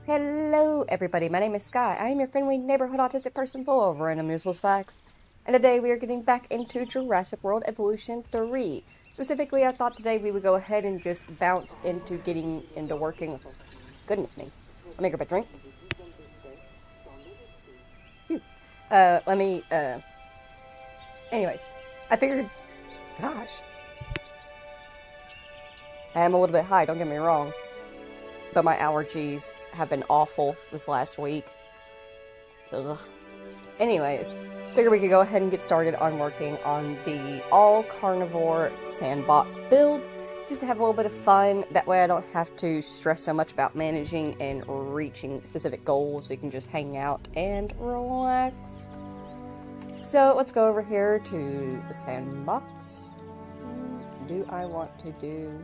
Hello everybody, my name is Sky. I am your friendly neighborhood autistic person full of random useless facts. And today we are getting back into Jurassic World Evolution 3. Specifically, I thought today we would go ahead and just bounce into getting into working. Goodness me. Let me grab a drink. Phew. Anyways, I figured, gosh. I am a little bit high, don't get me wrong. But my allergies have been awful this last week. Ugh. Anyways, figured we could go ahead and get started on working on the all-carnivore sandbox build, just to have a little bit of fun. That way I don't have to stress so much about managing and reaching specific goals. We can just hang out and relax. So let's go over here to the sandbox. Do I want to do...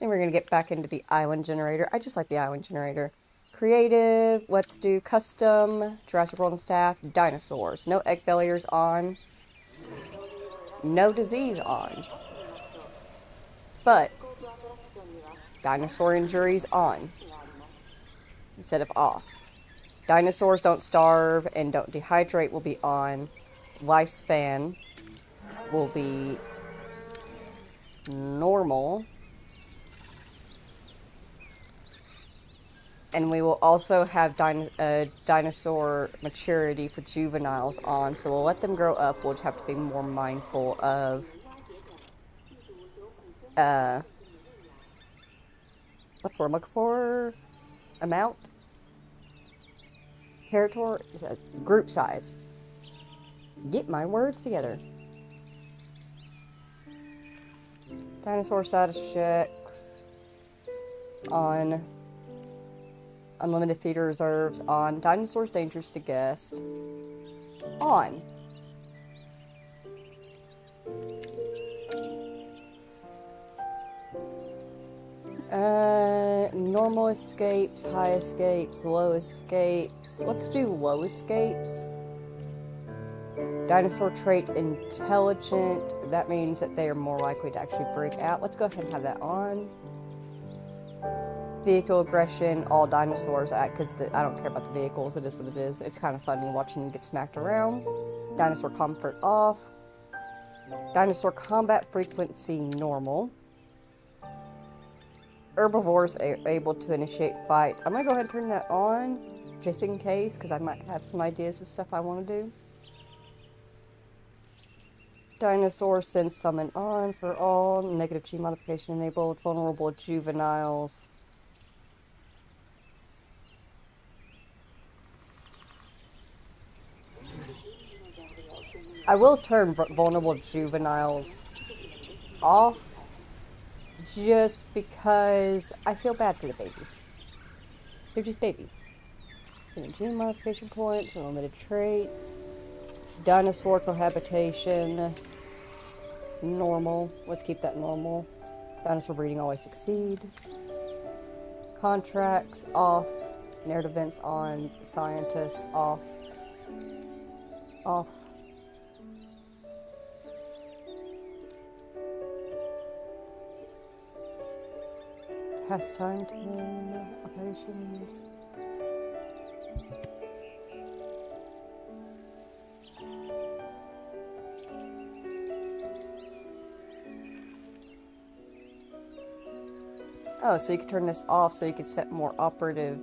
Then we're going to get back into the island generator. I just like the island generator. Creative, let's do custom, Jurassic World and staff, dinosaurs. No egg failures on. No disease on. But, dinosaur injuries on. Instead of off. Dinosaurs don't starve and don't dehydrate will be on. Lifespan will be normal. And we will also have dinosaur maturity for juveniles on, so we'll let them grow up. We'll just have to be more mindful of, what's the word I'm looking for? Amount? Territory? Group size. Get my words together. Dinosaur status checks on. Unlimited feeder reserves on. Dinosaurs dangerous to guests on. Normal escapes, high escapes, low escapes. Let's do low escapes. Dinosaur trait intelligent. That means that they are more likely to actually break out. Let's go ahead and have that on. Vehicle aggression, all dinosaurs act, because I don't care about the vehicles, it is what it is. It's kind of funny watching them get smacked around. Dinosaur comfort off. Dinosaur combat frequency normal. Herbivores able to initiate fights. I'm going to go ahead and turn that on, just in case, because I might have some ideas of stuff I want to do. Dinosaur sense summon on for all. Negative G modification enabled. Vulnerable juveniles. I will turn vulnerable juveniles off just because I feel bad for the babies. They're just babies. Gene modification points, unlimited traits, dinosaur cohabitation, normal. Let's keep that normal. Dinosaur breeding always succeed. Contracts off. Narrative events on. Scientists off. off. Has time to learn operations. Oh, so you can turn this off so you can set more operative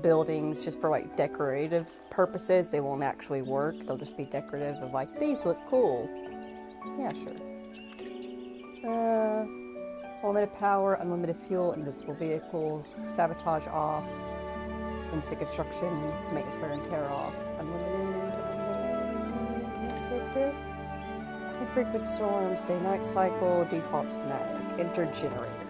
buildings just for like decorative purposes. They won't actually work. They'll just be decorative of like, these look cool. Yeah, sure. Unlimited power, unlimited fuel, invincible vehicles, sabotage off, instant construction, maintenance wear and tear off, unlimited, infrequent storms, day-night cycle, default schematic, enter generator.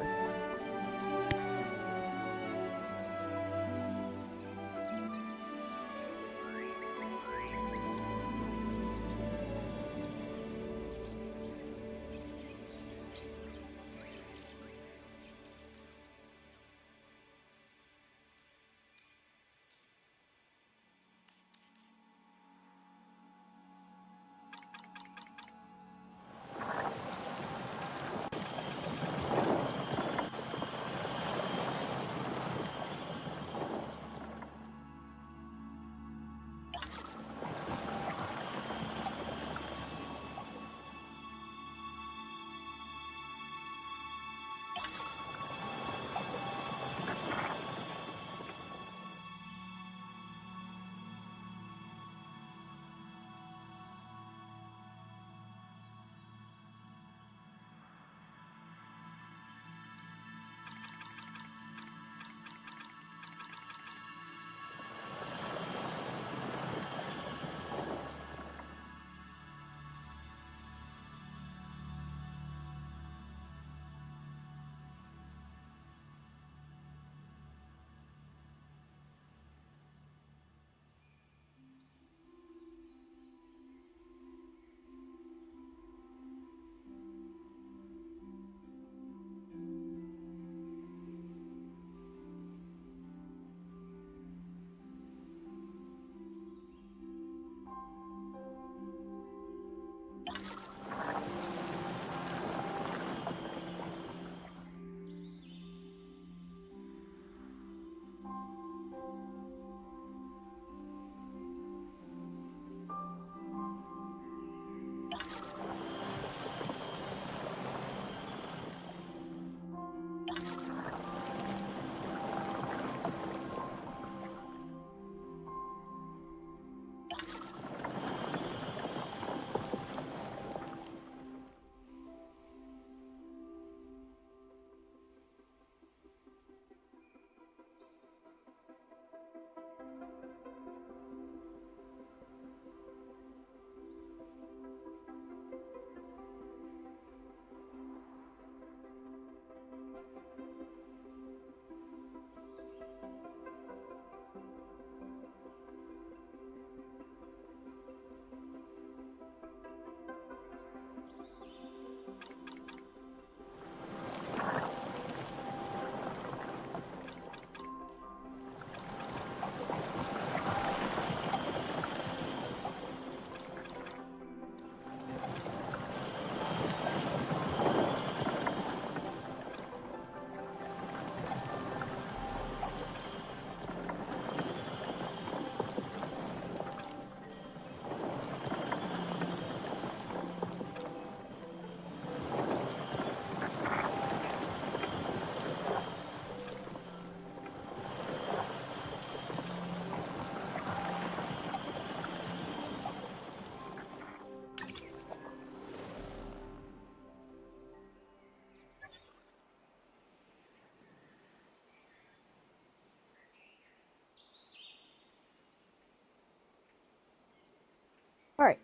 Alright,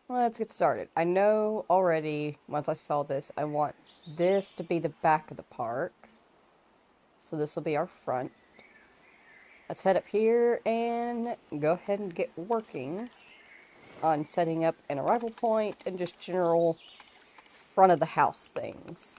let's get started. I know already, once I saw this, I want this to be the back of the park. So this will be our front. Let's head up here and go ahead and get working on setting up an arrival point and just general front of the house things.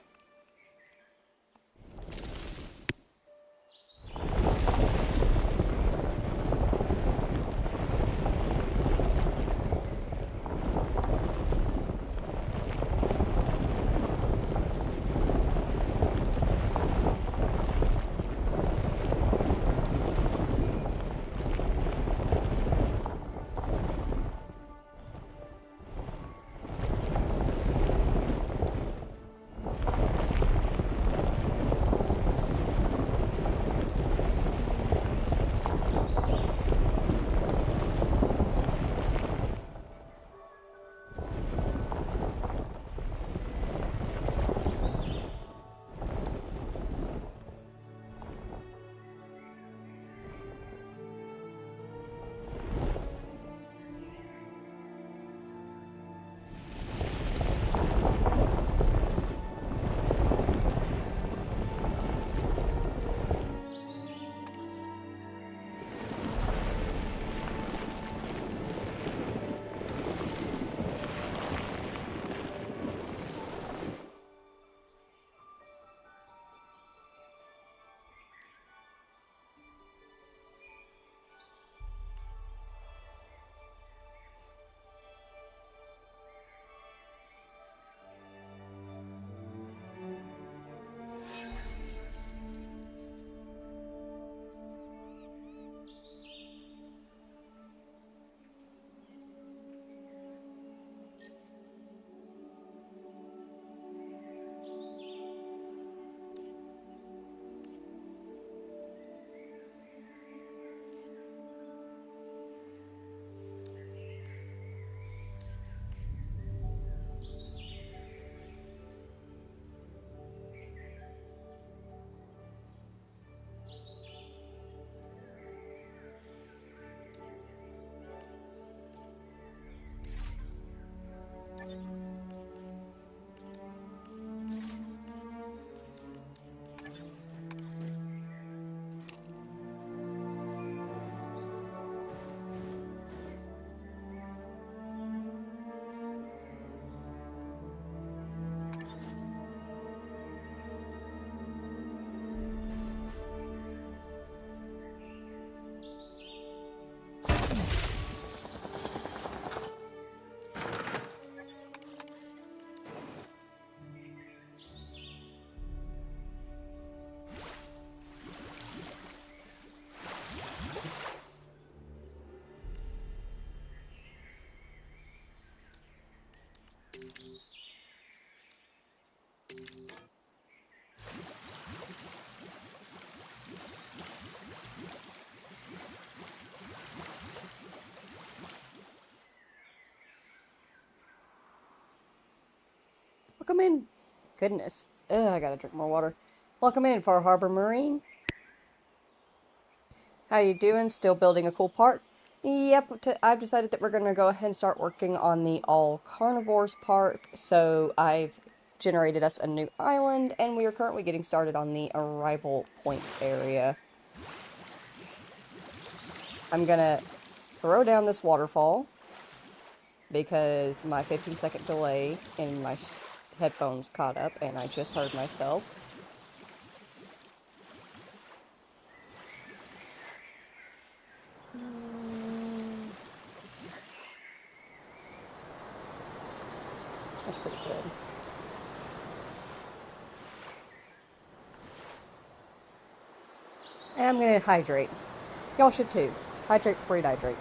Welcome in. Goodness. Ugh, I gotta drink more water. Welcome in, Far Harbor Marine. How you doing? Still building a cool park? Yep, I've decided that we're going to go ahead and start working on the all carnivores park. So I've generated us a new island, and we are currently getting started on the arrival point area. I'm going to throw down this waterfall because my 15-second delay in my headphones caught up, and I just heard myself. That's pretty good. And I'm going to hydrate. Y'all should too. Hydrate before you dehydrate.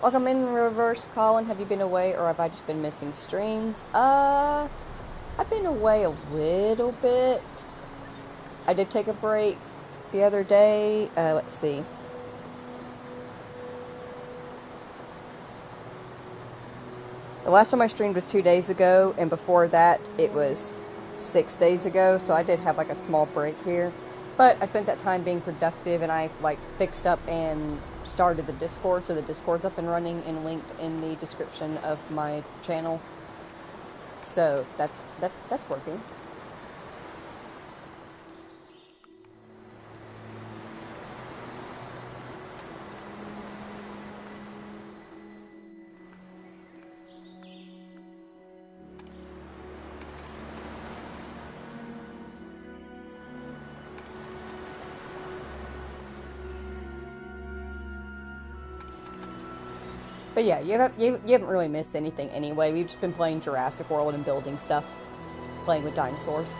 Welcome in, Reverse Colin. Have you been away, or have I just been missing streams? I've been away a little bit. I did take a break the other day. Let's see. The last time I streamed was 2 days ago, and before that, it was 6 days ago, so I did have like a small break here. But I spent that time being productive, and I like fixed up and started the Discord, so the Discord's up and running and linked in the description of my channel. So that's working. But yeah, you haven't really missed anything anyway. We've just been playing Jurassic World and building stuff. Playing with dinosaurs.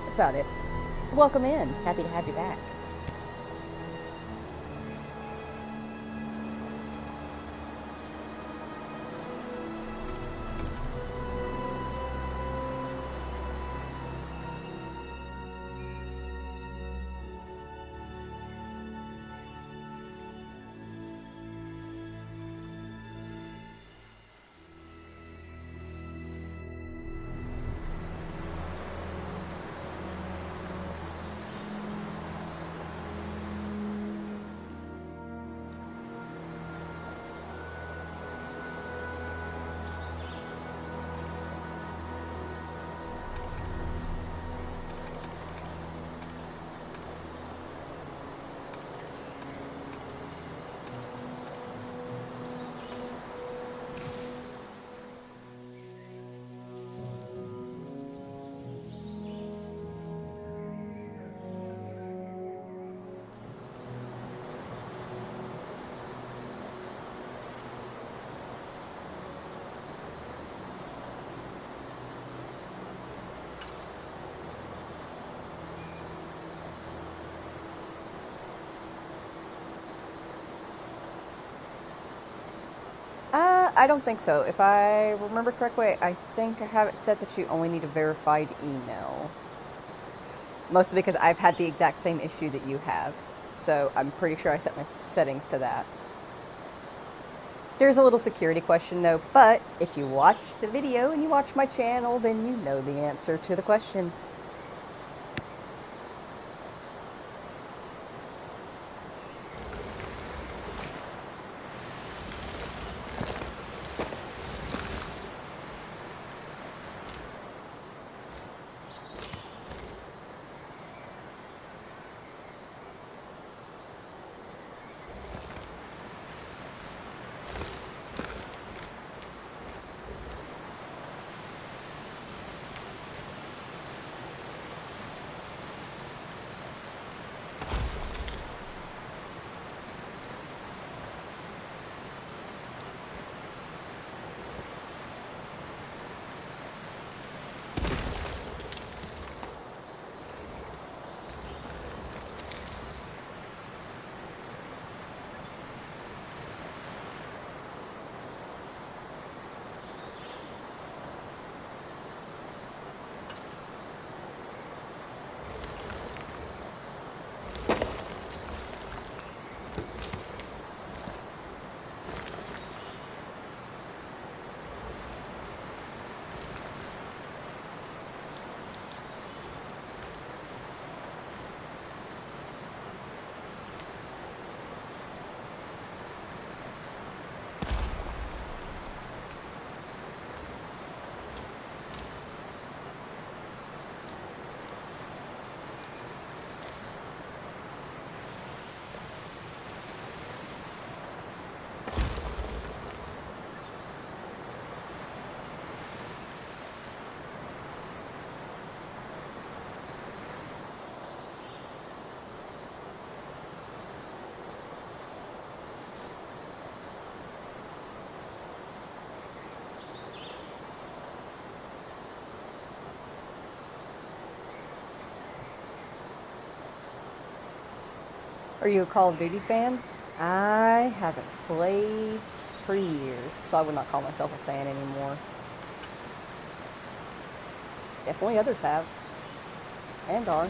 That's about it. Welcome in. Happy to have you back. I don't think so. If I remember correctly, I think I have it set that you only need a verified email. Mostly because I've had the exact same issue that you have. So I'm pretty sure I set my settings to that. There's a little security question though, but if you watch the video and you watch my channel, then you know the answer to the question. Are you a Call of Duty fan? I haven't played for years, so I would not call myself a fan anymore. Definitely others have. And are.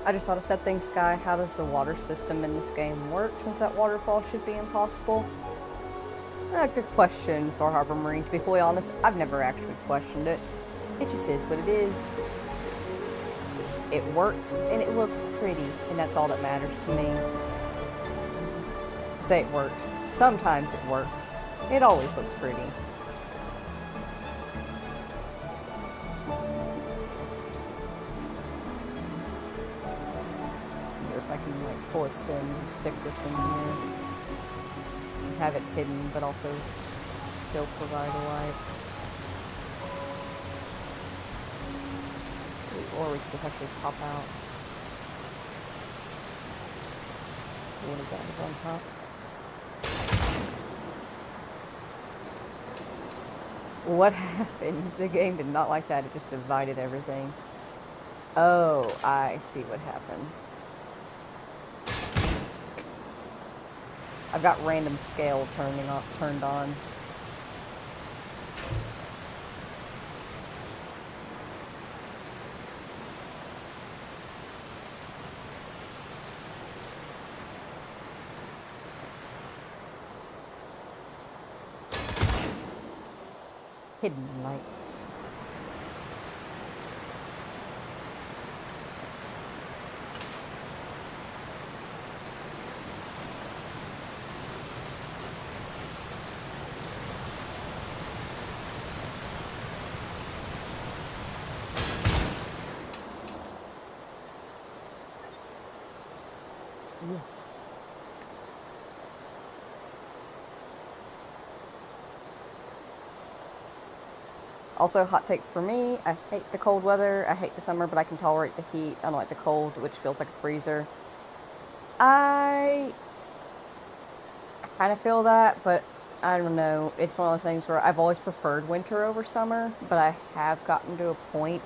I just thought of setting sky. How does the water system in this game work, since that waterfall should be impossible? Good question for Harbor Marine. To be fully honest, I've never actually questioned it. It just is what it is. It works, and it looks pretty, and that's all that matters to me. I say it works. Sometimes it works. It always looks pretty. If I can like pull a sim and stick this in here, have it hidden, but also still provide a light. Or we could just actually pop out. One of that is on top. What happened? The game did not like that. It just divided everything. Oh, I see what happened. I've got random scale turned on. Hidden lights. Yes. Also, hot take for me, I hate the cold weather, I hate the summer, but I can tolerate the heat. I don't like the cold, which feels like a freezer. I kind of feel that, but I don't know. It's one of those things where I've always preferred winter over summer, but I have gotten to a point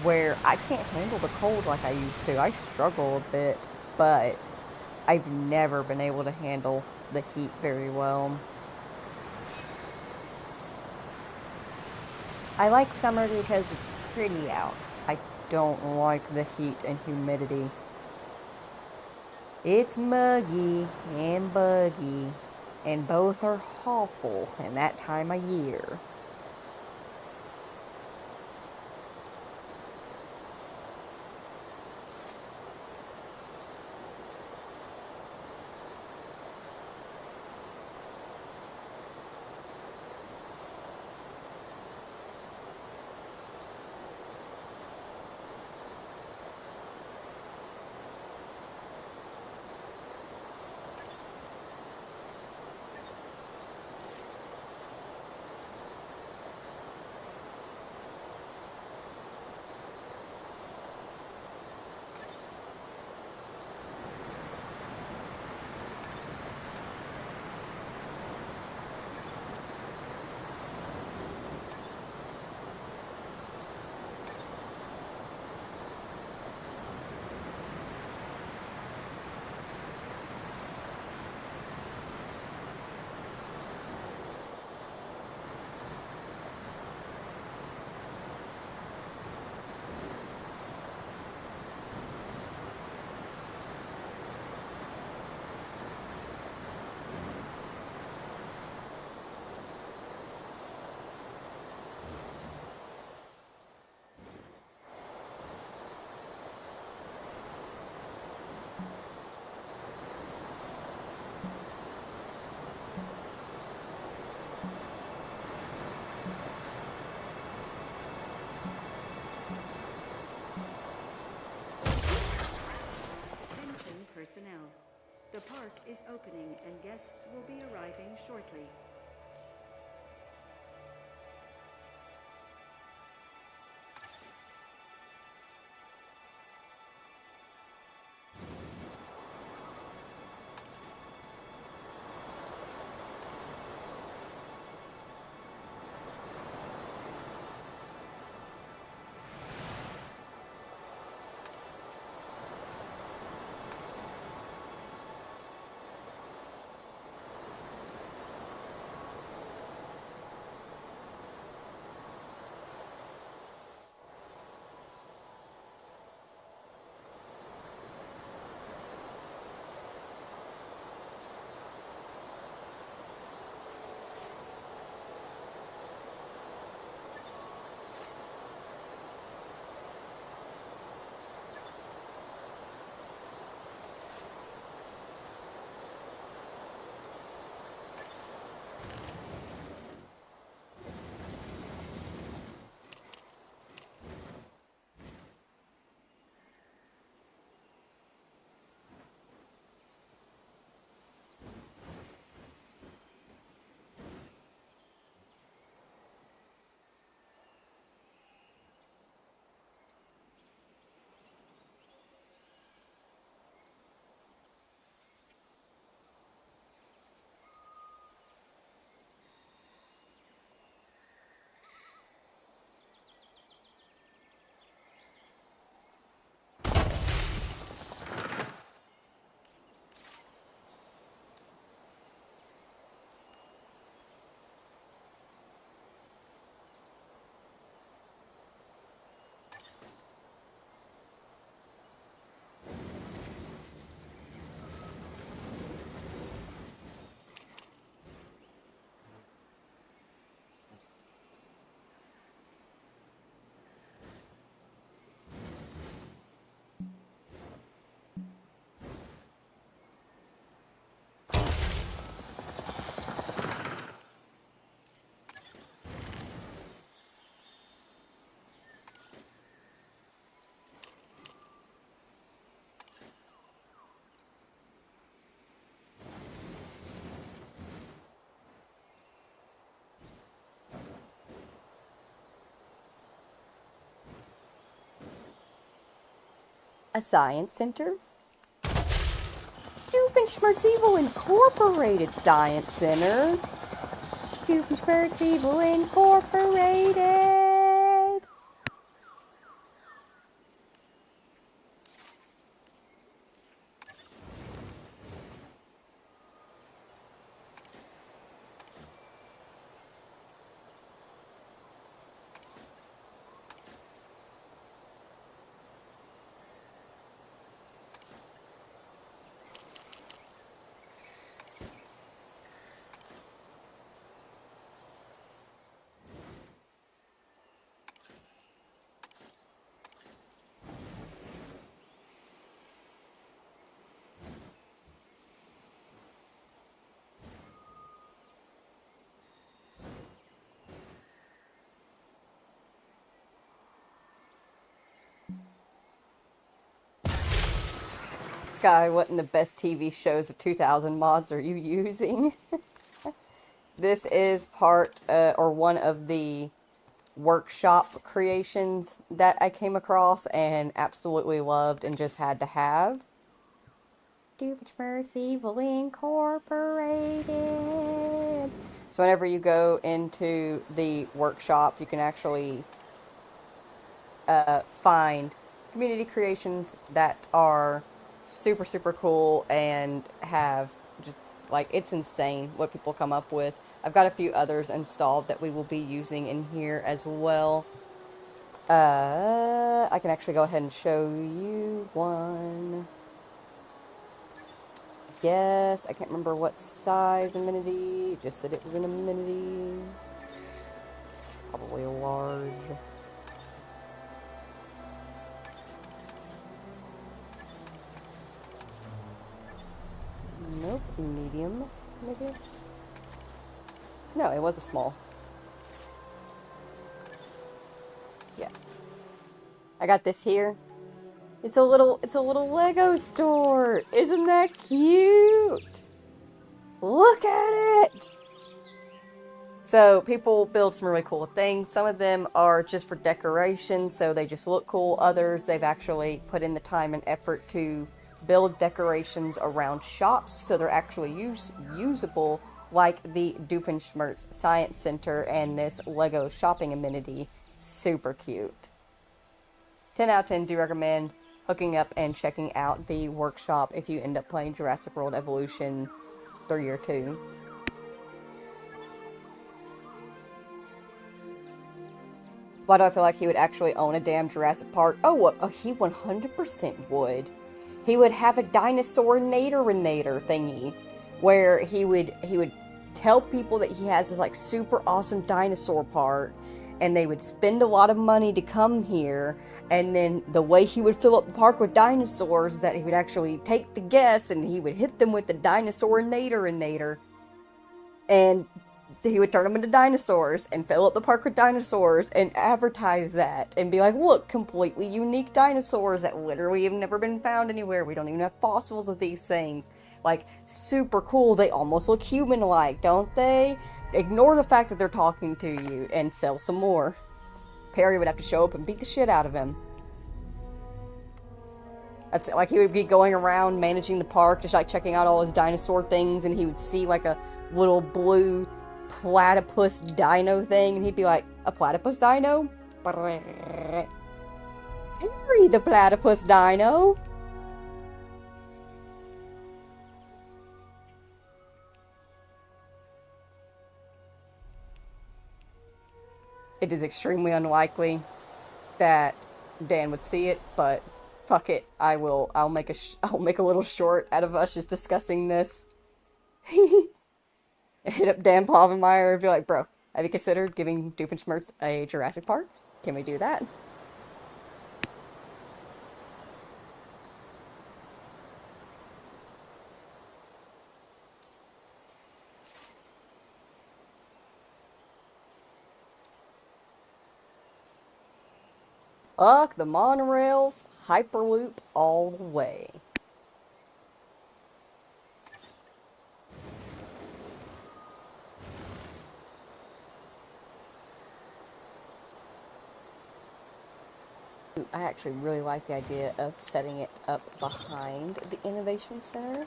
where I can't handle the cold like I used to. I struggle a bit, but I've never been able to handle the heat very well. I like summer because it's pretty out. I don't like the heat and humidity. It's muggy and buggy, and both are awful in that time of year. Personnel. The park is opening and guests will be arriving shortly. a science center. Doofenshmirtz Incorporated Science Center. Doofenshmirtz Incorporated. Sky, what in the best TV shows of 2000 mods are you using? This is part, or one of the workshop creations that I came across and absolutely loved and just had to have. Doofenshmirtz Incorporated. So whenever you go into the workshop, you can actually find community creations that are super, super cool and have just, like, it's insane what people come up with. I've got a few others installed that we will be using in here as well. I can actually go ahead and show you one. Yes, I can't remember what size amenity, just said it was an amenity. Probably a large. Nope, medium, maybe? No, it was a small. Yeah. I got this here. It's a little Lego store. Isn't that cute? Look at it! So, people build some really cool things. Some of them are just for decoration, so they just look cool. Others, they've actually put in the time and effort to build decorations around shops, so they're actually usable, like the Doofenshmirtz Science Center and this Lego shopping amenity. Super cute. 10 out of 10, do recommend hooking up and checking out the workshop if you end up playing Jurassic World Evolution 3 or 2. Why do I feel like he would actually own a damn Jurassic Park? Oh, he 100% would. He would have a dinosaur-nator thingy where he would tell people that he has this like super awesome dinosaur park, and they would spend a lot of money to come here, and then the way he would fill up the park with dinosaurs is that he would actually take the guests and he would hit them with the dinosaur-nator, and he would turn them into dinosaurs and fill up the park with dinosaurs and advertise that and be like, look, completely unique dinosaurs that literally have never been found anywhere. We don't even have fossils of these things. Like, super cool. They almost look human-like, don't they? Ignore the fact that they're talking to you and sell some more. Perry would have to show up and beat the shit out of him. That's like, he would be going around managing the park, just like checking out all his dinosaur things, and he would see like a little blue platypus dino thing, and he'd be like, a platypus dino? Perry the platypus dino. It is extremely unlikely that Dan would see it, but fuck it, I'll make a little short out of us just discussing this. Hit up Dan Povenmire and be like, bro, have you considered giving Doofenshmirtz a Jurassic Park? Can we do that? Fuck the monorails, Hyperloop all the way. I actually really like the idea of setting it up behind the Innovation Center.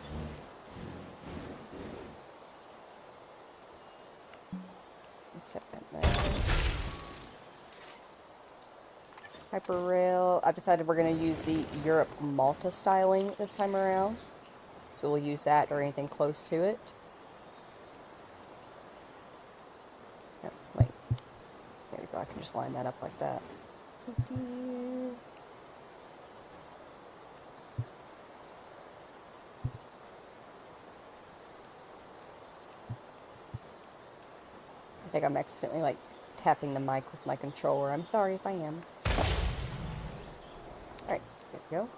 Let's set that there. Hyperrail. I've decided we're going to use the Europe Malta styling this time around. So we'll use that or anything close to it. Oh, wait. There we go. I can just line that up like that. I think I'm accidentally like tapping the mic with my controller. I'm sorry if I am. Alright, there we go.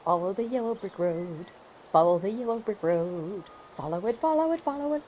Follow the yellow brick road. Follow the yellow brick road. Follow it, follow it, follow it.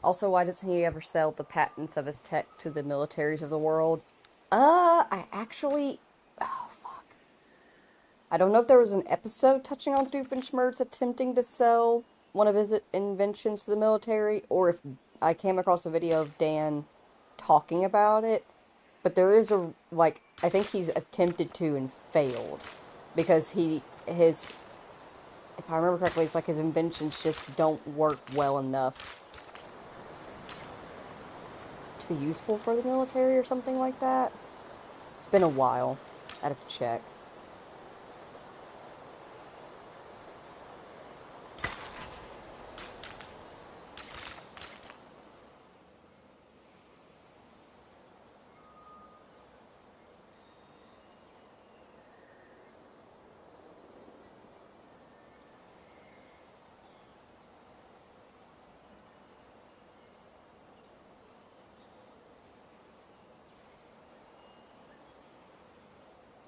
Also, why doesn't he ever sell the patents of his tech to the militaries of the world? I actually... Oh, fuck. I don't know if there was an episode touching on Doofenshmirtz attempting to sell one of his inventions to the military, or if I came across a video of Dan talking about it. But there is a, like, I think he's attempted to and failed. Because if I remember correctly, it's like his inventions just don't work well enough to be useful for the military or something like that. It's been a while. I'd have to check.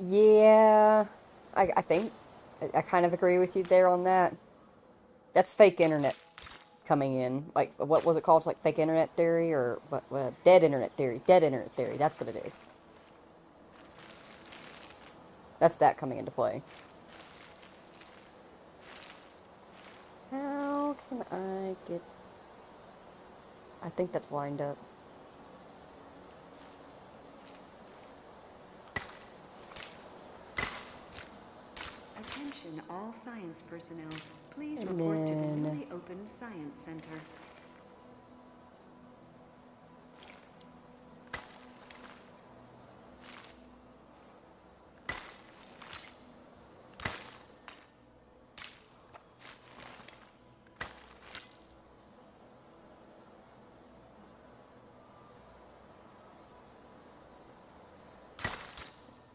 Yeah, I think I kind of agree with you there on that. That's fake internet coming in. Like, what was it called? It's like fake internet theory or what? Dead internet theory. Dead internet theory. That's what it is. That's that coming into play. How can I get... I think that's lined up. Attention all science personnel. Please And report to the then... newly opened Science Center.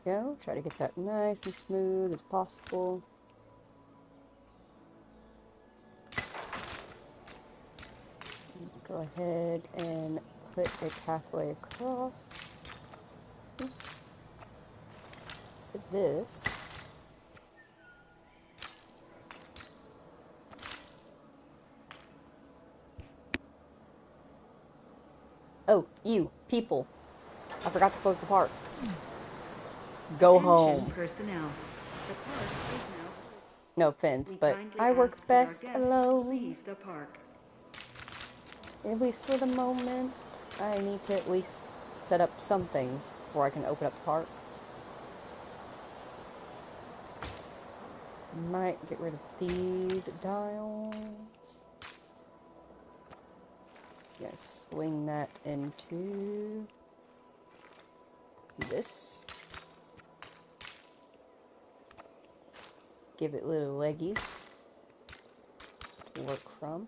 Go. Try to get that nice and smooth as possible. Go ahead and put a pathway across. Put this. Oh, you, people. I forgot to close the park. Go Attention home. personnel. The park is now. No offense, We but kindly I work ask that our best guests alone. leave the park. At least for the moment, I need to at least set up some things before I can open up the park. Might get rid of these dials. Yes, swing that into this. Give it little leggies to work from.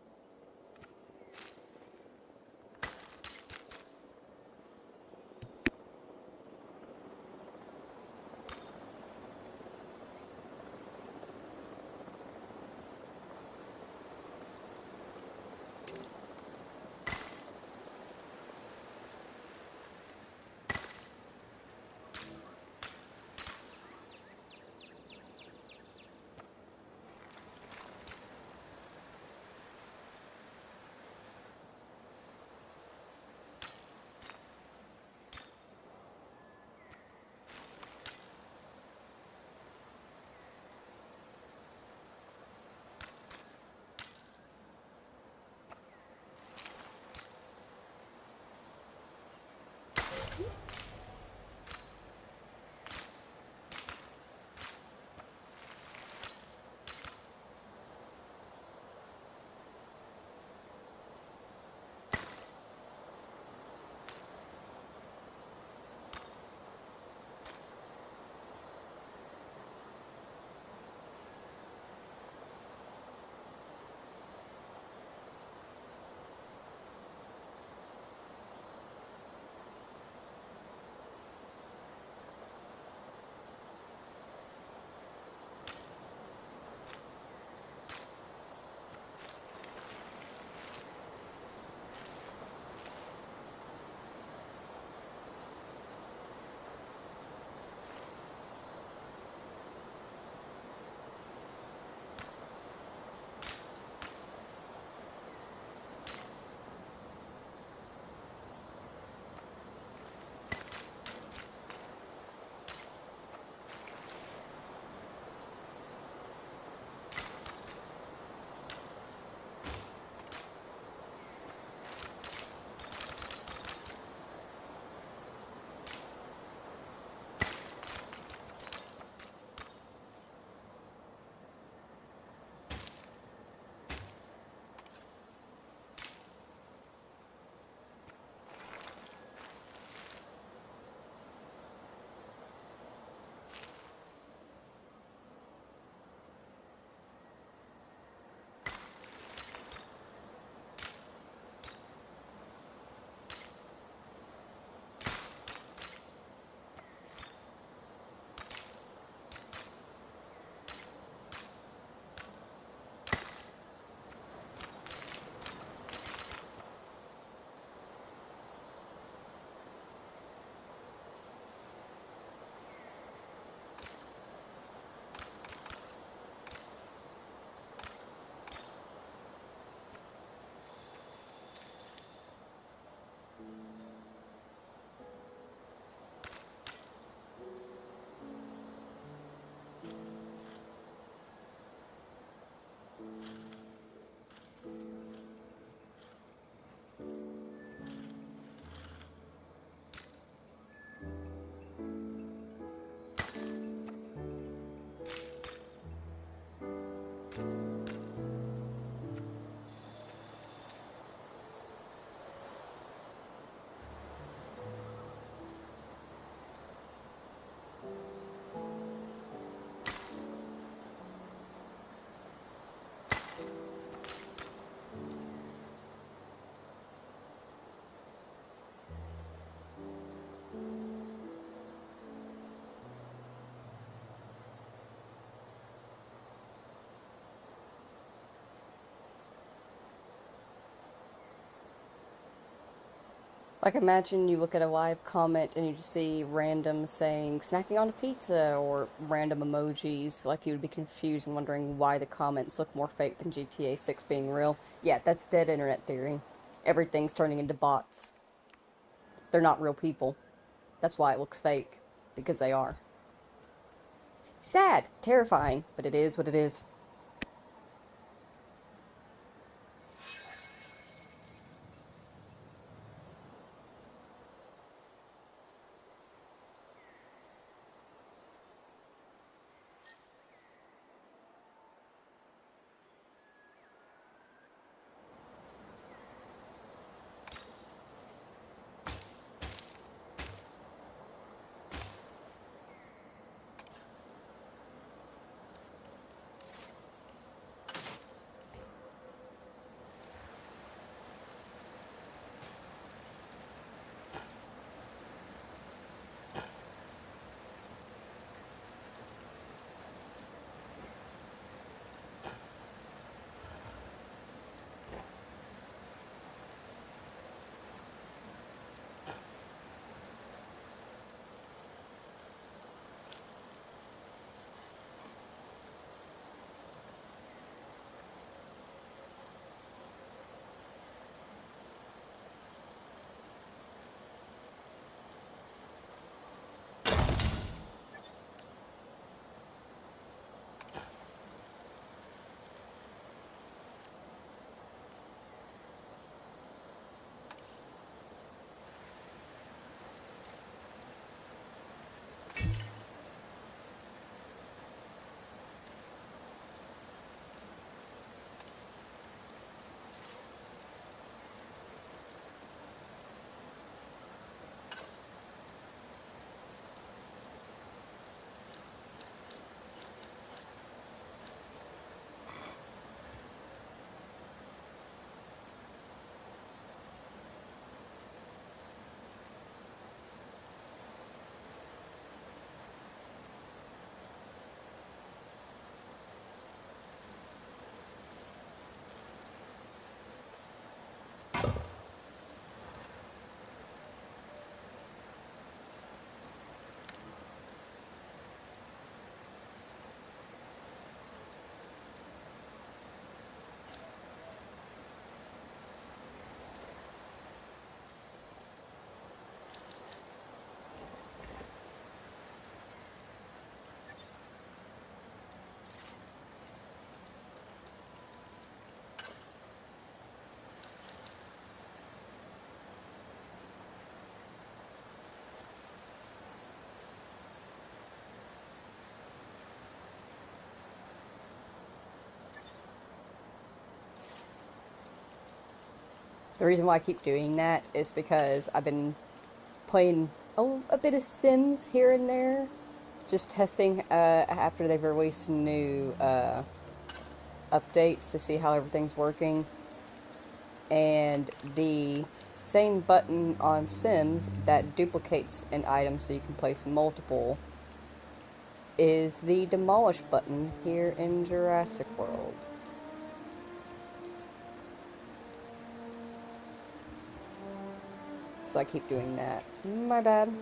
Like, imagine you look at a live comment and you just see random saying snacking on a pizza or random emojis. Like, you would be confused and wondering why the comments look more fake than GTA 6 being real. Yeah, that's dead internet theory. Everything's turning into bots. They're not real people. That's why it looks fake. Because they are. Sad, terrifying, but it is what it is. The reason why I keep doing that is because I've been playing a bit of Sims here and there. Just testing after they've released new updates to see how everything's working. And the same button on Sims that duplicates an item so you can place multiple is the demolish button here in Jurassic World. So I keep doing that. My bad.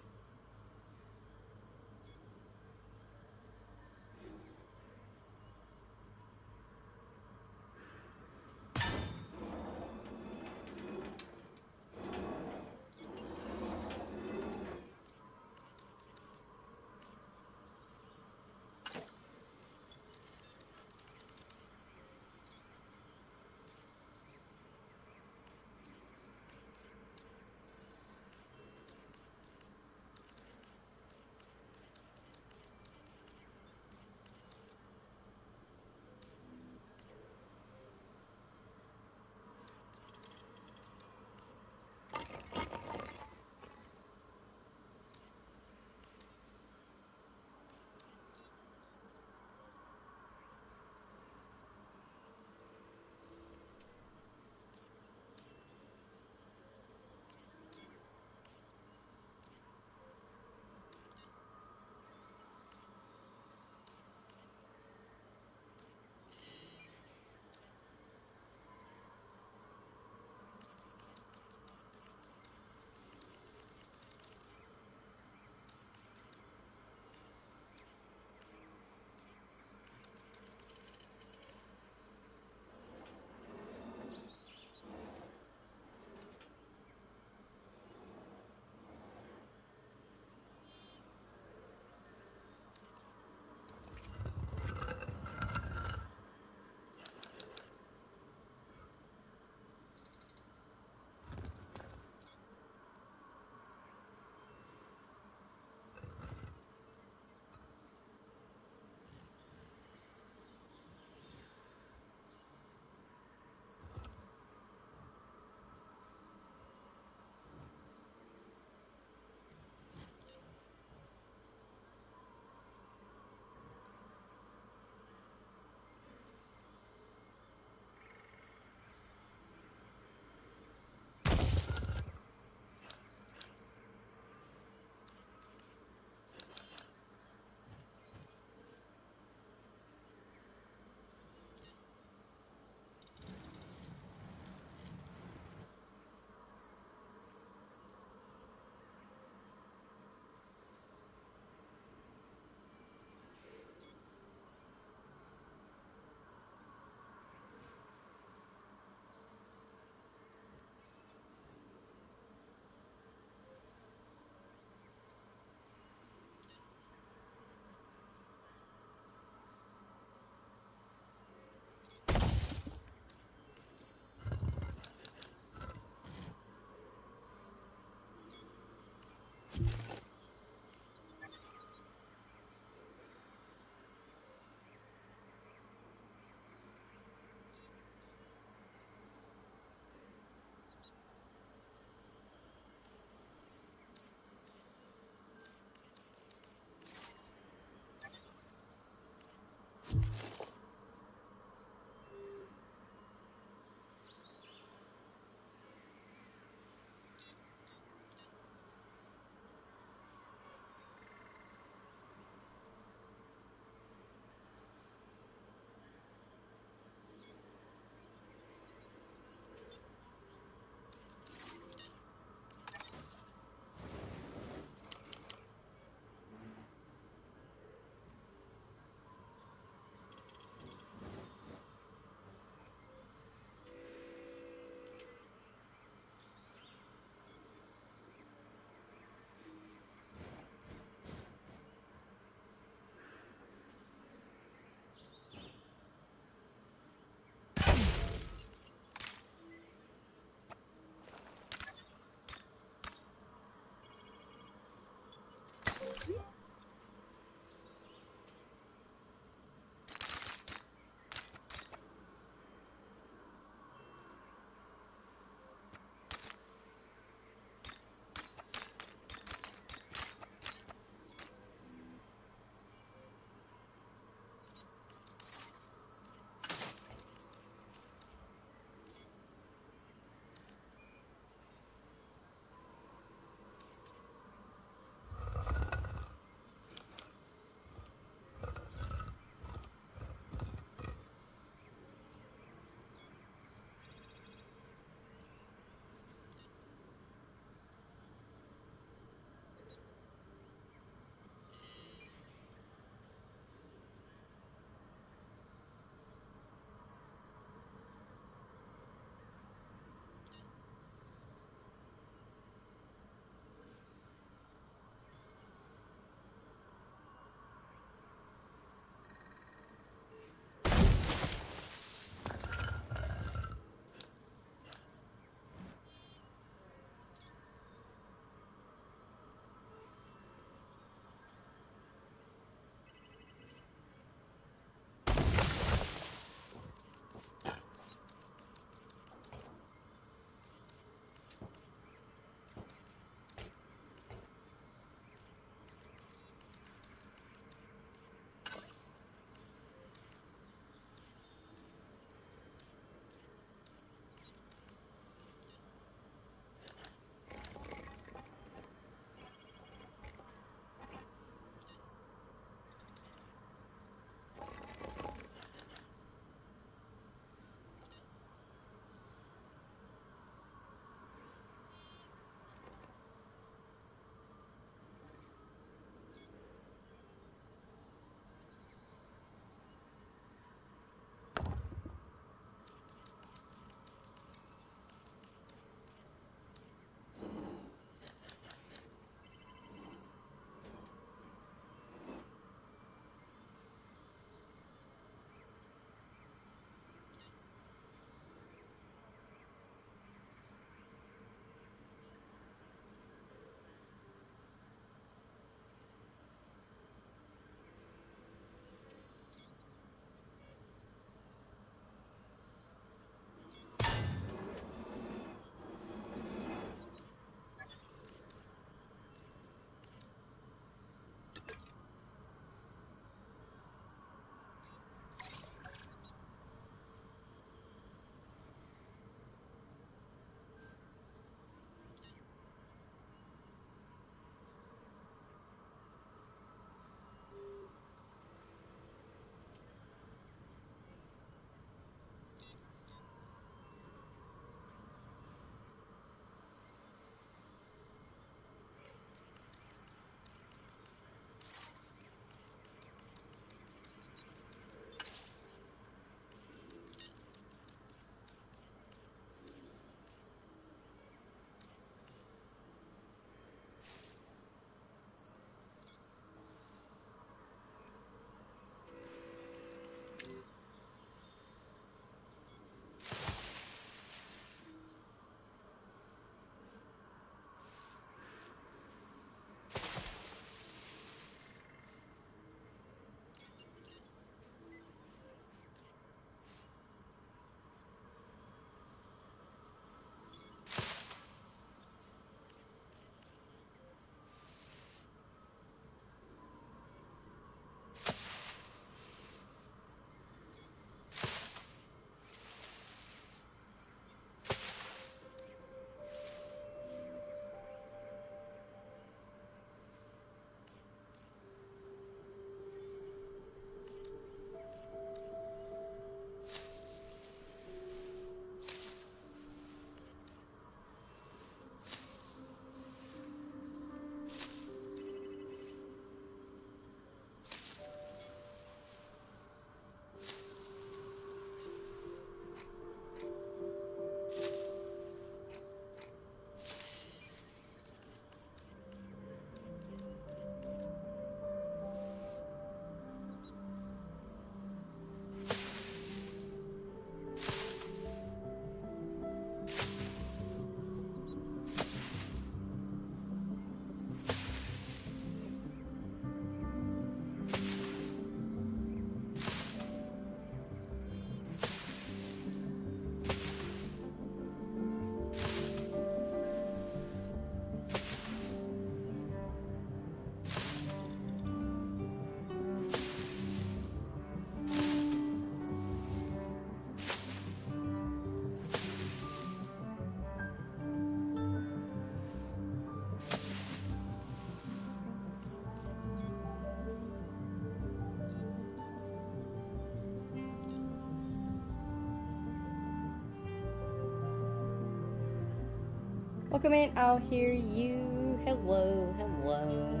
Welcome in, I'll hear you. Hello, hello.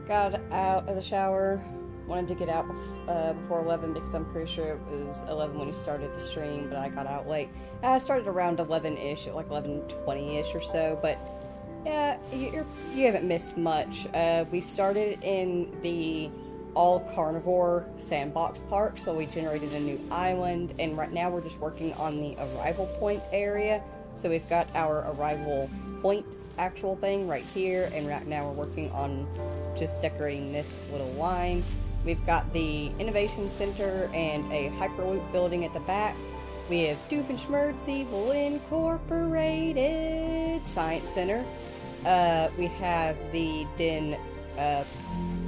Got out of the shower. Wanted to get out before 11 because I'm pretty sure it was 11 when you started the stream, but I got out late. I started around 11-ish, like 11:20-ish or so, but yeah, you haven't missed much. We started in the all carnivore Sandbox park, so we generated a new island, and right now we're just working on the arrival point area. So we've got our arrival point actual thing right here, and right now we're working on just decorating this little line. We've got the Innovation Center and a Hyperloop building at the back. We have Doofenshmirtz Incorporated Science Center. We have the Den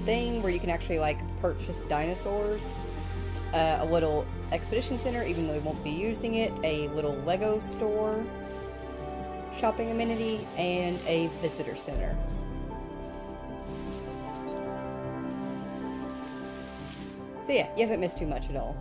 thing where you can actually like purchase dinosaurs. A little Expedition Center, even though we won't be using it. A little Lego store, shopping amenity, and a visitor center. So yeah, you haven't missed too much at all.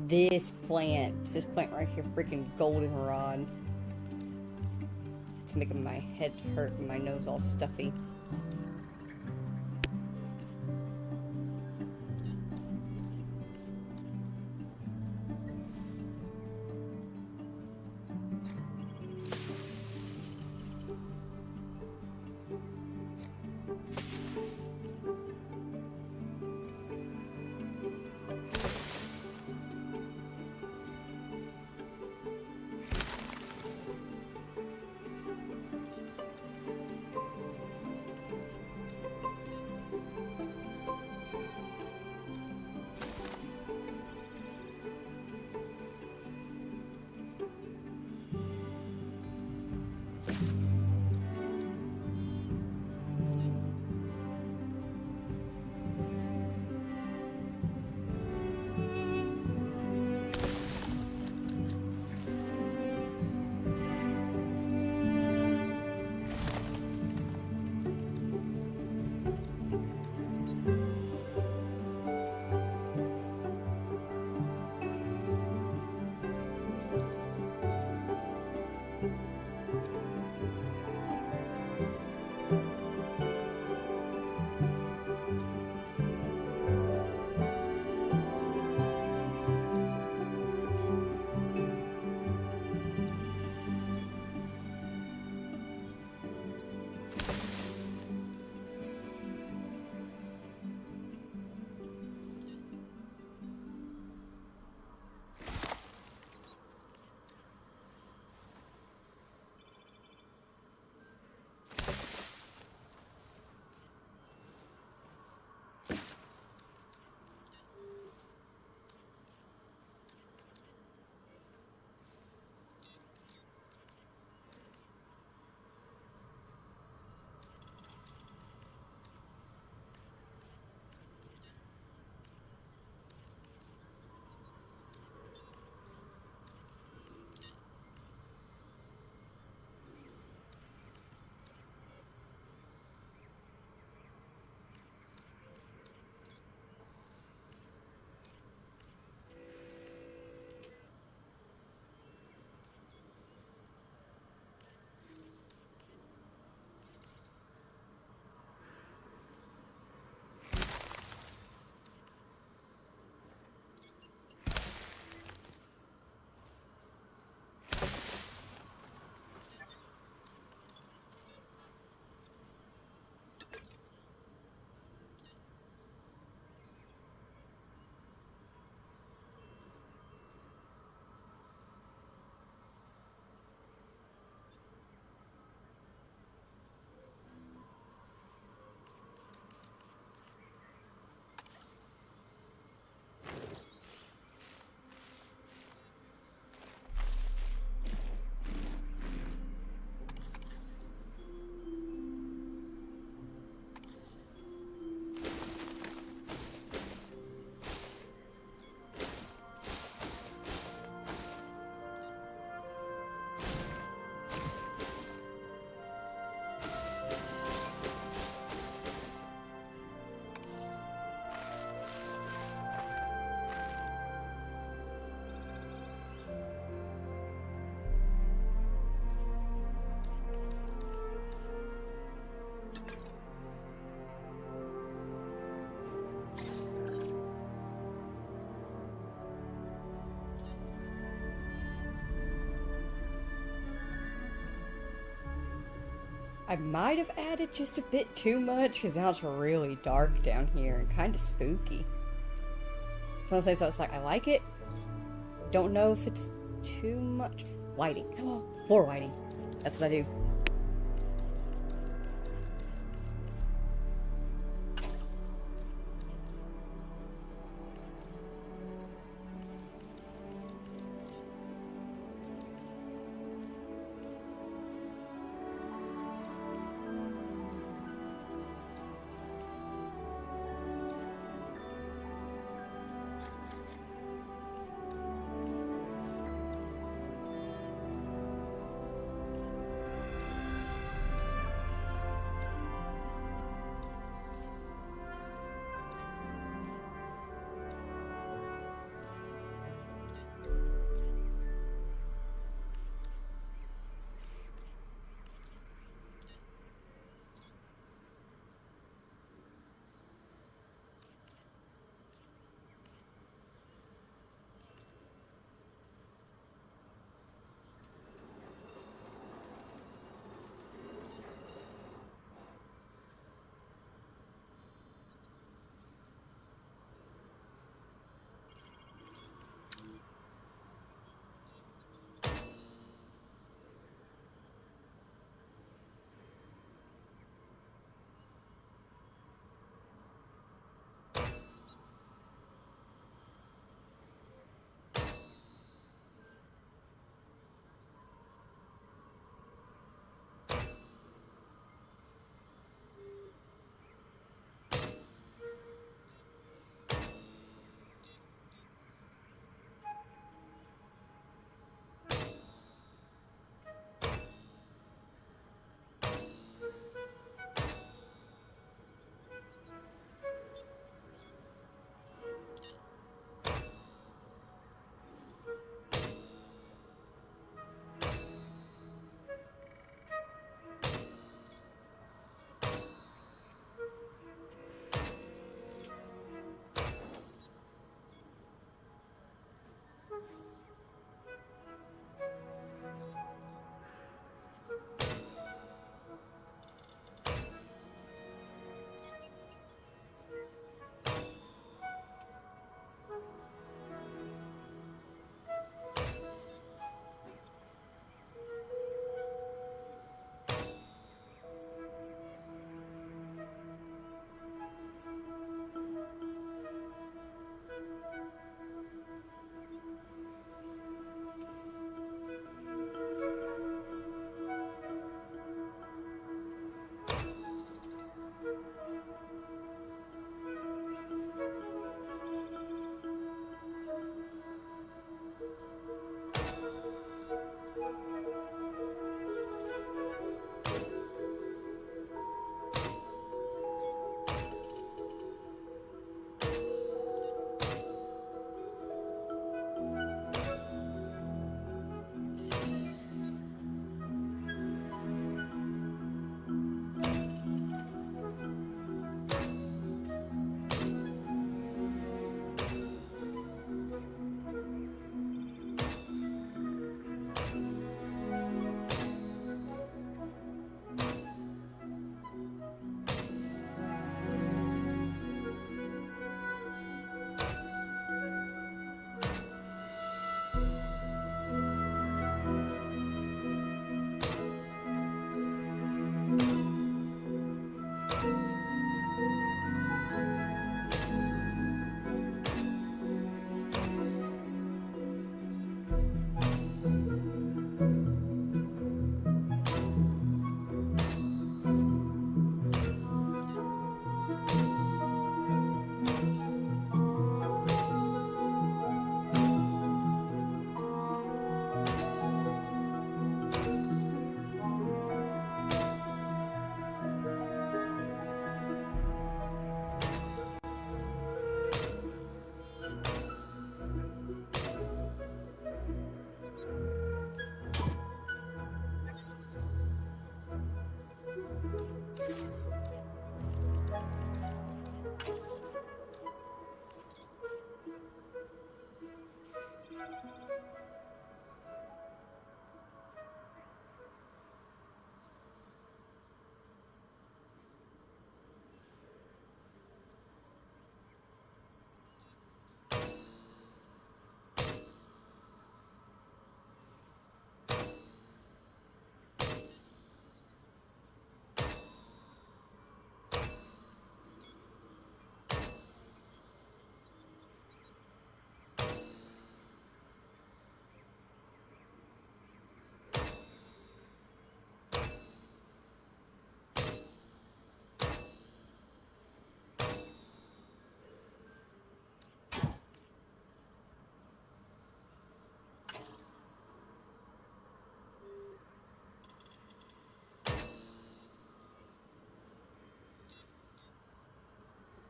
This plant right here, freaking goldenrod. It's making my head hurt and my nose all stuffy. I might have added just a bit too much because now it's really dark down here and kind of spooky. So it's like, I like it. Don't know if it's too much. Lighting. Oh, floor lighting. That's what I do.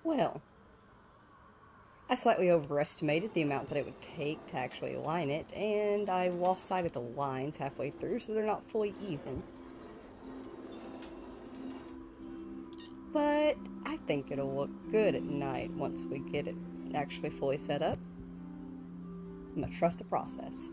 Well, I slightly overestimated the amount that it would take to actually line it, and I lost sight of the lines halfway through, so they're not fully even. But I think it'll look good at night once we get it actually fully set up. I'm gonna trust the process.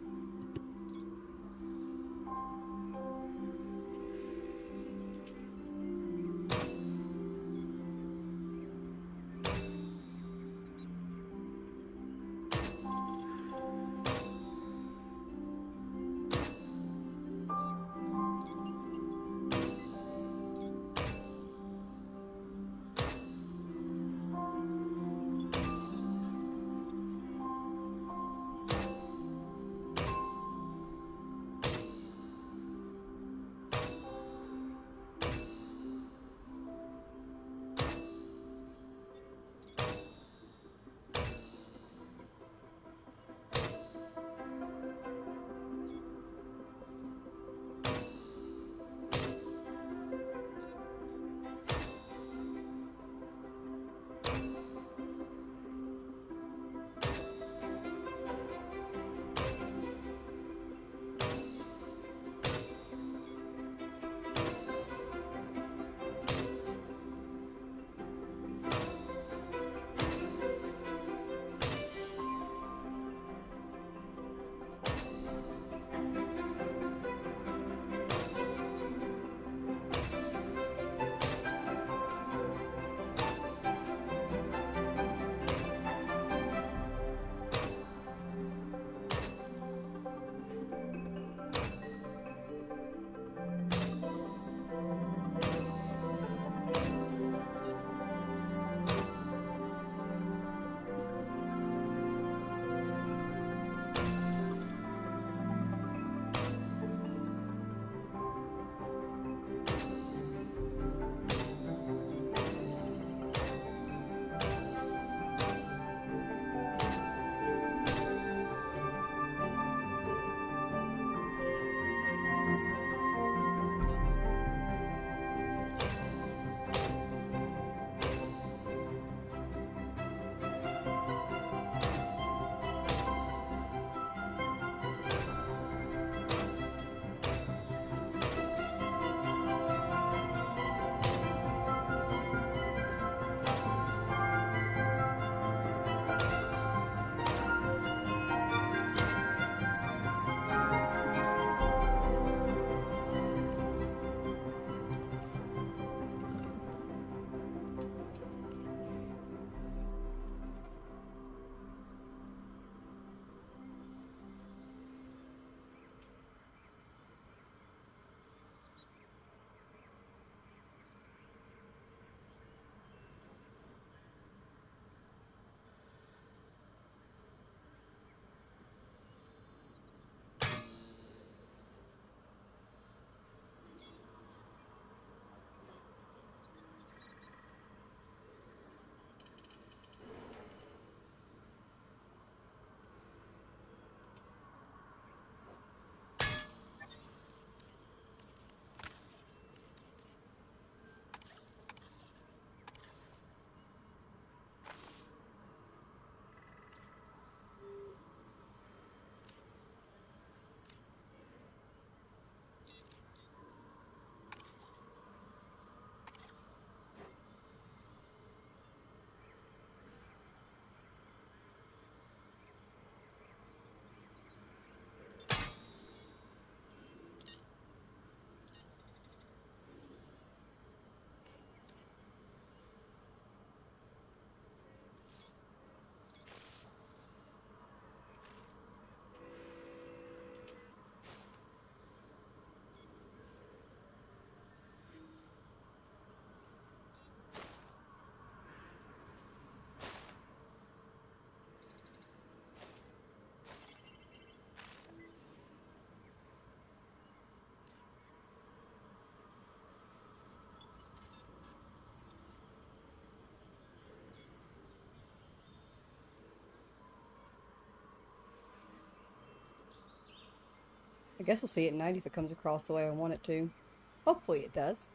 I guess we'll see at night if it comes across the way I want it to. Hopefully it does.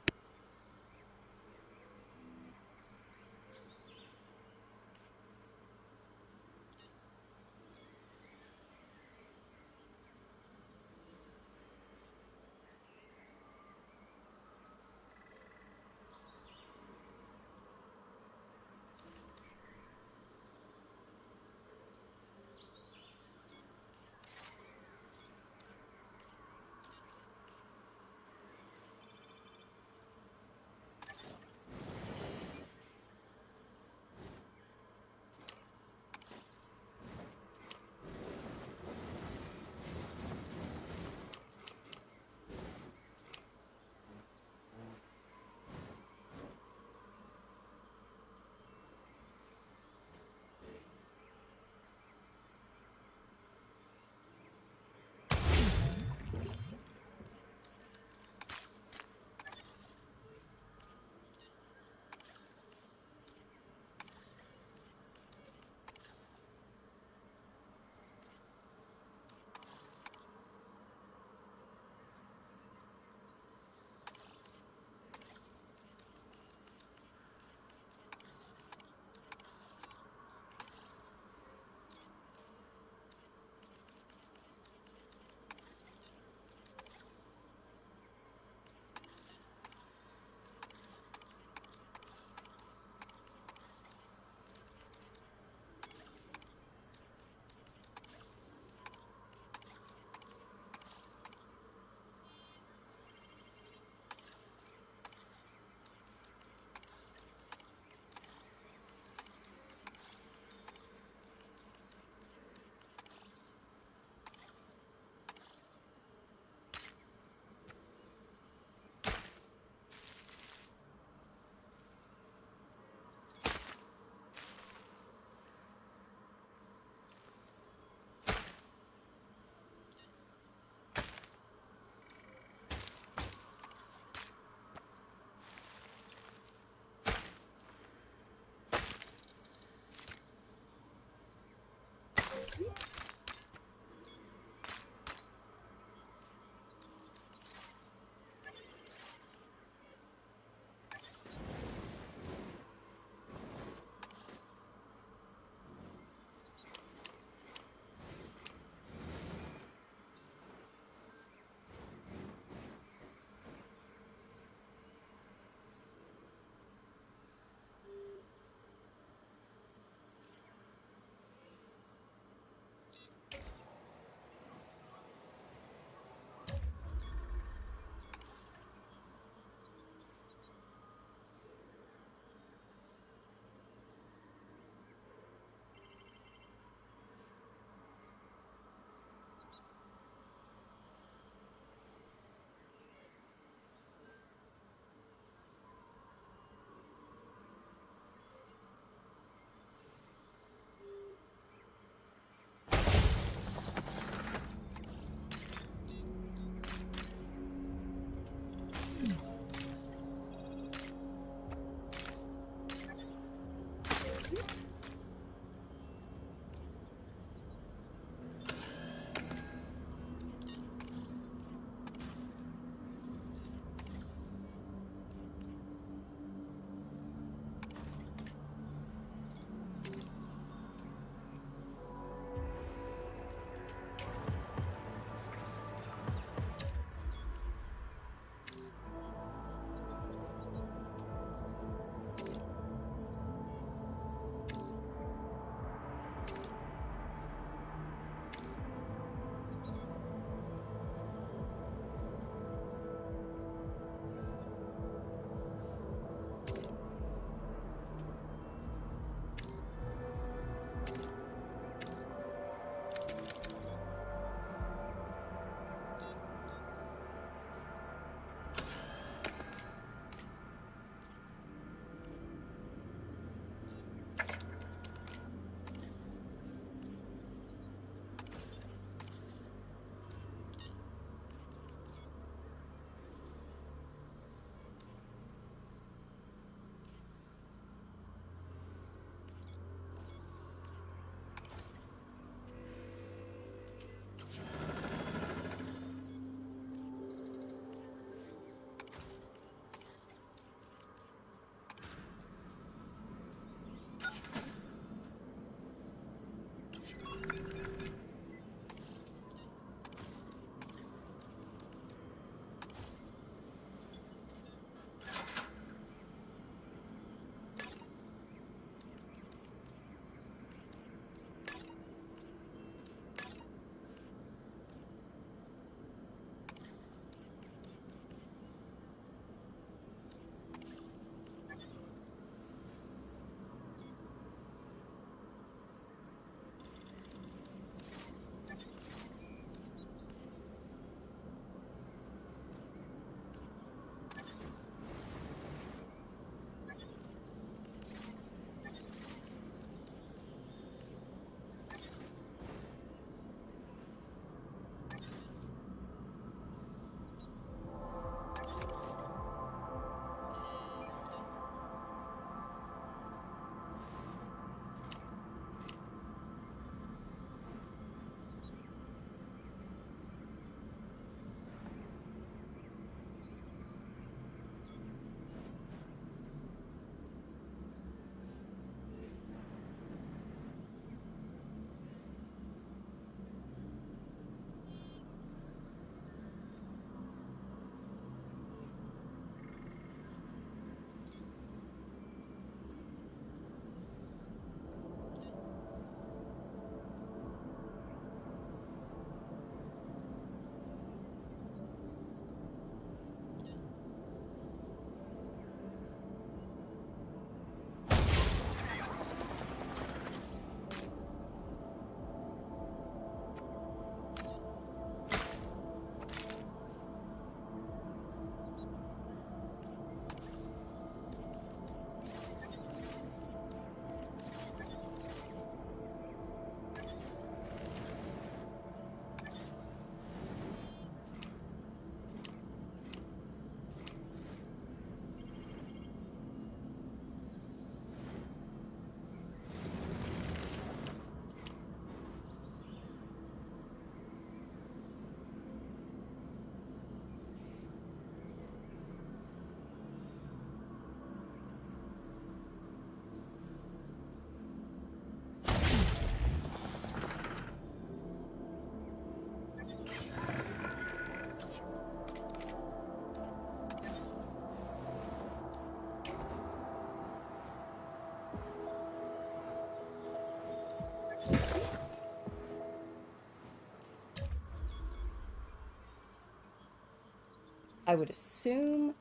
I would assume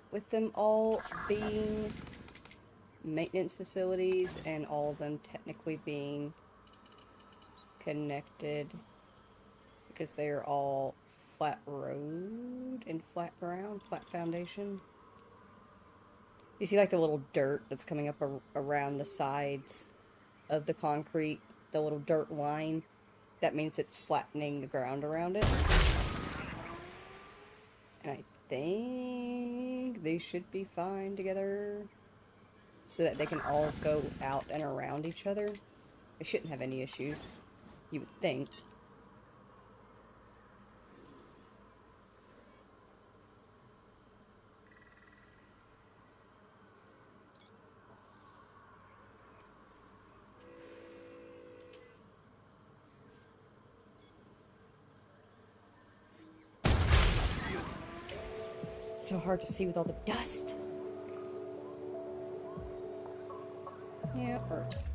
with them all being maintenance facilities and all of them technically being connected because they are all flat road and flat ground, flat foundation. You see like the little dirt that's coming up around the sides of the concrete, the little dirt line? That means it's flattening the ground around it. And I think they should be fine together so that they can all go out and around each other. They shouldn't have any issues, you would think. So hard to see with all the dust. Yeah, it hurts.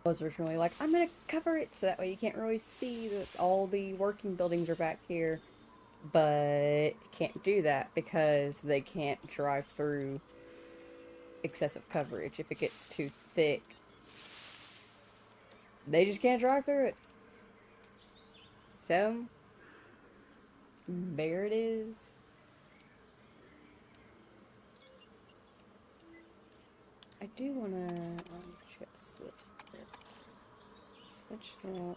I was originally like, I'm gonna cover it so that way you can't really see that all the working buildings are back here. But can't do that because they can't drive through excessive coverage. If it gets too thick, they just can't drive through it. So, there it is. I do want to just this here. Switch that.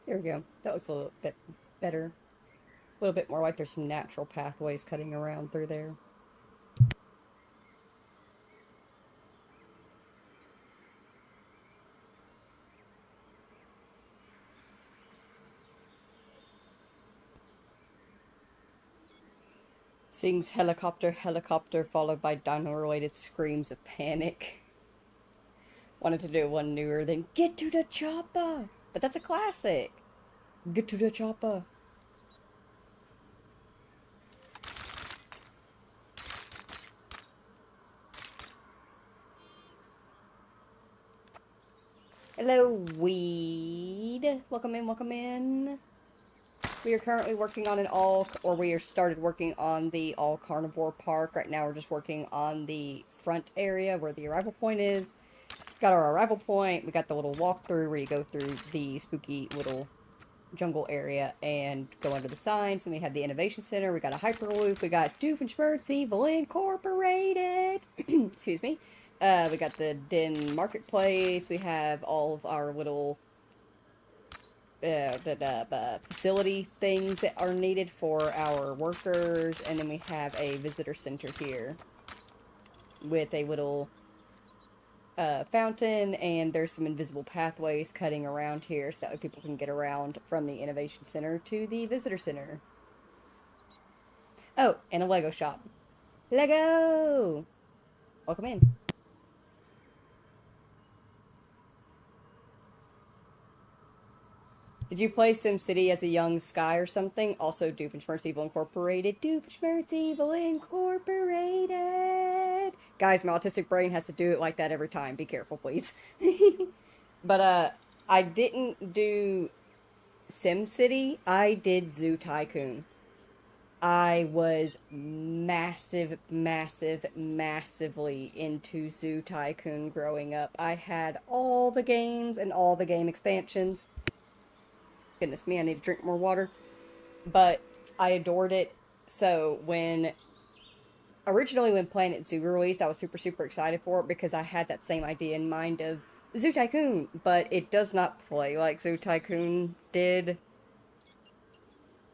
There we go. That looks a little bit better. A little bit more like there's some natural pathways cutting around through there. Sings helicopter, helicopter, followed by dino-related screams of panic. Wanted to do one newer than Get to the Chopper! But that's a classic! Get to the chopper! Hello, weed. Welcome in, welcome in. We are currently working on we are started working on the all carnivore park. Right now we're just working on the front area where the arrival point is. Got our arrival point. We got the little walkthrough where you go through the spooky little jungle area and go under the signs. And we have the innovation center. We got a hyperloop. We got Doofenshmirtz Incorporated. Excuse me. We got the Den Marketplace. We have all of our little facility things that are needed for our workers. And then we have a visitor center here with a little fountain, and there's some invisible pathways cutting around here so that way people can get around from the innovation center to the visitor center. Oh, and a Lego shop. Lego! Welcome in. Did you play SimCity as a young Sky or something? Also, Doofenshmirtz Incorporated. Doofenshmirtz Incorporated! Guys, my autistic brain has to do it like that every time. Be careful, please. But, I didn't do SimCity. I did Zoo Tycoon. I was massively into Zoo Tycoon growing up. I had all the games and all the game expansions. Goodness me, I need to drink more water. But I adored it. So originally when Planet Zoo released, I was super excited for it because I had that same idea in mind of Zoo Tycoon. But it does not play like Zoo Tycoon did.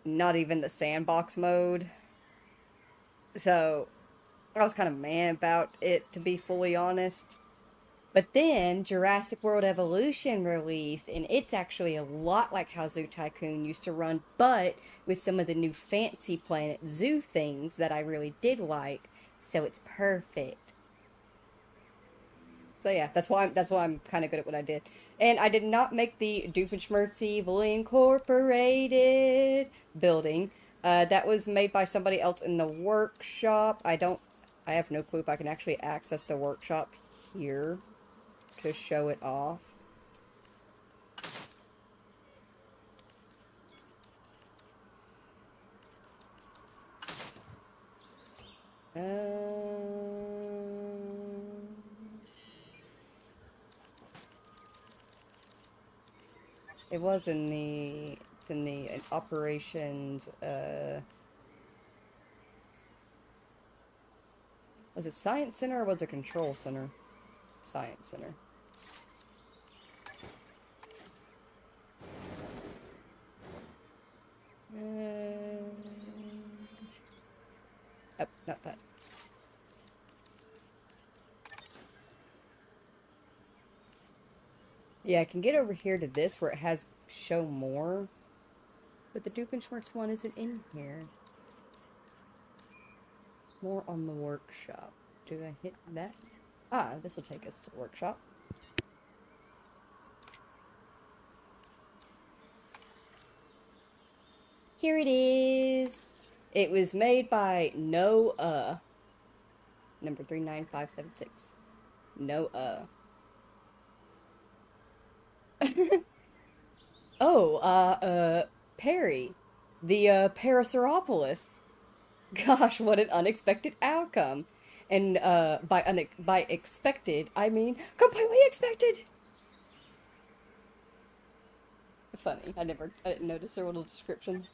Not even the Sandbox mode. So I was kind of mad about it, to be fully honest. But then Jurassic World Evolution released, and it's actually a lot like how Zoo Tycoon used to run, but with some of the new fancy Planet Zoo things that I really did like. So it's perfect. So yeah, that's why I'm kind of good at what I did. And I did not make the Doofenshmirtz Incorporated building. That was made by somebody else in the workshop. I have no clue if I can actually access the workshop here. to show it off. It was in the, it's in the operations, was it Science Center or was it Control Center? Science Center. Oh, not that. Yeah, I can get over here to this where it has show more, but the Doofenshmirtz one isn't in here. More on the workshop. Do I hit that? Ah, this will take us to the workshop. Here it is! It was made by Noah. Number 39576. Noah. Oh, Perry. The, Parasaurolophus. Gosh, what an unexpected outcome. And, by expected, I mean completely expected! Funny, I didn't notice their little description.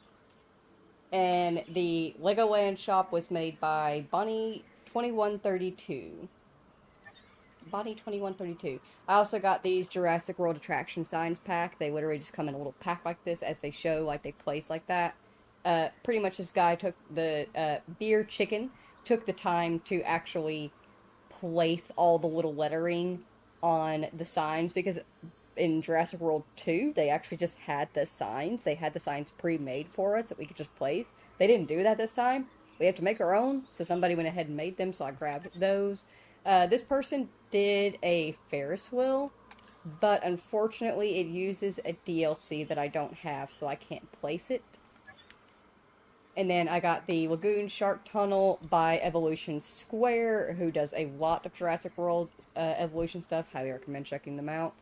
And the Legoland shop was made by Bonnie2132. Bonnie2132. I also got these Jurassic World attraction signs pack. They literally just come in a little pack like this as they show, like they place like that. Pretty much this guy took the, beer chicken, took the time to actually place all the little lettering on the signs, because in Jurassic World 2, they actually just had the signs. They had the signs pre-made for us that we could just place. They didn't do that this time. We have to make our own, so somebody went ahead and made them, so I grabbed those. This person did a Ferris wheel, but unfortunately it uses a DLC that I don't have, so I can't place it. And then I got the Lagoon Shark Tunnel by Evolution Square, who does a lot of Jurassic World Evolution stuff. Highly recommend checking them out.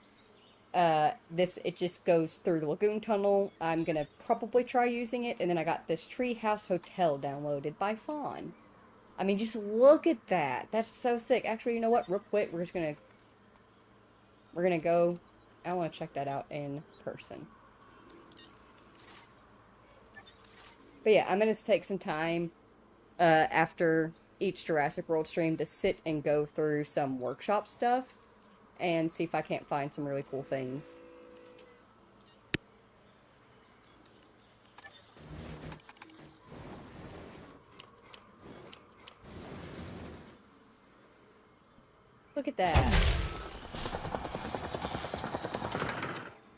It just goes through the Lagoon Tunnel. I'm gonna probably try using it. And then I got this Treehouse Hotel downloaded by Fawn. I mean, just look at that. That's so sick. Actually, you know what? Real quick, we're gonna go. I want to check that out in person. But yeah, I'm gonna take some time after each Jurassic World stream to sit and go through some workshop stuff and see if I can't find some really cool things. Look at that.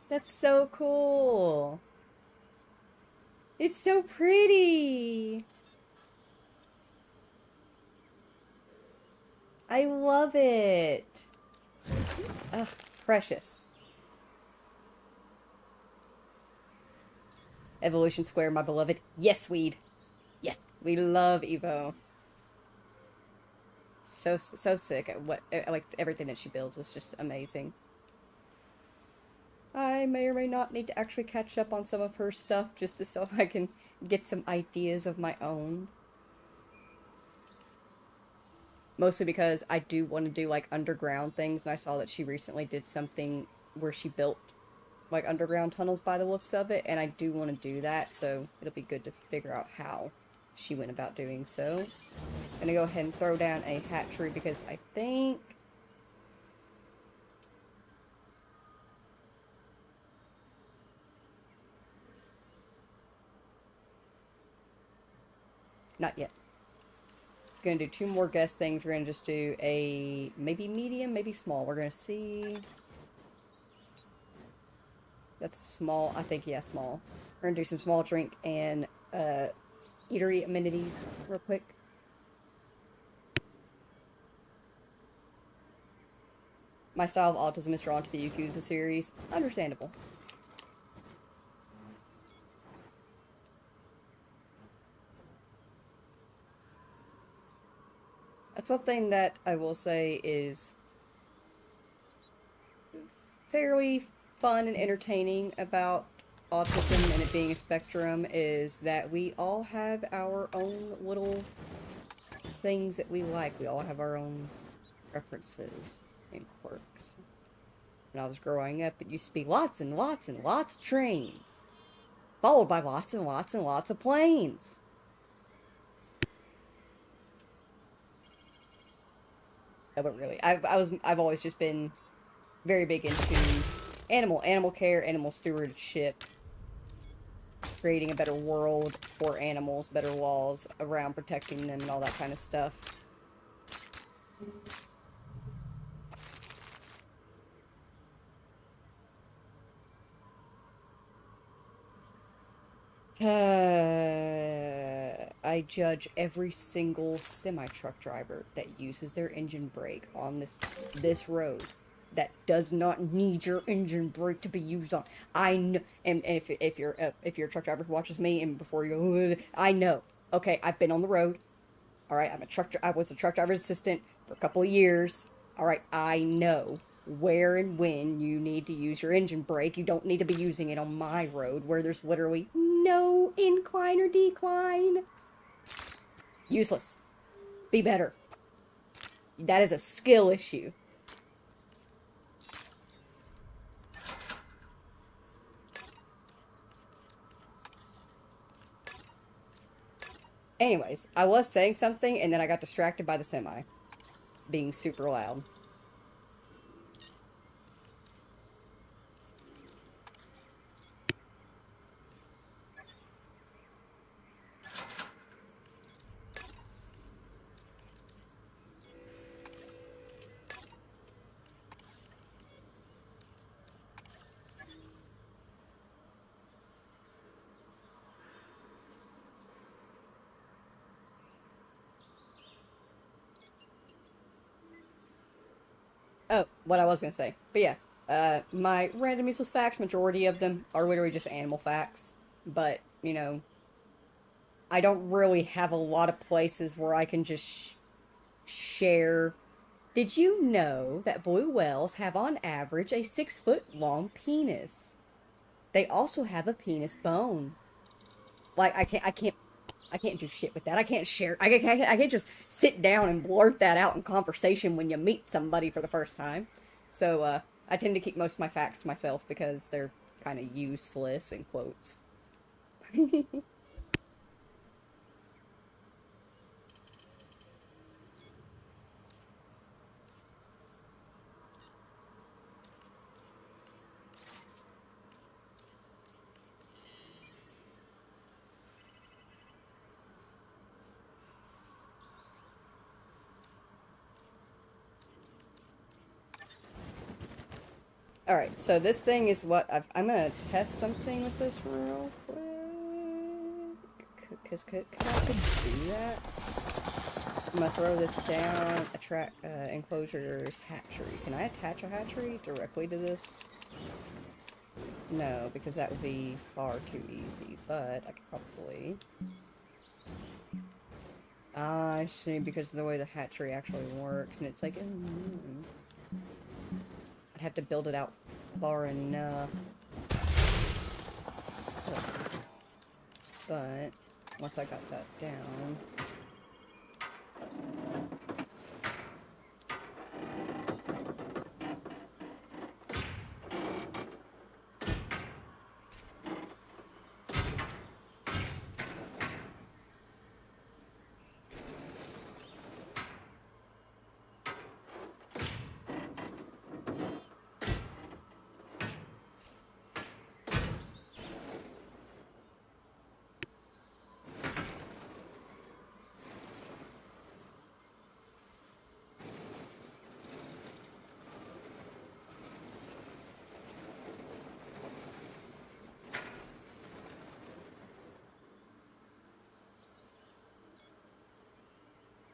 That's so cool. It's so pretty. I love it. Ugh, precious. Evolution Square, my beloved. Yes, weed. Yes, we love Evo. So sick. Like everything that she builds is just amazing. I may or may not need to actually catch up on some of her stuff just so I can get some ideas of my own. Mostly because I do want to do, like, underground things, and I saw that she recently did something where she built, like, underground tunnels by the looks of it, and I do want to do that, so it'll be good to figure out how she went about doing so. I'm gonna go ahead and throw down a hatchery because I think... Not yet. Gonna do 2 more guest things. We're gonna just do a maybe medium, maybe small. We're gonna see. That's small. I think, yeah, small. We're gonna do some small drink and eatery amenities real quick. My style of autism is drawn to the Yakuza series. Understandable. That's one thing that I will say is fairly fun and entertaining about autism and it being a spectrum is that we all have our own little things that we like. We all have our own preferences and quirks. When I was growing up, it used to be lots and lots and lots of trains, followed by lots and lots and lots of planes. No, but really, I've always just been very big into animal care, animal stewardship, creating a better world for animals, better laws around protecting them, and all that kind of stuff. I judge every single semi-truck driver that uses their engine brake on this road that does not need your engine brake to be used on. I know, and if you're a truck driver who watches me, and before you go, I know. Okay, I've been on the road. All right, I was a truck driver's assistant for a couple of years. All right, I know where and when you need to use your engine brake. You don't need to be using it on my road where there's literally no incline or decline. Useless. Be better. That is a skill issue. Anyways, I was saying something and then I got distracted by the semi being super loud. Oh, what I was gonna say. But yeah, my random useless facts, majority of them are literally just animal facts. But, you know, I don't really have a lot of places where I can just share. Did you know that blue whales have on average a 6-foot long penis? They also have a penis bone. Like, I can't do shit with that. I can't share. I can't just sit down and blurt that out in conversation when you meet somebody for the first time. So, I tend to keep most of my facts to myself because they're kind of useless, in quotes. Alright, so this thing is what I'm gonna test something with this real quick. Because could I just do that? I'm gonna throw this down, enclosures, hatchery. Can I attach a hatchery directly to this? No, because that would be far too easy, but I could probably... Ah, I see, because of the way the hatchery actually works, and it's like... I'd have to build it out far enough. But, once I got that down...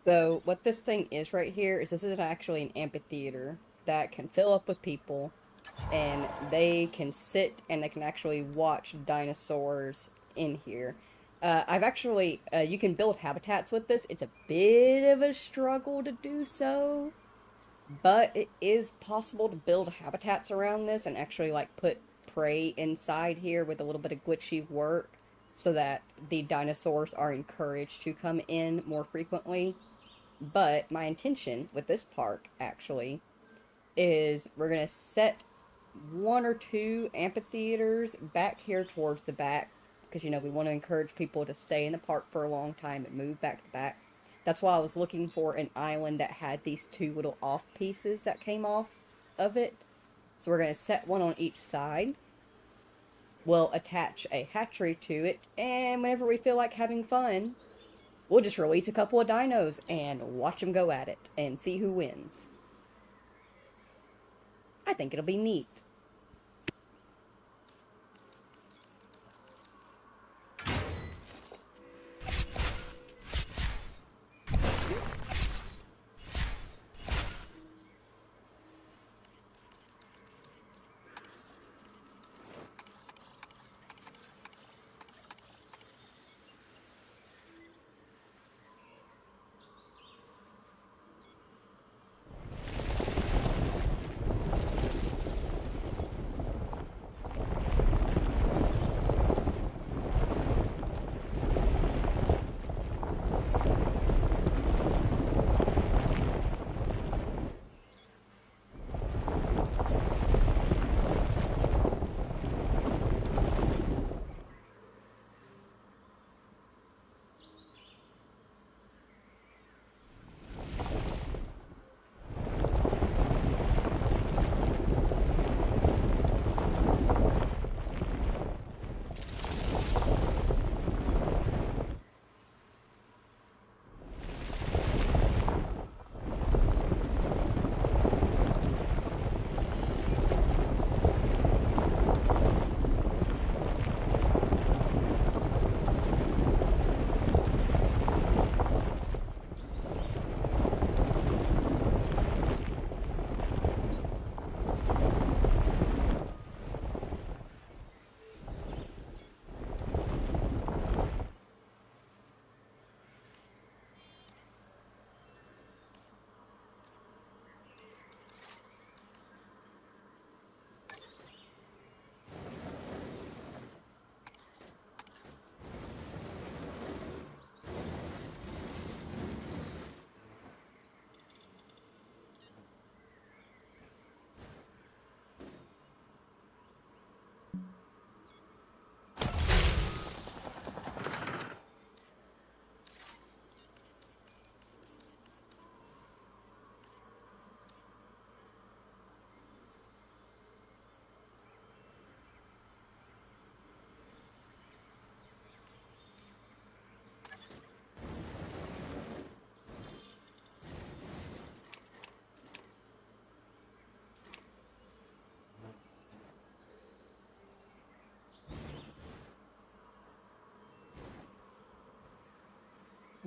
So, what this thing is right here is this is actually an amphitheater that can fill up with people, and they can sit and they can actually watch dinosaurs in here. I've actually, you can build habitats with this. It's a bit of a struggle to do so, But it is possible to build habitats around this and actually like put prey inside here with a little bit of glitchy work so that the dinosaurs are encouraged to come in more frequently. But my intention with this park actually is we're going to set one or two amphitheaters back here towards the back because we want to encourage people to stay in the park for a long time and move back to the back. That's why I was looking for an island that had these two little off pieces that came off of it. So we're going to set one on each side. We'll attach a hatchery to it, and whenever we feel like having fun, we'll just release a couple of dinos and watch them go at it and see who wins. I think it'll be neat.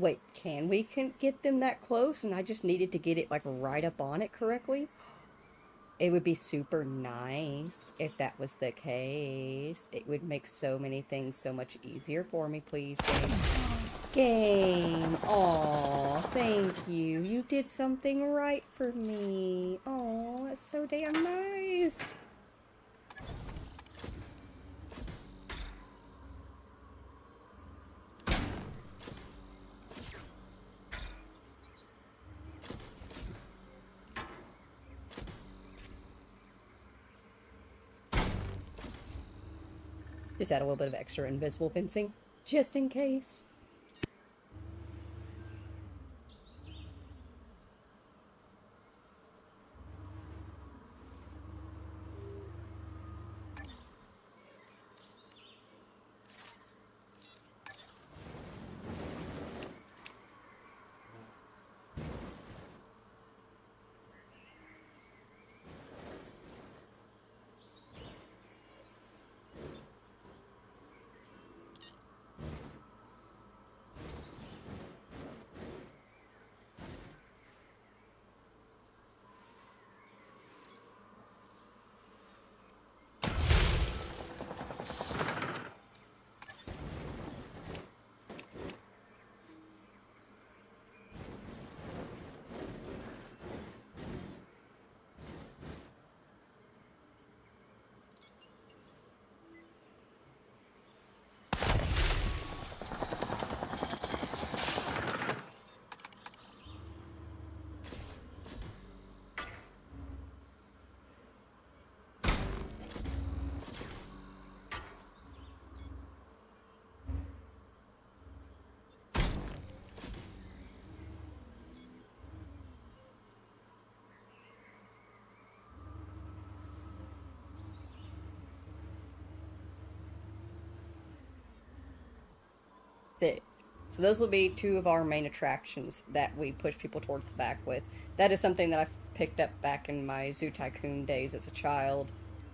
Wait, can we get them that close and I just needed to get it like right up on it correctly? It would be super nice if that was the case. It would make so many things so much easier for me, please, game. Game! Aw, thank you. You did something right for me. Aw, that's so damn nice. Just add a little bit of extra invisible fencing, just in case. thick. So those will be two of our main attractions that we push people towards the back with. That is something that I've picked up back in my Zoo Tycoon days as a child.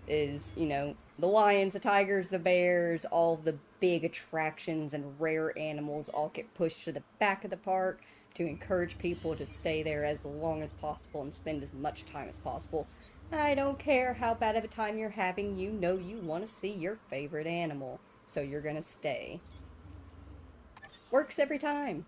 Is, you know, the lions, the tigers, the bears, all the big attractions and rare animals all get pushed to the back of the park to encourage people to stay there as long as possible and spend as much time as possible. I don't care how bad of a time you're having, you know you want to see your favorite animal, so you're gonna stay. Works every time.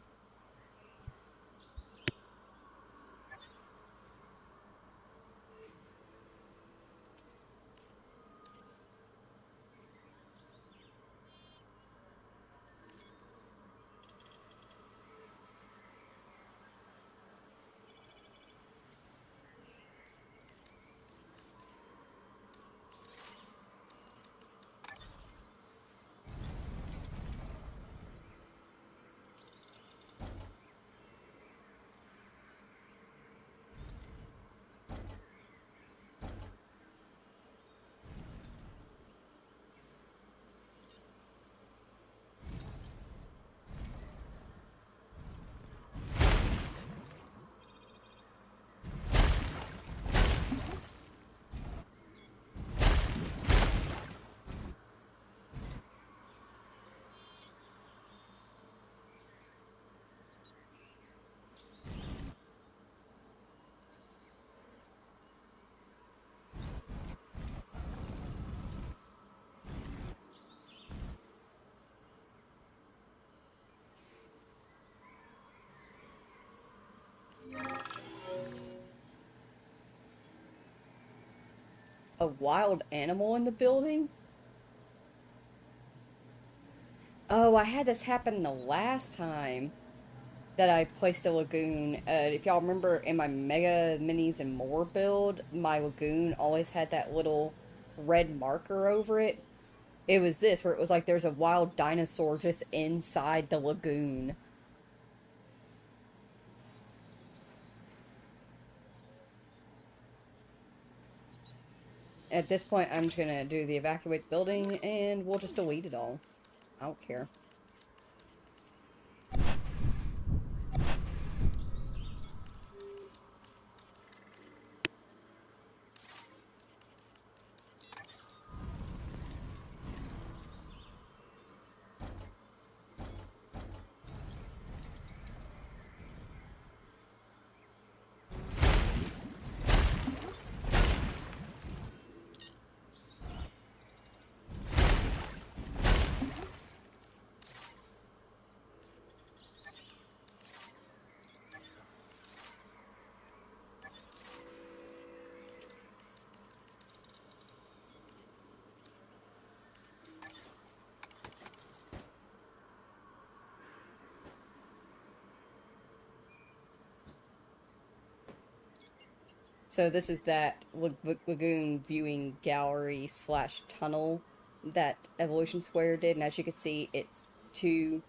A wild animal in the building? Oh, I had this happen the last time that I placed a lagoon. If y'all remember in my Mega Minis and More build, my lagoon always had that little red marker over it. It was this, where it was like there's a wild dinosaur just inside the lagoon. At this point, I'm just gonna do the evacuate the building, and we'll just delete it all. I don't care. So this is that lagoon viewing gallery slash tunnel that Evolution Square did, and as you can see, it's too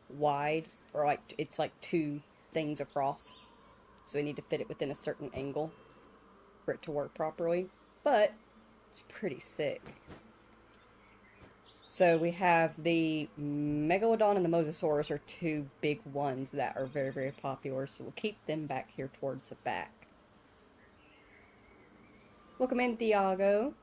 wide, or like it's like two things across. So we need to fit it within a certain angle for it to work properly. But it's pretty sick. So we have the Megalodon and the Mosasaurus are two big ones that are very, very popular, so we'll keep them back here towards the back. Welcome in, Thiago.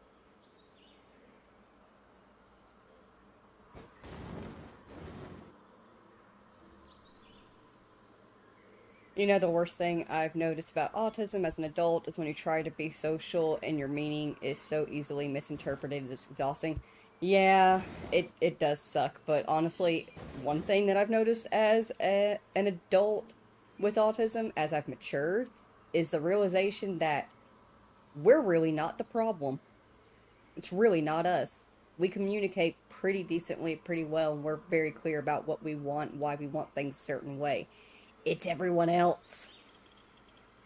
You know, the worst thing I've noticed about autism as an adult is when you try to be social and your meaning is so easily misinterpreted, it's exhausting. Yeah, it does suck, but honestly, one thing that I've noticed as an adult with autism, as I've matured, is the realization that we're really not the problem. It's really not us. We communicate pretty decently, pretty well, and we're very clear about what we want, why we want things a certain way. It's everyone else.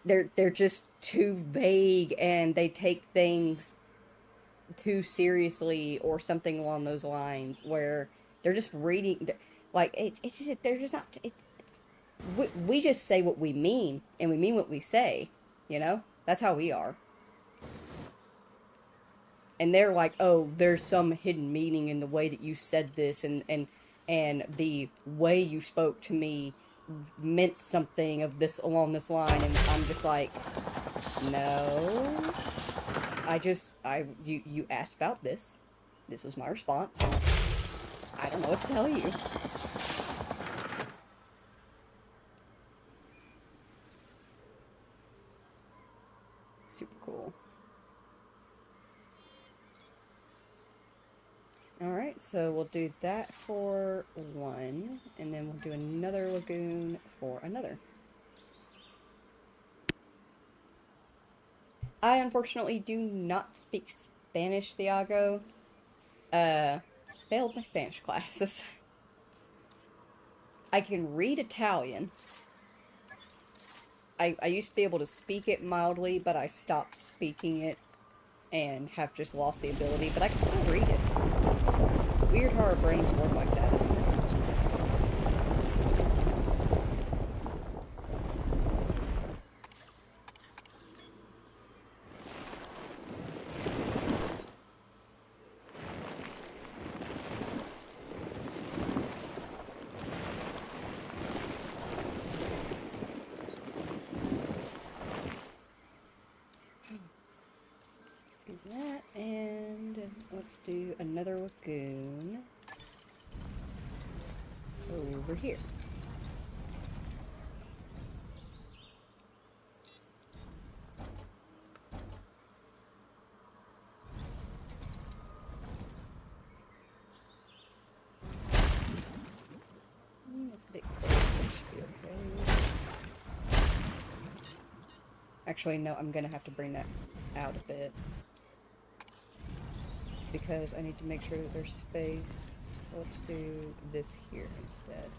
They're just too vague, and they take things too seriously or something along those lines, where they're just reading like it's just, they're just not we just say what we mean, and we mean what we say, you know. That's how we are. And they're like, oh, there's some hidden meaning in the way that you said this, and and the way you spoke to me meant something of this along this line, and I'm just like, no. You asked about this. This was my response. I don't know what to tell you. Super cool. Alright, so we'll do that for one, and then we'll do another lagoon for another. I unfortunately do not speak Spanish, Thiago. Failed my Spanish classes. I can read Italian. I used to be able to speak it mildly, but I stopped speaking it and have just lost the ability, but I can still read it. Weird how our brains work like that, isn't it? Do that, and let's do another lagoon over here. That's a bit close, but it should be okay. Actually, no, I'm gonna have to bring that out a bit, because I need to make sure that there's space. So let's do this here instead.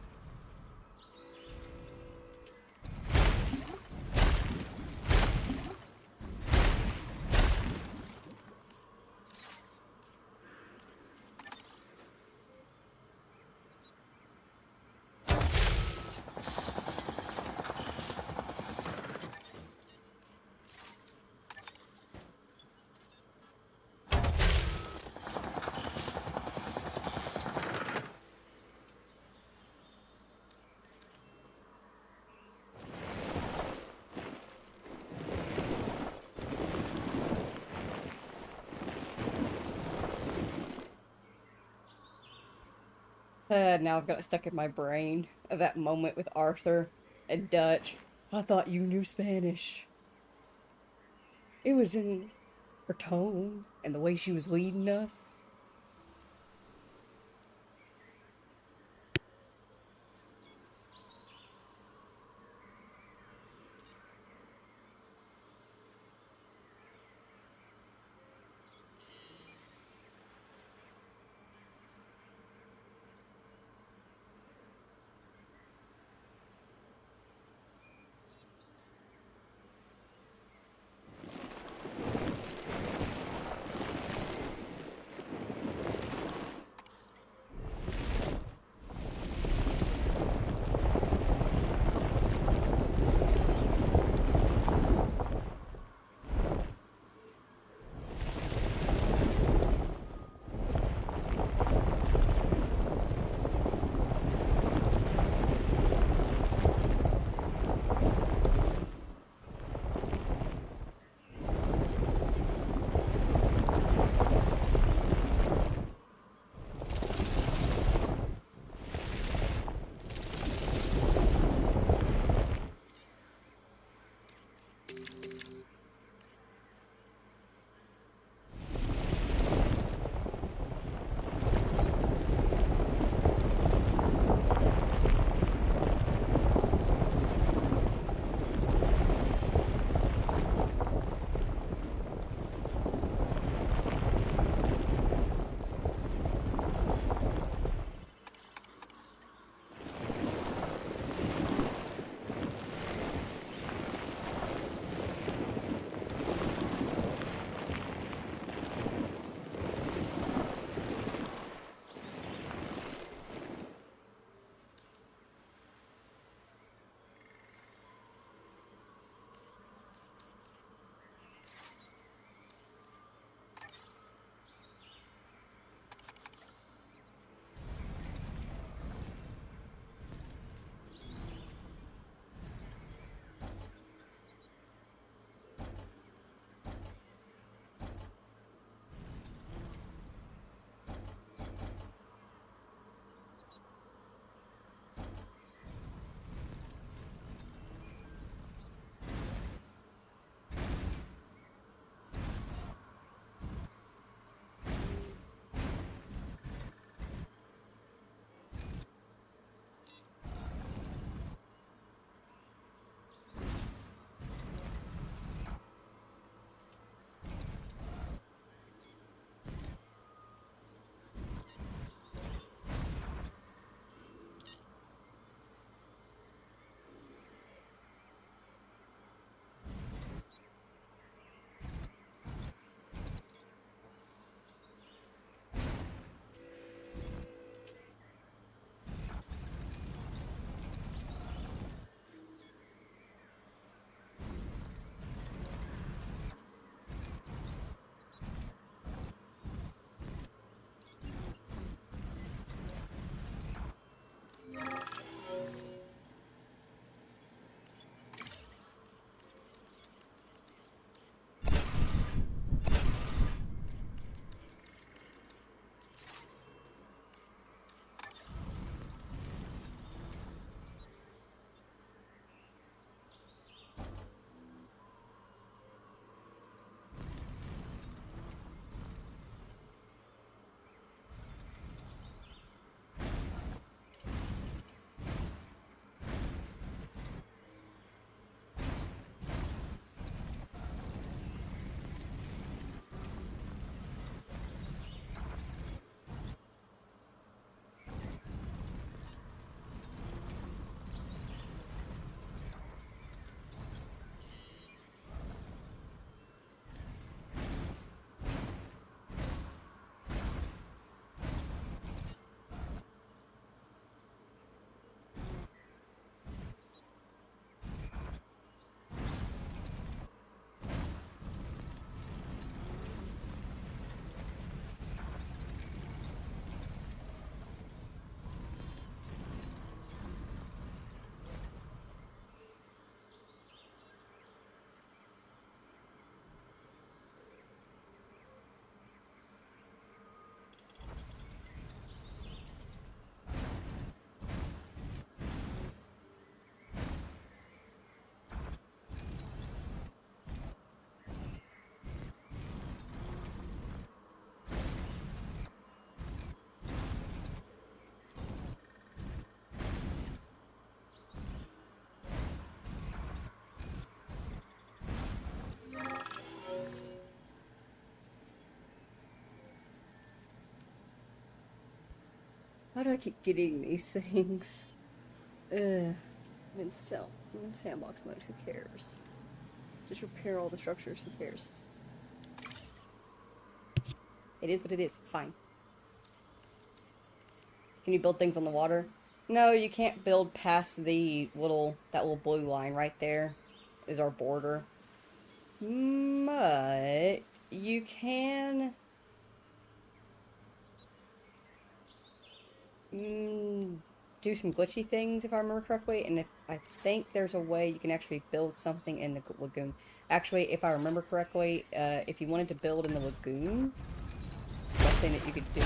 Now I've got it stuck in my brain of that moment with Arthur and Dutch. I thought you knew Spanish. It was in her tone and the way she was leading us. Why do I keep getting these things? I'm in sandbox mode, who cares? Just repair all the structures, who cares? It is what it is, it's fine. Can you build things on the water? No, you can't build past that little blue line right there is our border. But you can do some glitchy things if I remember correctly, and I think there's a way you can actually build something in the lagoon. Actually, if I remember correctly, if you wanted to build in the lagoon, the best thing that you could do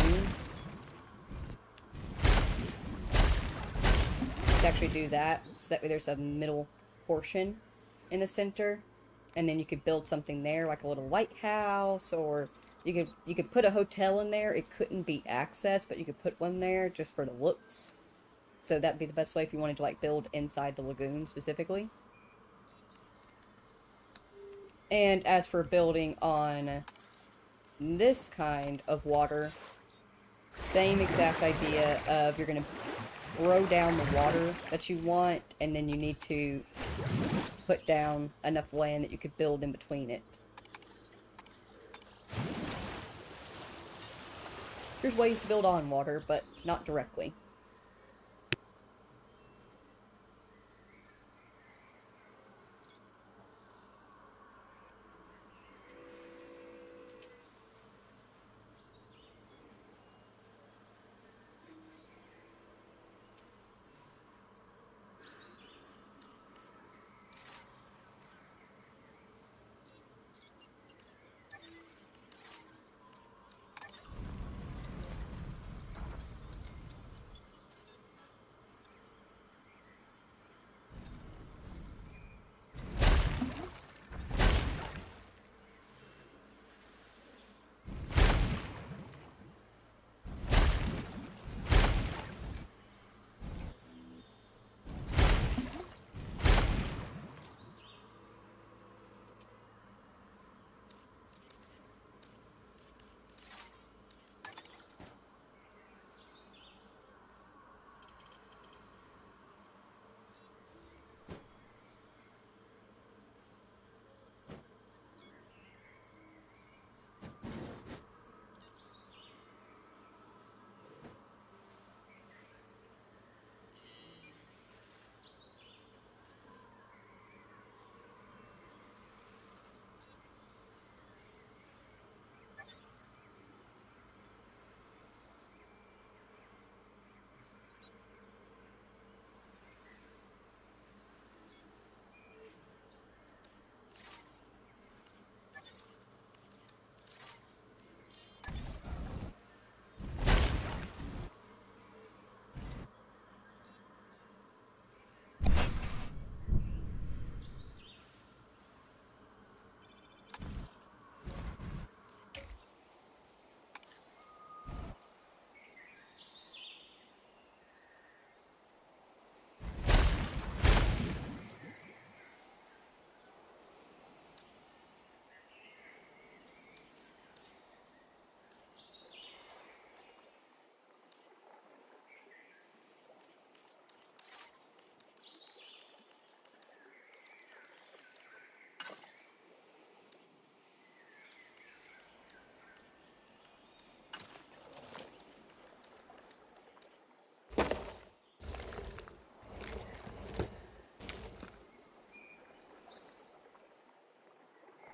is actually do that, so that way there's a middle portion in the center, and then you could build something there, like a little lighthouse, or you could put a hotel in there. It couldn't be accessed, but you could put one there just for the looks. So that'd be the best way if you wanted to like build inside the lagoon specifically. And as for building on this kind of water, same exact idea of you're going to throw down the water that you want, and then you need to put down enough land that you could build in between it. There's ways to build on water, but not directly.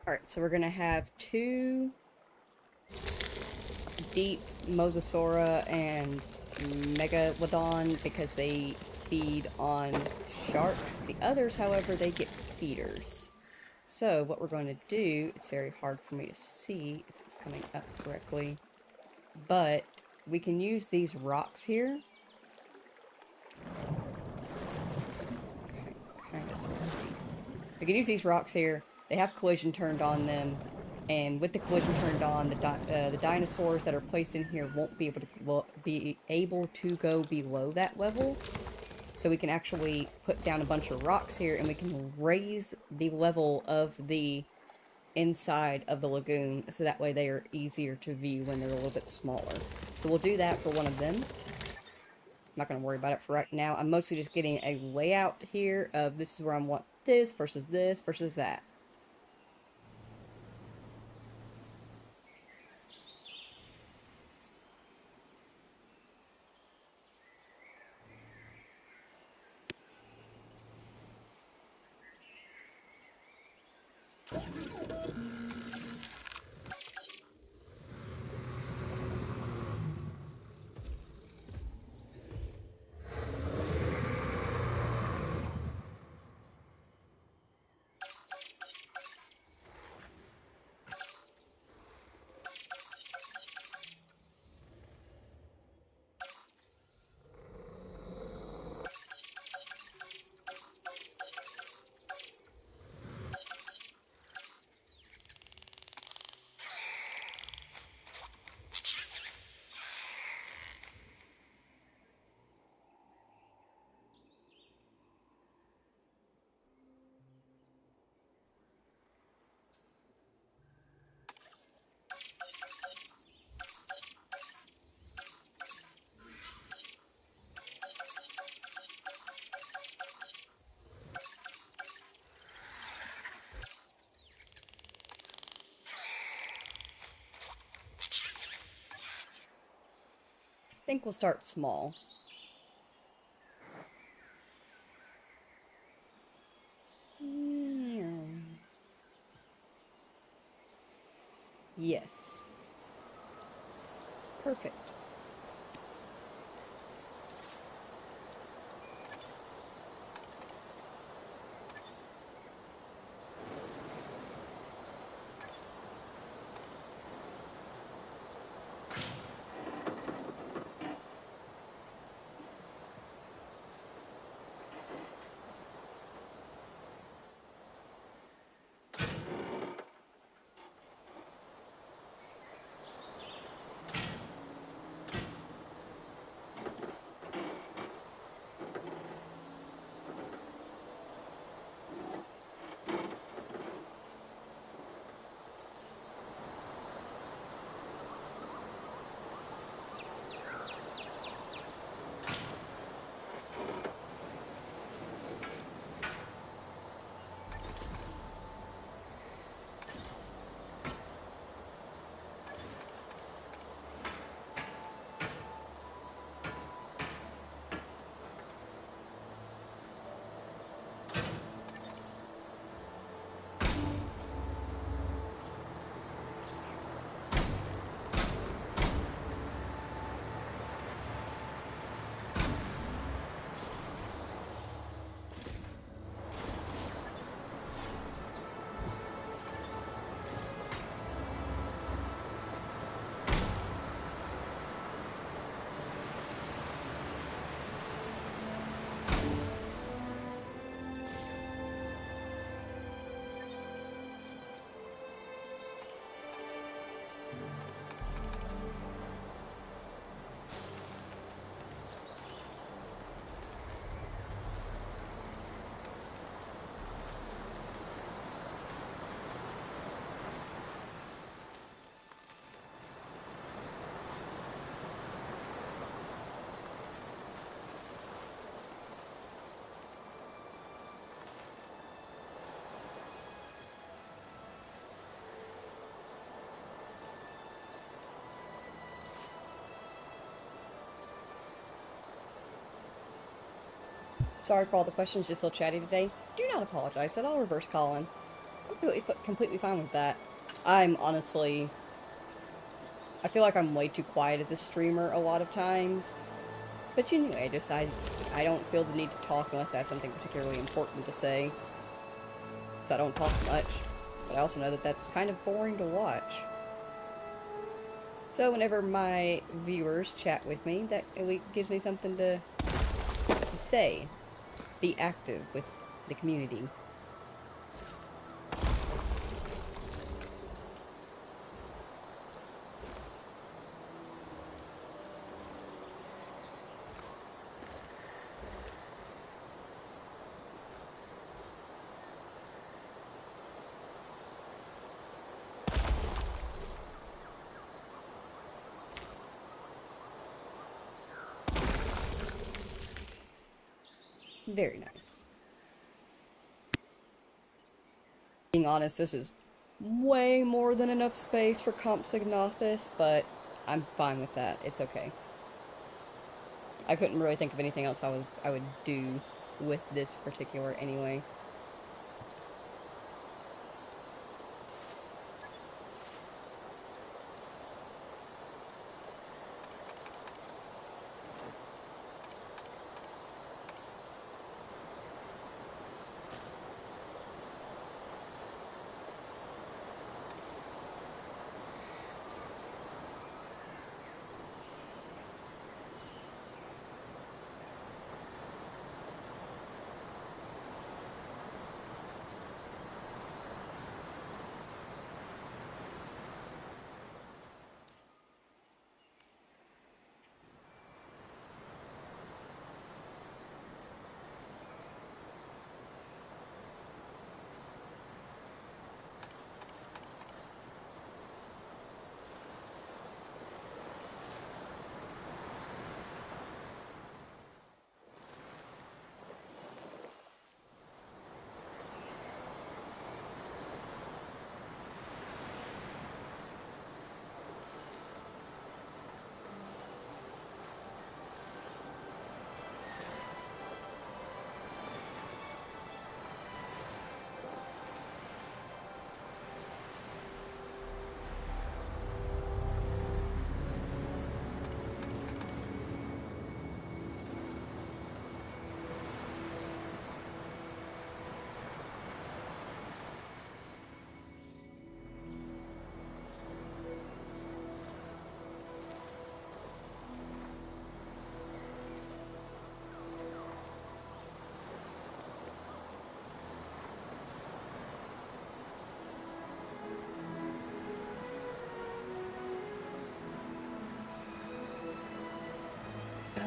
Alright, so we're gonna have 2 deep Mosasaura and Megalodon because they feed on sharks. The others, however, they get feeders. So what we're going to do, it's very hard for me to see if it's coming up correctly, but we can use these rocks here. Kind of sort of see. We can use these rocks here. They have collision turned on them, and with the collision turned on, the dinosaurs that are placed in here won't be able to go below that level. So we can actually put down a bunch of rocks here, and we can raise the level of the inside of the lagoon, so that way they are easier to view when they're a little bit smaller. So we'll do that for one of them. not going to worry about it for right now. I'm mostly just getting a layout here of this is where I want this versus that. I think we'll start small. Yes. Perfect. Sorry for all the questions, just feel chatty today. Do not apologize, said I'll reverse Colin. I'm completely fine with that. I'm honestly... I feel like I'm way too quiet as a streamer a lot of times. But anyway, I don't feel the need to talk unless I have something particularly important to say. So I don't talk much. But I also know that that's kind of boring to watch. So whenever my viewers chat with me, that gives me something to say. Be active with the community. Very nice. Being honest, this is way more than enough space for Compsognathus, but I'm fine with that. It's okay. I couldn't really think of anything else I would do with this particular anyway.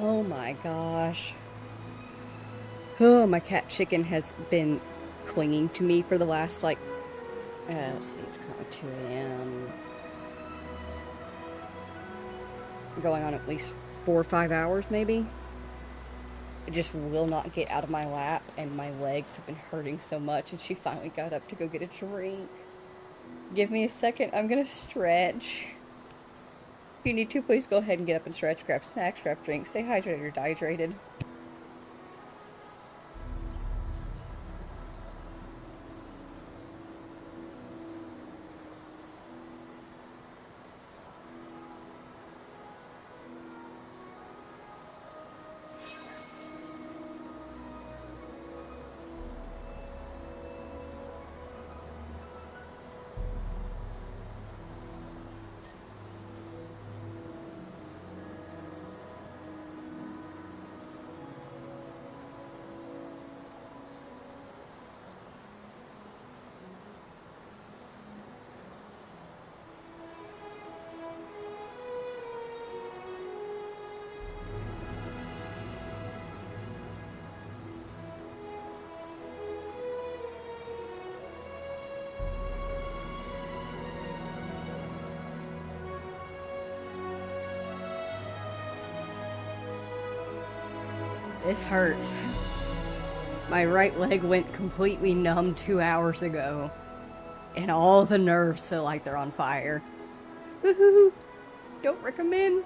Oh my gosh. Oh, my cat chicken has been clinging to me for the last, like, let's see, it's currently 2 a.m. Going on at least 4 or 5 hours, maybe. It just will not get out of my lap, and my legs have been hurting so much, and she finally got up to go get a drink. Give me a second, I'm gonna stretch. If you need to, please go ahead and get up and stretch, grab snacks, grab drinks, stay hydrated or dehydrated. This hurts. My right leg went completely numb 2 hours ago, and all the nerves feel like they're on fire. Woohoo! Don't recommend.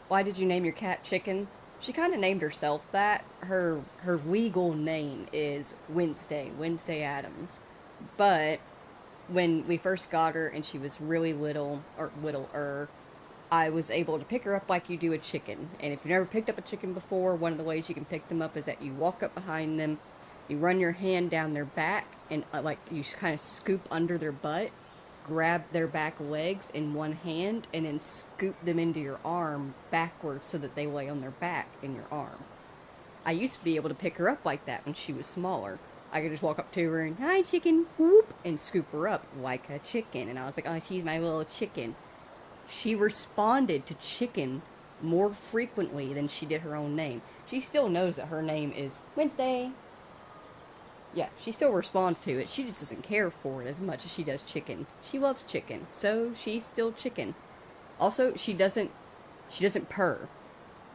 Why did you name your cat Chicken? She kind of named herself that. Her legal name is Wednesday Adams. But when we first got her and she was really little, or littler, I was able to pick her up like you do a chicken. And if you've never picked up a chicken before, one of the ways you can pick them up is that you walk up behind them, you run your hand down their back, and like you kind of scoop under their butt, grab their back legs in one hand and then scoop them into your arm backwards so that they lay on their back in your arm. I used to be able to pick her up like that when she was smaller. I could just walk up to her and, "Hi, chicken," whoop, and scoop her up like a chicken. And I was like, "Oh, she's my little chicken." She responded to chicken more frequently than she did her own name. She still knows that her name is Wednesday. Yeah, she still responds to it. She just doesn't care for it as much as she does chicken. She loves chicken, so she's still chicken. Also, she doesn't purr.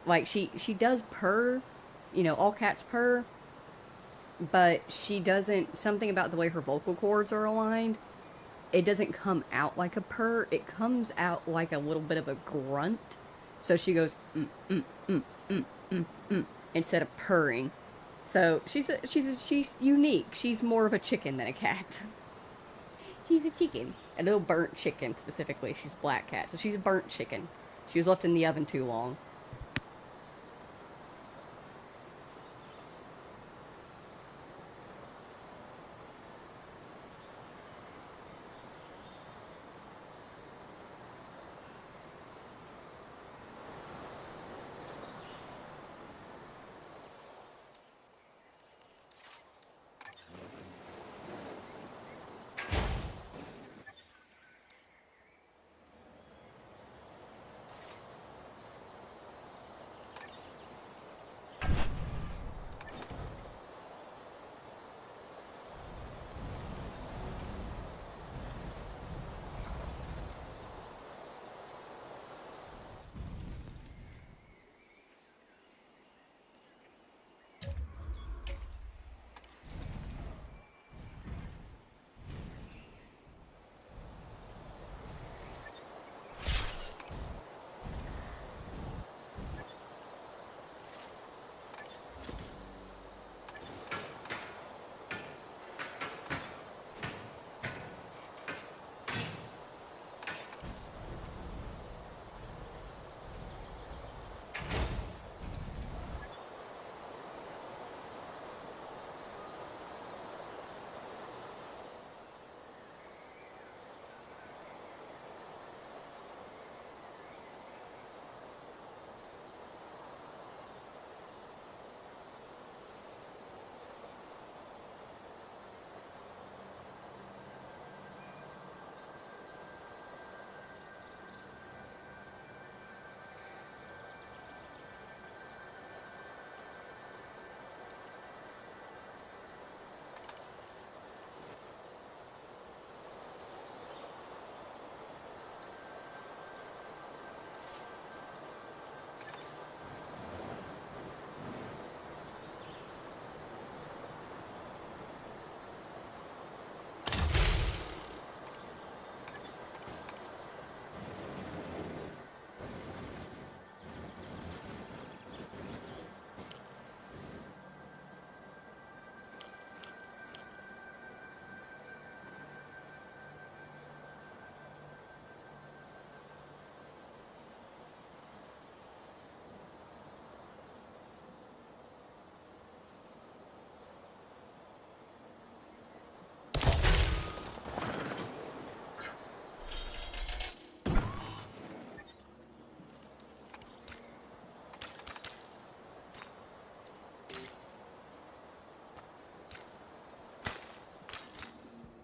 Like, she does purr, you know, all cats purr, but she doesn't, something about the way her vocal cords are aligned, it doesn't come out like a purr, it comes out like a little bit of a grunt. So she goes, instead of purring. So she's unique. She's more of a chicken than a cat. She's a chicken. A little burnt chicken, specifically. She's a black cat, so she's a burnt chicken. She was left in the oven too long.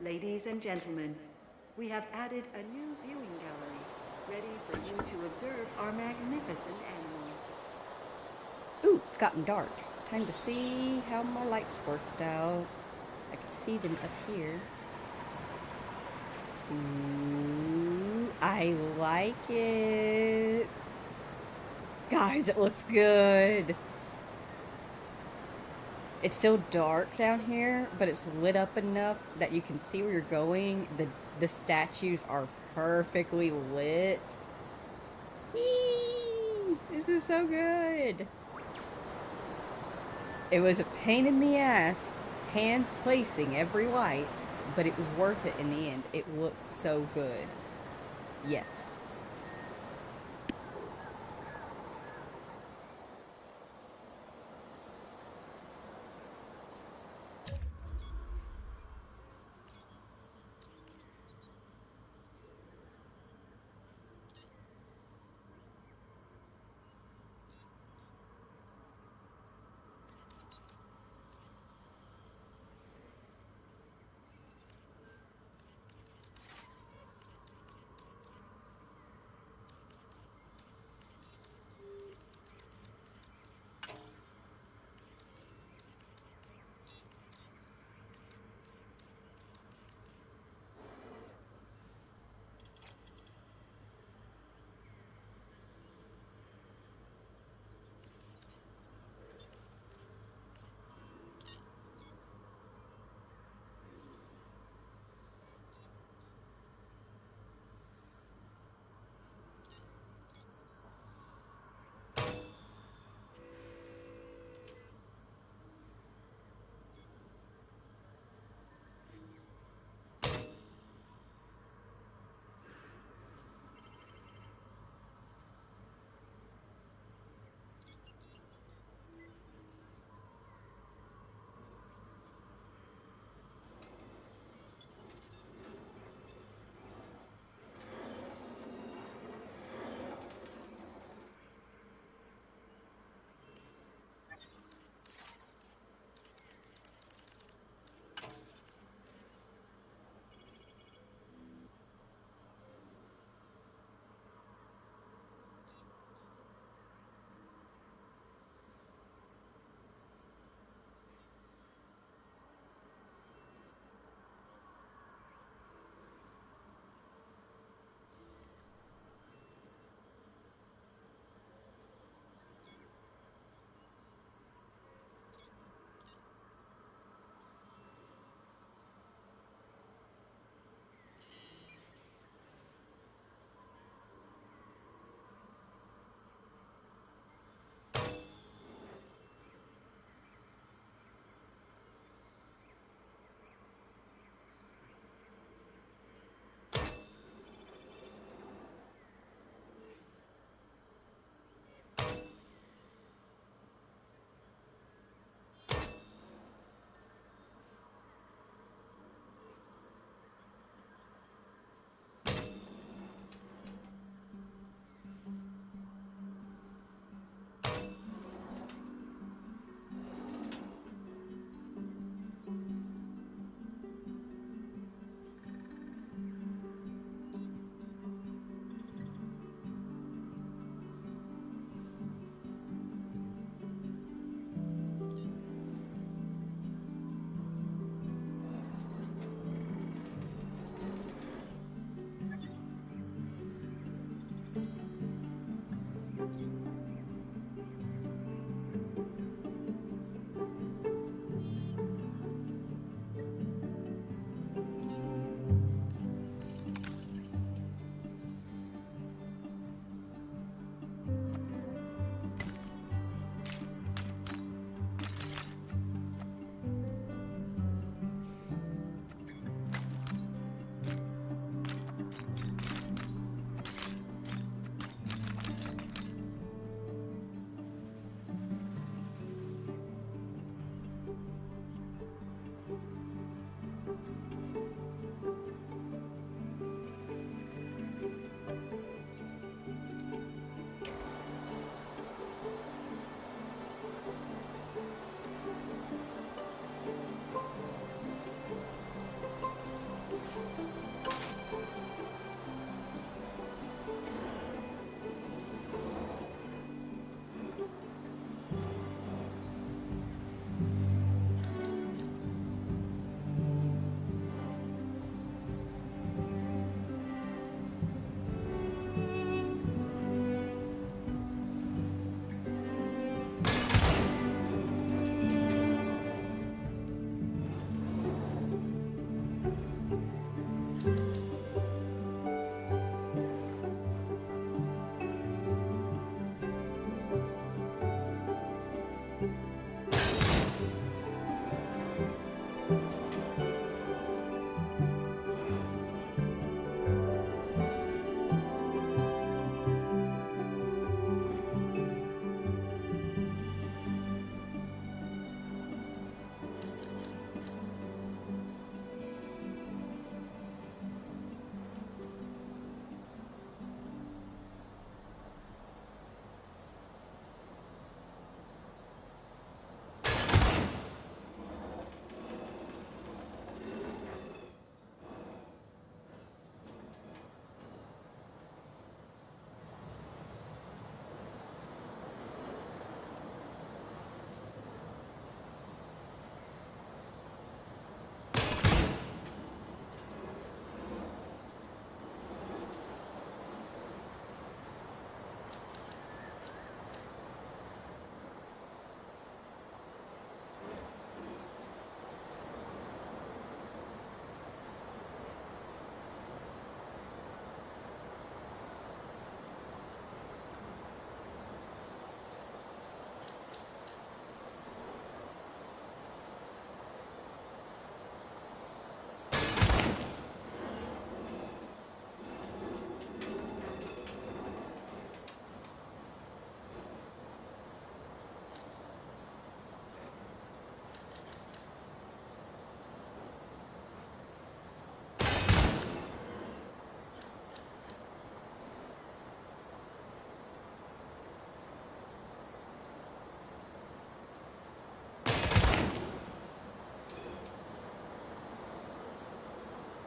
Ladies and gentlemen, we have added a new viewing gallery, ready for you to observe our magnificent animals. Ooh, it's gotten dark. Time to see how my lights worked out. I can see them up here. Ooh, I like it. Guys, it looks good. It's still dark down here, but it's lit up enough that you can see where you're going. The statues are perfectly lit. Eee! This is so good. It was a pain in the ass hand placing every light, but it was worth it in the end. It looked so good. Yes.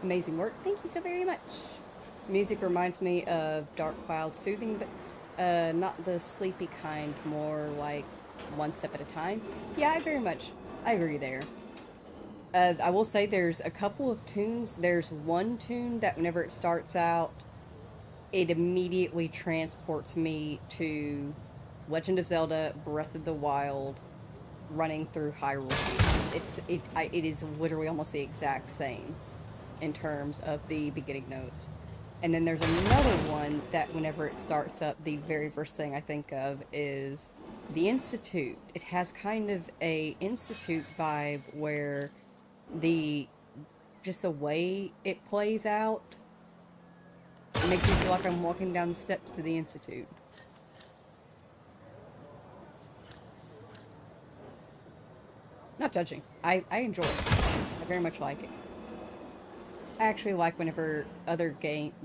Amazing work. Thank you so very much. Music reminds me of Dark Cloud, soothing, but not the sleepy kind, more like one step at a time. Yeah, I agree there. I will say there's a couple of tunes. There's one tune that whenever it starts out, it immediately transports me to Legend of Zelda, Breath of the Wild, running through Hyrule. It is literally almost the exact same in terms of the beginning notes. And then there's another one that whenever it starts up, the very first thing I think of is the Institute. It has kind of a Institute vibe where just the way it plays out, it makes me feel like I'm walking down the steps to the Institute. Not judging. I enjoy it. I very much like it. I actually like whenever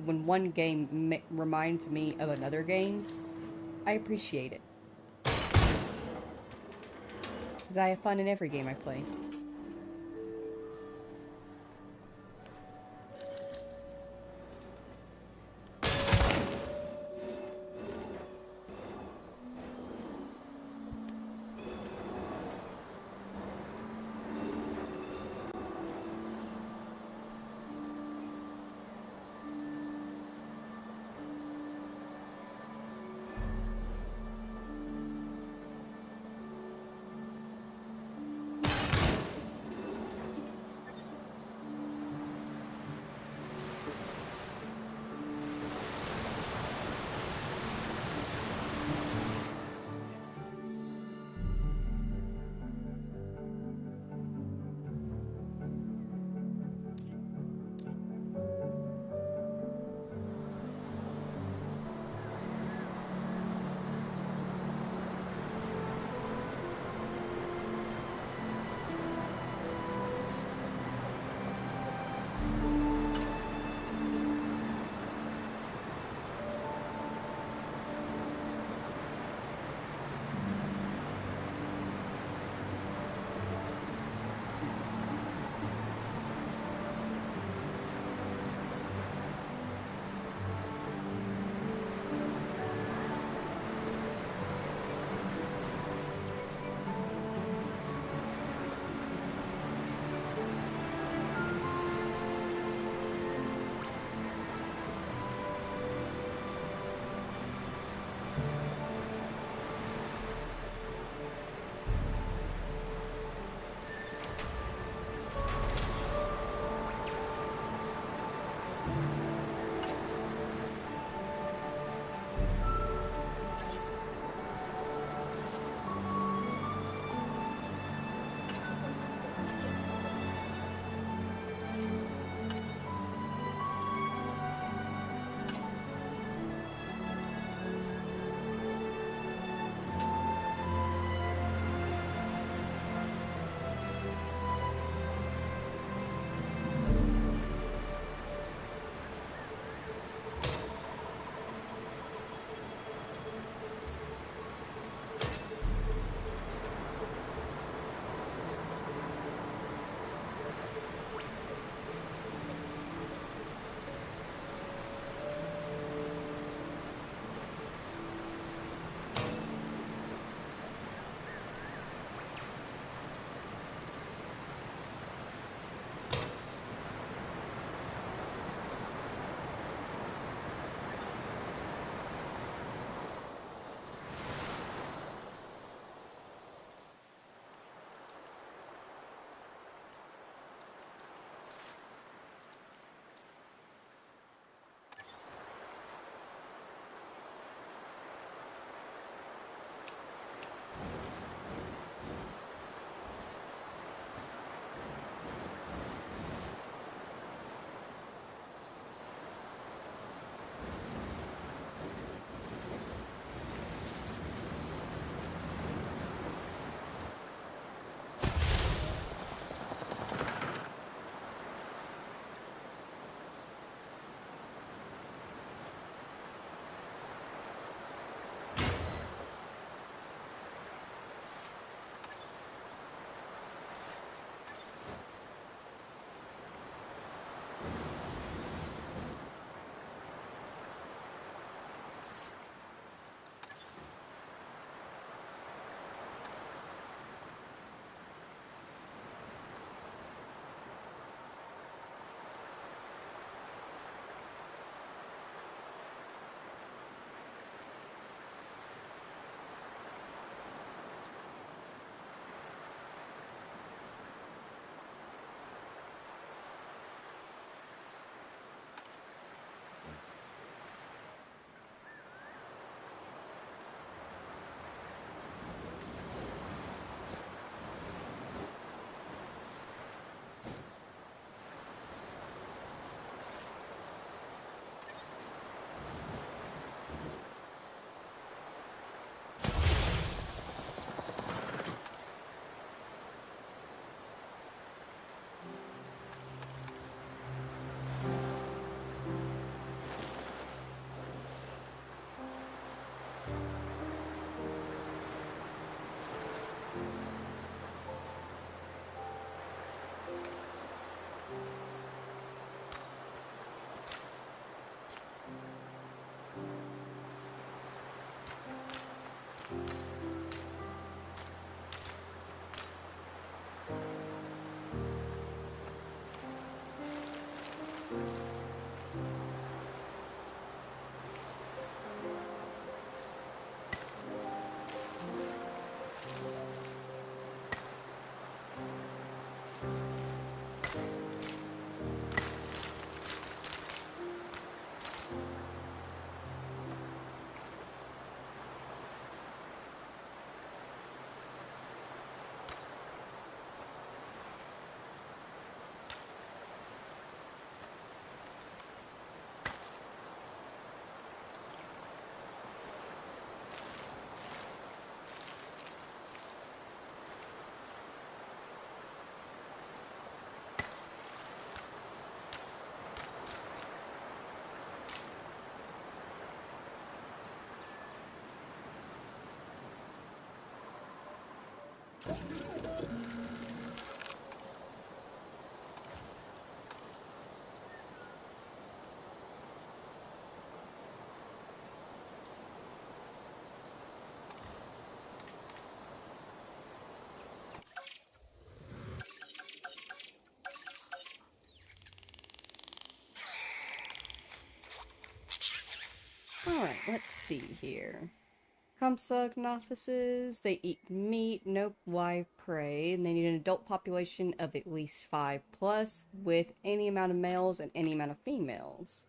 when one game reminds me of another game, I appreciate it. Because I have fun in every game I play. Alright, let's see here. Compsognathus, they eat meat, nope, live prey, and they need an adult population of at least 5 plus, with any amount of males and any amount of females.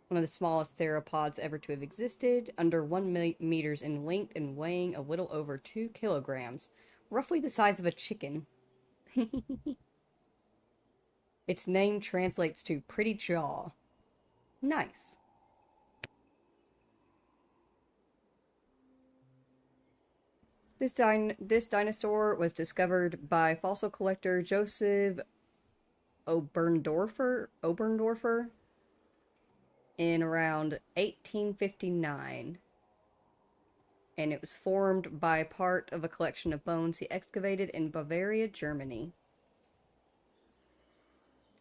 One of the smallest theropods ever to have existed, under 1 meters in length and weighing a little over 2 kilograms, roughly the size of a chicken. Its name translates to pretty jaw. Nice. This dinosaur was discovered by fossil collector Joseph Oberndorfer in around 1859. And it was formed by part of a collection of bones he excavated in Bavaria, Germany.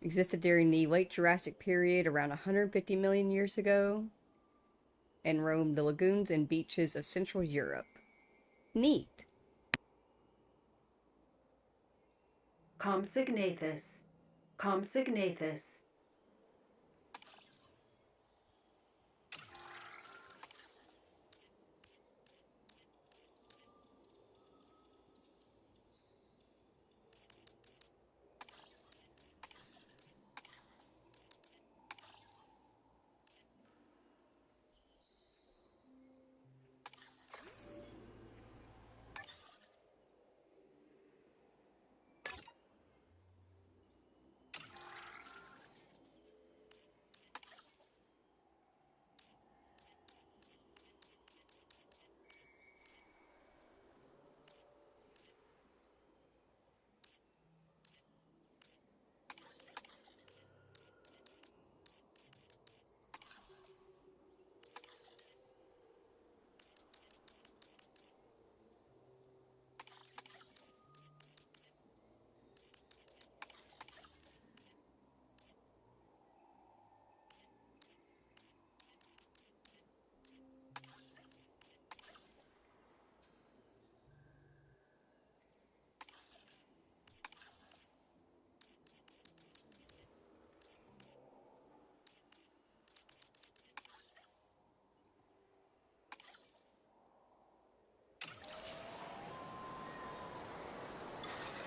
Existed during the late Jurassic period around 150 million years ago, and roamed the lagoons and beaches of Central Europe. Neat. Compsognathus. Compsognathus.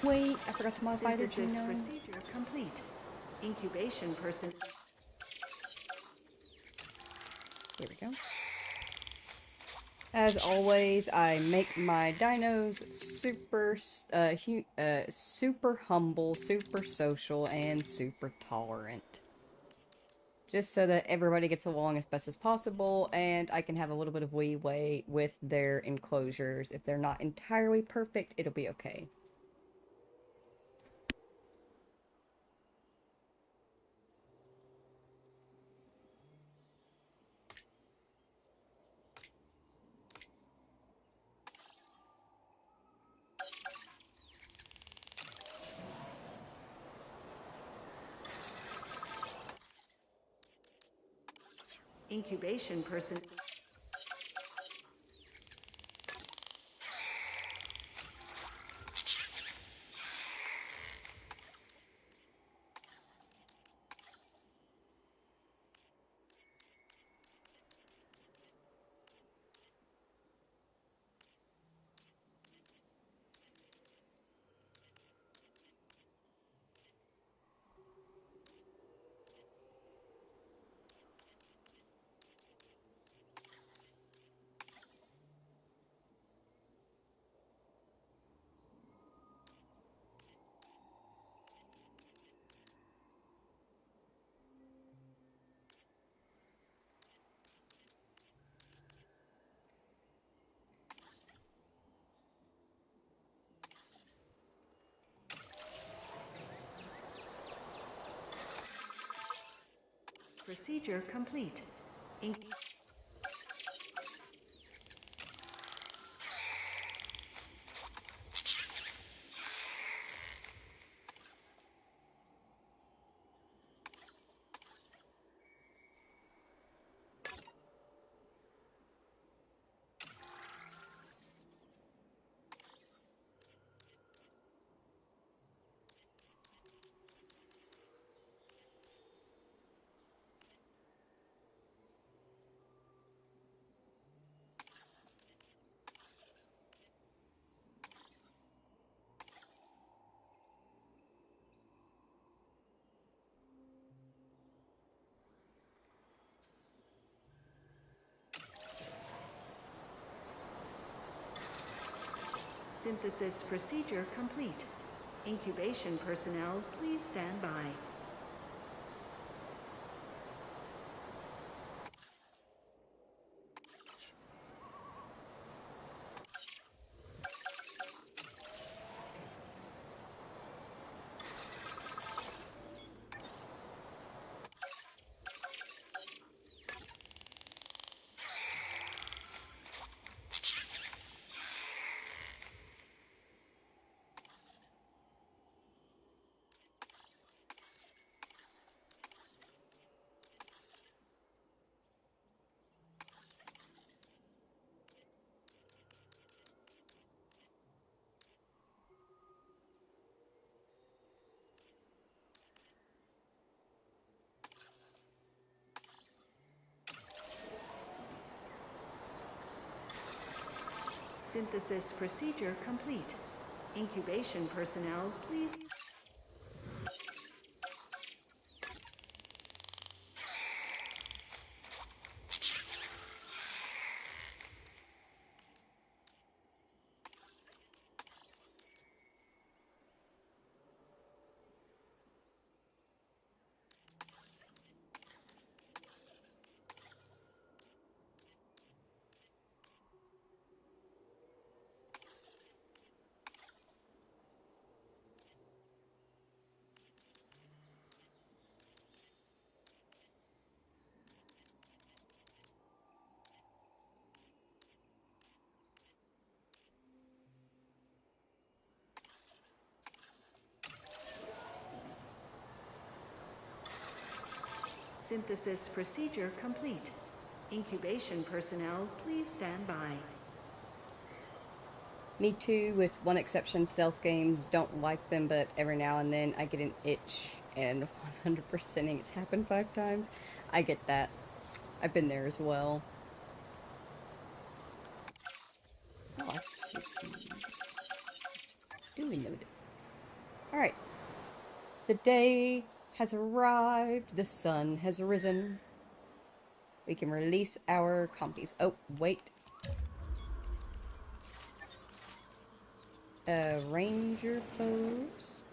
Wait, I forgot to modify this Synthesis genome. procedure complete. Incubation person. There we go. As always, I make my dinos super humble, super social, and super tolerant. Just so that everybody gets along as best as possible, and I can have a little bit of leeway with their enclosures. If they're not entirely perfect, it'll be okay. Incubation person. Procedure complete. Synthesis procedure complete. Incubation personnel, please stand by. Synthesis procedure complete. Incubation personnel, please. Synthesis procedure complete. Incubation personnel, please stand by. Me too, with one exception, stealth games. Don't like them, but every now and then I get an itch, and 100%ing it's happened 5 times. I get that. I've been there as well. Oh, I duly noted. Alright. The day has arrived. The sun has risen. We can release our compies. Oh, wait. A ranger post.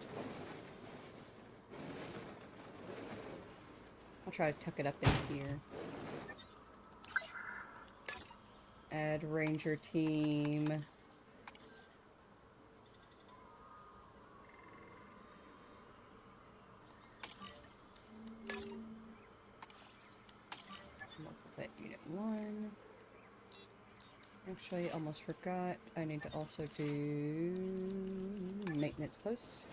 I'll try to tuck it up in here. Add ranger team. That unit 1. Actually, almost forgot. I need to also do maintenance posts.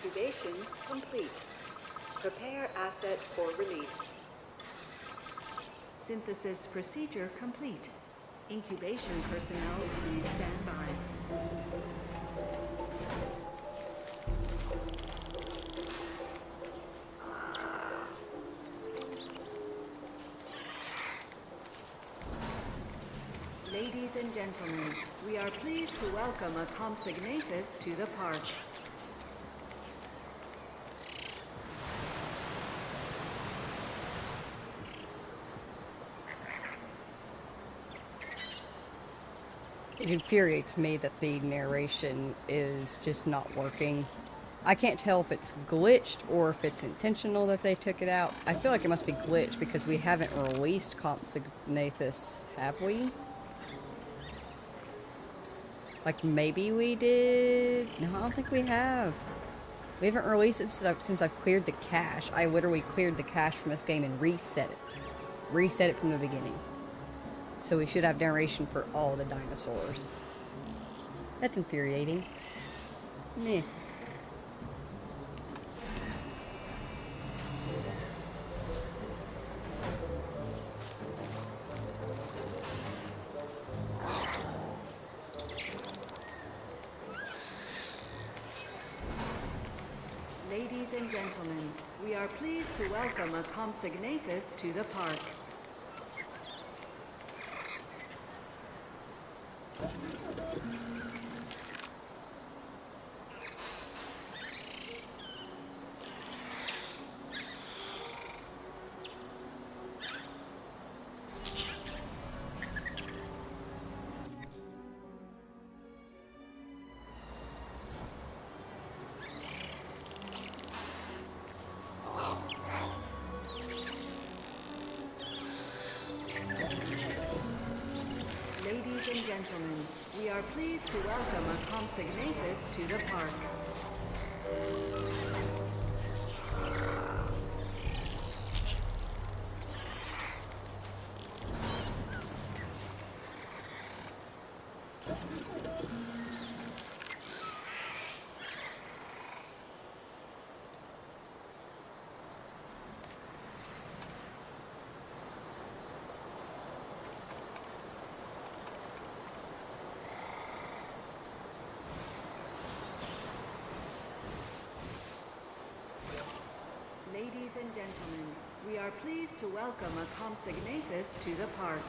Incubation complete. Prepare asset for release. Synthesis procedure complete. Incubation personnel, please stand by. Ladies and gentlemen, we are pleased to welcome a Compsognathus to the park. It infuriates me that the narration is just not working. I can't tell if it's glitched or if it's intentional that they took it out. I feel like it must be glitched because we haven't released Compsognathus, have we? Like, maybe we did? No, I don't think we have. We haven't released it since I've cleared the cache. I literally cleared the cache from this game and reset it. Reset it from the beginning. So we should have narration for all the dinosaurs. That's infuriating. Meh. Ladies and gentlemen, we are pleased to welcome a Compsognathus to the park. Ladies and gentlemen, we are pleased to welcome a Compsognathus to the park. Ladies and gentlemen, we are pleased to welcome a Compsognathus to the park.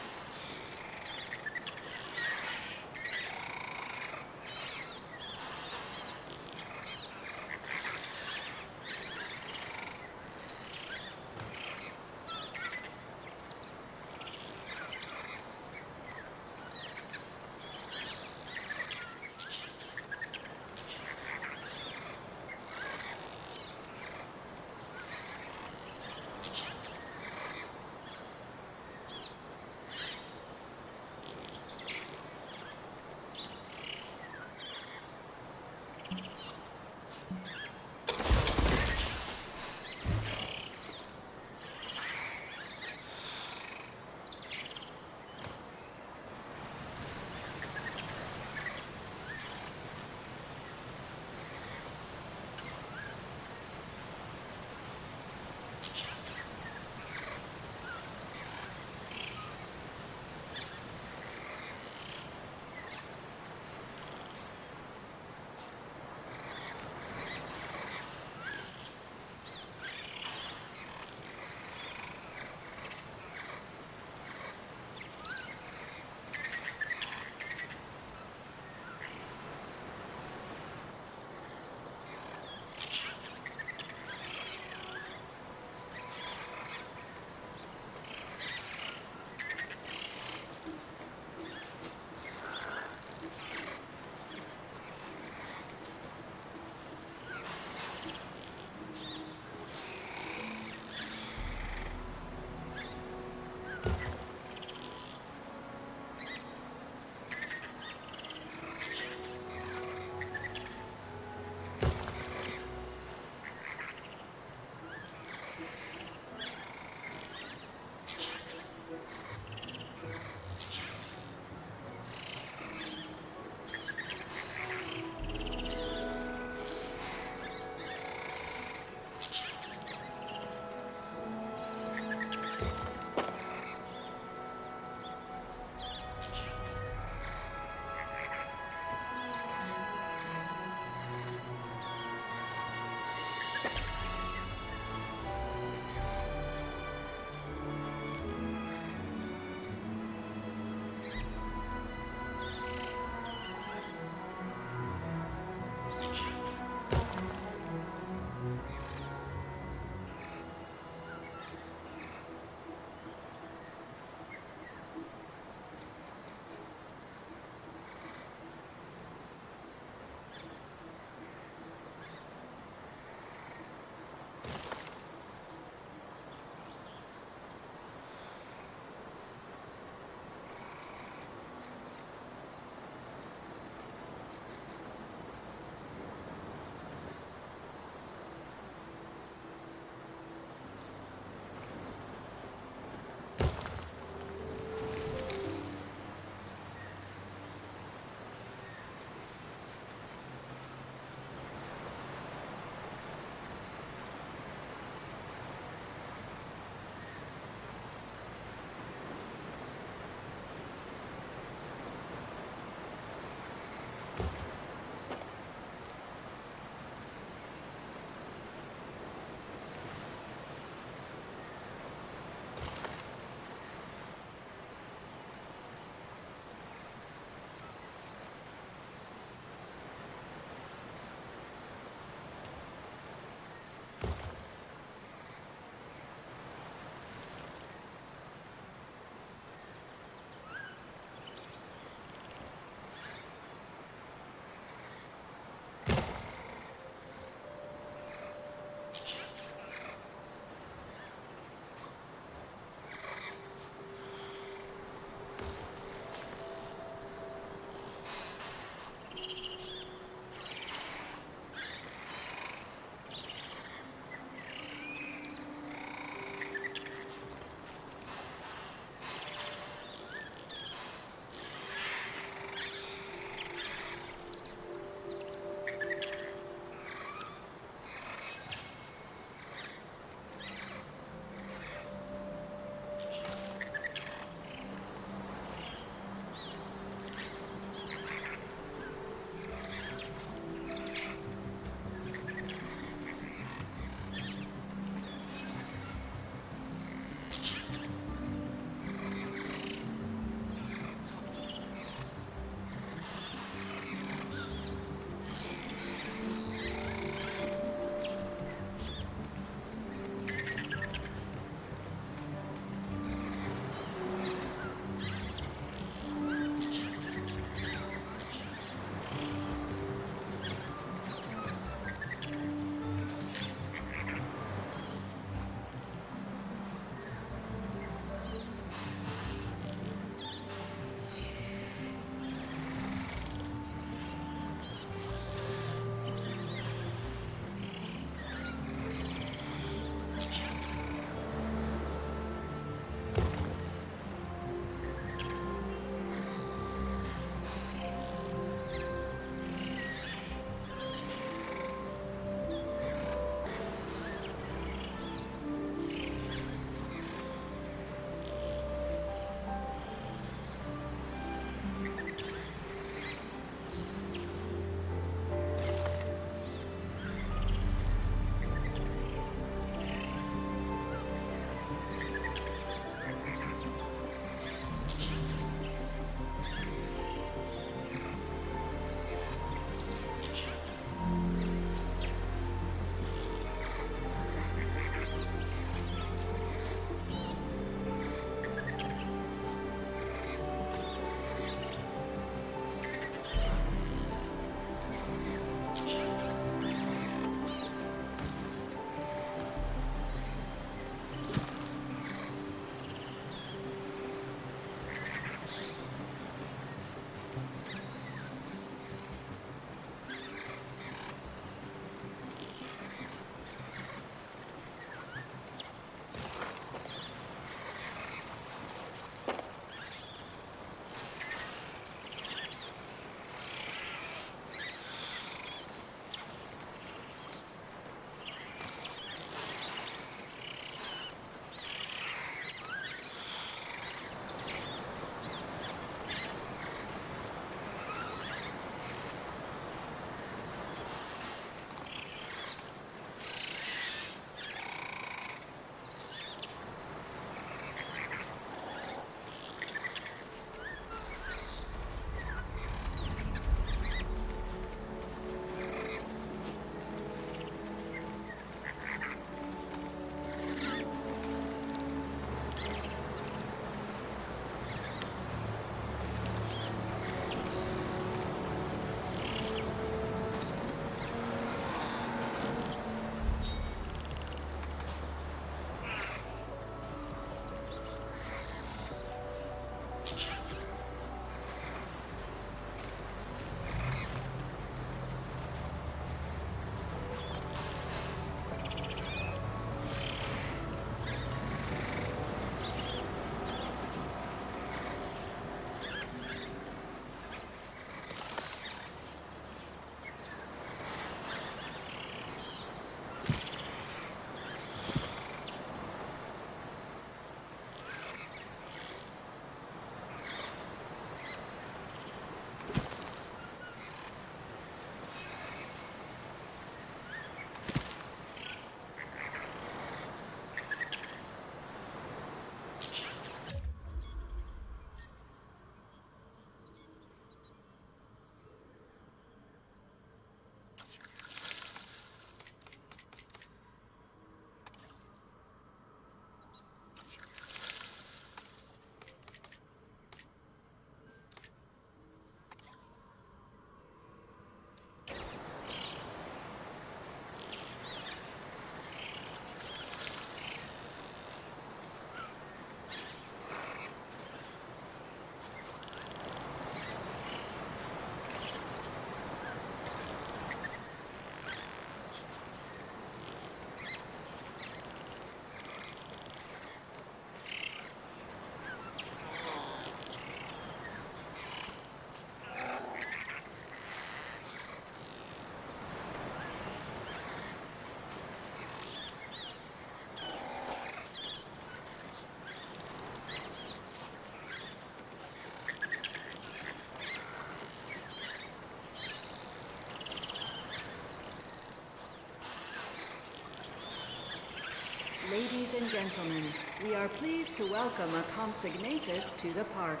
Ladies and gentlemen, we are pleased to welcome a consignatus to the park.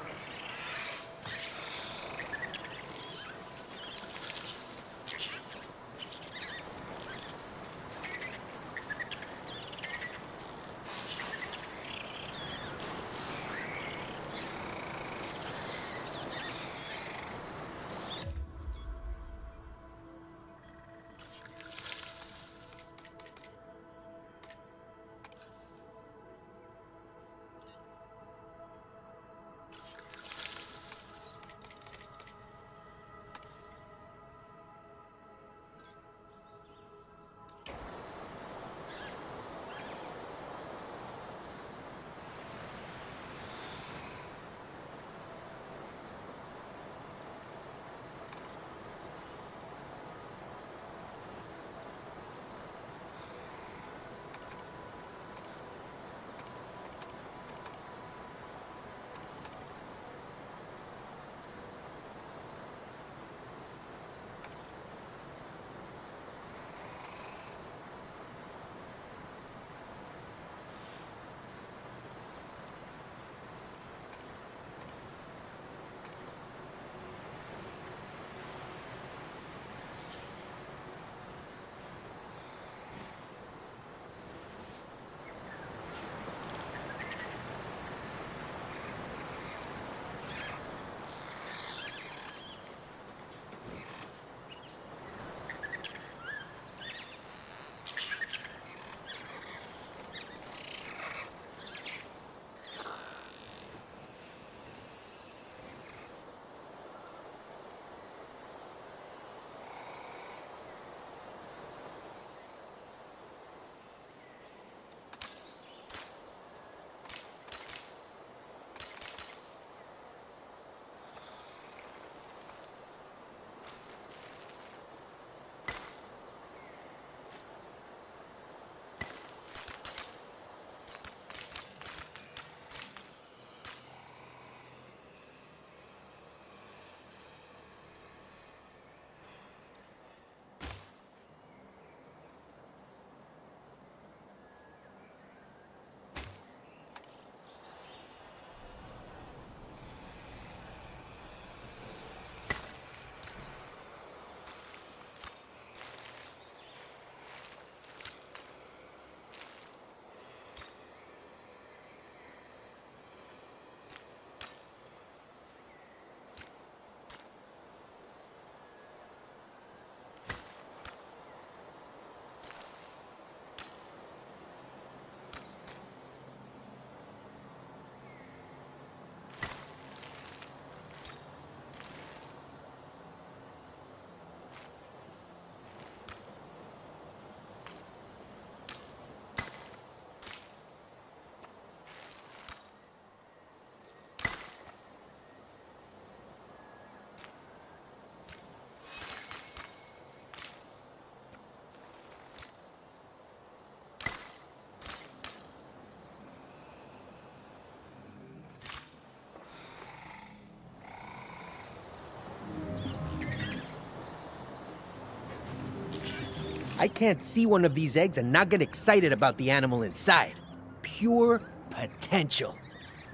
I can't see one of these eggs and not get excited about the animal inside. Pure potential.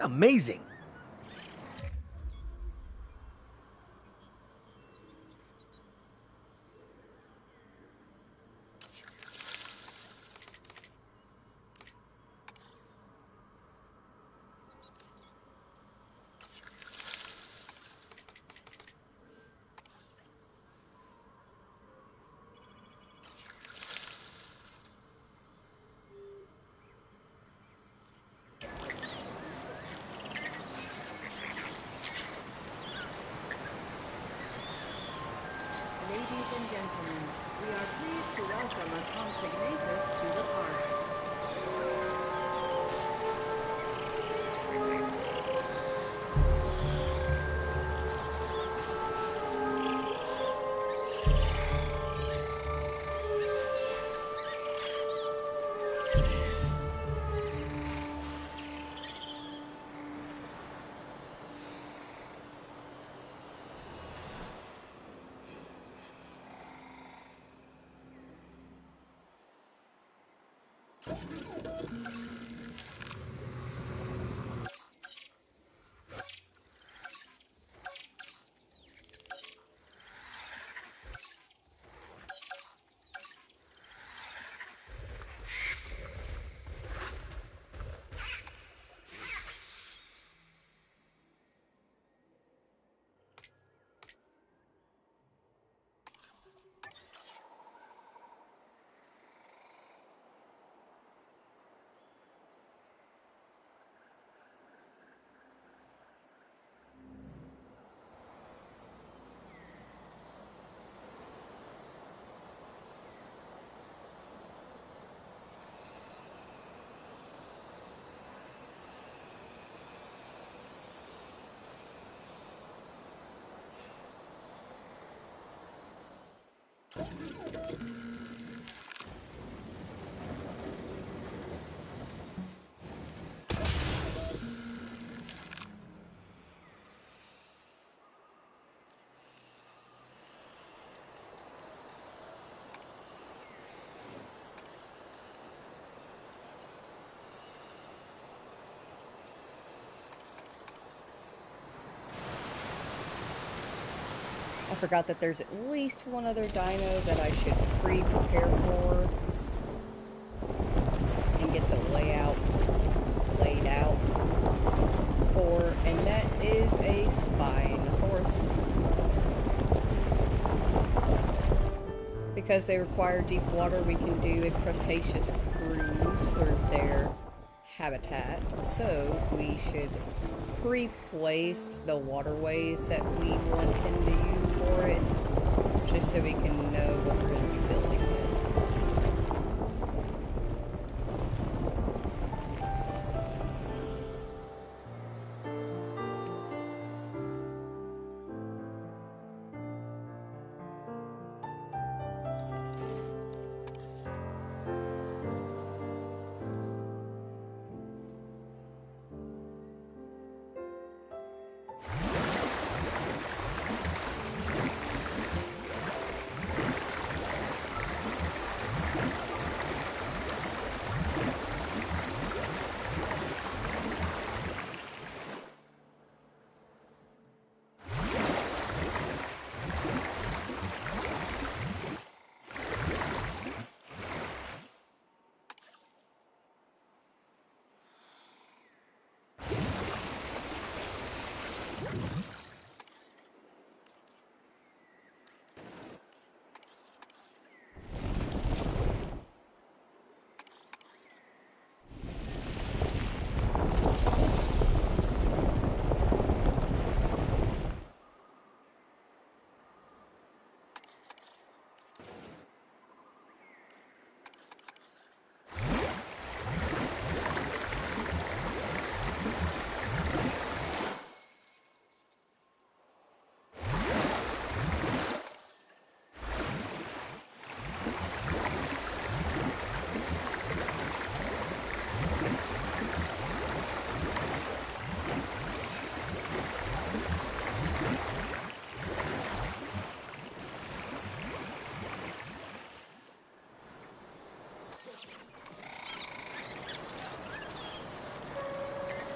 Amazing. Ladies and gentlemen, we are pleased to welcome a consignatus to the park. I forgot that there's at least one other dino that I should pre-prepare for and get the layout laid out for, and that is a Spinosaurus. Because they require deep water, we can do a crustaceous cruise through their habitat, so we should pre-place the waterways that we will intend to use for it, just so we can know what we're going to be building with.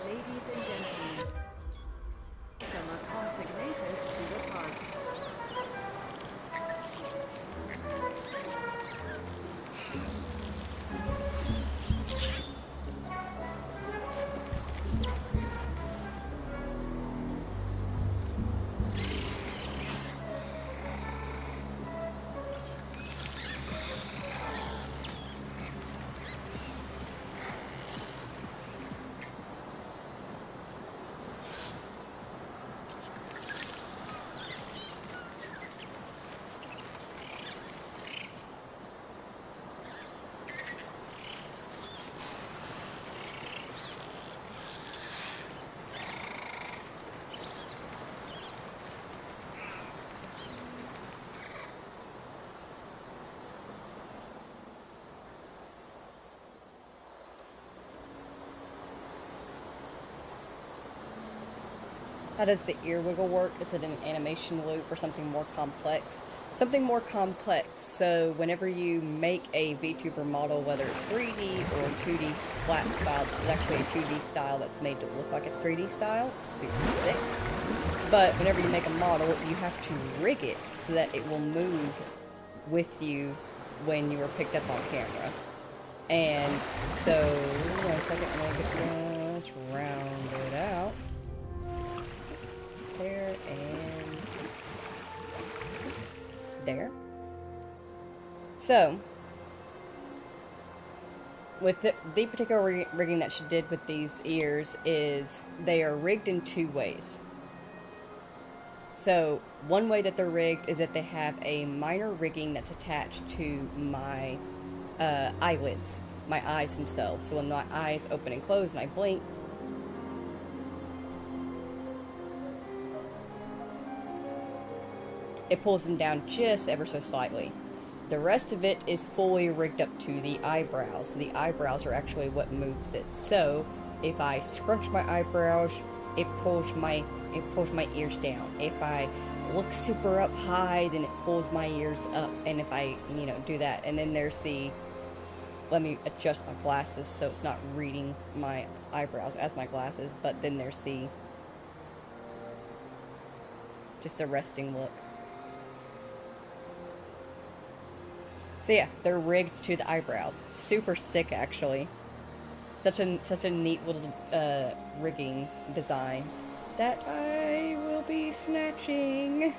Ladies and gentlemen, from a cosmic to the park. How does the ear wiggle work? Is it an animation loop or something more complex? Something more complex, so whenever you make a VTuber model, whether it's 3D or 2D flat style, this is actually a 2D style that's made to look like it's 3D style, it's super sick. But whenever you make a model, you have to rig it so that it will move with you when you are picked up on camera. And so, 1 second, I'm gonna get this rounded out. There and there. So, with the particular rigging that she did with these ears is they are rigged in two ways. So, one way that they're rigged is that they have a minor rigging that's attached to my eyelids, my eyes themselves. So when my eyes open and close and I blink, it pulls them down just ever so slightly. The rest of it is fully rigged up to the eyebrows. The eyebrows are actually what moves it. So if I scrunch my eyebrows, it pulls my ears down. If I look super up high, then it pulls my ears up. And if I, do that, and then there's the, let me adjust my glasses so it's not reading my eyebrows as my glasses, but then there's the, just the resting look. So yeah, they're rigged to the eyebrows. Super sick, actually. Such a neat little rigging design that I will be snatching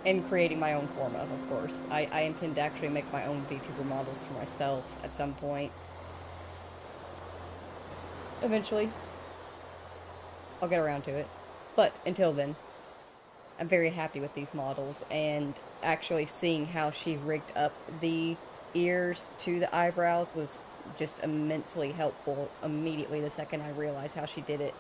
and creating my own form of course. I intend to actually make my own VTuber models for myself at some point. Eventually. I'll get around to it. But until then, I'm very happy with these models, and actually seeing how she rigged up the ears to the eyebrows was just immensely helpful immediately the second I realized how she did it,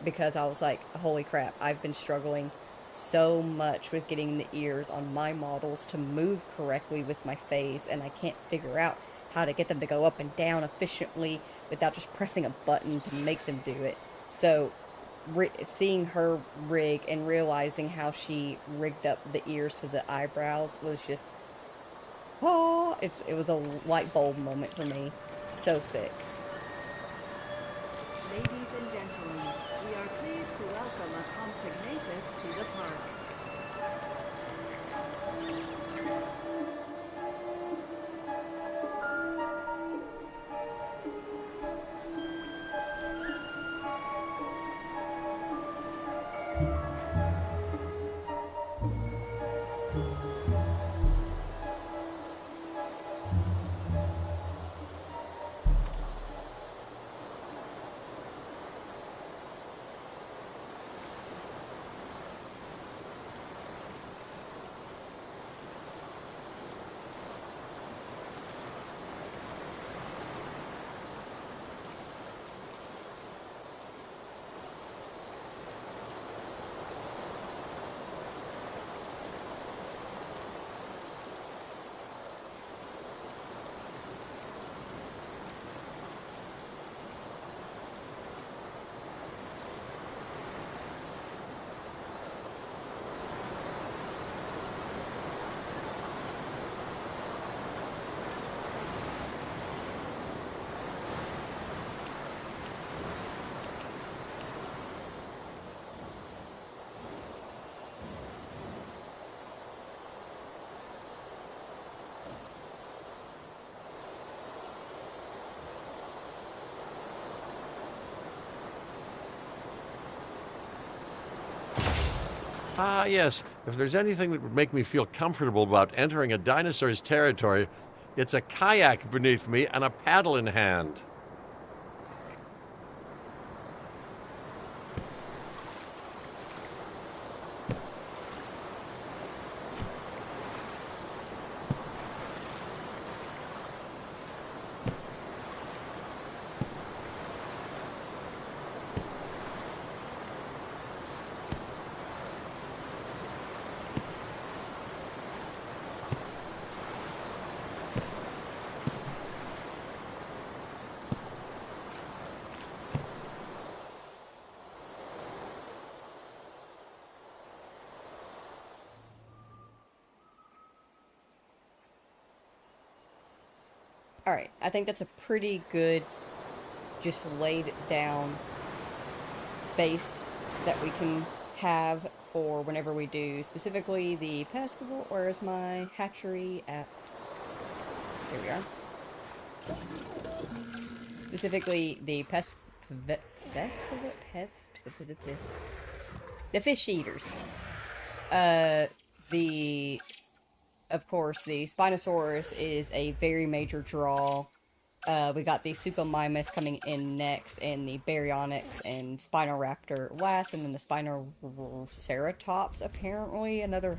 because I was like, holy crap, I've been struggling so much with getting the ears on my models to move correctly with my face, and I can't figure out how to get them to go up and down efficiently without just pressing a button to make them do it. So seeing her rig and realizing how she rigged up the ears to the eyebrows was just, oh, it was a light bulb moment for me. So sick. Ladies and gentlemen, we are pleased to welcome a consignatus to the park. Ah, yes. If there's anything that would make me feel comfortable about entering a dinosaur's territory, it's a kayak beneath me and a paddle in hand. Alright, I think that's a pretty good, just laid down base that we can have for whenever we do, specifically the pescable. Where's my hatchery at? Here we are. Specifically the the fish eaters. Of course, the Spinosaurus is a very major draw. We got the Suiika coming in next, and the Baryonyx and Spinoraptor last, and then the Spinoceratops, apparently, another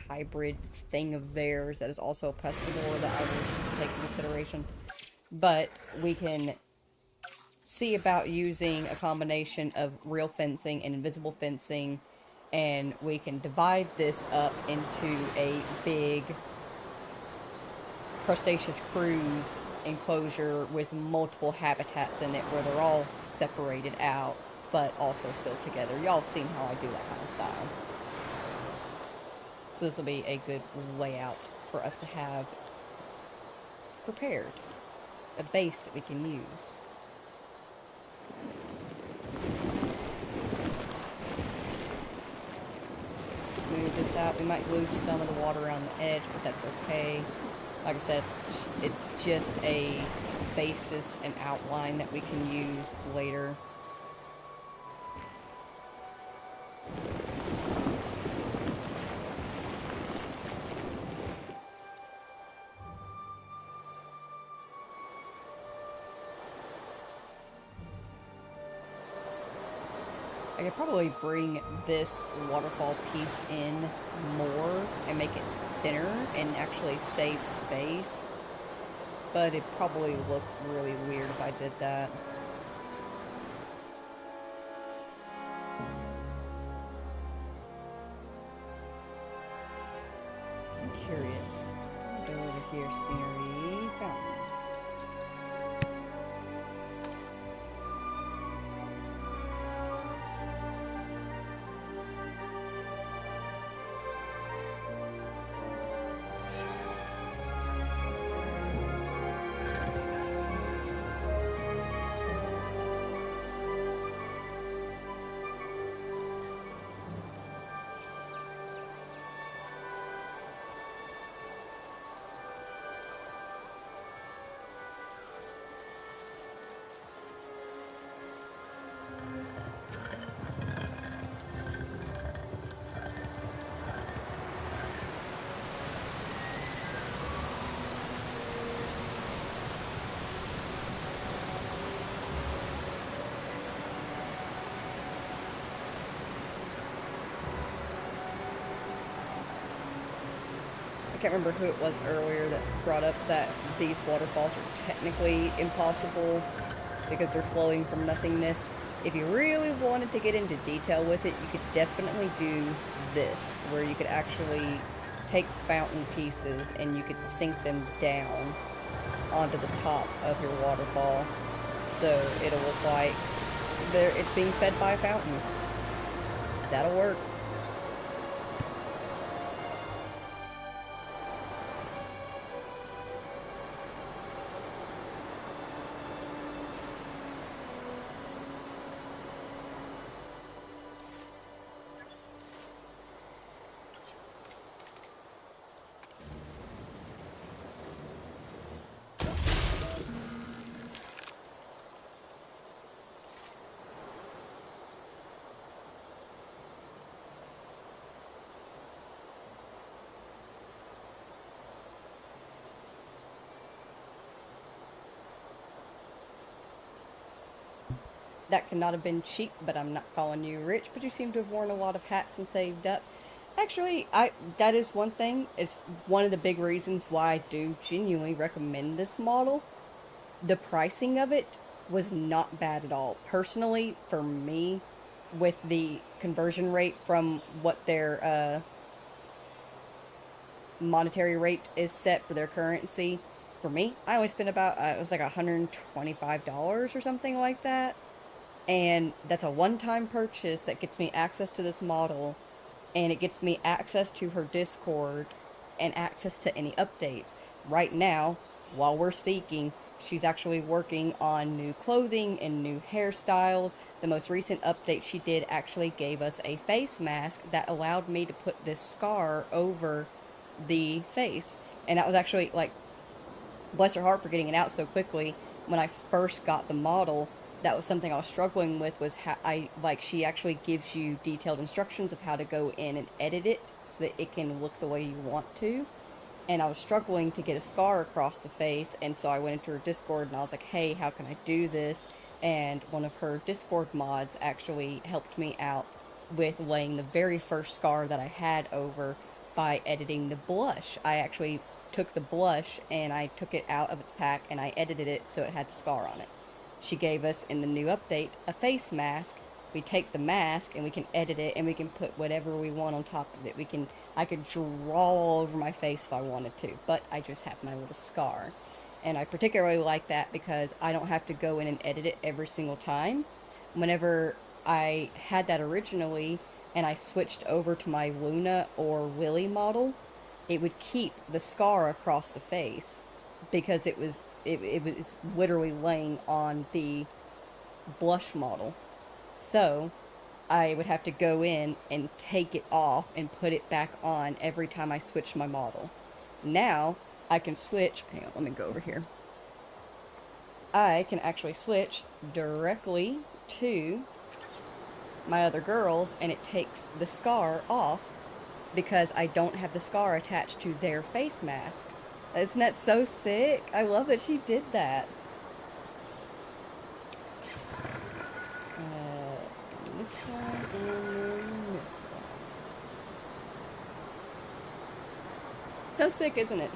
hybrid thing of theirs that is also a pescador that I will take into consideration. But we can see about using a combination of real fencing and invisible fencing, and we can divide this up into a big Crustaceous cruise enclosure with multiple habitats in it where they're all separated out but also still together. Y'all have seen how I do that kind of style. So this will be a good layout for us to have prepared. A base that we can use. Smooth this out. We might lose some of the water around the edge, but that's okay. Like I said, it's just a basis and outline that we can use later. I could probably bring this waterfall piece in more and make it thinner and actually save space, but it'd probably look really weird if I did that. I'm curious. Go over here, scenery, fountains. I can't remember who it was earlier that brought up that these waterfalls are technically impossible because they're flowing from nothingness. If you really wanted to get into detail with it, you could definitely do this, where you could actually take fountain pieces and you could sink them down onto the top of your waterfall. So it'll look like it's being fed by a fountain. That'll work. That could not have been cheap, but I'm not calling you rich, but you seem to have worn a lot of hats and saved up. Actually, that is one thing, is one of the big reasons why I do genuinely recommend this model. The pricing of it was not bad at all. Personally, for me, with the conversion rate from what their monetary rate is set for their currency, for me, I only spent about, it was like $125 or something like that. And that's a one-time purchase that gets me access to this model, and it gets me access to her Discord and access to any updates. Right now, while we're speaking, she's actually working on new clothing and new hairstyles. The most recent update she did actually gave us a face mask that allowed me to put this scar over the face. And that was actually, like, bless her heart for getting it out so quickly. When I first got the model, that was something I was struggling with, was how she actually gives you detailed instructions of how to go in and edit it so that it can look the way you want to. And I was struggling to get a scar across the face, and so I went into her Discord and I was like, hey, how can I do this? And one of her Discord mods actually helped me out with laying the very first scar that I had over by editing the blush. I actually took the blush and I took it out of its pack and I edited it so it had the scar on it. She gave us, in the new update, a face mask. We take the mask and we can edit it and we can put whatever we want on top of it. I could draw all over my face if I wanted to, but I just have my little scar. And I particularly like that because I don't have to go in and edit it every single time. Whenever I had that originally and I switched over to my Luna or Willy model, it would keep the scar across the face because it was literally laying on the blush model. So I would have to go in and take it off and put it back on every time I switched my model. Now I can switch. Hang on, let me go over here. I can actually switch directly to my other girls, and it takes the scar off because I don't have the scar attached to their face mask. Isn't that so sick? I love that she did that. This one and then this one. So sick, isn't it?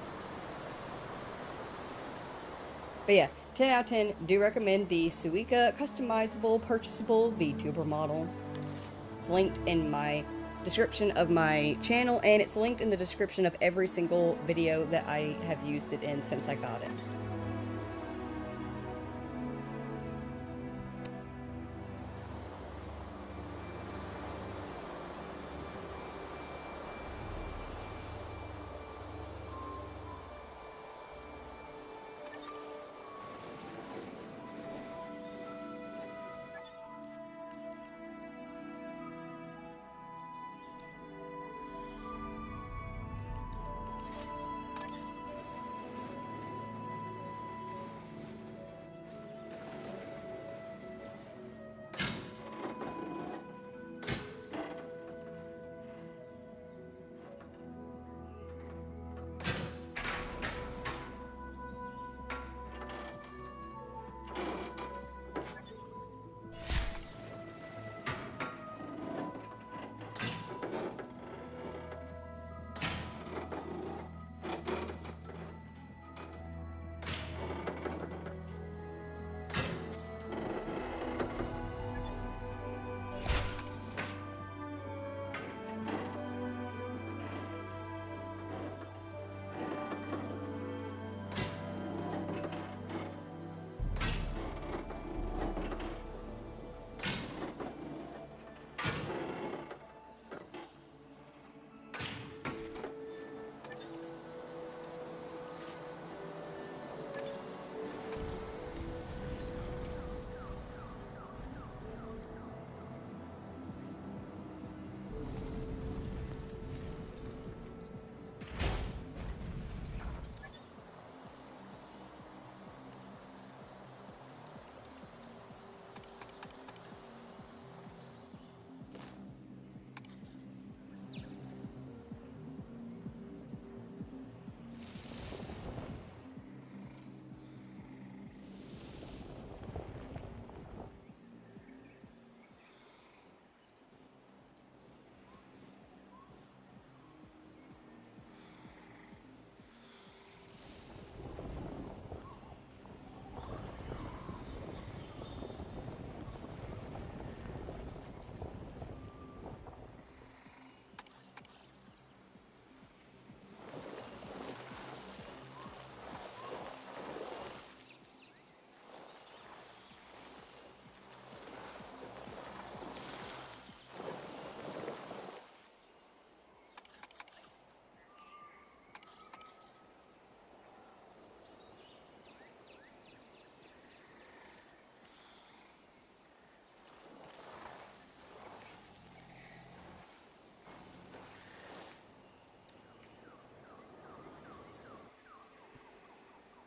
But yeah, 10 out of 10. Do recommend the Suiika customizable, purchasable VTuber model. It's linked in my description of my channel, and it's linked in the description of every single video that I have used it in since I got it.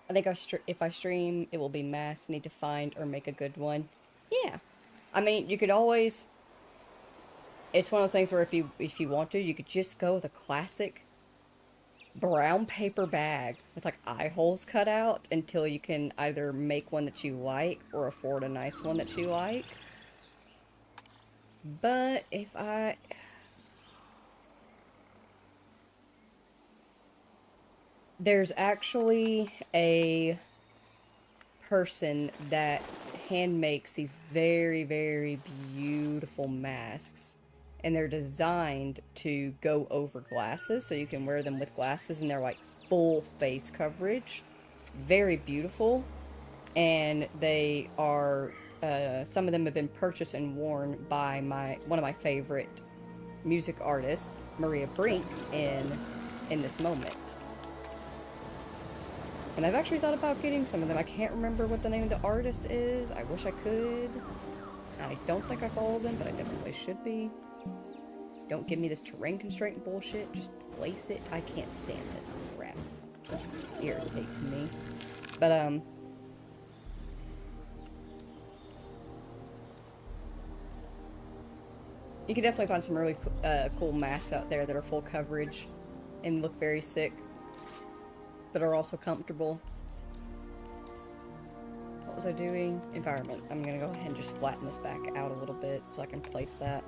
I think if I stream, it will be mass. Need to find or make a good one. Yeah, I mean, you could always. It's one of those things where if you want to, you could just go with a classic brown paper bag with like eye holes cut out until you can either make one that you like or afford a nice one that you like. But if I. There's actually a person that hand makes these very, very beautiful masks. and they're designed to go over glasses, so you can wear them with glasses, and they're like full face coverage. Very beautiful, and they are, some of them have been purchased and worn by one of my favorite music artists, Maria Brink, in this moment. And I've actually thought about getting some of them. I can't remember what the name of the artist is. I wish I could. I don't think I follow them, but I definitely should be. Don't give me this terrain constraint bullshit. Just place it. I can't stand this crap. It irritates me. But, you can definitely find some really cool masks out there that are full coverage and look very sick, but are also comfortable. What was I doing? Environment. I'm gonna go ahead and just flatten this back out a little bit so I can place that.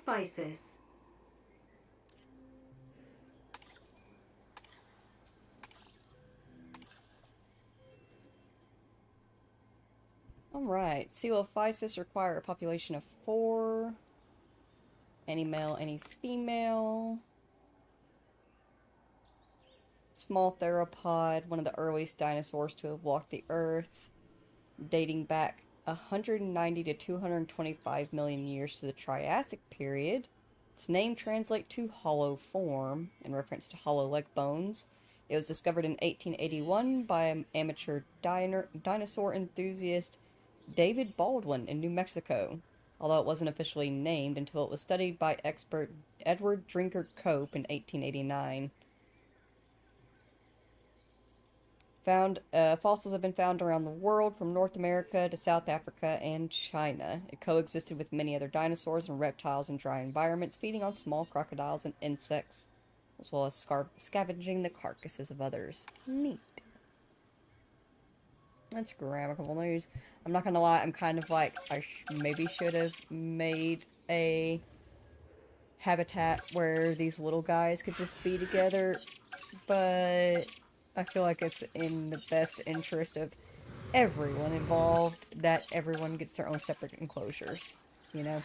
Coelophysis. Alright, Coelophysis require a population of 4. Any male, any female. Small theropod, one of the earliest dinosaurs to have walked the earth, dating back 190 to 225 million years to the Triassic period. Its name translates to hollow form, in reference to hollow leg bones. It was discovered in 1881 by amateur dinosaur enthusiast David Baldwin in New Mexico, although it wasn't officially named until it was studied by expert Edward Drinker Cope in 1889. Fossils have been found around the world, from North America to South Africa and China. It coexisted with many other dinosaurs and reptiles in dry environments, feeding on small crocodiles and insects, as well as scavenging the carcasses of others. Neat. That's grammatical news. I'm not gonna lie, I'm kind of like, I maybe should have made a habitat where these little guys could just be together, but I feel like it's in the best interest of everyone involved that everyone gets their own separate enclosures, you know?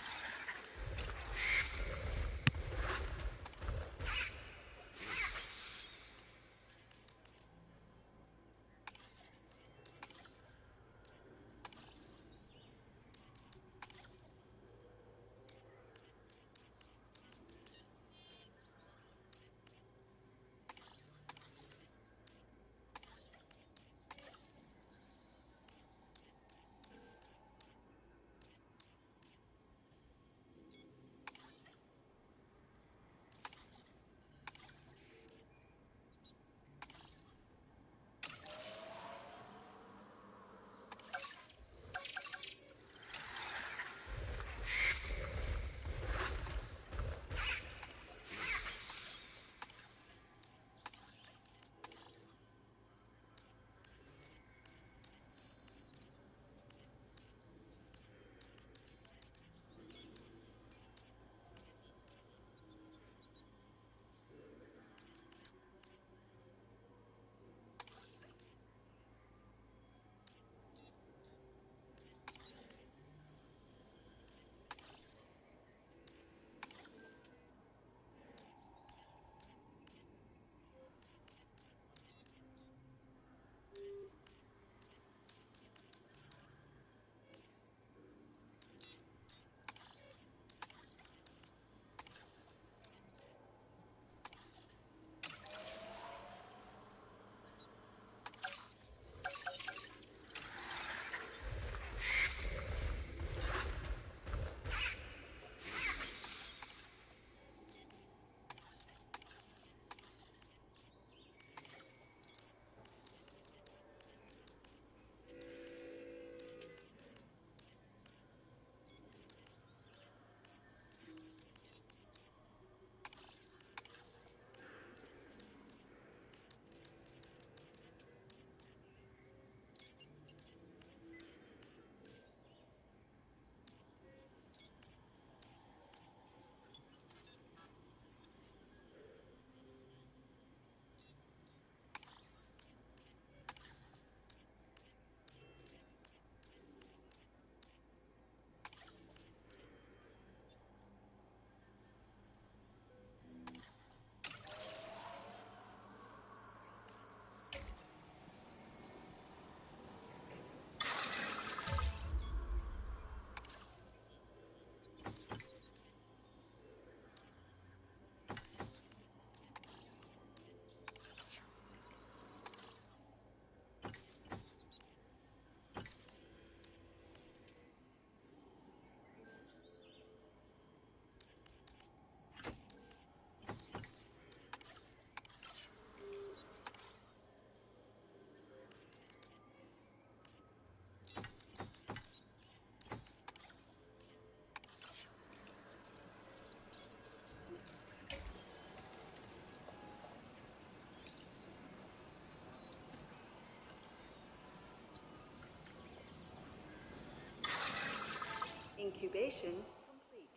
Incubation complete.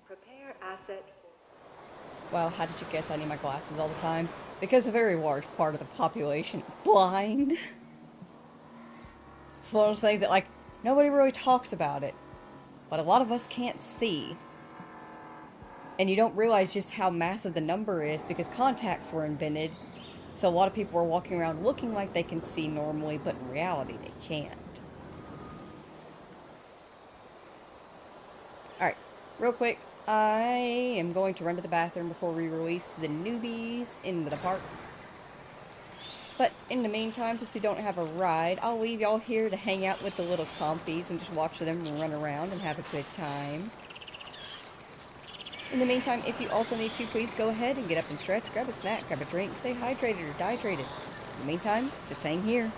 Prepare asset. Well, how did you guess I need my glasses all the time? Because a very large part of the population is blind. It's one of those things that, like, nobody really talks about it. But a lot of us can't see. And you don't realize just how massive the number is because contacts were invented. So a lot of people are walking around looking like they can see normally, but in reality they can't. Alright, real quick, I am going to run to the bathroom before we release the newbies into the park. But in the meantime, since we don't have a ride, I'll leave y'all here to hang out with the little compies and just watch them run around and have a good time. In the meantime, if you also need to, please go ahead and get up and stretch, grab a snack, grab a drink, stay hydrated or dehydrated. In the meantime, just hang here.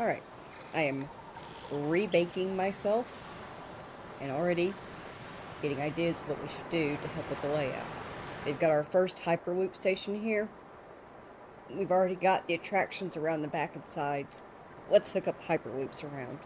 Alright, I am rebaking myself and already getting ideas of what we should do to help with the layout. They've got our first Hyperloop station here. We've already got the attractions around the back and sides. Let's hook up Hyperloops around.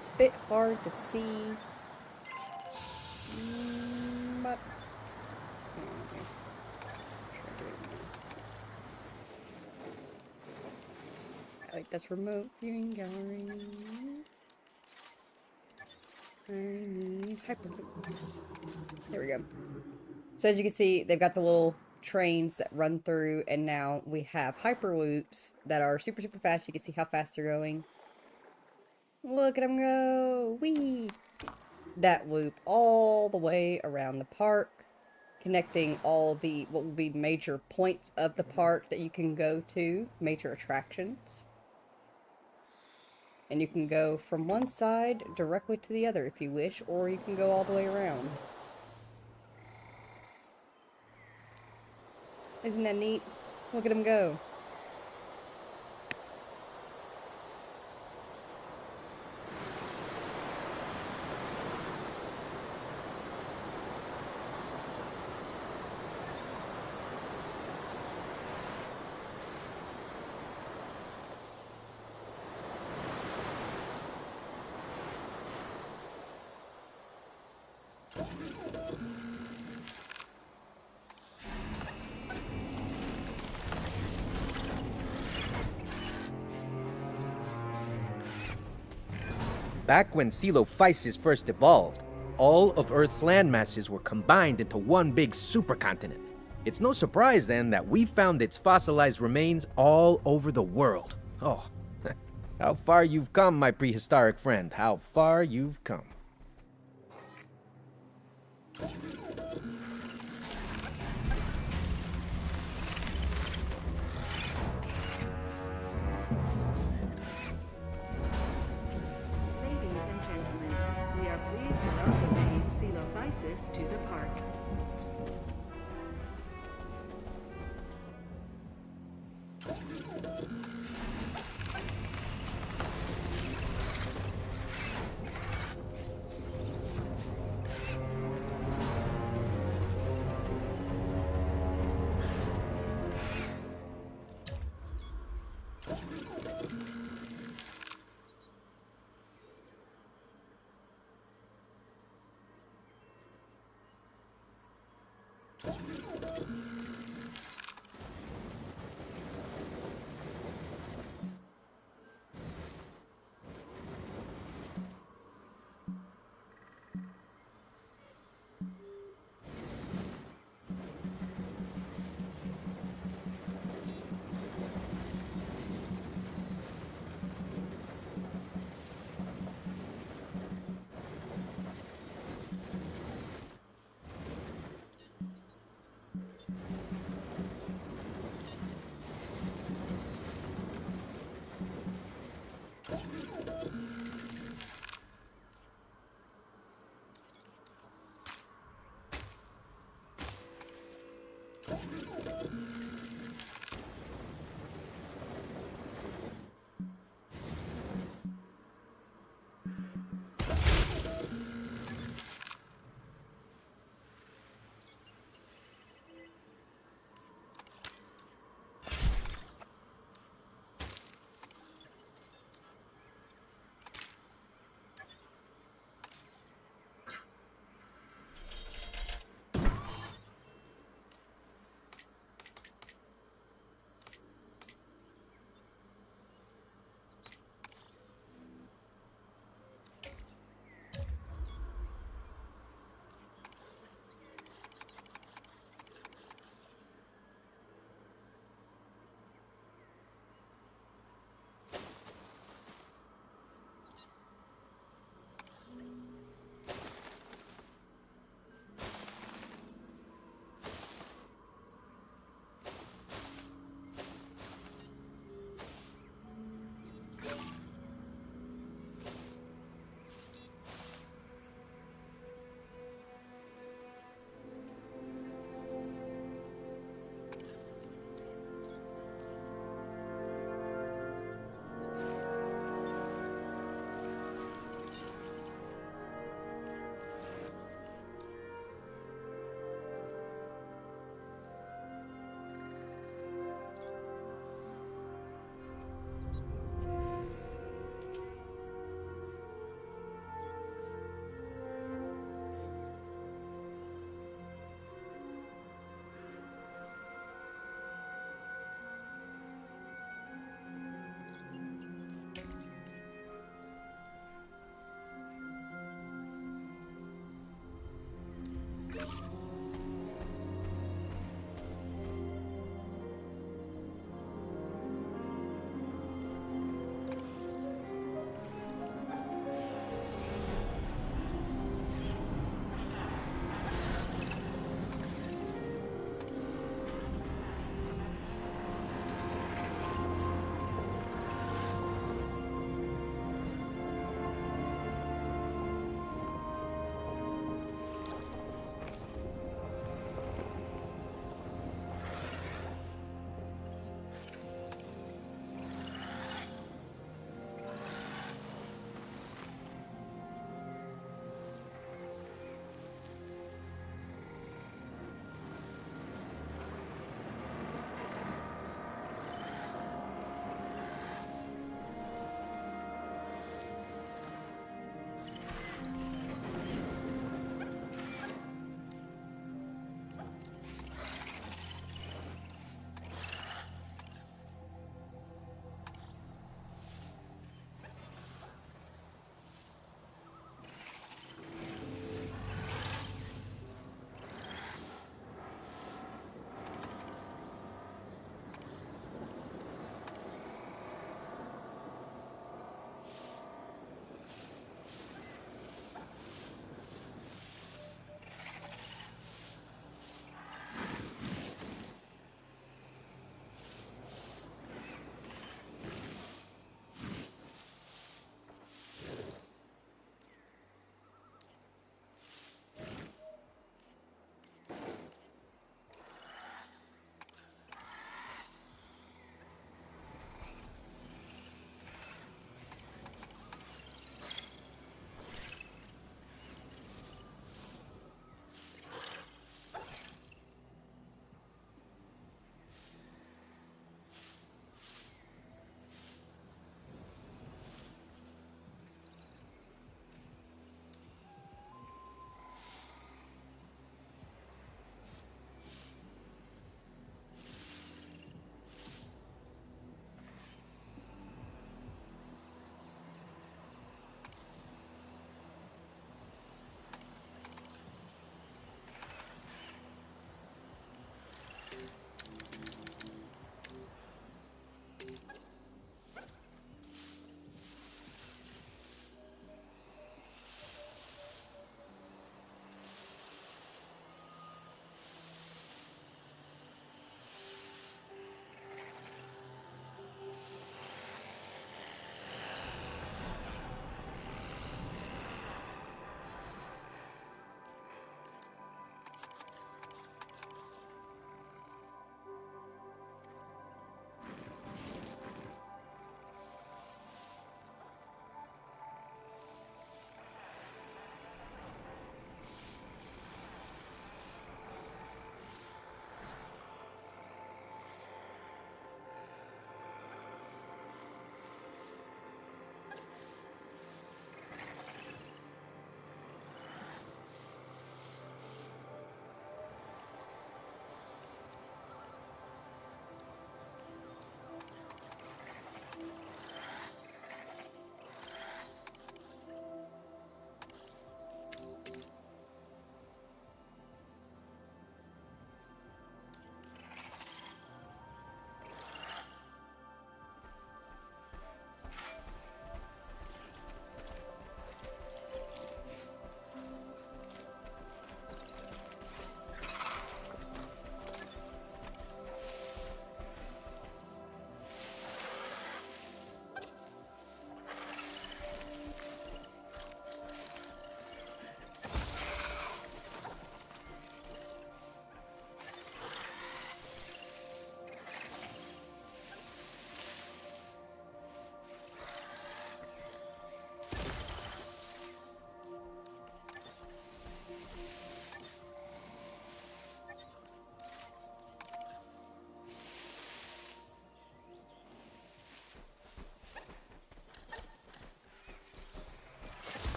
It's a bit hard to see, but I like this remote viewing gallery. I need hyperloops. There we go. So as you can see, they've got the little trains that run through, and now we have hyperloops that are super, super fast. You can see how fast they're going. Look at him go! Whee! That loop all the way around the park, connecting all the what will be major points of the park that you can go to, major attractions. And you can go from one side directly to the other if you wish, or you can go all the way around. Isn't that neat? Look at him go. Back when Coelophysis first evolved, all of Earth's land masses were combined into one big supercontinent. It's no surprise then that we found its fossilized remains all over the world. Oh, how far you've come, my prehistoric friend. How far you've come. Ladies and gentlemen, we are pleased to welcome Coelophysis to the park.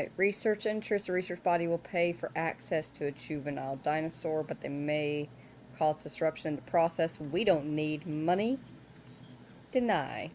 Alright, research interest. The research body will pay for access to a juvenile dinosaur, but they may cause disruption in the process. We don't need money. Deny.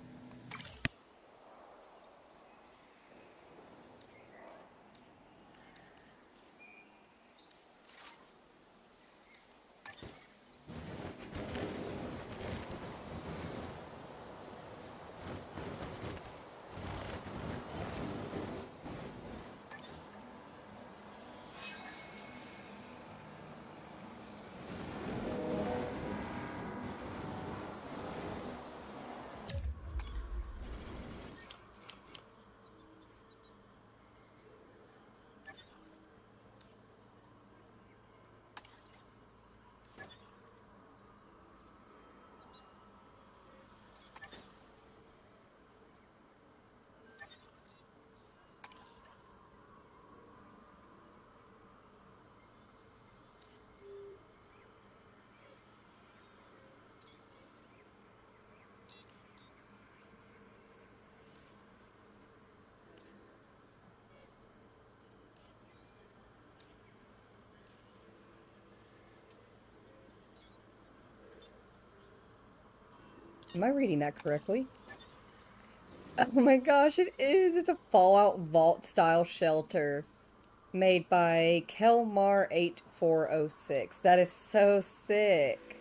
Am I reading that correctly? Oh my gosh, it is! It's a Fallout Vault style shelter made by Kelmar8406. That is so sick.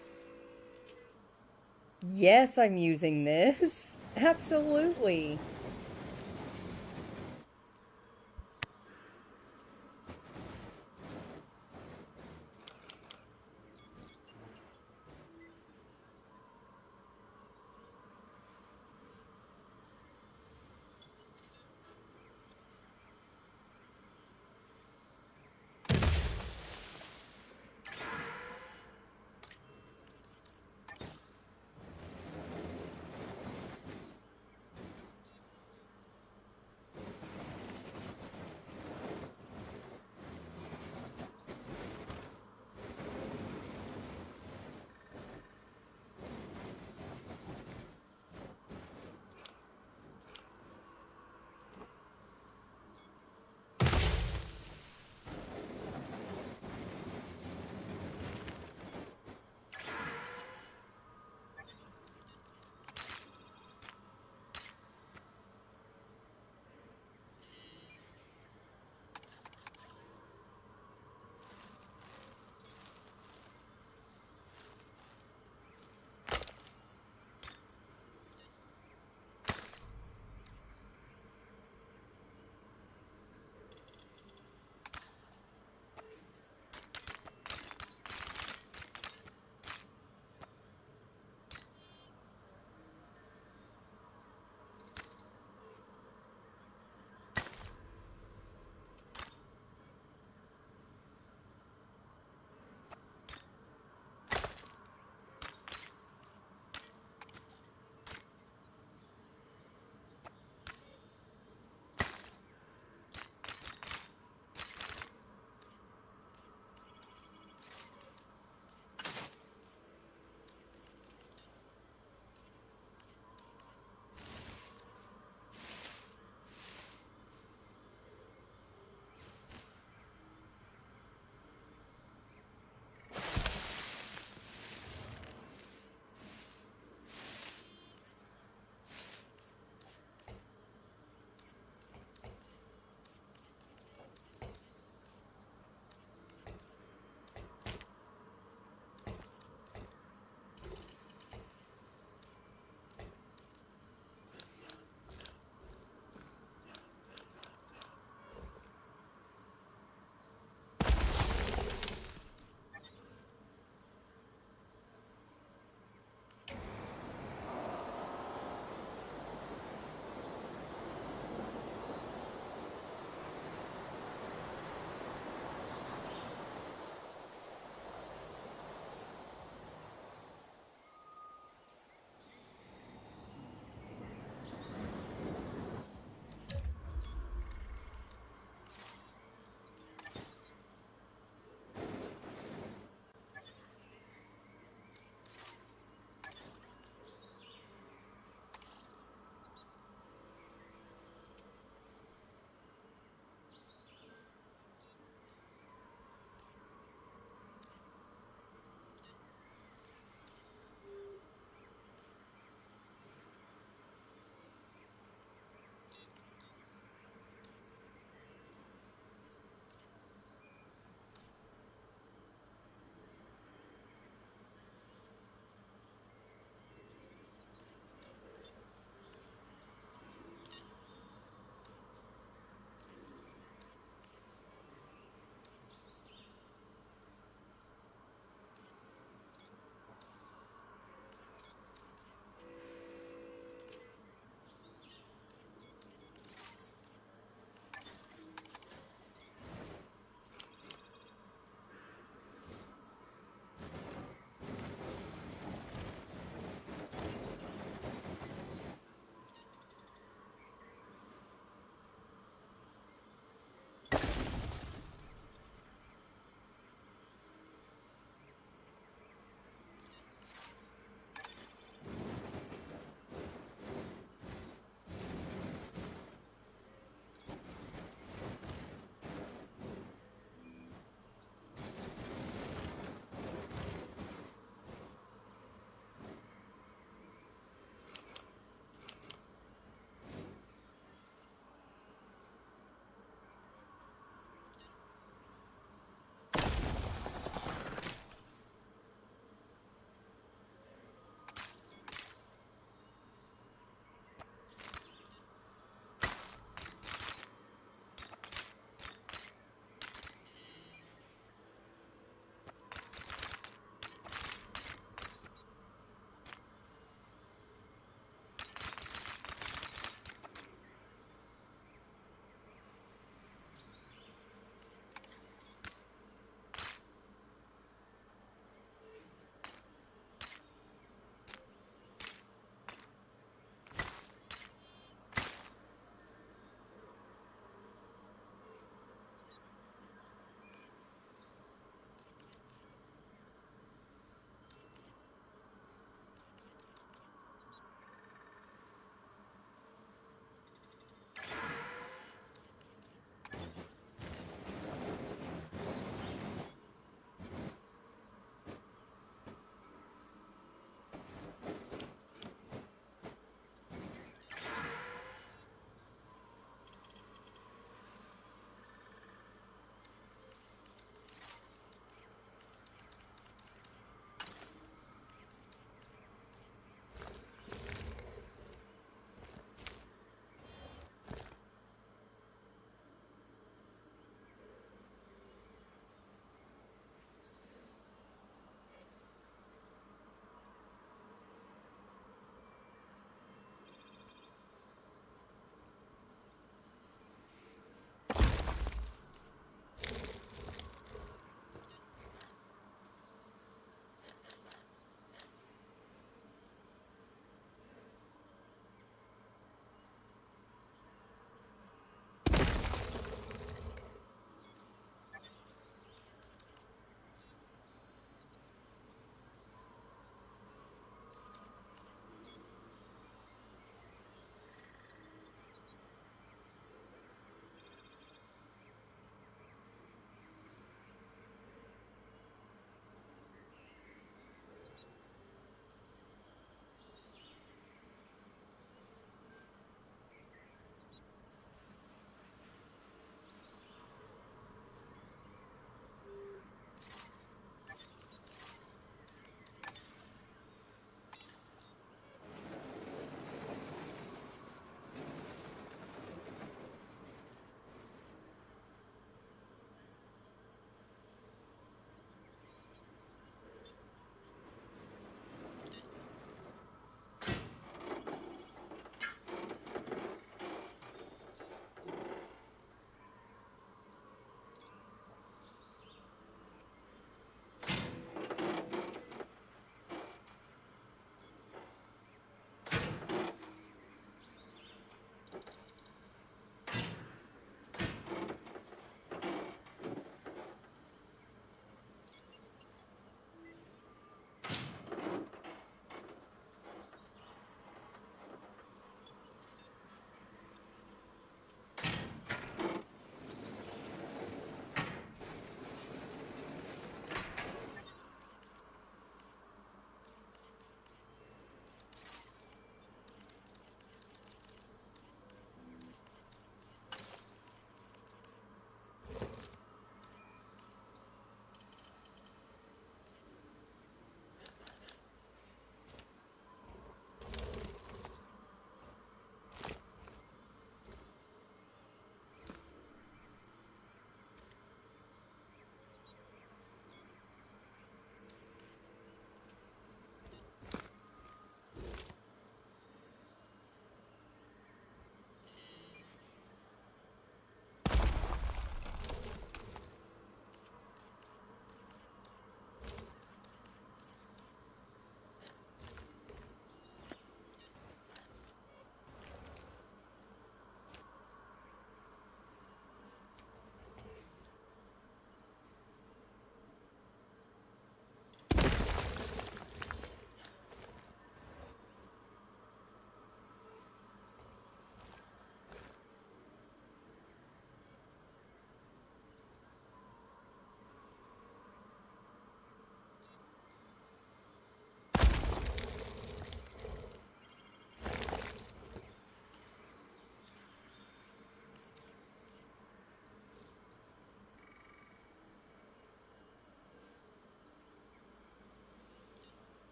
Yes, I'm using this. Absolutely.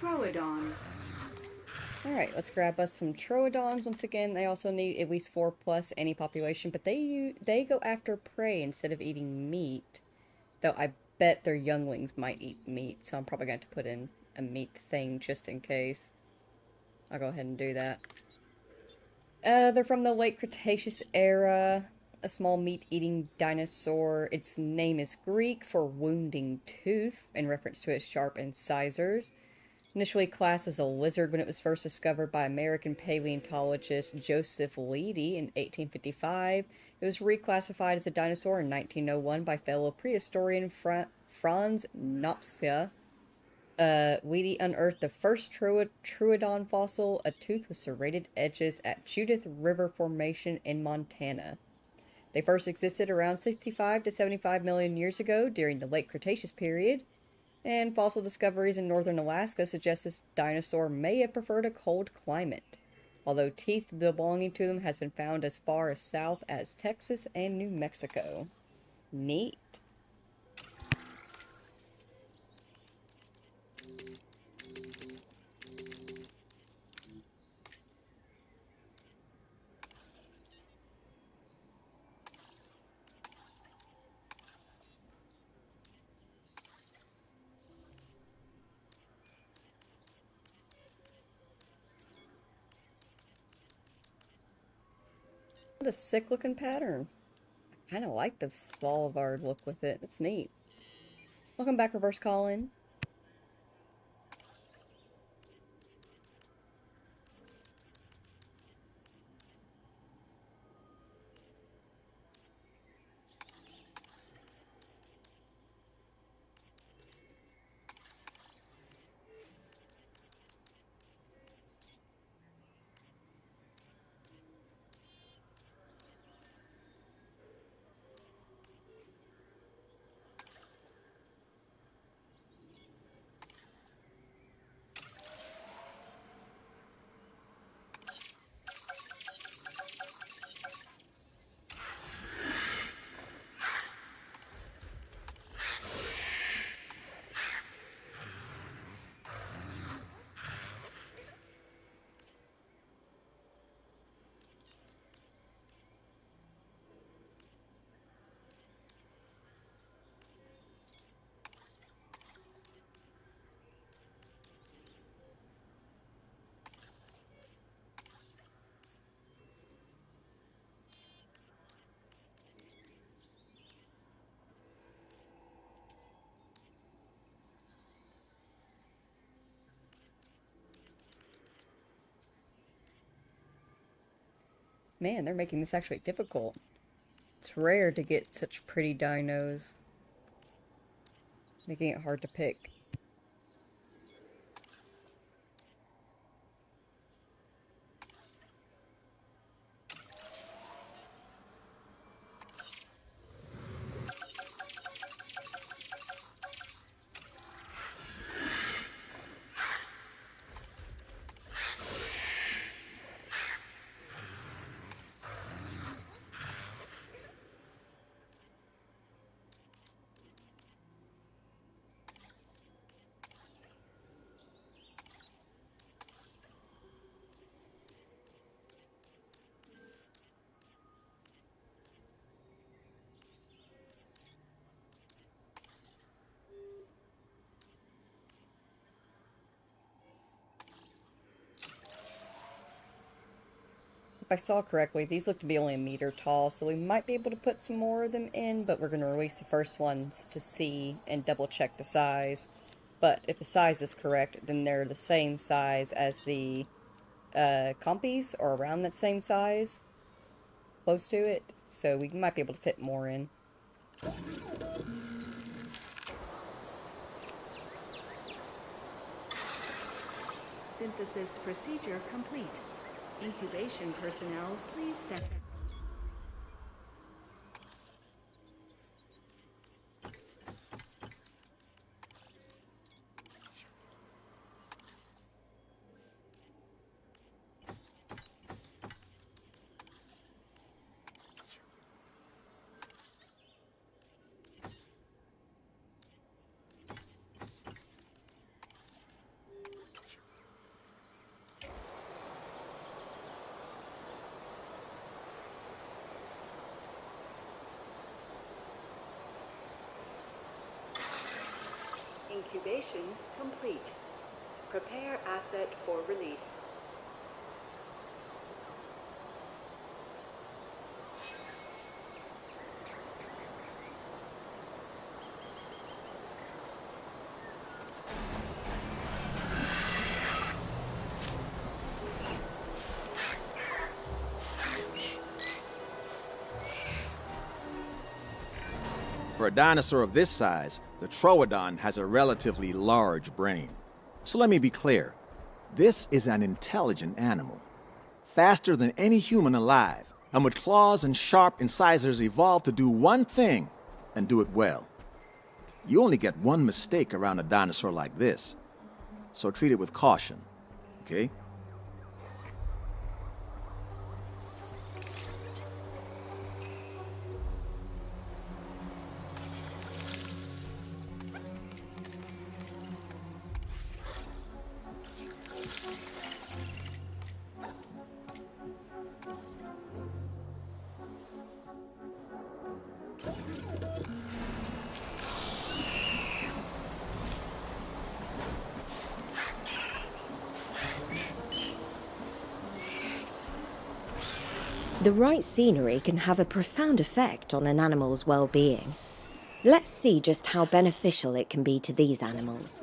Troodon. Alright, let's grab us some Troodons once again. They also need at least 4 plus any population, but they go after prey instead of eating meat. Though I bet their younglings might eat meat, so I'm probably going to put in a meat thing just in case. I'll go ahead and do that. They're from the late Cretaceous era. A small meat-eating dinosaur. Its name is Greek for wounding tooth, in reference to its sharp incisors. Initially classed as a lizard when it was first discovered by American paleontologist Joseph Leidy in 1855, it was reclassified as a dinosaur in 1901 by fellow prehistorian Franz Nopcsa. Leidy unearthed the first Troodon fossil. A tooth with serrated edges at Judith River Formation in Montana. They first existed around 65 to 75 million years ago during the late Cretaceous period, and fossil discoveries in northern Alaska suggest this dinosaur may have preferred a cold climate, although teeth belonging to them has been found as far as south as Texas and New Mexico. Neat. What a sick looking pattern. I kind of like the Svalbard look with it. It's neat. Welcome back, Reverse Colin. Man, they're making this actually difficult. It's rare to get such pretty dinos, making it hard to pick. If I saw correctly, these look to be only a meter tall, so we might be able to put some more of them in, but we're going to release the first ones to see and double check the size. But if the size is correct, then they're the same size as the compies, or around that same size, close to it, so we might be able to fit more in. Synthesis procedure complete. Incubation personnel, please step. incubation complete. Prepare asset for release. For a dinosaur of this size, the Troodon has a relatively large brain. So let me be clear. This is an intelligent animal. Faster than any human alive, and with claws and sharp incisors evolved to do one thing, and do it well. You only get one mistake around a dinosaur like this, so treat it with caution, okay? The right scenery can have a profound effect on an animal's well-being. Let's see just how beneficial it can be to these animals.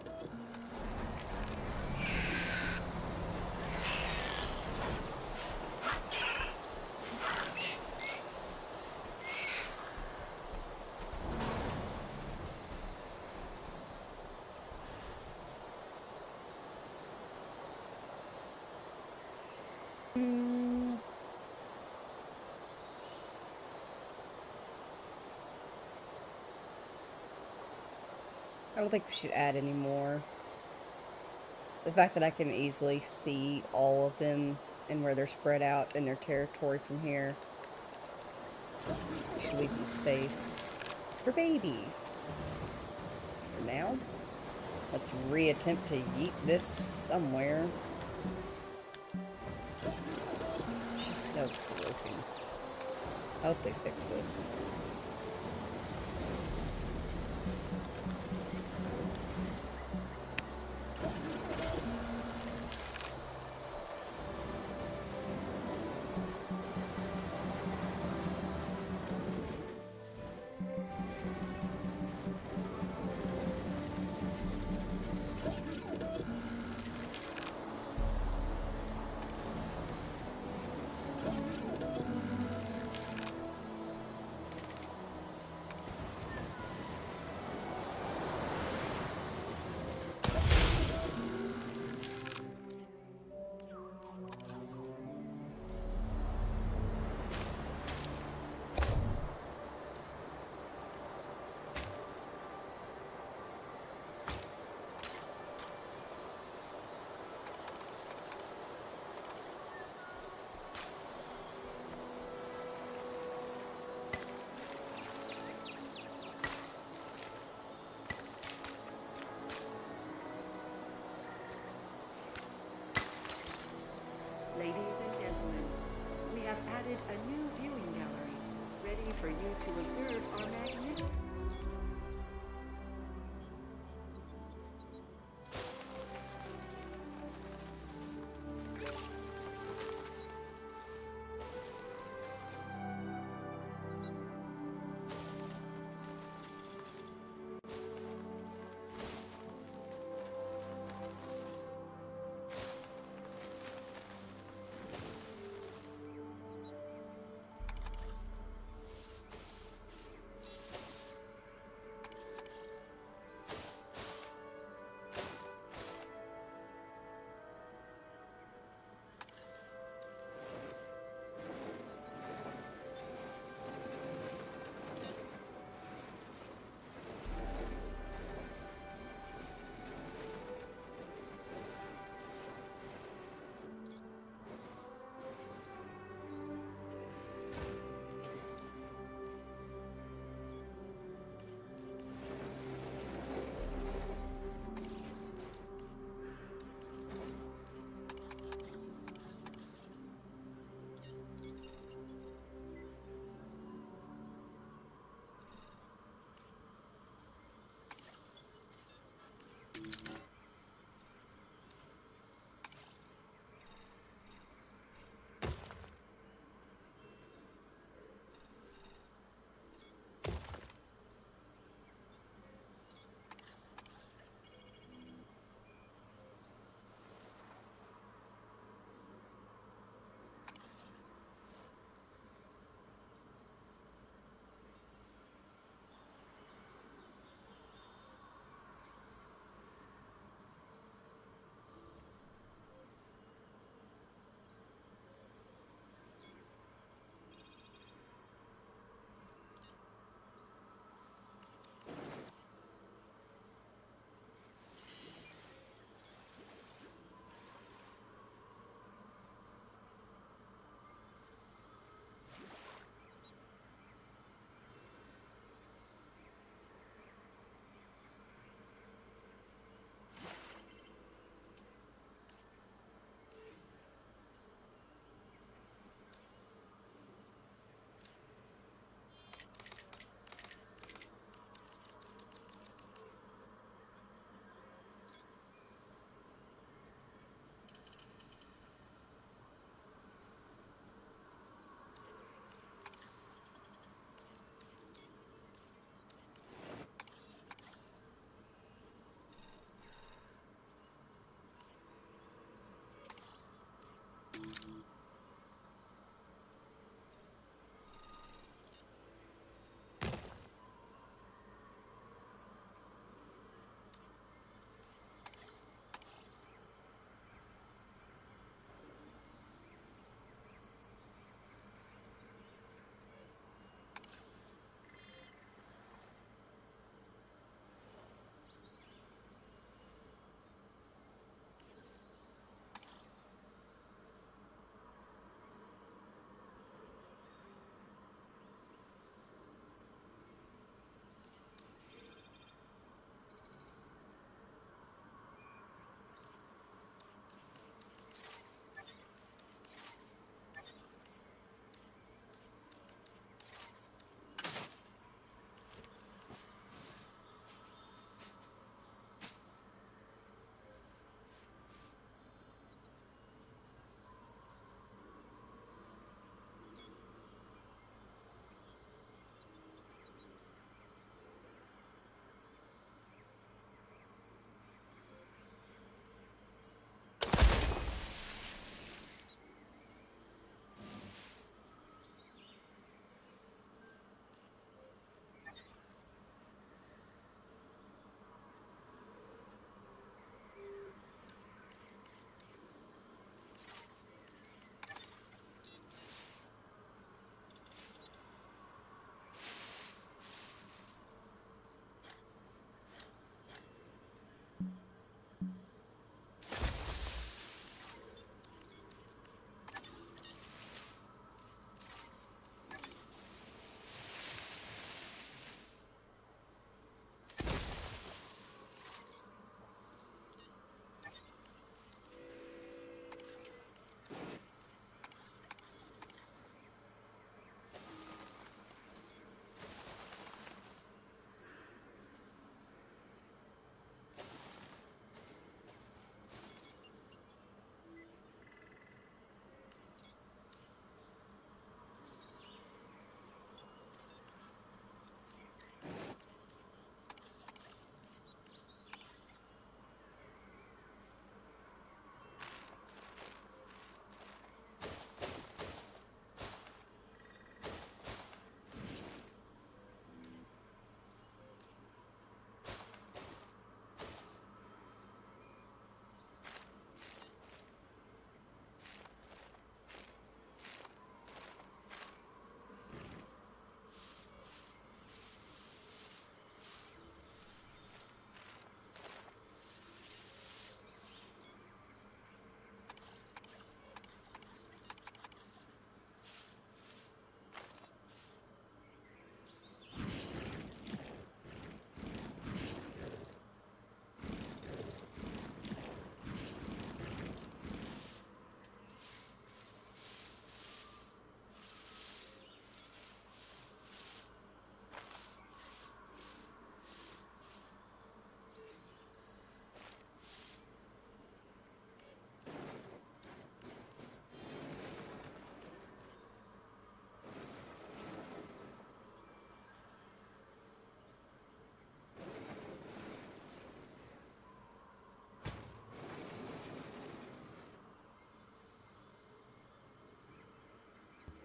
I don't think we should add any more. The fact that I can easily see all of them and where they're spread out in their territory from here. We should leave them space for babies. For now, let's reattempt to yeet this somewhere. She's so broken. I hope they fix this.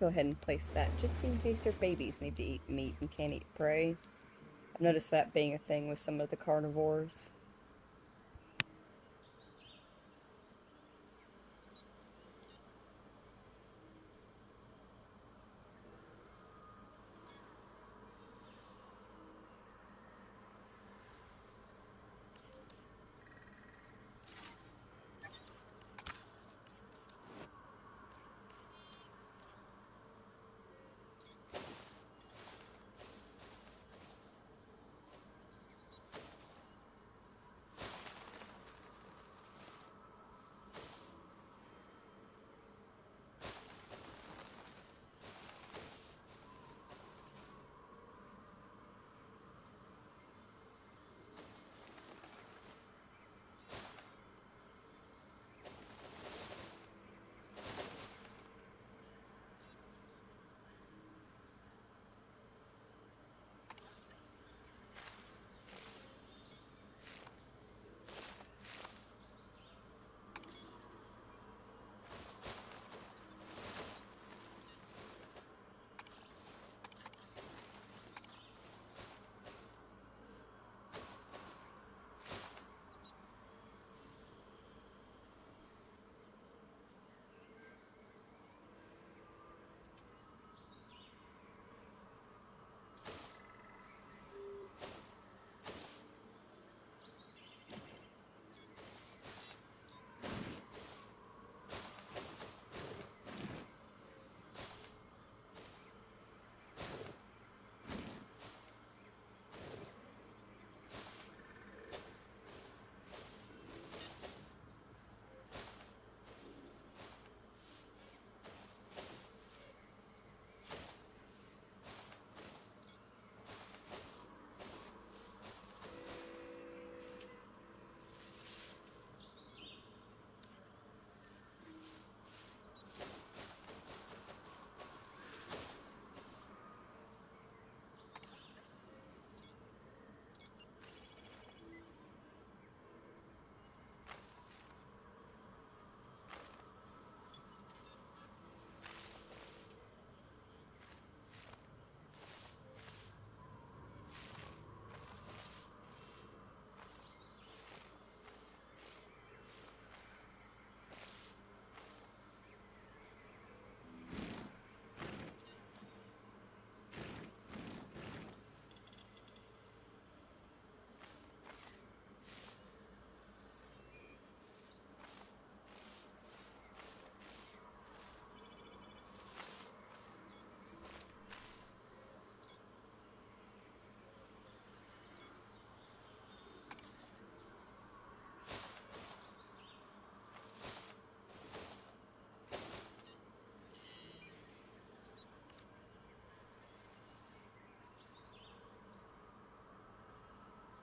go ahead and place that just in case their babies need to eat meat and can't eat prey. I've noticed that being a thing with some of the carnivores.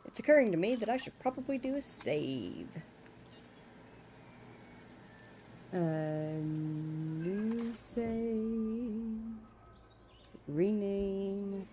It's occurring to me that I should probably do a save. New save. Rename.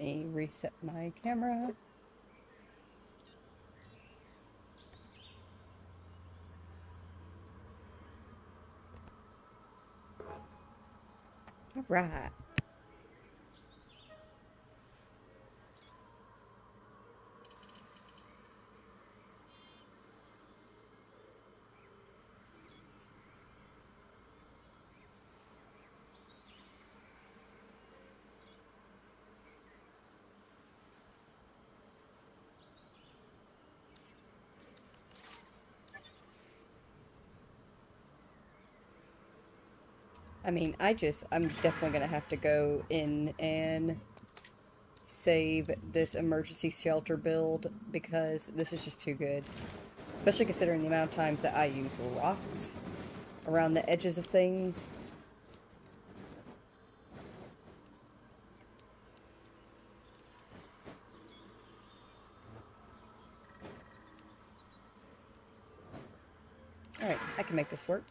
Let me reset my camera. All right. I mean, I'm definitely gonna have to go in and save this emergency shelter build because this is just too good. Especially considering the amount of times that I use rocks around the edges of things. can make this work.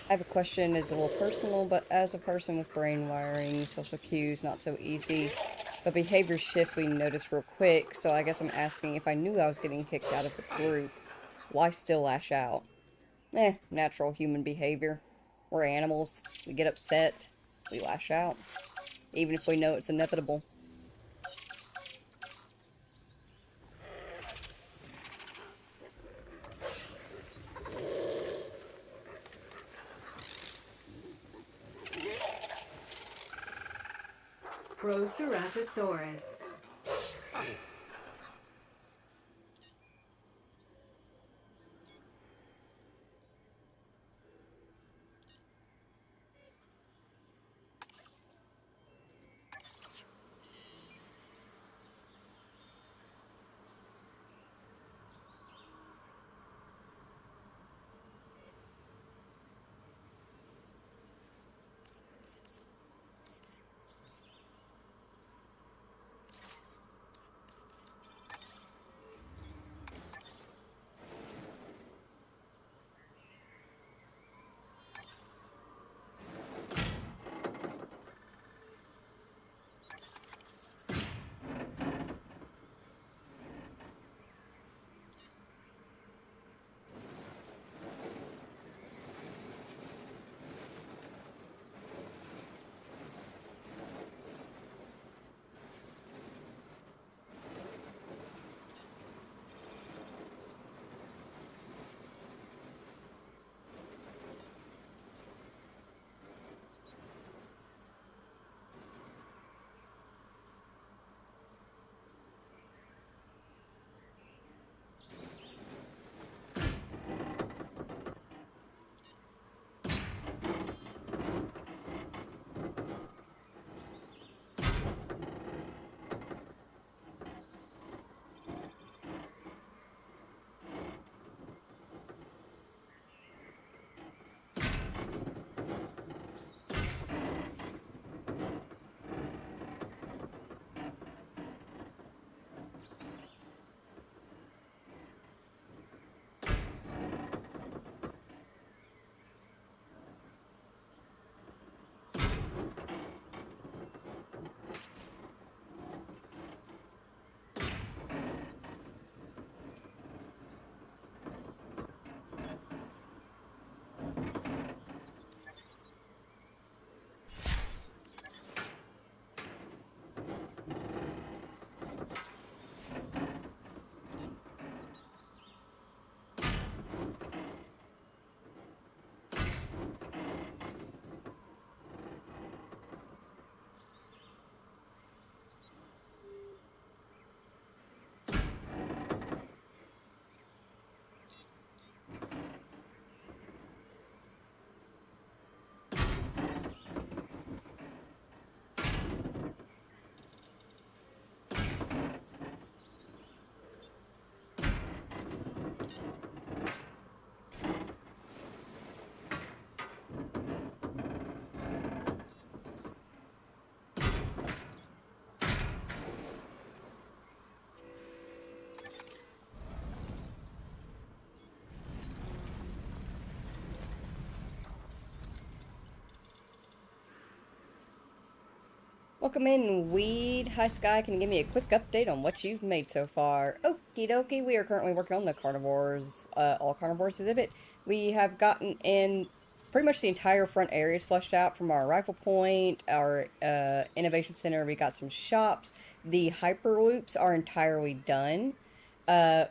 I have a question. It's a little personal, but as a person with brain wiring, social cues not so easy. But behavior shifts we notice real quick, so I guess I'm asking if I knew I was getting kicked out of the group, why still lash out? Natural human behavior. We're animals. We get upset. We lash out. Even if we know it's inevitable. Proceratosaurus. Welcome in, Weed. Hi, Sky. Can you give me a quick update on what you've made so far? Okie dokie. We are currently working on the Carnivores, all Carnivores exhibit. We have gotten in pretty much the entire front areas fleshed out from our rifle point, our innovation center. We got some shops. The hyperloops are entirely done.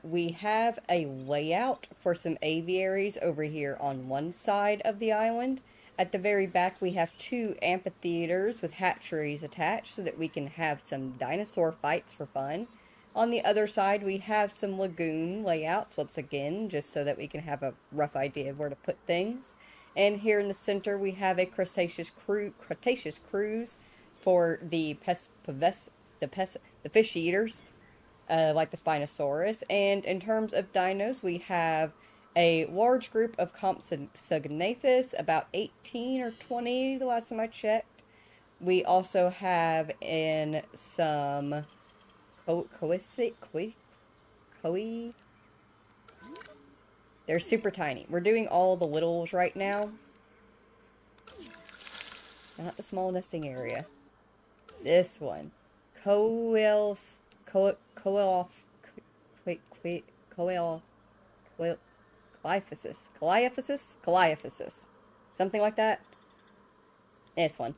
We have a layout for some aviaries over here on one side of the island. At the very back, we have 2 amphitheaters with hatcheries attached so that we can have some dinosaur fights for fun. On the other side, we have some lagoon layouts, once again, just so that we can have a rough idea of where to put things. And here in the center, we have a Cretaceous cruise for the fish eaters, like the Spinosaurus. And in terms of dinos, we have a large group of Compsognathus, about 18 or 20 the last time I checked. We also have in some Koi. They're super tiny. We're doing all the littles right now. Not the small nesting area. This one. Coelophysis. Something like that. This one.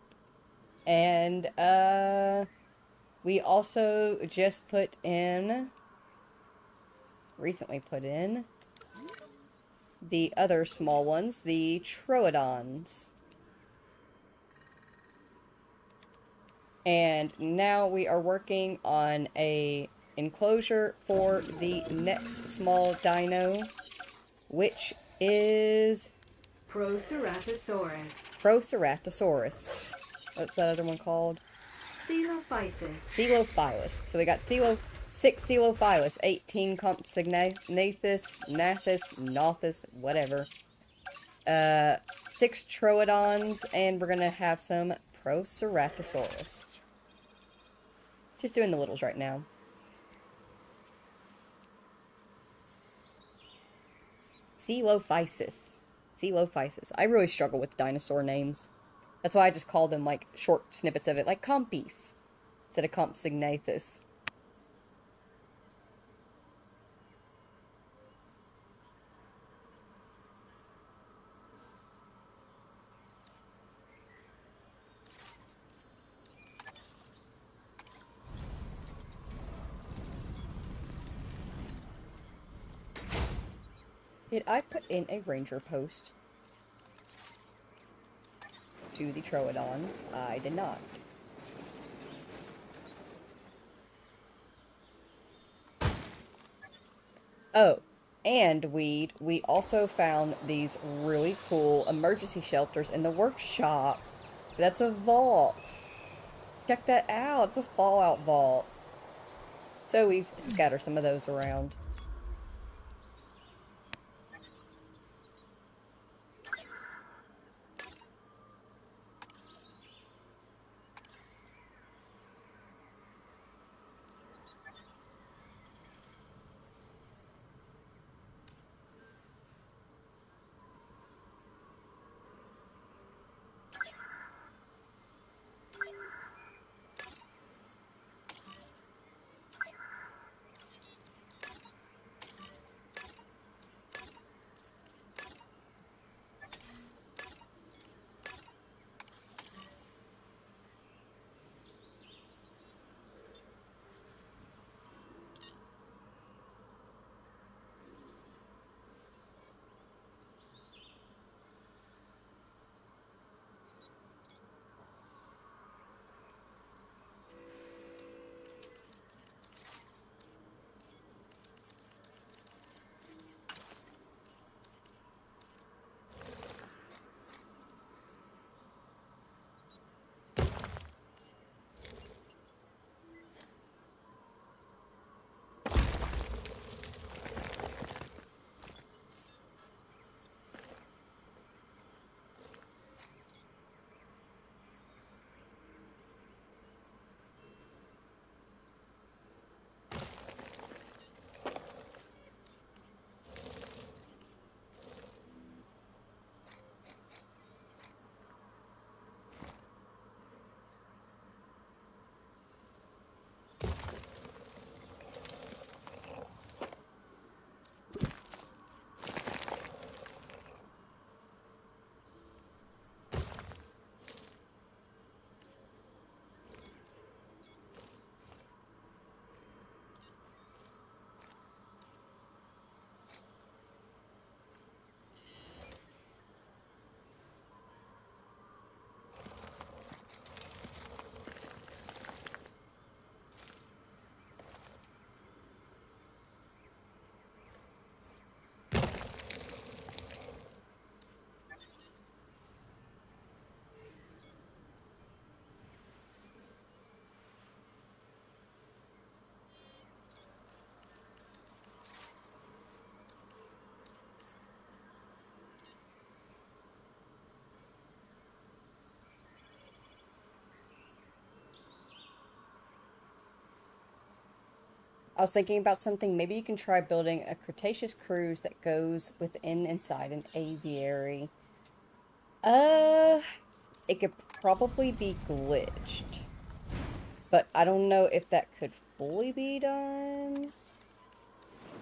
And, we also just recently put in the other small ones, the Troodons. And now we are working on a enclosure for the next small dino, which is Proceratosaurus. What's that other one called? Coelophysis. Coelophysis. So we got 6 Coelophysis, 18 Compsognathus, Nothus, whatever. 6 Troodons, and we're gonna have some Proceratosaurus. Just doing the littles right now. Coelophysis. I really struggle with dinosaur names. That's why I just call them, like, short snippets of it, like Compes, instead of Compsognathus. Did I put in a ranger post to the Troodons? I did not. Oh, and we also found these really cool emergency shelters in the workshop. That's a vault. Check that out. It's a Fallout vault. So we've scattered some of those around. I was thinking about something. Maybe you can try building a Cretaceous cruise that goes inside an aviary. it could probably be glitched. But I don't know if that could fully be done.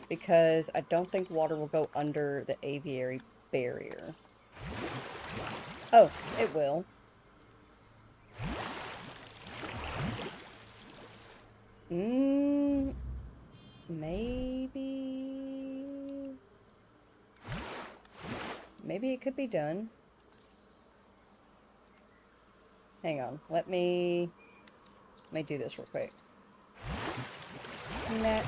Because I don't think water will go under the aviary barrier. Oh, it will. Maybe... Maybe it could be done. Hang on, let me do this real quick. Snatch.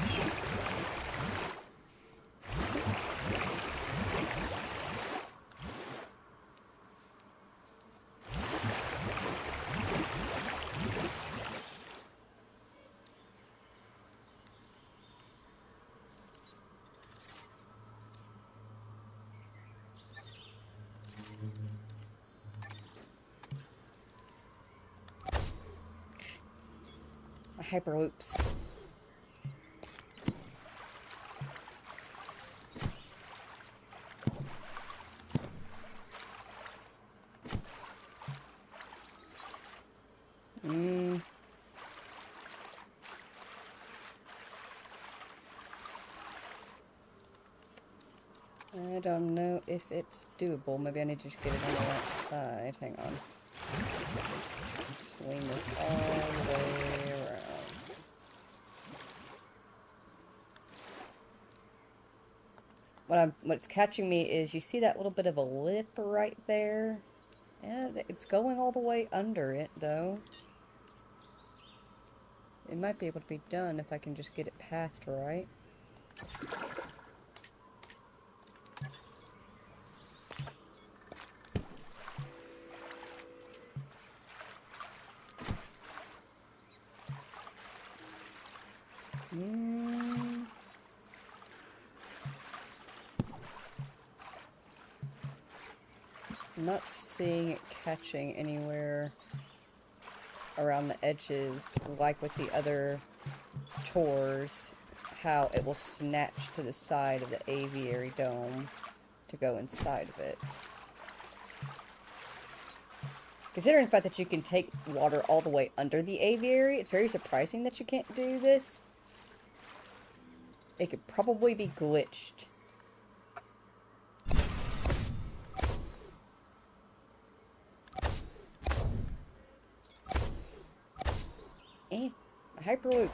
Hyperloops. I don't know if it's doable. Maybe I need to just get it on the right side. Hang on. Swing this all the way around. What's catching me is you see that little bit of a lip right there? Yeah, it's going all the way under it, though. It might be able to be done if I can just get it pathed right. I'm not seeing it catching anywhere around the edges, like with the other tours, how it will snatch to the side of the aviary dome to go inside of it. Considering the fact that you can take water all the way under the aviary, it's very surprising that you can't do this. It could probably be glitched. A Hyperloop.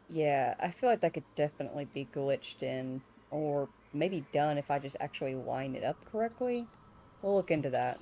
Yeah, I feel like that could definitely be glitched in, or maybe done if I just actually line it up correctly. We'll look into that.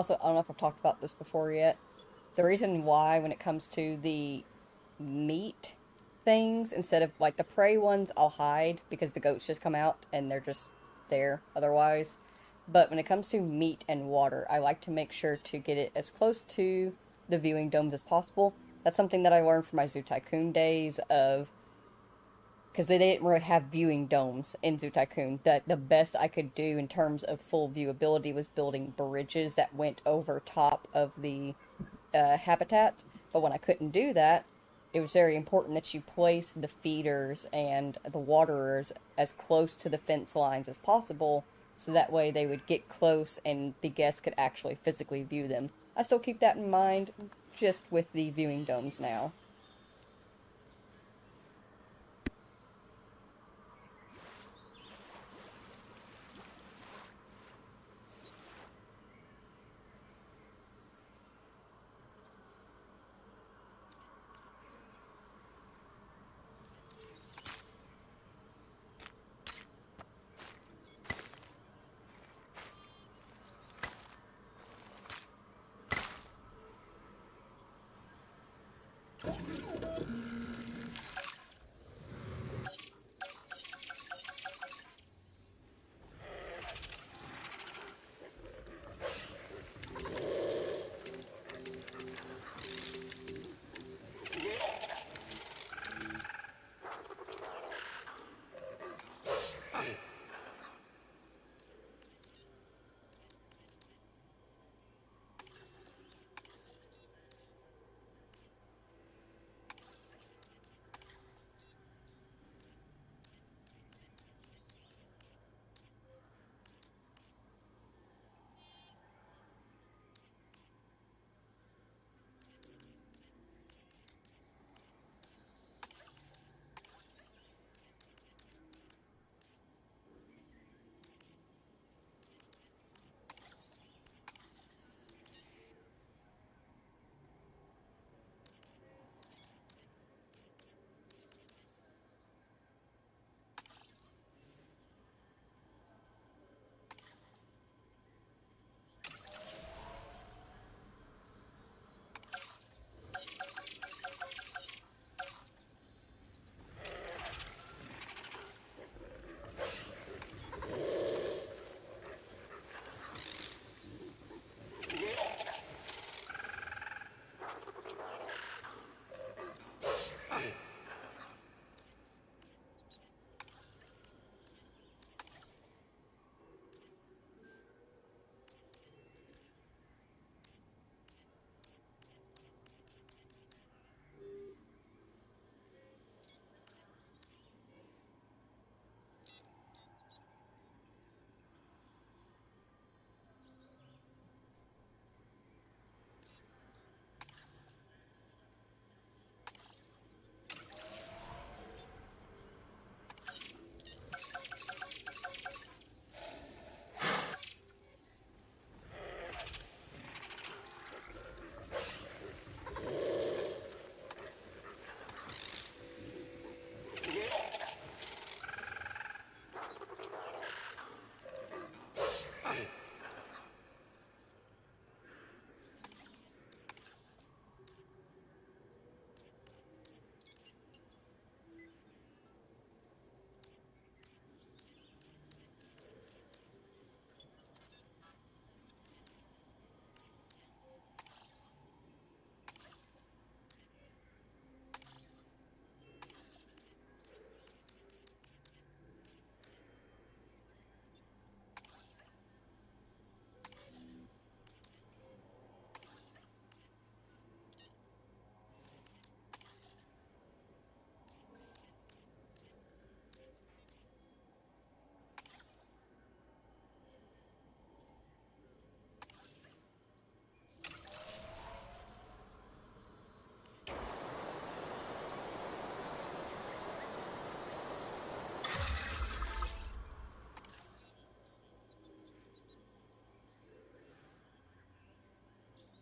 Also, I don't know if I've talked about this before yet. The reason why, when it comes to the meat things, instead of like the prey ones, I'll hide because the goats just come out and they're just there otherwise. But when it comes to meat and water, I like to make sure to get it as close to the viewing domes as possible. That's something that I learned from my Zoo Tycoon days of, because they didn't really have viewing domes in Zoo Tycoon. That the best I could do in terms of full viewability was building bridges that went over top of the habitats. But when I couldn't do that, it was very important that you place the feeders and the waterers as close to the fence lines as possible, so that way they would get close and the guests could actually physically view them. I still keep that in mind, just with the viewing domes now.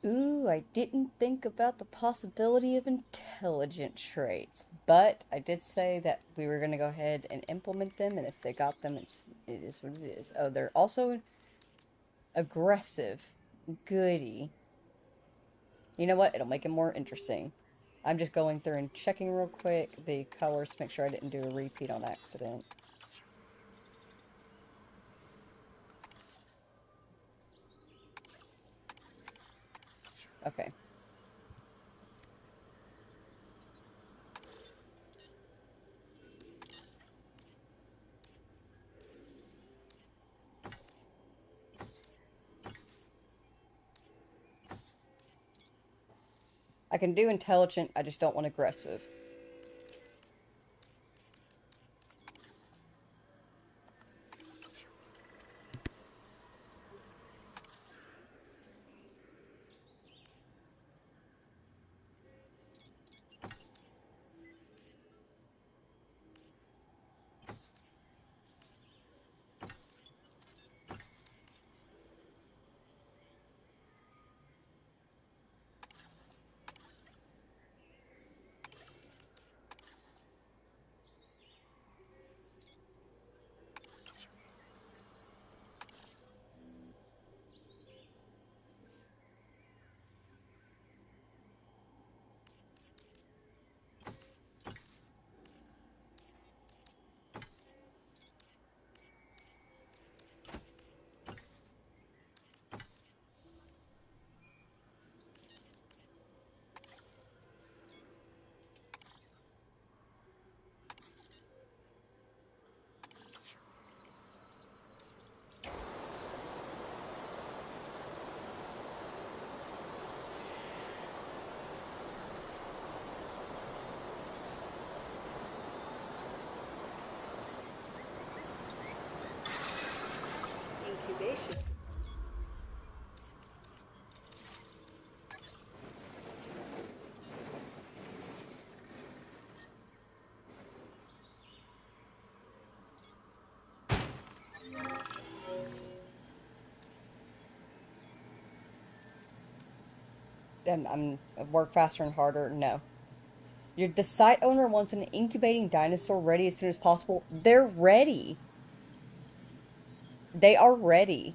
Ooh, I didn't think about the possibility of intelligent traits, but I did say that we were going to go ahead and implement them, and if they got them, it is what it is. Oh, they're also aggressive. Goody. You know what? It'll make it more interesting. I'm just going through and checking real quick the colors to make sure I didn't do a repeat on accident. Okay. I can do intelligent, I just don't want aggressive. Incubation. I'm work faster and harder. No. The site owner wants an incubating dinosaur ready as soon as possible. They're ready. They are ready.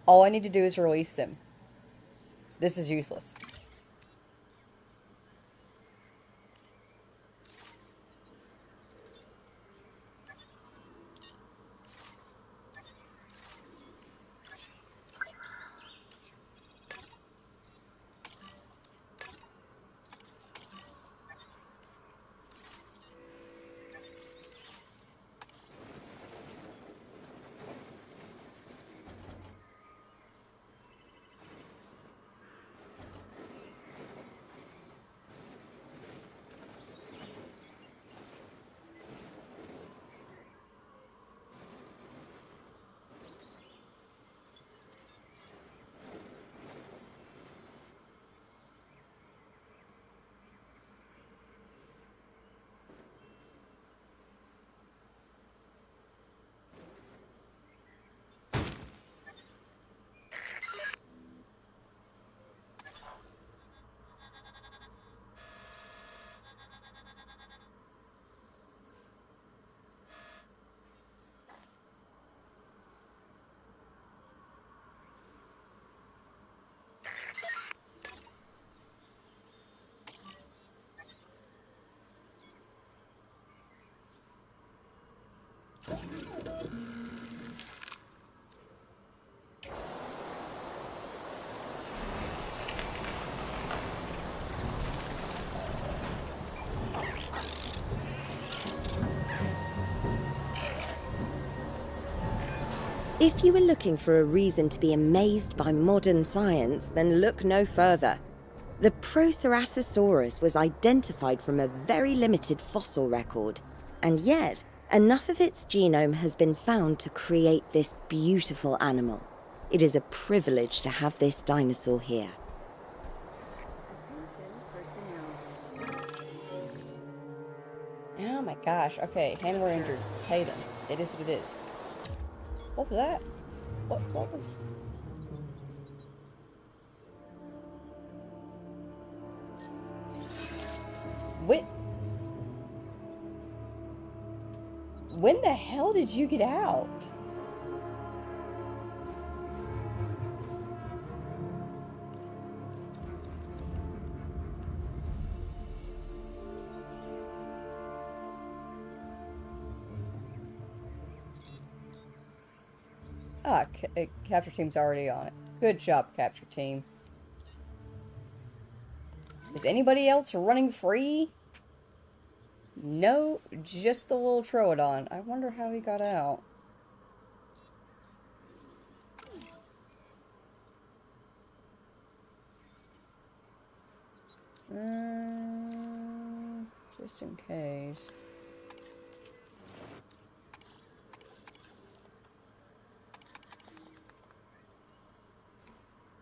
All I need to do is release them. This is useless. If you were looking for a reason to be amazed by modern science, then look no further. The Proceratosaurus was identified from a very limited fossil record, and yet enough of its genome has been found to create this beautiful animal. It is a privilege to have this dinosaur here. Oh my gosh. Okay, and we're injured. Pay them. It is what it is. What was that? What was... When the hell did you get out? Ah, capture team's already on it. Good job, capture team. Is anybody else running free? No, just the little Troodon. I wonder how he got out. Just in case.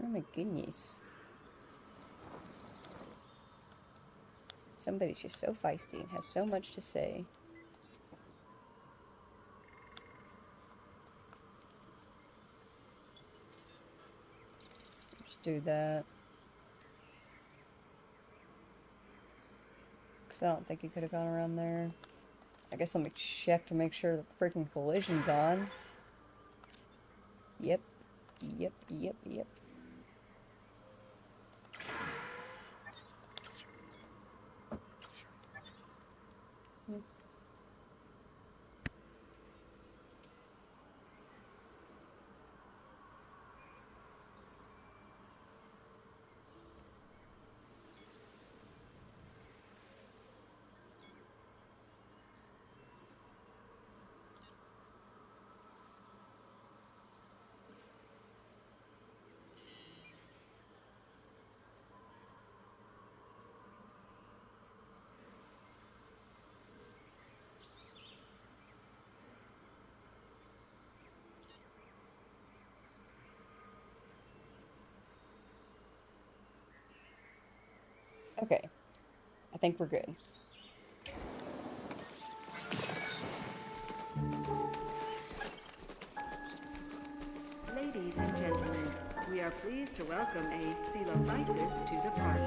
Oh my goodness. Somebody's just so feisty and has so much to say. Just do that. Because I don't think he could have gone around there. I guess let me check to make sure the freaking collision's on. Yep. Yep, yep, yep. Okay. I think we're good. Ladies and gentlemen, we are pleased to welcome a Coelophysis to the park.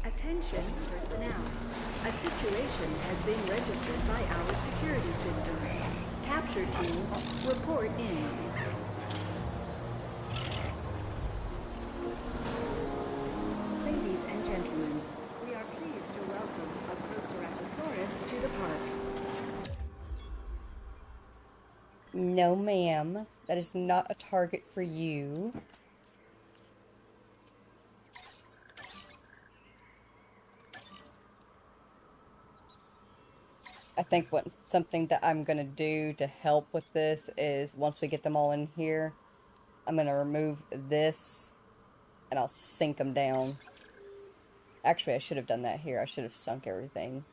Attention personnel. A situation has been registered by our security system. Capture teams, report in. Ladies and gentlemen, we are pleased to welcome a Proceratosaurus to the park. No, ma'am. That is not a target for you. I think something that I'm gonna do to help with this is once we get them all in here, I'm gonna remove this and I'll sink them down. Actually, I should have done that here. I should have sunk everything.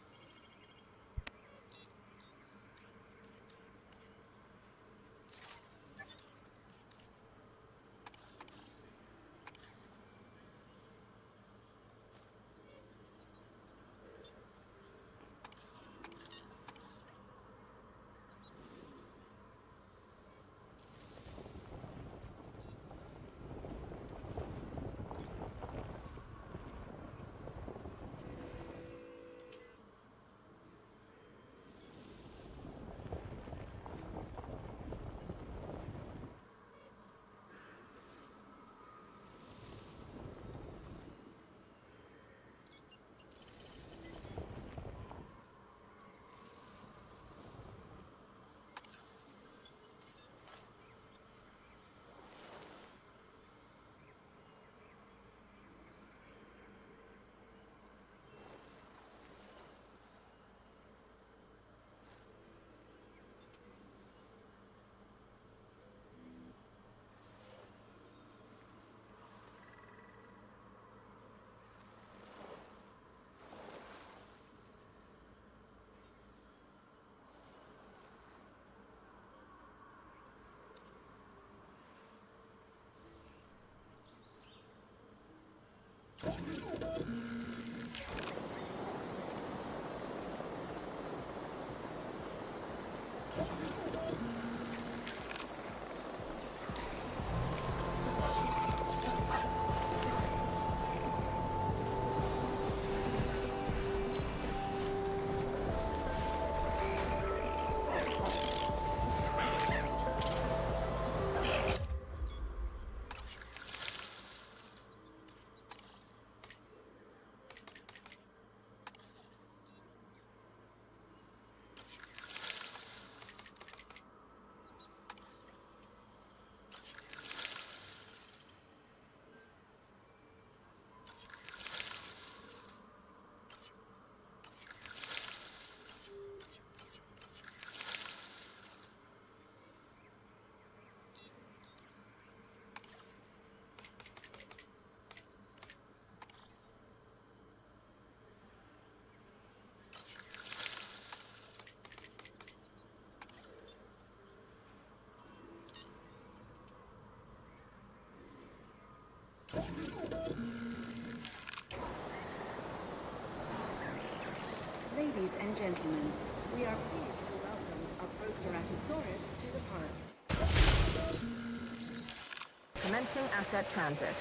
Ladies and gentlemen, we are pleased to welcome our Proceratosaurus to the park. Commencing asset transit.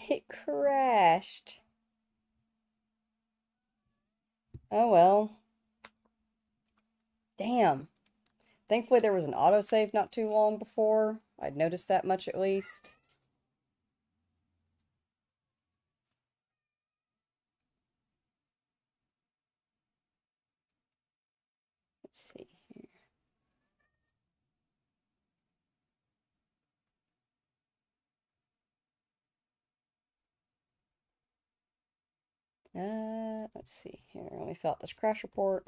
It crashed. Oh well. Damn. Thankfully there was an autosave not too long before. I'd noticed that much at least. Let's see here. Let's see here. Let me fill out this crash report.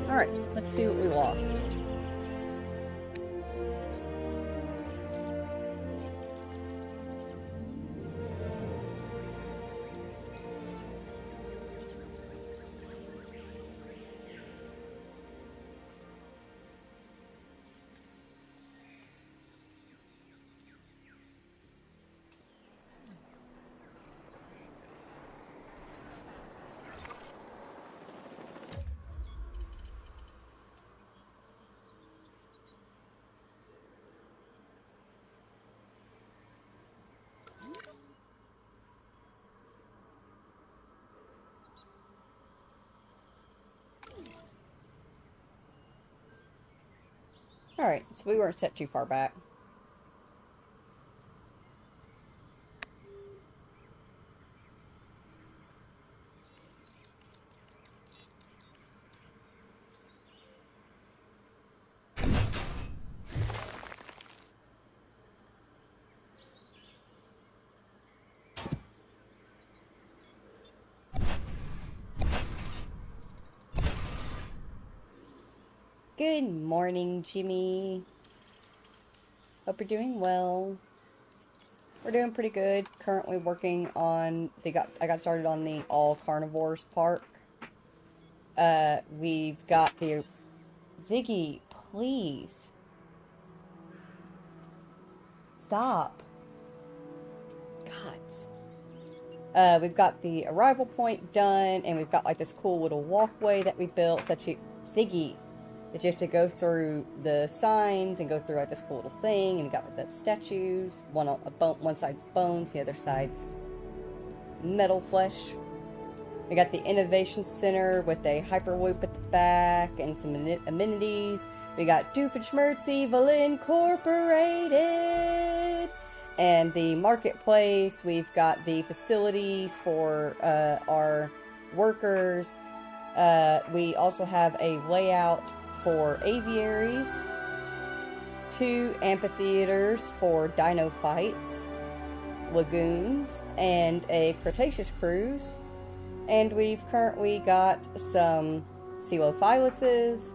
Alright, let's see what we lost. Alright, so we weren't set too far back. Good morning, Jimmy. Hope you're doing well. We're doing pretty good. Currently working on I got started on the all Carnivores park. We've got the Ziggy, please. Stop. God. We've got the arrival point done, and we've got like this cool little walkway that we built that Ziggy, that you have to go through the signs and go through like this cool little thing, and you got like, that statues. One side's bones, the other side's metal flesh. We got the Innovation Center with a Hyperloop at the back and some amenities. We got Doofenshmirtz Evil Incorporated. And the marketplace, we've got the facilities for our workers. We also have a layout for aviaries, 2 amphitheaters for dino fights, lagoons, and a Cretaceous cruise. And we've currently got some Coelophyluses,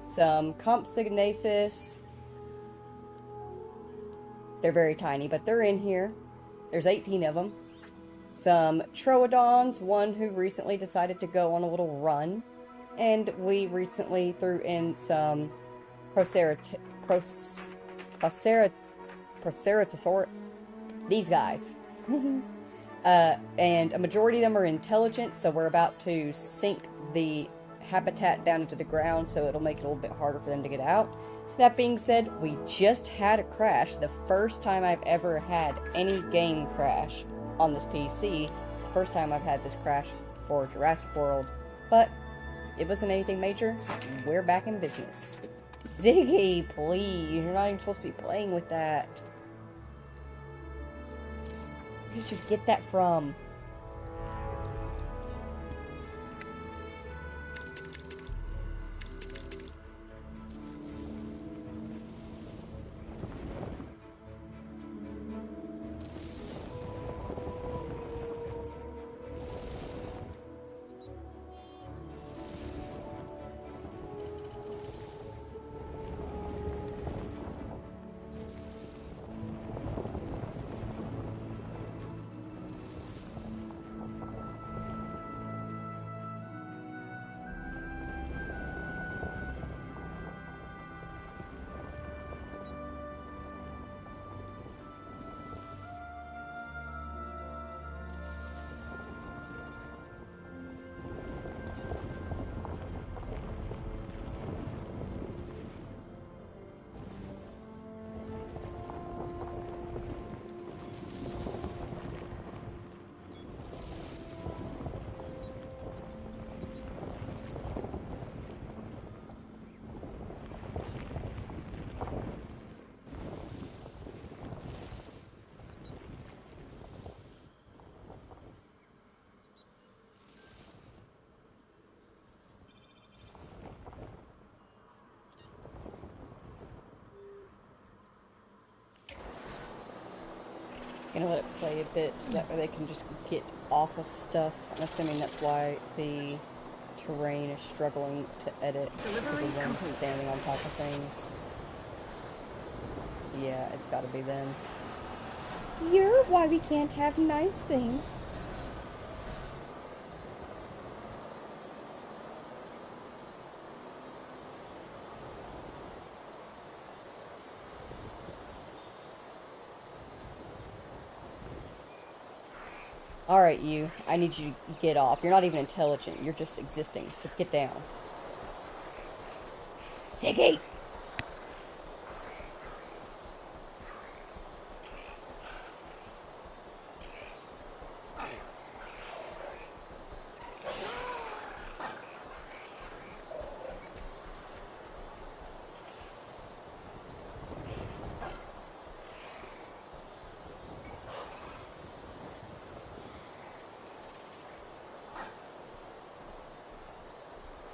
some Compsognathus. They're very tiny, but they're in here. There's 18 of them. Some Troodons, one who recently decided to go on a little run. And we recently threw in some Proceratosaur. These guys. And a majority of them are intelligent, so we're about to sink the habitat down into the ground, so it'll make it a little bit harder for them to get out. That being said, we just had a crash. The first time I've ever had any game crash on this PC. The first time I've had this crash for Jurassic World. But it wasn't anything major. We're back in business. Ziggy, please. You're not even supposed to be playing with that. Where did you get that from? Gonna let it play a bit so that way they can just get off of stuff. I'm assuming that's why the terrain is struggling to edit because of them standing on top of things. Yeah, it's gotta be them. You're why we can't have nice things. Alright, you. I need you to get off. You're not even intelligent. You're just existing. But get down. Ziggy!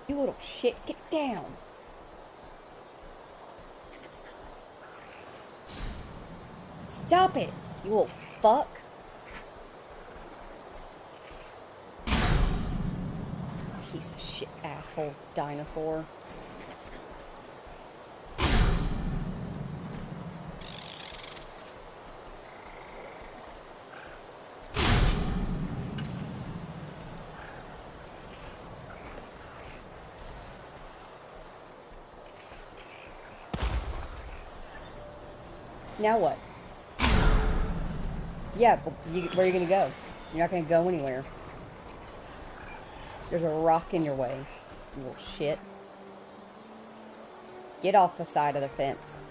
You little shit, get down. Stop it, you little fuck. Piece of shit asshole dinosaur. Now what? Yeah, but where are you gonna go? You're not gonna go anywhere. There's a rock in your way, you little shit. Get off the side of the fence.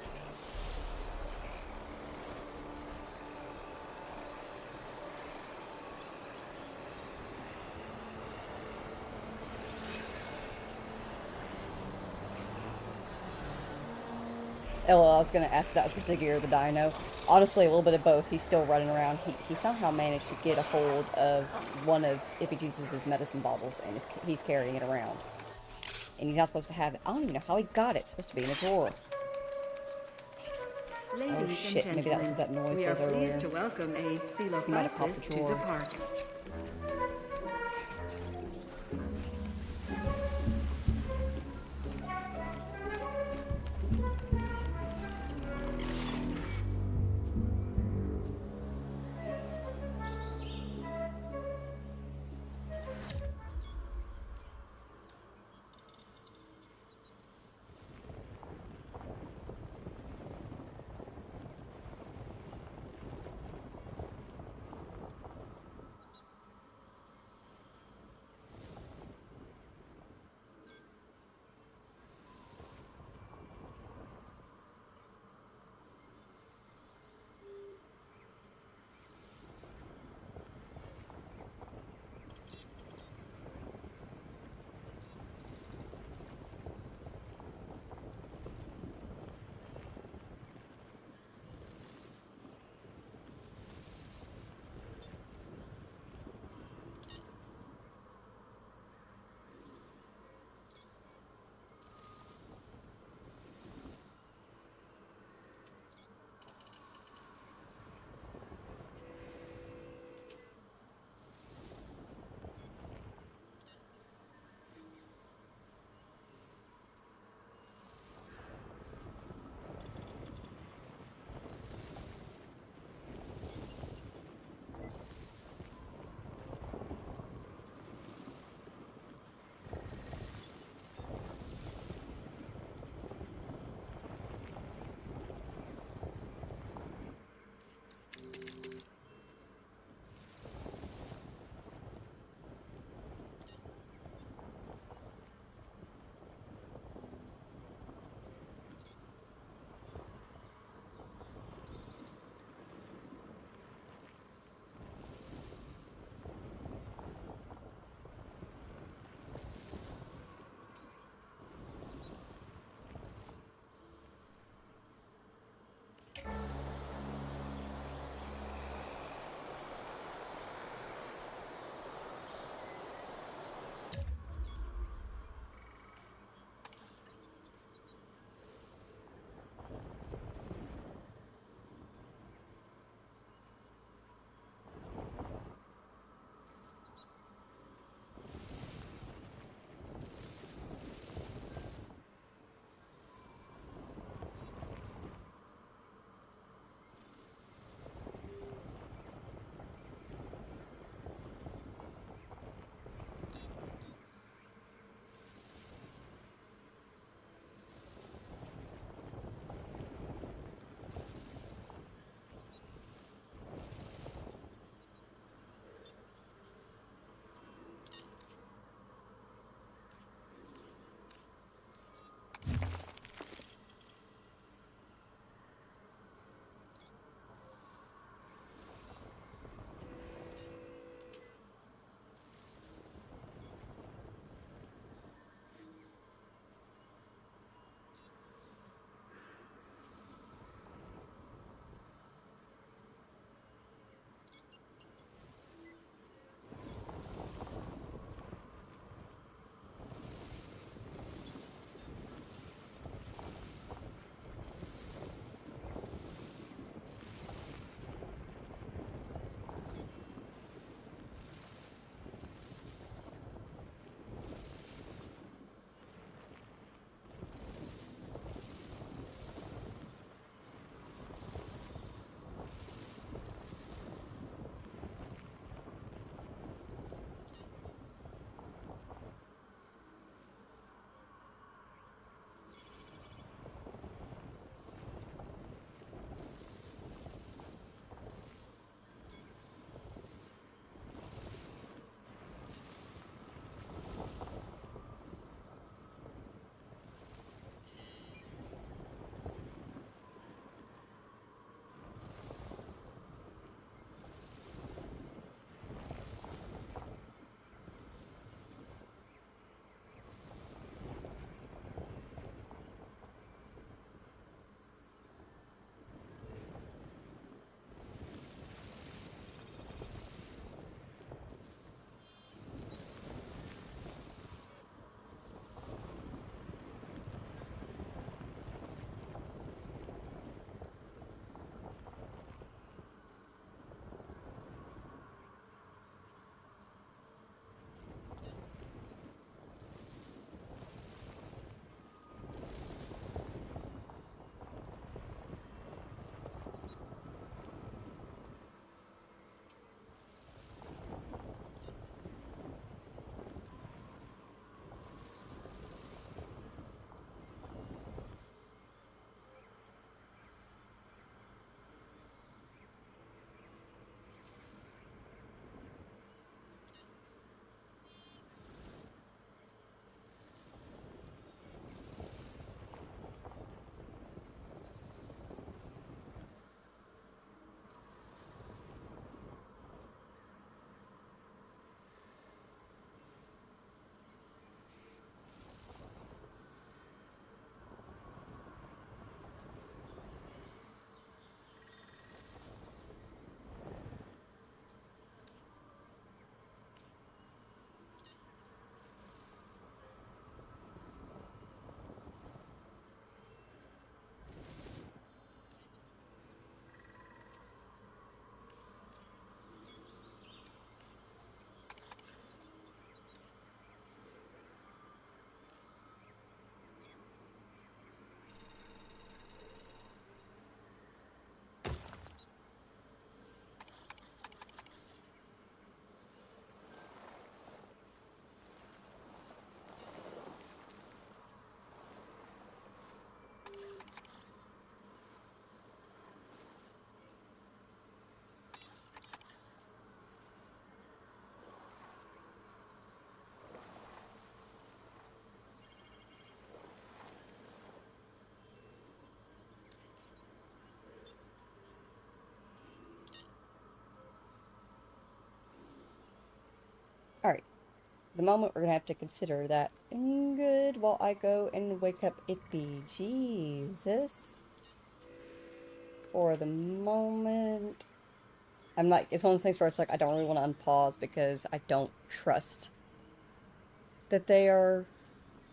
Oh, well, I was going to ask if that was Ziggy or the dino. Honestly, a little bit of both. He's still running around. He somehow managed to get a hold of one of Ippy Jesus' medicine bottles, and he's carrying it around. And he's not supposed to have it. I don't even know how he got it. It's supposed to be in a drawer. Ladies Oh shit, and maybe that was gentlemen, what that noise we are was earlier. pleased to welcome a He might have popped Coelophysis the to the drawer. park. the moment we're gonna have to consider that. And good, while I go and wake up Ippy. Jesus. For the moment, I'm like, it's one of those things where it's like, I don't really want to unpause because I don't trust that they are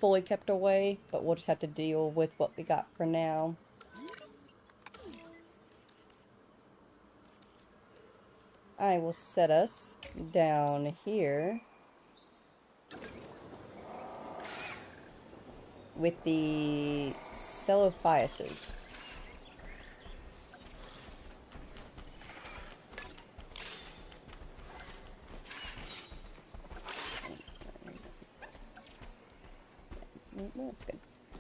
fully kept away, but we'll just have to deal with what we got for now. I will set us down here with the Celophiases. That's good.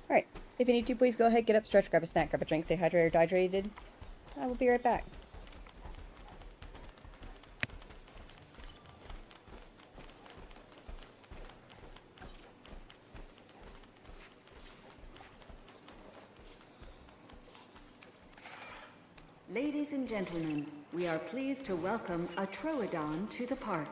Alright, if you need to, please go ahead, get up, stretch, grab a snack, grab a drink, stay hydrated or dehydrated. I will be right back. Ladies and gentlemen, we are pleased to welcome a Troodon to the park.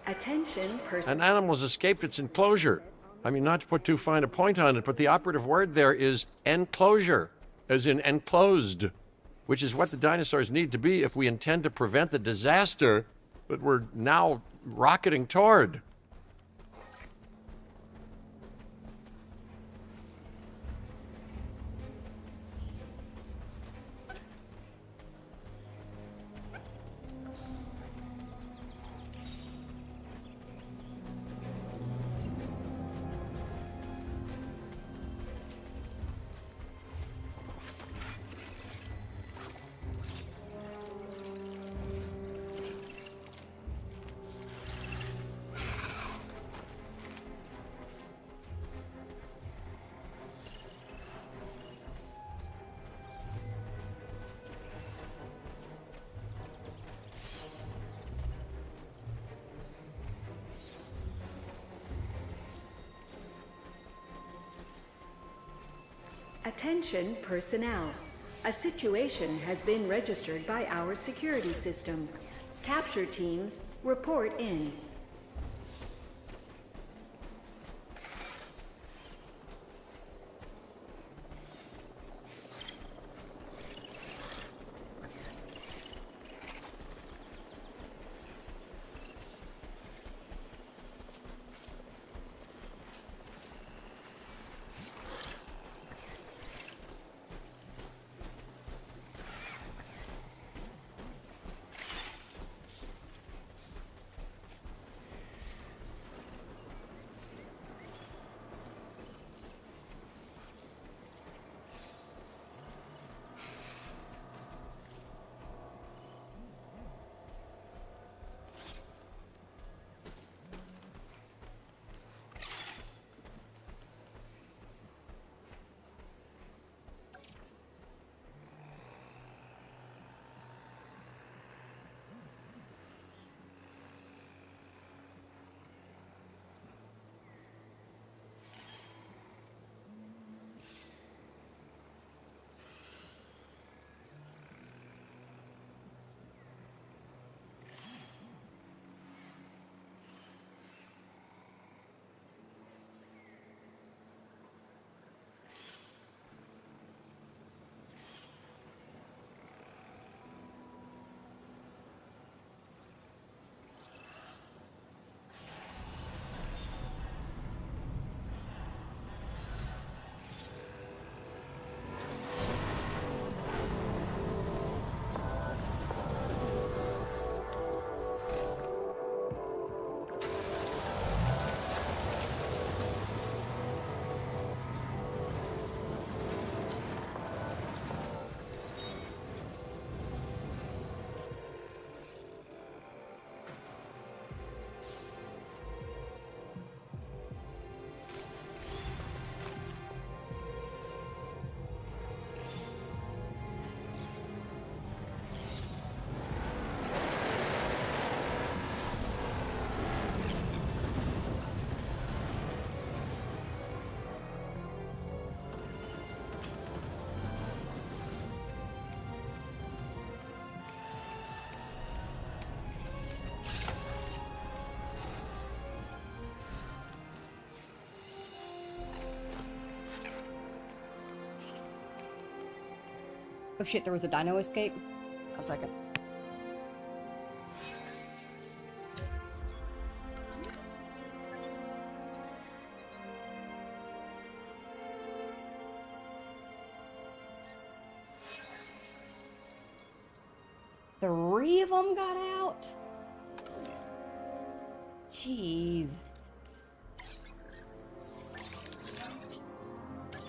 Attention, person. An animal's escaped its enclosure. I mean, not to put too fine a point on it, but the operative word there is enclosure, as in enclosed, which is what the dinosaurs need to be if we intend to prevent the disaster that we're now rocketing toward. Attention personnel. A situation has been registered by our security system. Capture teams, report in. Oh shit, there was a dino escape? 1 second. Three of them got out? Jeez.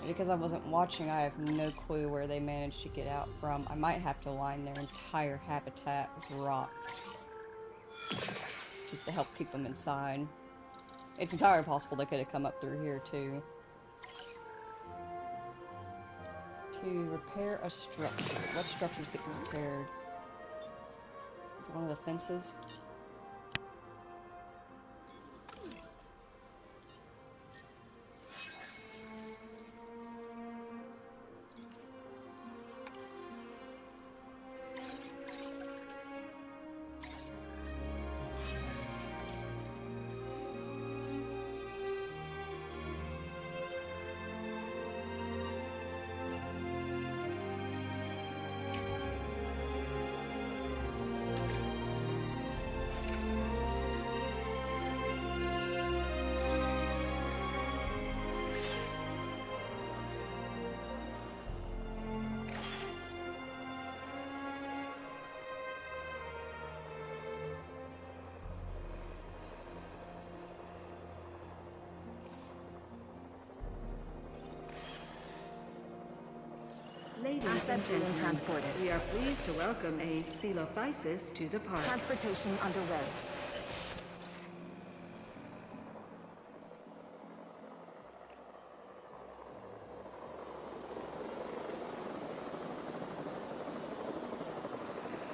Because I wasn't watching, I have no clue where they managed to get out from. I might have to line their entire habitat with rocks. Just to help keep them inside. It's entirely possible they could have come up through here too. To repair a structure. What structures get repaired? Is it one of the fences? Ladies Asset and being gentlemen, transported. we are pleased to welcome a Coelophysis to the park. Transportation underway.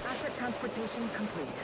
Asset transportation complete.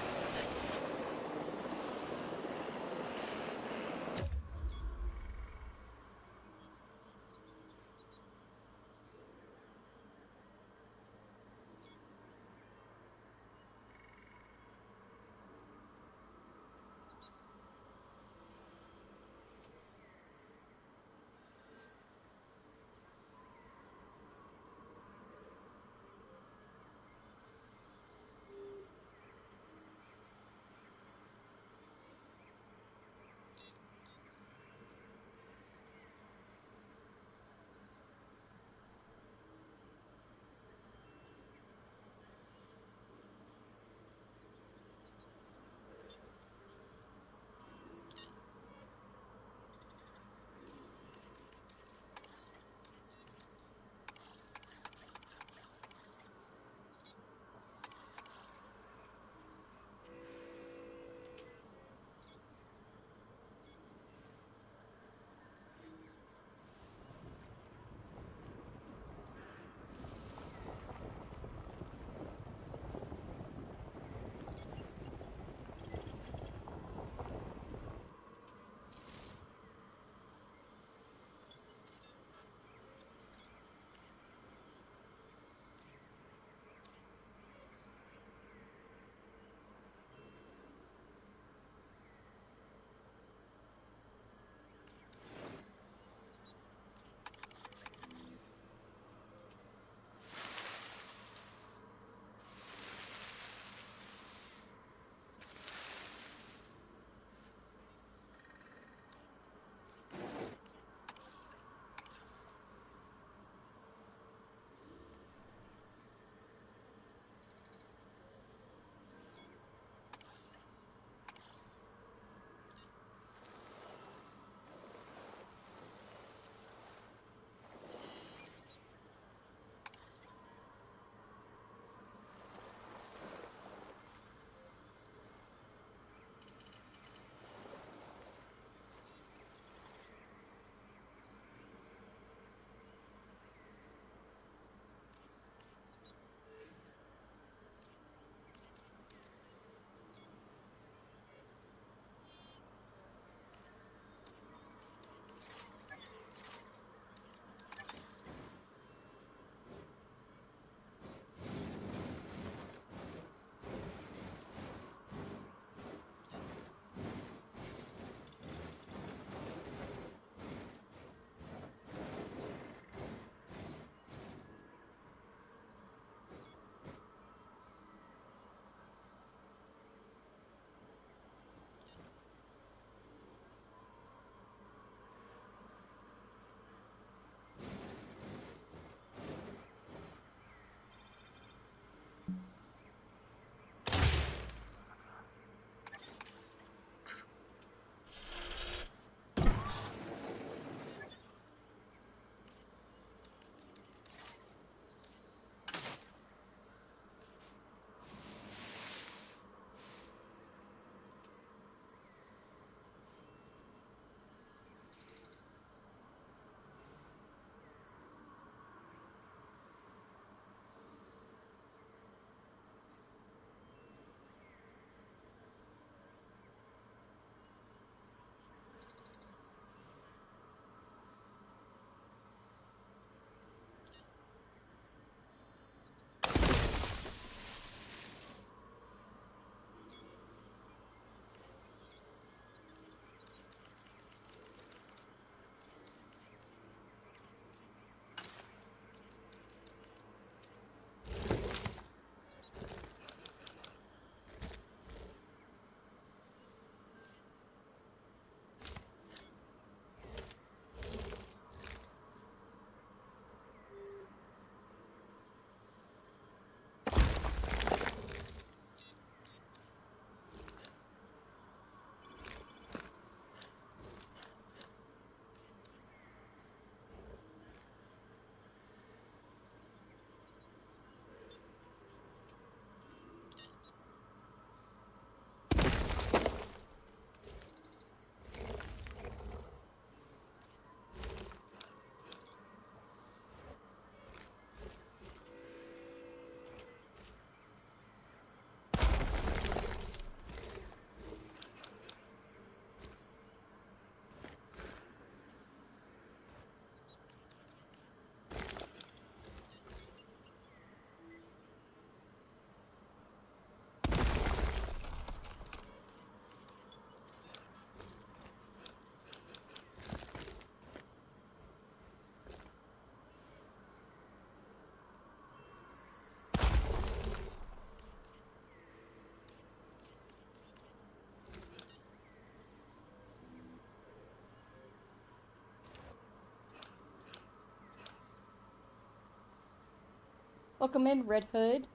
Welcome in, Red Hood.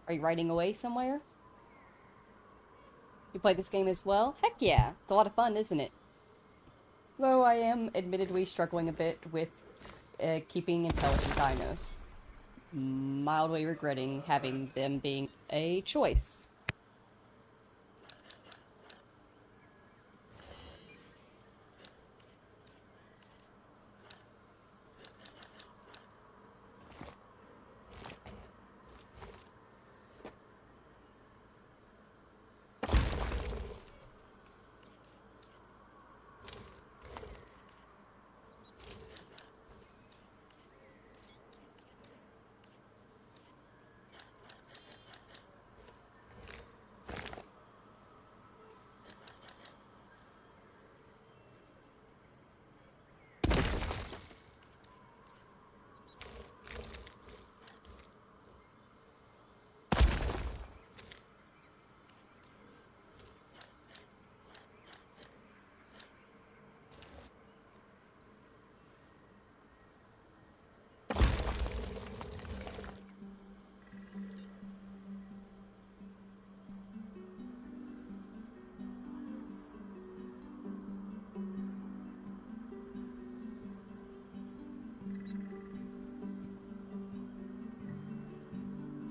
Are you riding away somewhere? You play this game as well? Heck yeah! It's a lot of fun, isn't it? Though I am admittedly struggling a bit with keeping intelligent dinos. Mildly regretting having them being a choice.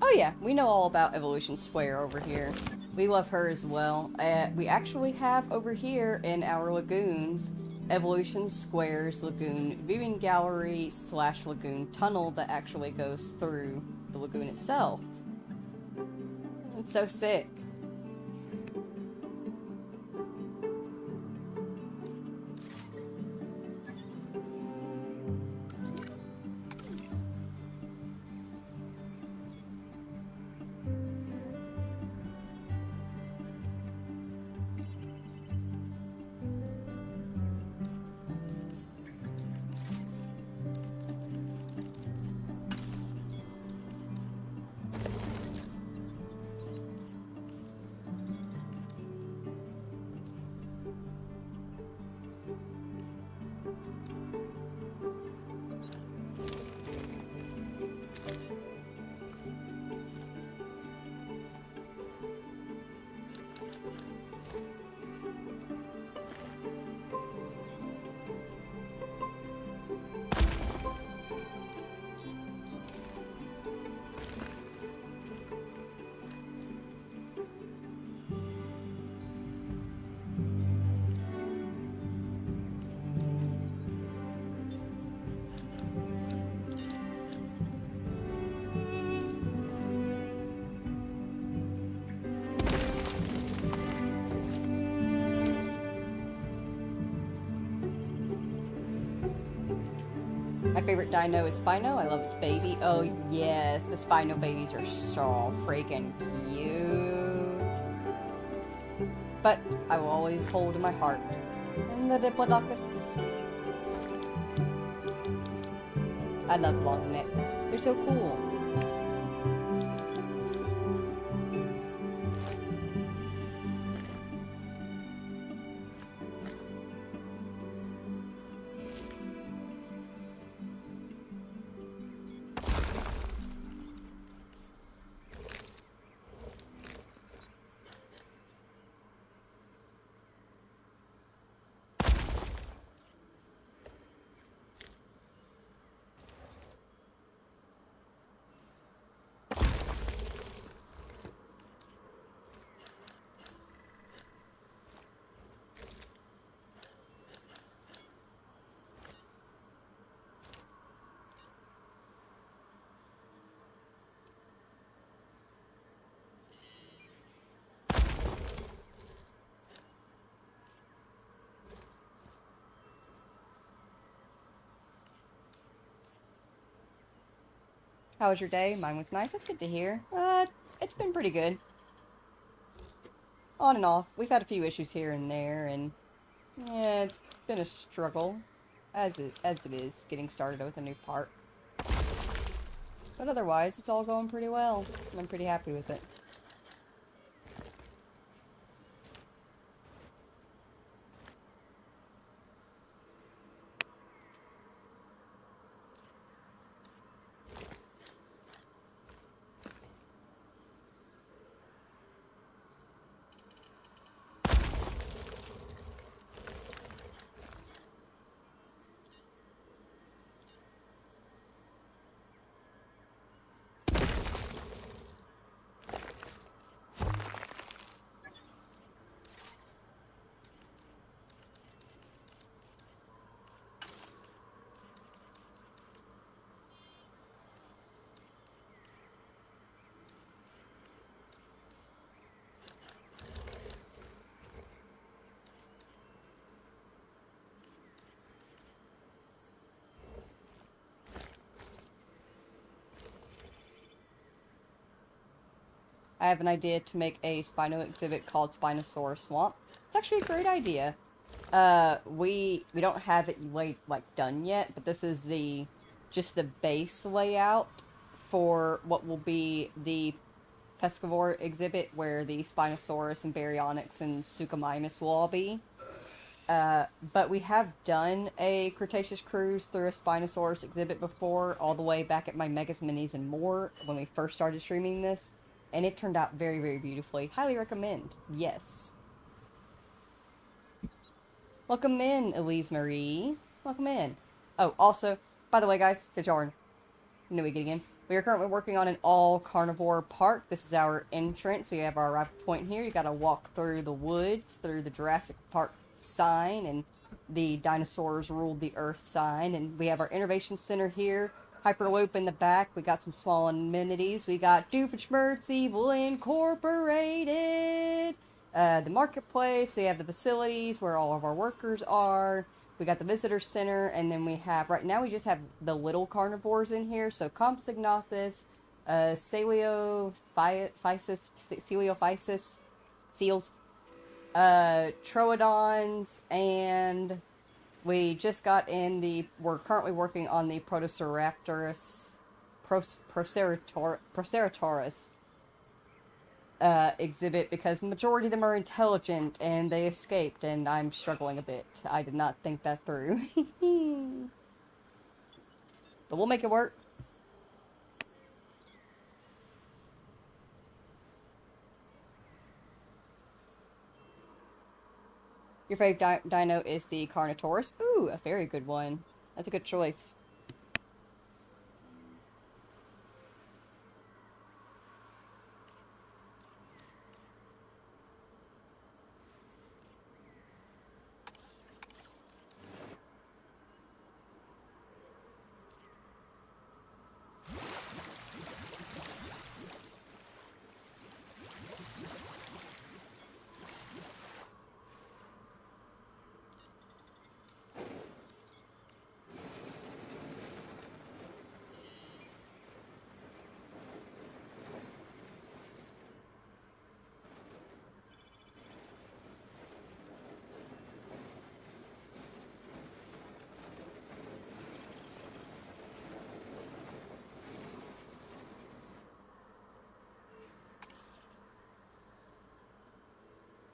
Oh yeah, we know all about Evolution Square over here. We love her as well. We actually have over here in our lagoons, Evolution Square's lagoon viewing gallery / lagoon tunnel that actually goes through the lagoon itself. It's so sick. My favorite dino is Spino. I love its baby. Oh yes, the Spino babies are so freaking cute. But I will always hold in my heart. And the Diplodocus. I love long necks. They're so cool. How was your day? Mine was nice. That's good to hear. It's been pretty good. On and off. We've had a few issues here and there, and yeah, it's been a struggle, as it is getting started with a new park. But otherwise, it's all going pretty well. I'm pretty happy with it. I have an idea to make a Spino exhibit called Spinosaurus Swamp. It's actually a great idea. We don't have it done yet, but this is just the base layout for what will be the Pescivore exhibit, where the Spinosaurus and Baryonyx and Suiika will all be. But we have done a Cretaceous cruise through a Spinosaurus exhibit before, all the way back at my Megas, Minis, and More, when we first started streaming this, and it turned out very, very beautifully. Highly recommend. Yes. Welcome in, Elise Marie. Welcome in. Oh, also, by the way, guys, since y'all are new again, we are currently working on an all-carnivore park. This is our entrance, so you have our arrival point here. You gotta walk through the woods, through the Jurassic Park sign, and the Dinosaurs Ruled the Earth sign, and we have our Innovation Center here, Hyperloop in the back. We got some small amenities. We got Doofenshmirtz Evil Incorporated, the marketplace. We have the facilities where all of our workers are. We got the visitor center, and then we have, right now we just have the little carnivores in here, so Compsognathus, Coelophysis, seals, Troodons, and we just got in we're currently working on the Proceratosaurus exhibit, because the majority of them are intelligent and they escaped, and I'm struggling a bit. I did not think that through. But we'll make it work. Your favorite dino is the Carnivores. Ooh, a very good one. That's a good choice.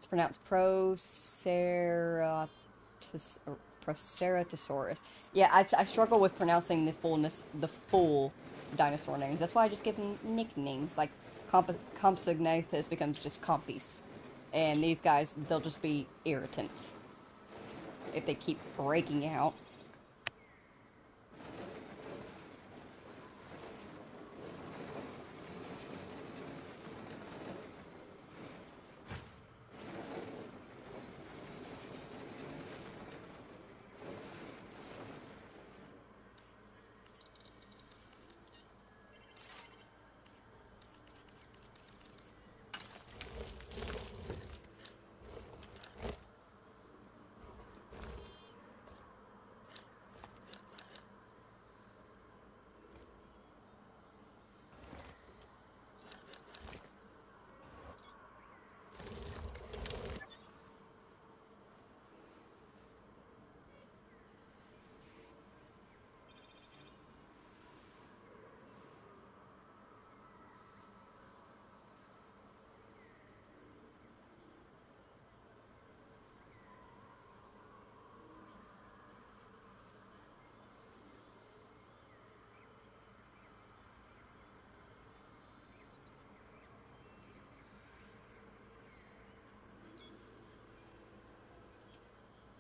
Pronounced Proceratosaurus. Yeah, I struggle with pronouncing the full dinosaur names. That's why I just give them nicknames. Like Compsognathus becomes just Compis, and these guys, they'll just be irritants if they keep breaking out.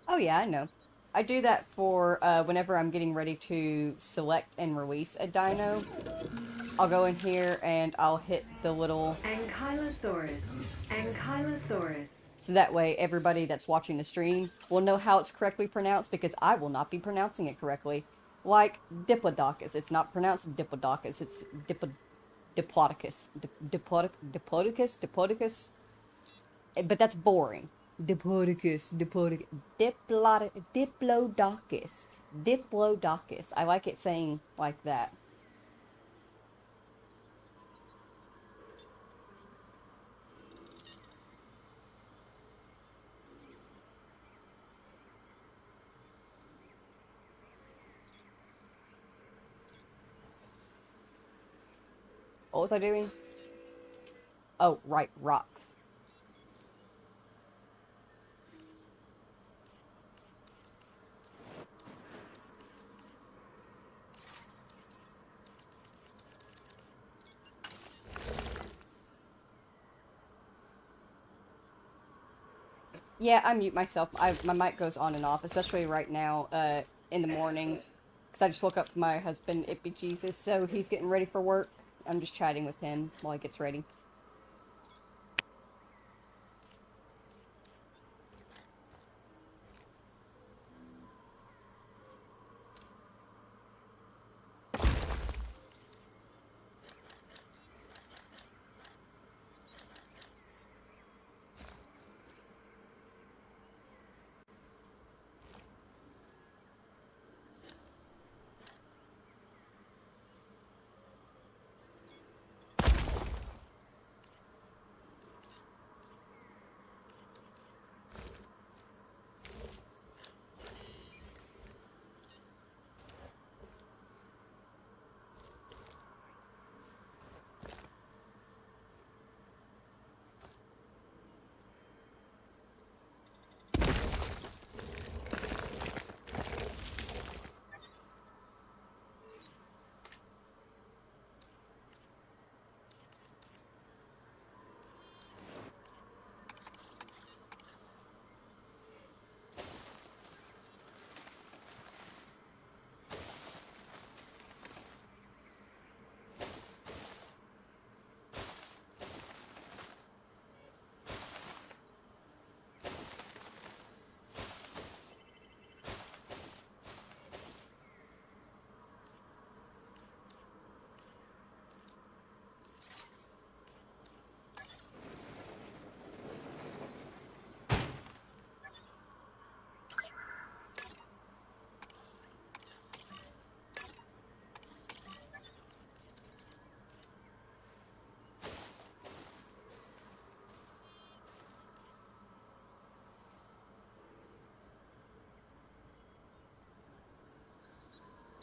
Oh yeah, I know. I do that for whenever I'm getting ready to select and release a dino. I'll go in here and I'll hit the little... Ankylosaurus. So that way everybody that's watching the stream will know how it's correctly pronounced, because I will not be pronouncing it correctly. Like Diplodocus. It's not pronounced Diplodocus. It's Diplodocus. Diplodocus. But that's boring. Diplodocus. I like it saying like that. What was I doing? Oh, right, rocks. Yeah, I mute myself. My mic goes on and off, especially right now, in the morning. Because I just woke up with my husband, it be Jesus, so he's getting ready for work. I'm just chatting with him while he gets ready.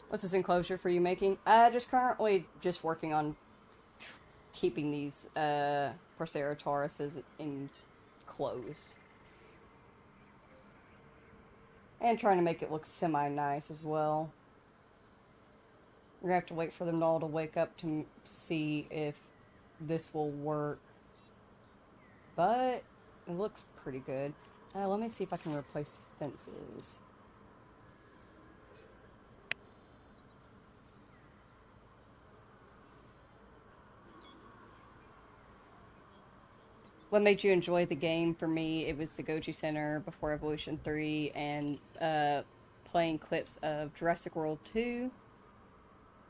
What's this enclosure for you making? Just currently just working on keeping these, Proceratauruses enclosed. And trying to make it look semi-nice as well. We're gonna have to wait for them all to wake up to see if this will work. But it looks pretty good. Let me see if I can replace the fences. What made you enjoy the game? For me, it was the Goji Center before Evolution 3 and playing clips of Jurassic World 2.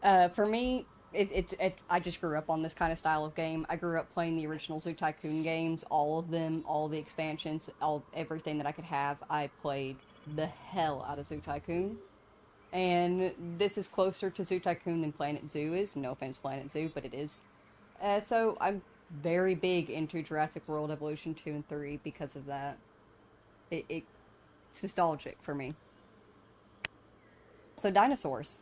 For me, I just grew up on this kind of style of game. I grew up playing the original Zoo Tycoon games, all of them, all the expansions, everything that I could have. I played the hell out of Zoo Tycoon. And this is closer to Zoo Tycoon than Planet Zoo is. No offense, Planet Zoo, but it is. So I'm very big into Jurassic World Evolution 2 and 3 because of that. It's nostalgic for me. So, Dinosaurs.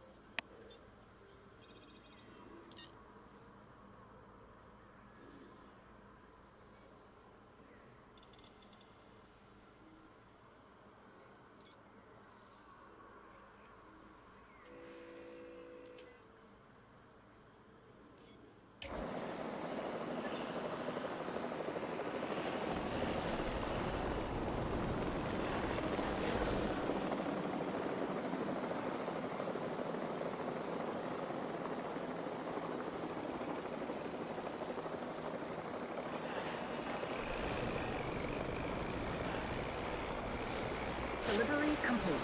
Delivery complete.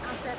Asset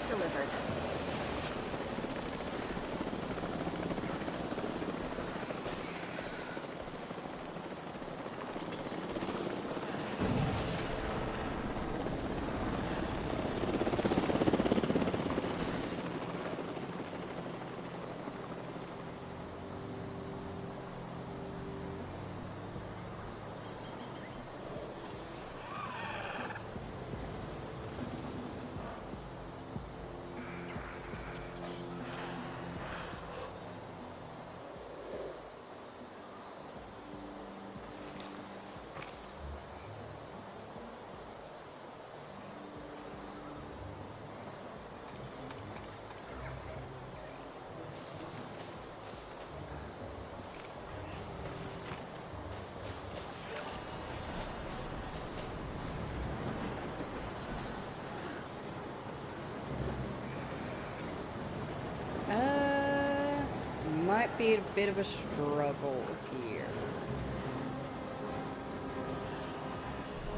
might be a bit of a struggle here.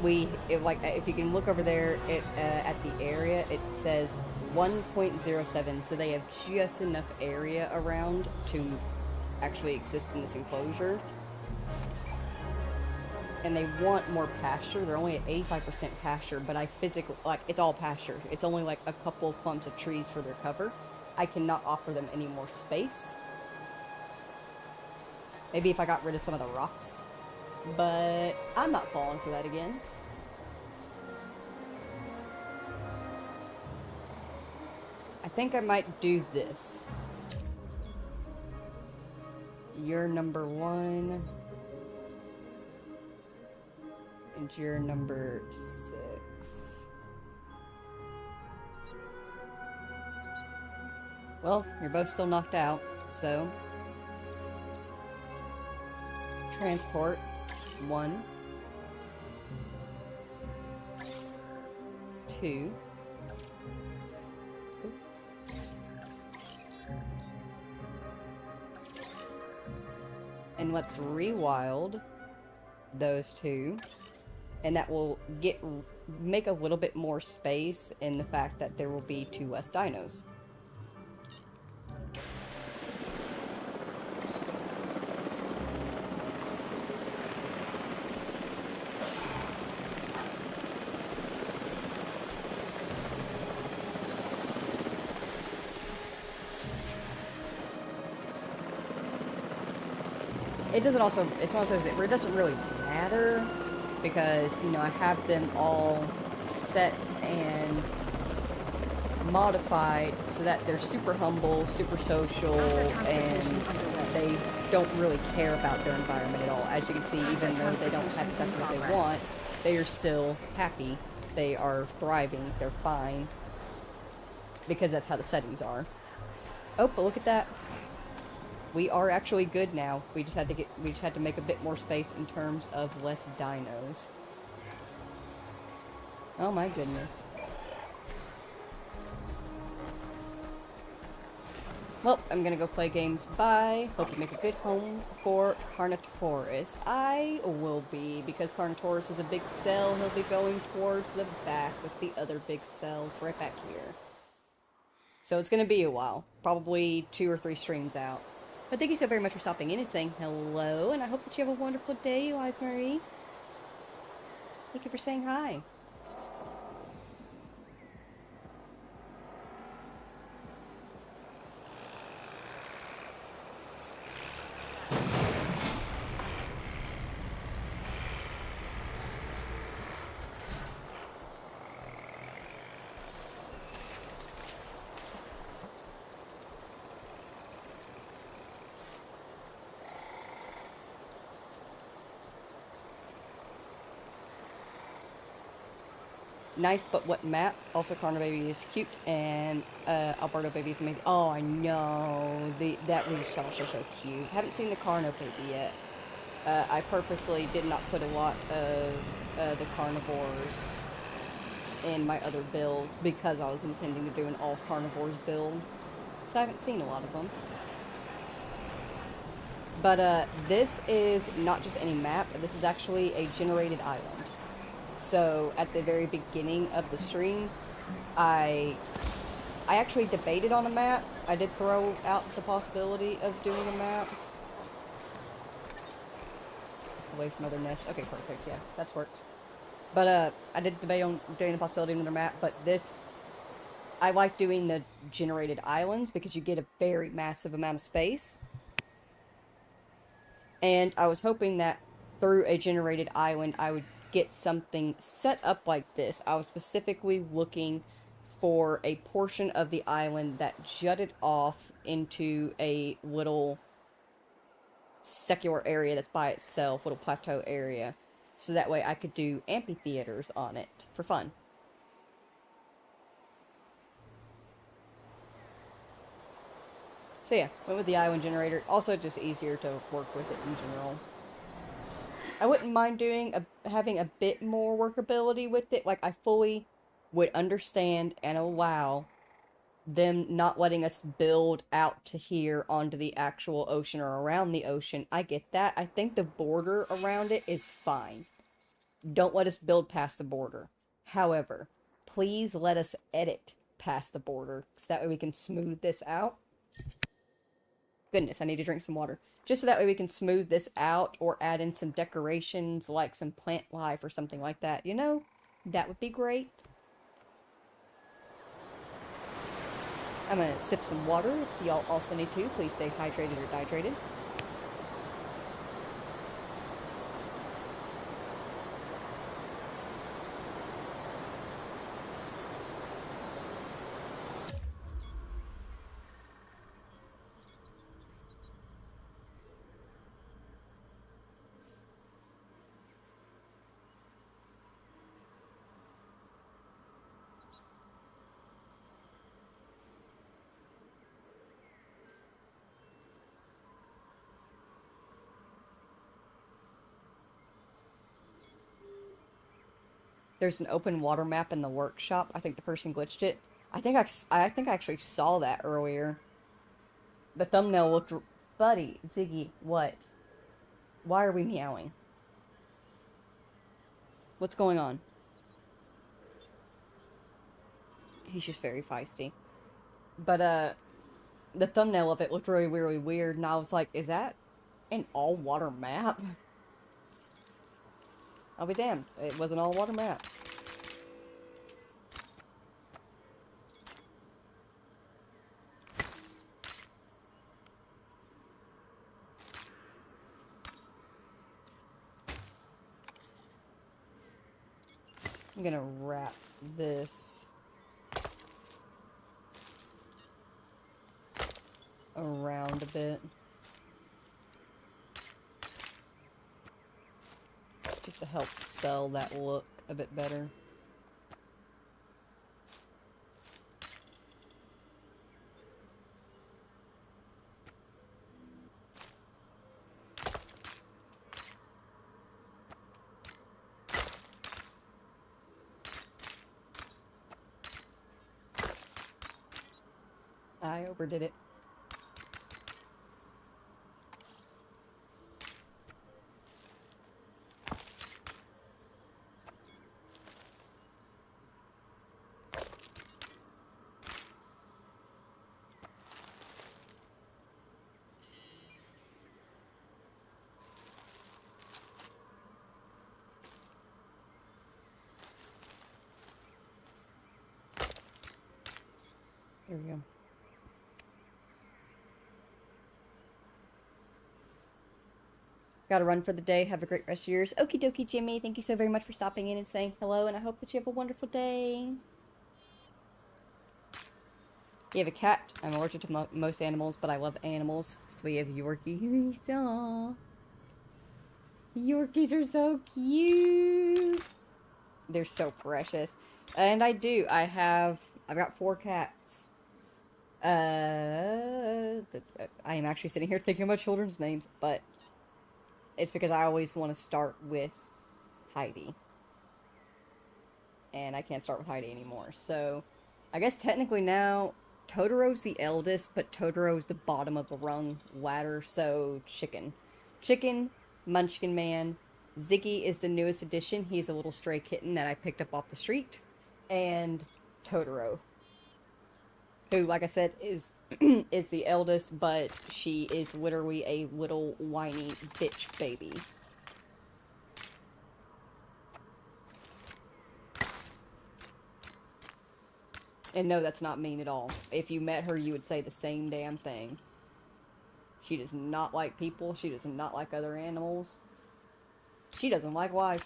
If you can look over there at the area, it says 1.07, so they have just enough area around to actually exist in this enclosure. And they want more pasture. They're only at 85% pasture, but I physically, it's all pasture. It's only like a couple of clumps of trees for their cover. I cannot offer them any more space. Maybe if I got rid of some of the rocks. But I'm not falling for that again. I think I might do this. You're number 1. And you're number 6. Well, you're both still knocked out, so... Transport 1, 2. And let's rewild those 2. And that will make a little bit more space in the fact that there will be 2 less dinos. It's one of those things where it doesn't really matter because, you know, I have them all set and modified so that they're super humble, super social, and they don't really care about their environment at all. As you can see, even though they don't have stuff that they want, they are still happy. They are thriving. They're fine. Because that's how the settings are. Oh, but look at that. We are actually good now. We just had to make a bit more space in terms of less dinos. Oh my goodness. Well, I'm gonna go play games. Bye. Hope you make a good home for Carnivores. I will be, because Carnivores is a big cell, he'll be going towards the back with the other big cells right back here. So it's gonna be a while. Probably 2 or 3 streams out. But thank you so very much for stopping in and saying hello, and I hope that you have a wonderful day, Wise Marie. Thank you for saying hi. Nice, but what map? Also, Carno Baby is cute, and Alberto Baby is amazing. Oh, I know. That was also so cute. Haven't seen the Carno Baby yet. I purposely did not put a lot of the Carnivores in my other builds because I was intending to do an all Carnivores build. So I haven't seen a lot of them. But this is not just any map. This is actually a generated island. So at the very beginning of the stream, I actually debated on a map. I did throw out the possibility of doing a map. Away from other nests. Okay, perfect. Yeah, that works. But I did debate on doing the possibility of another map. But this, I like doing the generated islands because you get a very massive amount of space. And I was hoping that through a generated island, I would get something set up like this. I was specifically looking for a portion of the island that jutted off into a little secular area that's by itself, little plateau area, so that way I could do amphitheaters on it for fun. So yeah, went with the island generator. Also just easier to work with it in general. I wouldn't mind having a bit more workability with it. Like, I fully would understand and allow them not letting us build out to here onto the actual ocean or around the ocean. I get that. I think the border around it is fine. Don't let us build past the border. However, please let us edit past the border, so that way we can smooth this out. Goodness, I need to drink some water. Just so that way we can smooth this out or add in some decorations like some plant life or something like that. You know, that would be great. I'm gonna sip some water. If y'all also need to, please stay hydrated or dehydrated. There's an open water map in the workshop. I think the person glitched it. I think I actually saw that earlier. The thumbnail looked... Buddy, Ziggy, what? Why are we meowing? What's going on? He's just very feisty. But, the thumbnail of it looked really, really weird, and I was like, is that an all-water map? I'll be damned. It was an all-water map. I'm gonna wrap this around a bit. Just to help sell that look a bit better. I overdid it. There we go. Gotta run for the day. Have a great rest of yours. Okie dokie, Jimmy. Thank you so very much for stopping in and saying hello, and I hope that you have a wonderful day. You have a cat. I'm allergic to most animals, but I love animals. So we have Yorkies. Aww. Yorkies are so cute. They're so precious. And I've got 4 cats. I am actually sitting here thinking about children's names, but it's because I always want to start with Heidi. And I can't start with Heidi anymore. So, I guess technically now, Totoro's the eldest, but Totoro's the bottom of the rung ladder, so Chicken. Chicken, Munchkin Man. Ziggy is the newest addition. He's a little stray kitten that I picked up off the street. And Totoro, who, like I said, is is the eldest, but she is literally a little whiny bitch baby. And no, that's not mean at all. If you met her, you would say the same damn thing. She does not like people. She does not like other animals. She doesn't like life.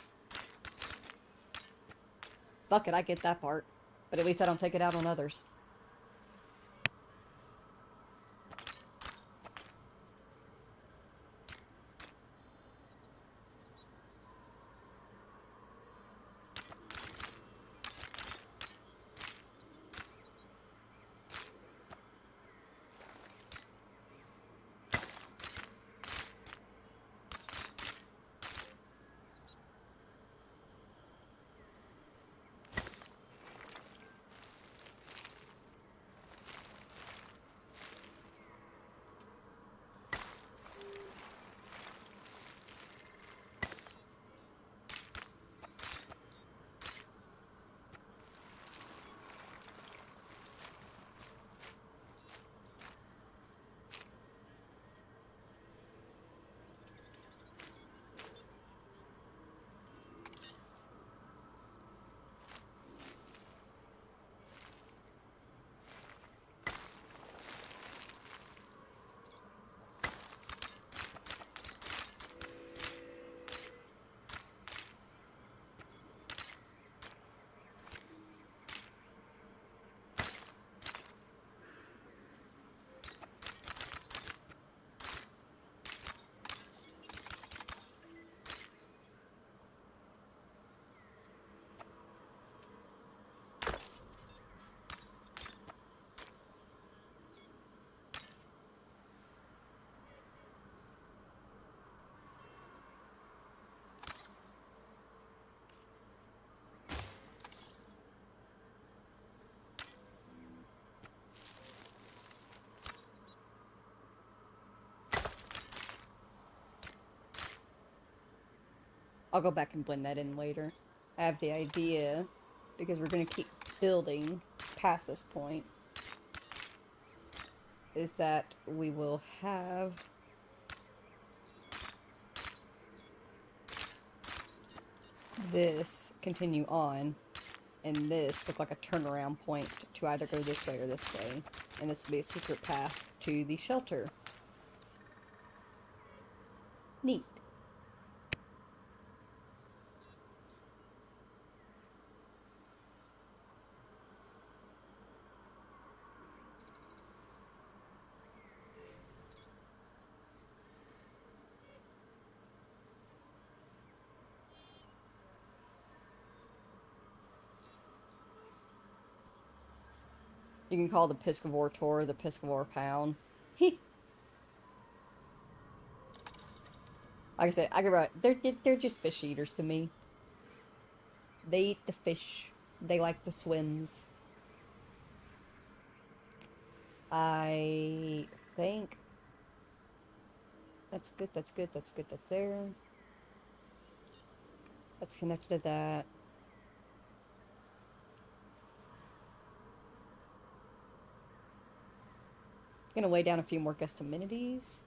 Fuck it, I get that part. But at least I don't take it out on others. I'll go back and blend that in later. I have the idea, because we're going to keep building past this point, is that we will have this continue on, and this look like a turnaround point to either go this way or this way. And this will be a secret path to the shelter. Neat. You can call the Piscivore Tour the Piscivore Pound. Like I said, they're just fish eaters to me. They eat the fish. They like the swims. I think that's good. That's good. That's good. That's there. That's connected to that. Gonna lay down a few more gust amenities.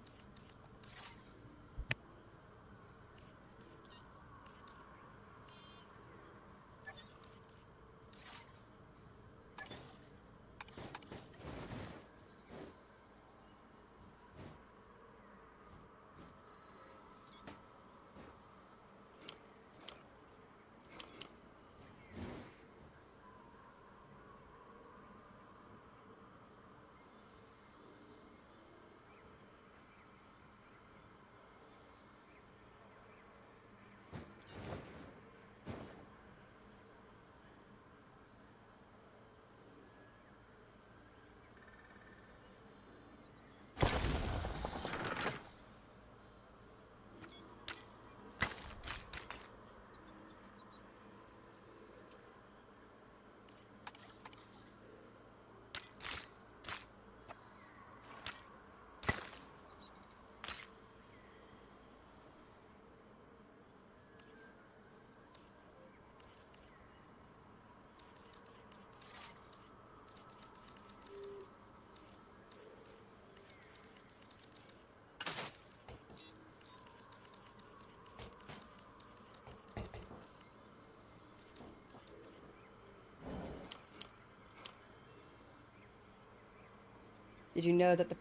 Did you know that the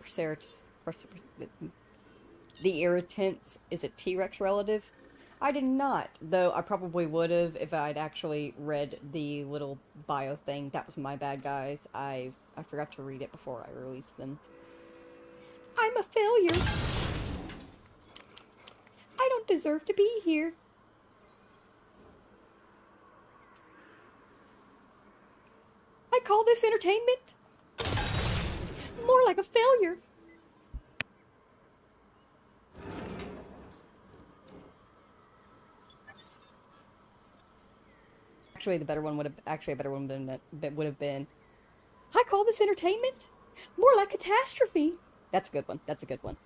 irritants is a T-Rex relative? I did not, though I probably would have if I'd actually read the little bio thing. That was my bad, guys. I forgot to read it before I released them. I'm a failure. I don't deserve to be here. I call this entertainment. More like a failure. Actually, a better one would have been. I call this entertainment. More like catastrophe. That's a good one. That's a good one.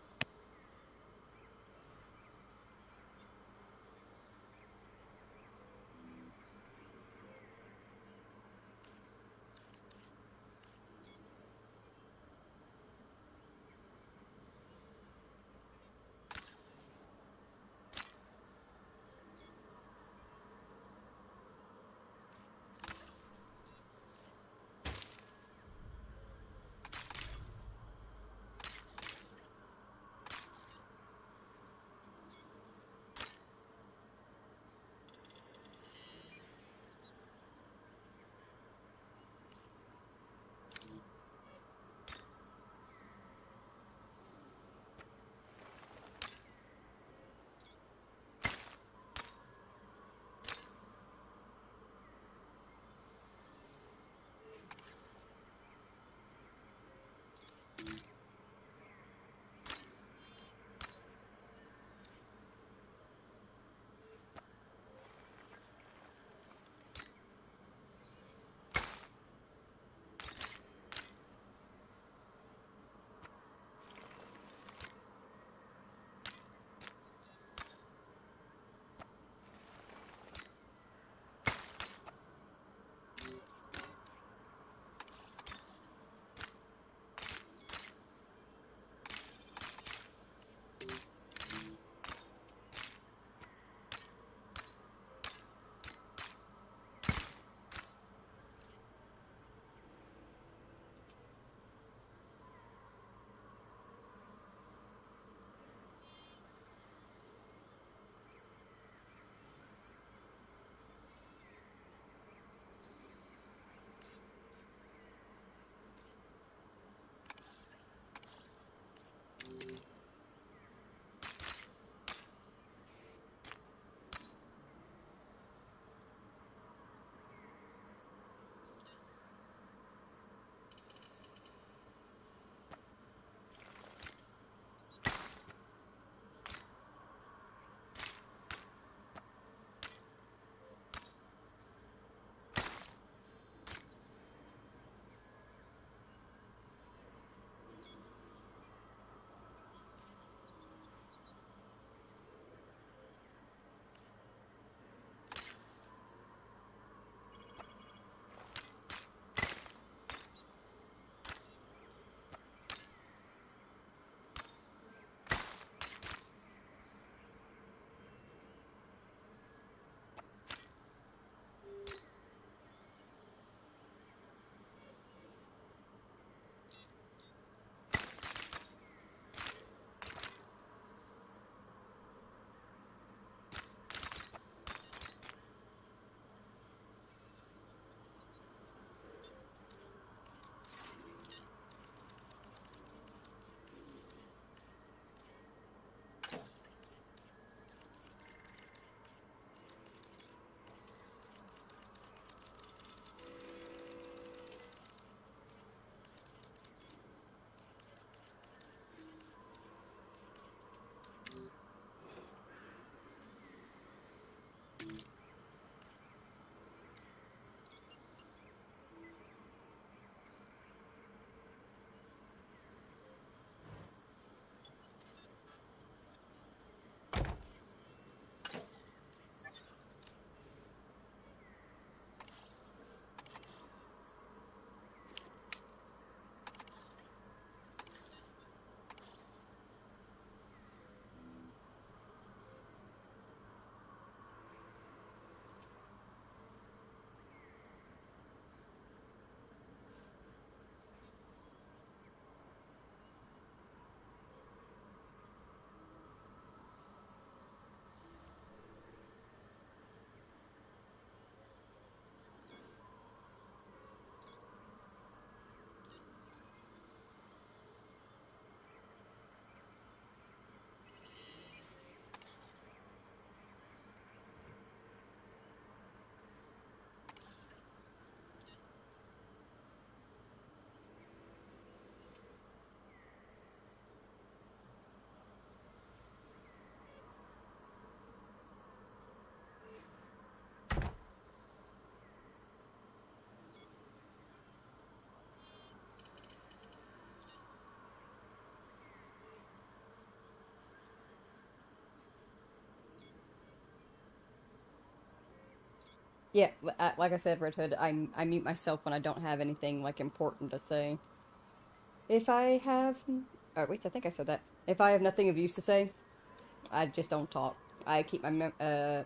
Yeah, like I said, Red Hood, I mute myself when I don't have anything, like, important to say. If I have... Oh, wait, I think I said that. If I have nothing of use to say, I just don't talk. I keep my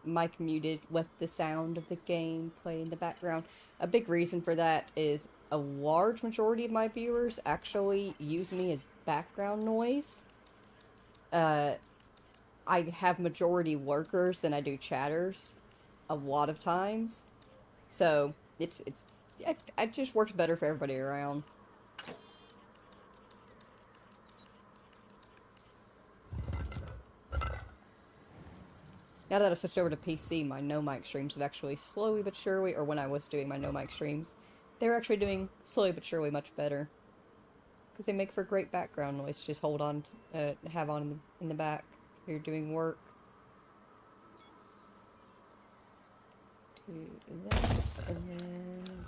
mic muted with the sound of the game playing in the background. A big reason for that is a large majority of my viewers actually use me as background noise. I have majority lurkers than I do chatters a lot of times. So, it just works better for everybody around. Now that I've switched over to PC, my no mic streams have actually slowly but surely, or when I was doing my no mic streams, they were actually doing slowly but surely much better. Because they make for great background noise. Just hold on, have on in the back. You're doing work. Do that, and then...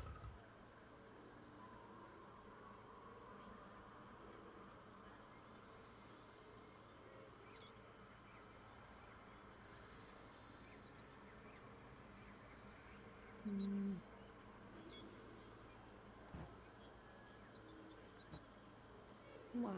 Why?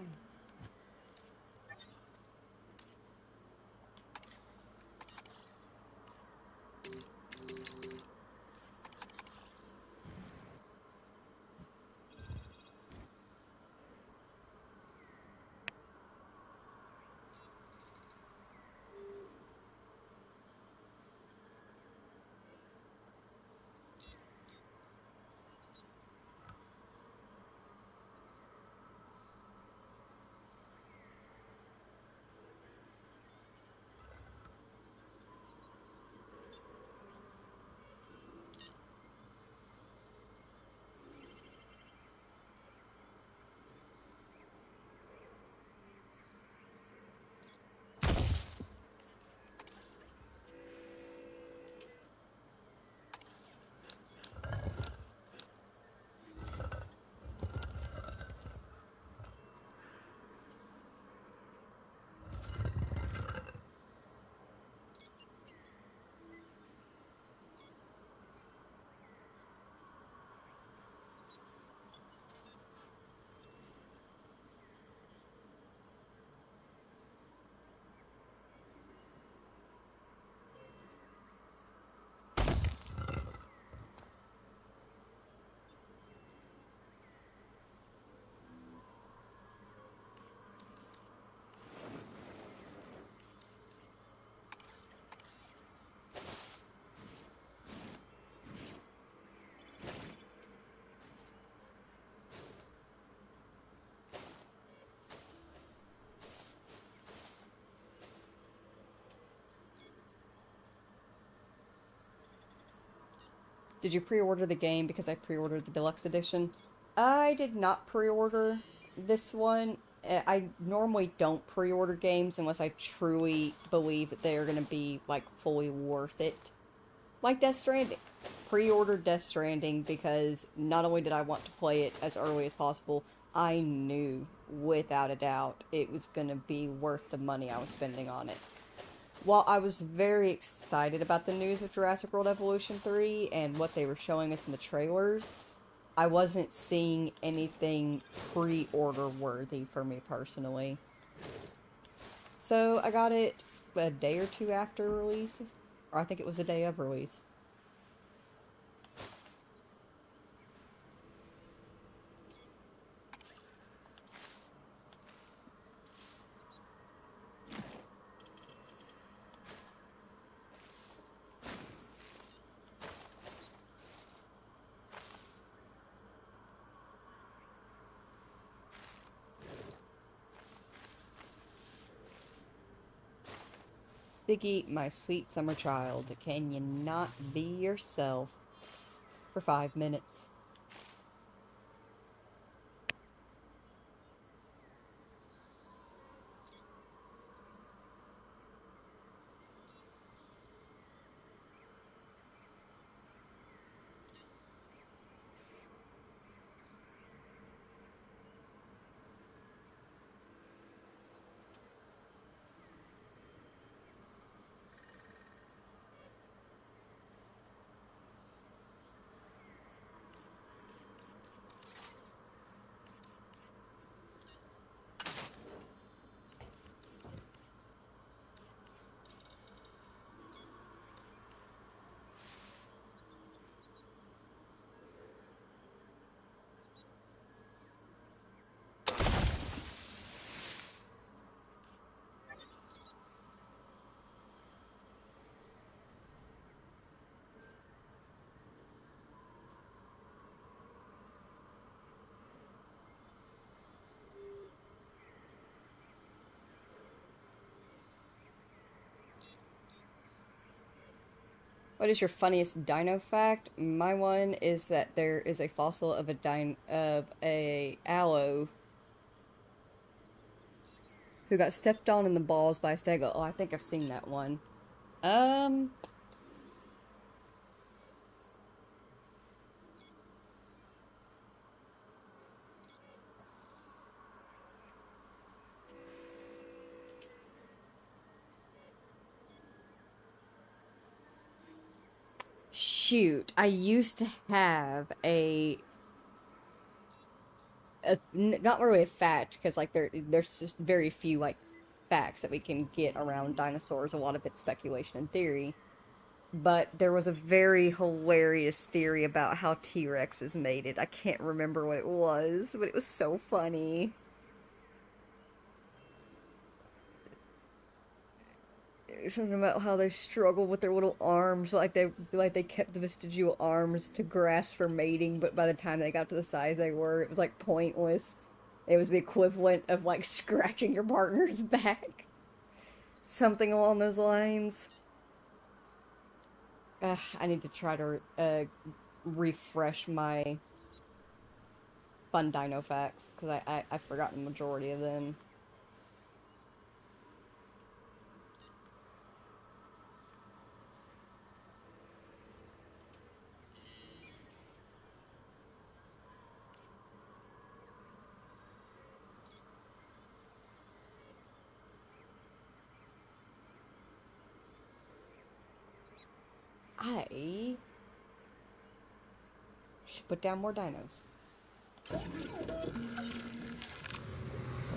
Did you pre-order the game because I pre-ordered the deluxe edition? I did not pre-order this one. I normally don't pre-order games unless I truly believe that they are going to be, like, fully worth it. Like Death Stranding. Pre-ordered Death Stranding because not only did I want to play it as early as possible, I knew, without a doubt, it was going to be worth the money I was spending on it. While I was very excited about the news of Jurassic World Evolution 3 and what they were showing us in the trailers, I wasn't seeing anything pre-order worthy for me personally. So I got it a day or two after release, or I think it was a day of release. Ziggy, my sweet summer child, can you not be yourself for 5 minutes? What is your funniest dino fact? My one is that there is a fossil of a aloe who got stepped on in the balls by a stego. Oh, I think I've seen that one. Shoot, I used to have not really a fact, because like there's just very few like facts that we can get around dinosaurs. A lot of it's speculation and theory. But there was a very hilarious theory about how T-Rexes made it. I can't remember what it was, but it was so funny. Something about how they struggled with their little arms, like they kept the vestigial arms to grasp for mating, but by the time they got to the size they were, it was like pointless. It was the equivalent of like scratching your partner's back. Something along those lines. I need to try to refresh my fun dino facts, because I've forgotten the majority of them. I should put down more dinos.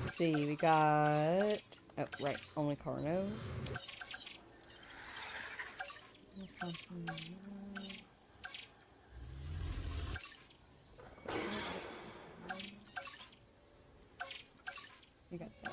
Let's see, we got... Oh, right, only Carnos. We got that.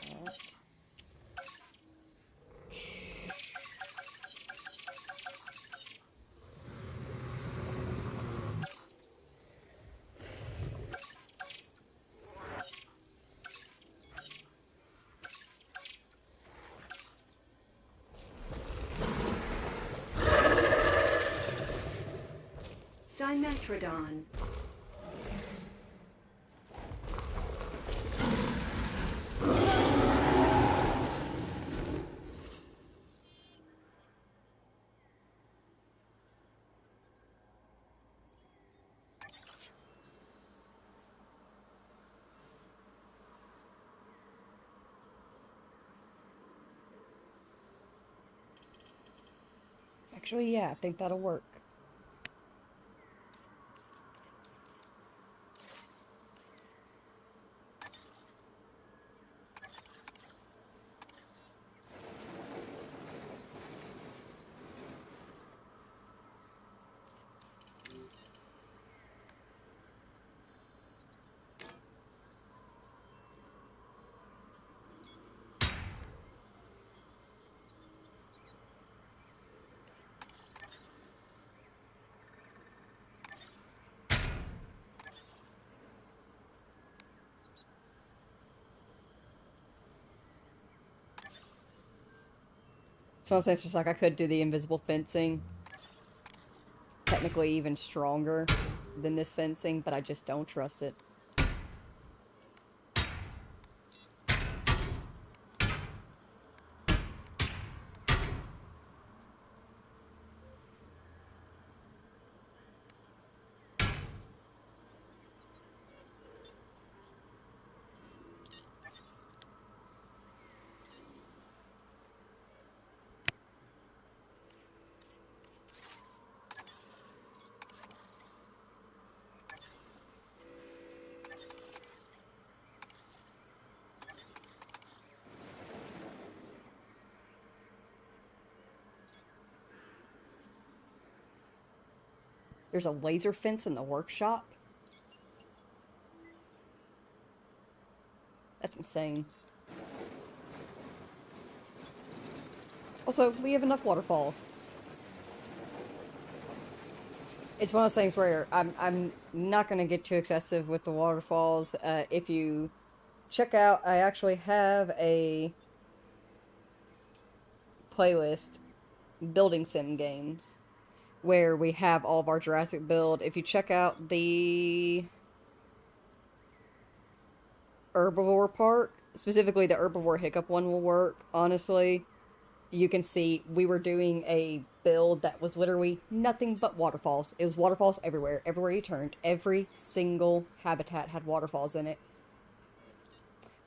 Dimetrodon. Actually, yeah, I think that'll work. So it's just like I could do the invisible fencing. Technically even stronger than this fencing, but I just don't trust it. There's a laser fence in the workshop? That's insane. Also, we have enough waterfalls. It's one of those things where I'm not going to get too excessive with the waterfalls. If you check out, I actually have a playlist, building sim games. where we have all of our Jurassic build. If you check out the herbivore part, specifically the herbivore hiccup one will work, honestly. You can see we were doing a build that was literally nothing but waterfalls. It was waterfalls everywhere. Everywhere you turned, every single habitat had waterfalls in it.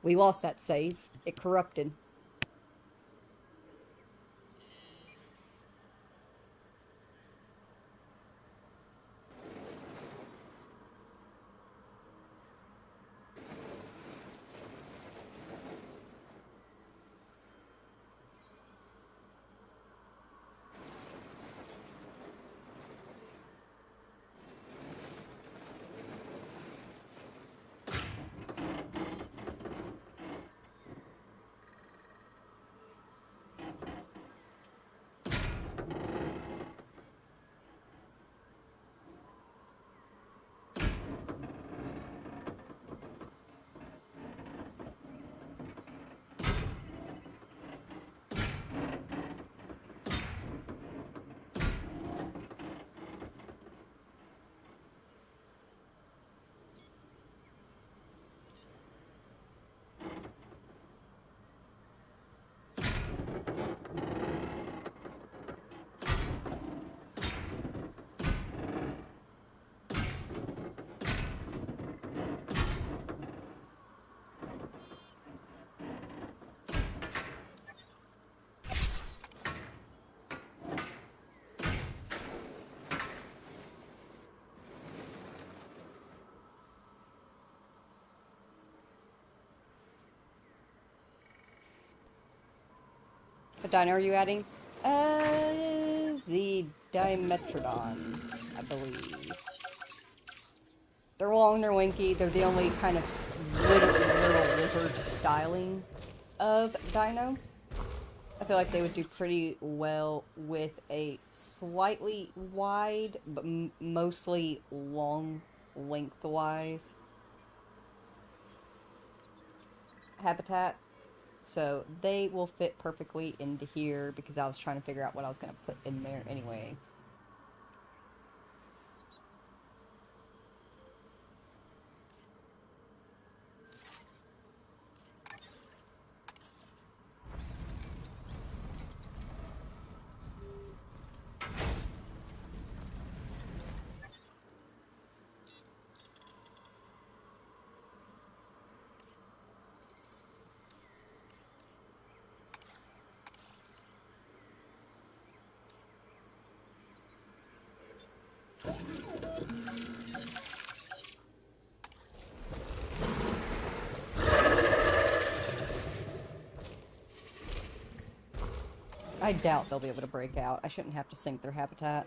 We lost that save. It corrupted. What dino are you adding? The Dimetrodon, I believe. They're long, they're winky, they're the only kind of little lizard styling of dino. I feel like they would do pretty well with a slightly wide, but mostly long lengthwise habitat. So they will fit perfectly into here because I was trying to figure out what I was going to put in there anyway. I doubt they'll be able to break out. I shouldn't have to sink their habitat.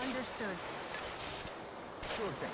Understood. Sure thing.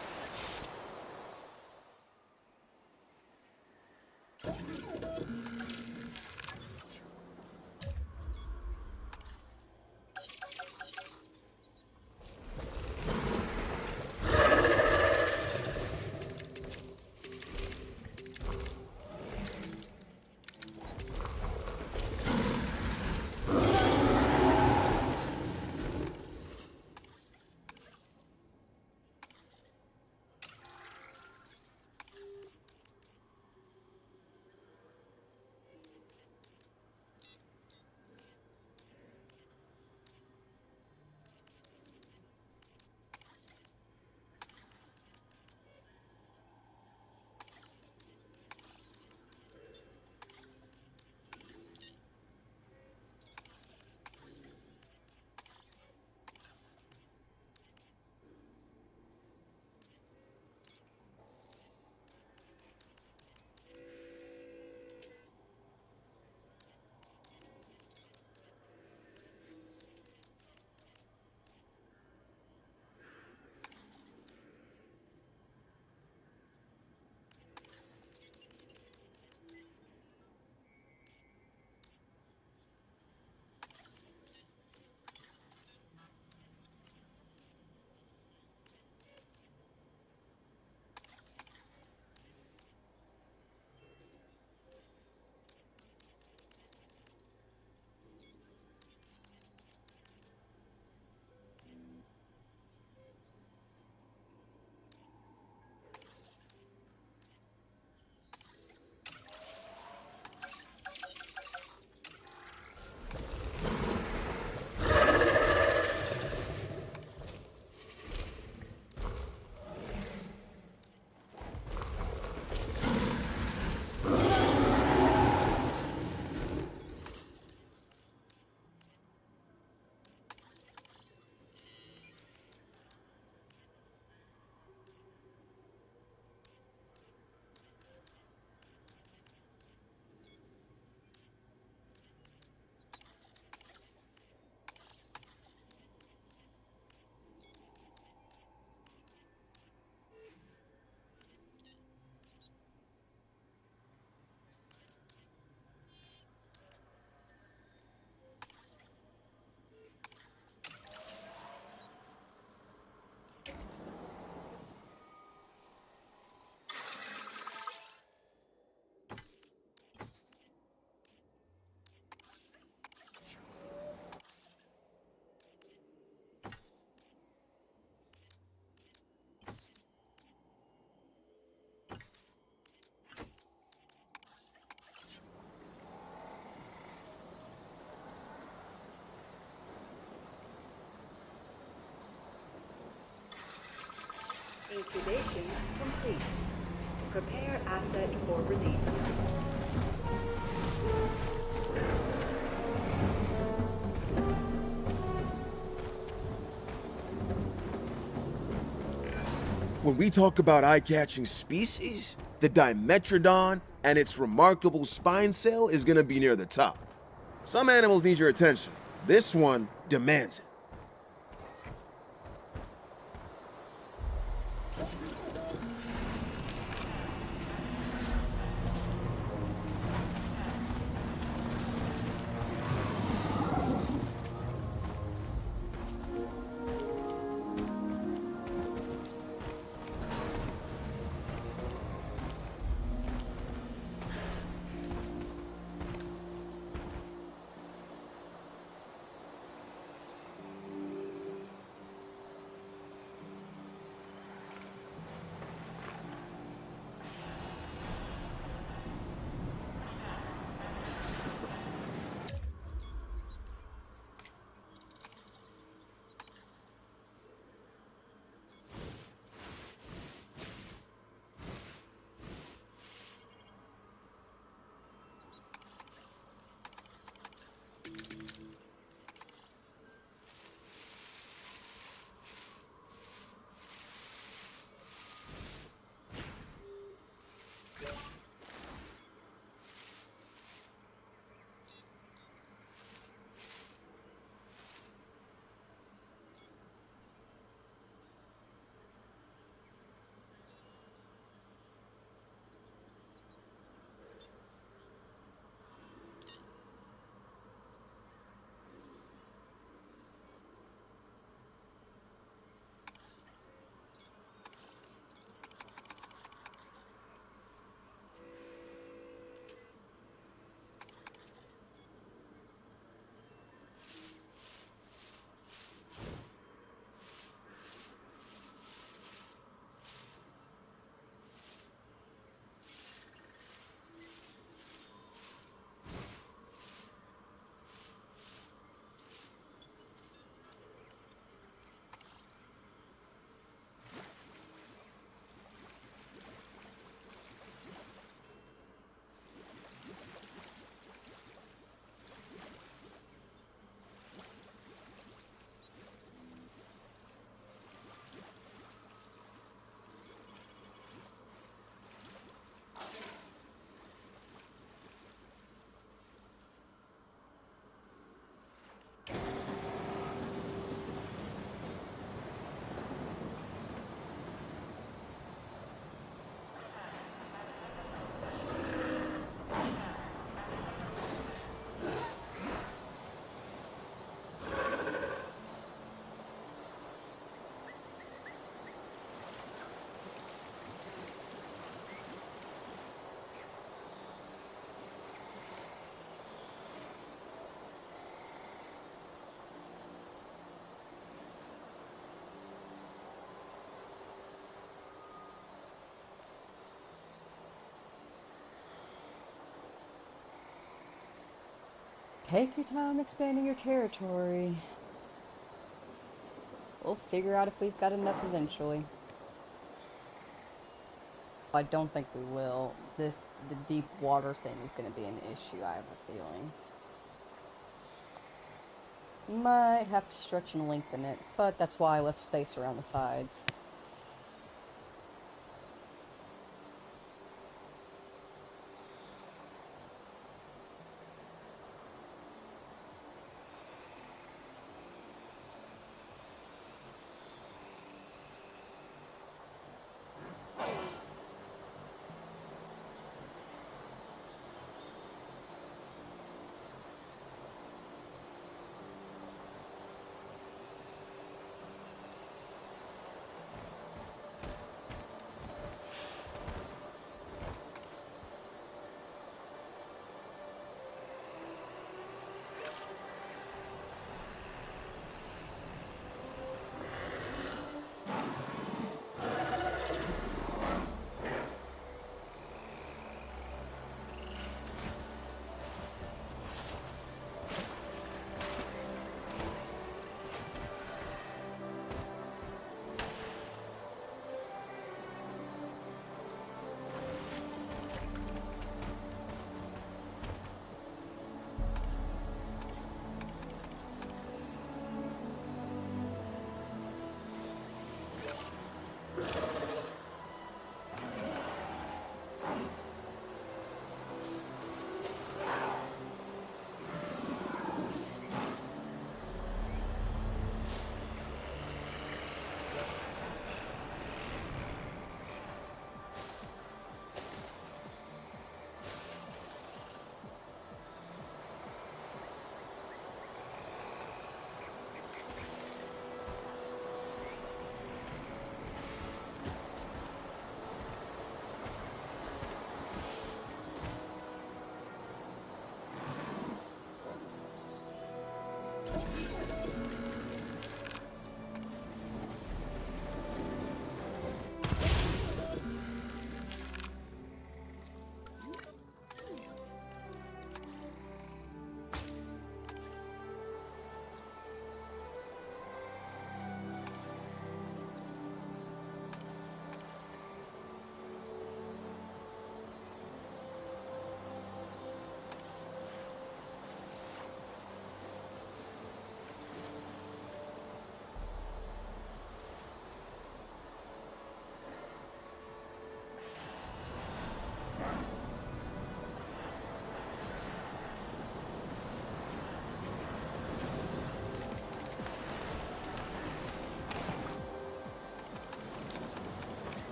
Incubation complete. Prepare asset for release. When we talk about eye-catching species, the Dimetrodon and its remarkable spine cell is gonna be near the top. Some animals need your attention. This one demands it. Take your time expanding your territory. We'll figure out if we've got enough eventually. I don't think we will. The deep water thing is going to be an issue, I have a feeling. Might have to stretch and lengthen it, but that's why I left space around the sides.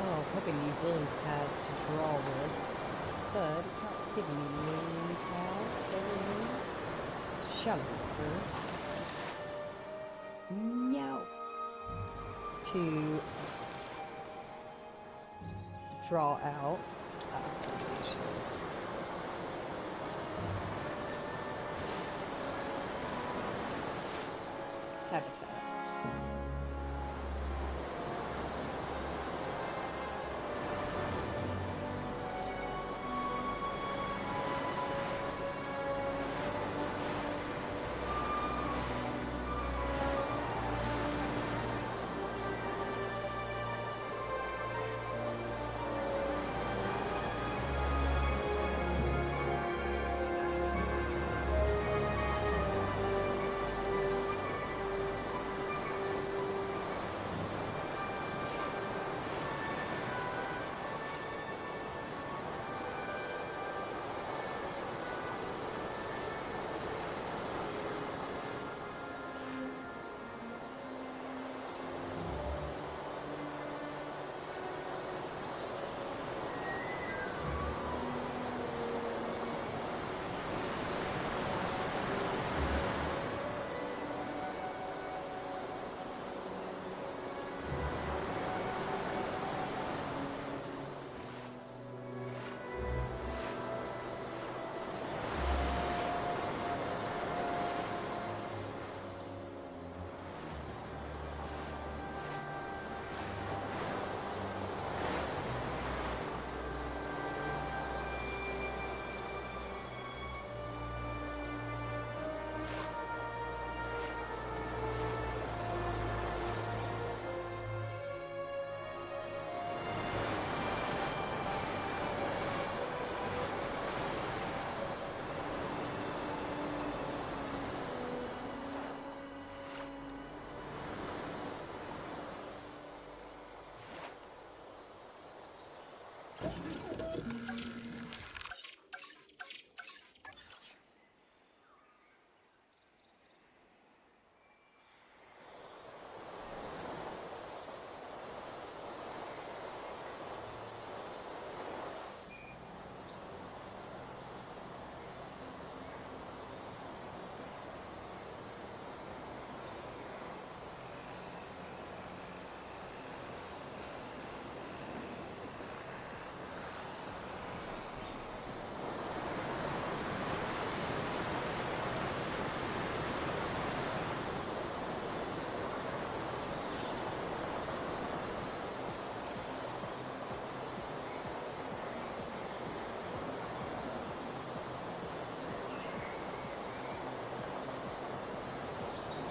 Oh, I was hoping to use lily pads to draw with, but it's not giving me lily pads, so we'll use shallower. No. To draw out issues. Habitats.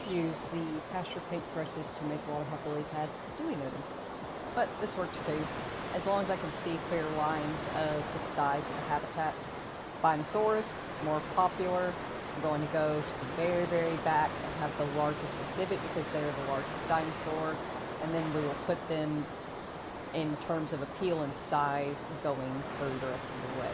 Use the pasture paint brushes to make a lot of lily pads. Do we know them? But this works too. As long as I can see clear lines of the size of the habitats. Spinosaurus, more popular. I'm going to go to the very, very back and have the largest exhibit because they are the largest dinosaur. And then we will put them in terms of appeal and size going through the rest of the way.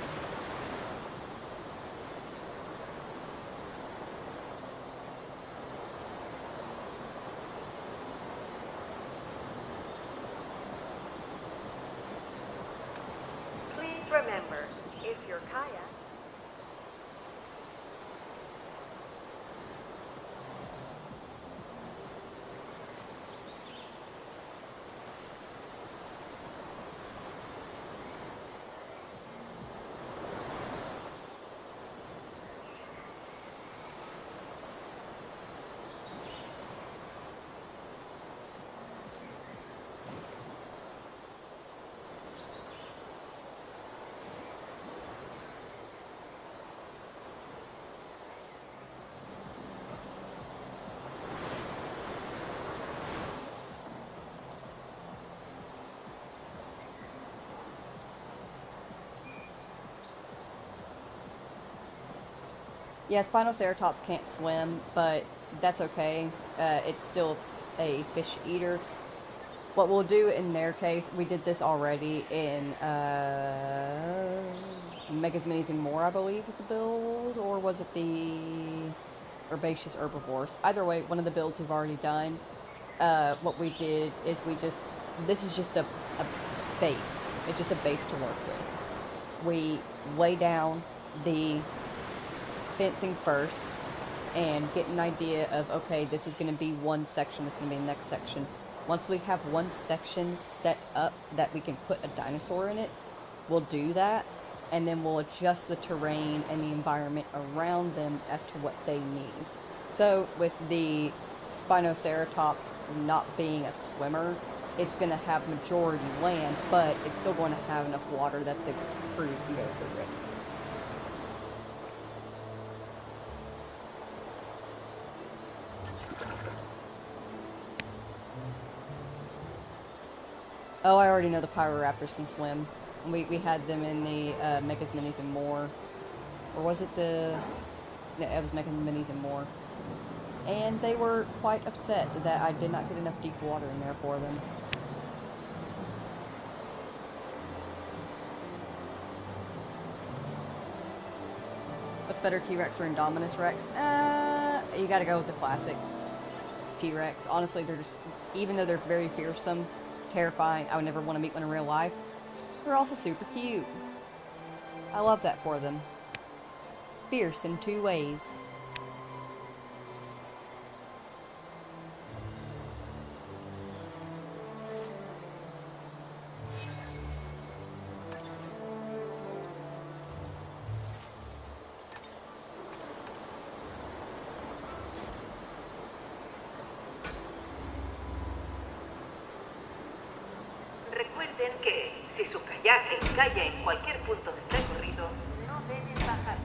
Remember, if your kayak Yeah, Spinoceratops can't swim, but that's okay. It's still a fish eater. What we'll do in their case, we did this already in Megas, Minis, and More, I believe was the build, or was it the herbaceous herbivores? Either way, one of the builds we've already done. What we did is this is just a base. It's just a base to work with. We lay down the fencing first and get an idea of, okay, this is going to be one section, this is going to be the next section. Once we have one section set up that we can put a dinosaur in it, we'll do that, and then we'll adjust the terrain and the environment around them as to what they need. So with the Spinoceratops not being a swimmer, it's going to have majority land, but it's still going to have enough water that the crews can go through it. Oh, I already know the Pyroraptors can swim. We had them in the Megas, Minis, and More. Or was it the... No, it was Megas, Minis, and More. And they were quite upset that I did not get enough deep water in there for them. What's better, T-Rex or Indominus Rex? You gotta go with the classic T-Rex. Honestly, they're just... Even though they're very fearsome, terrifying, I would never want to meet one in real life, they're also super cute. I love that for them. Fierce in two ways. Recuerden que si su kayak encalla en cualquier punto del recorrido, no deben bajar.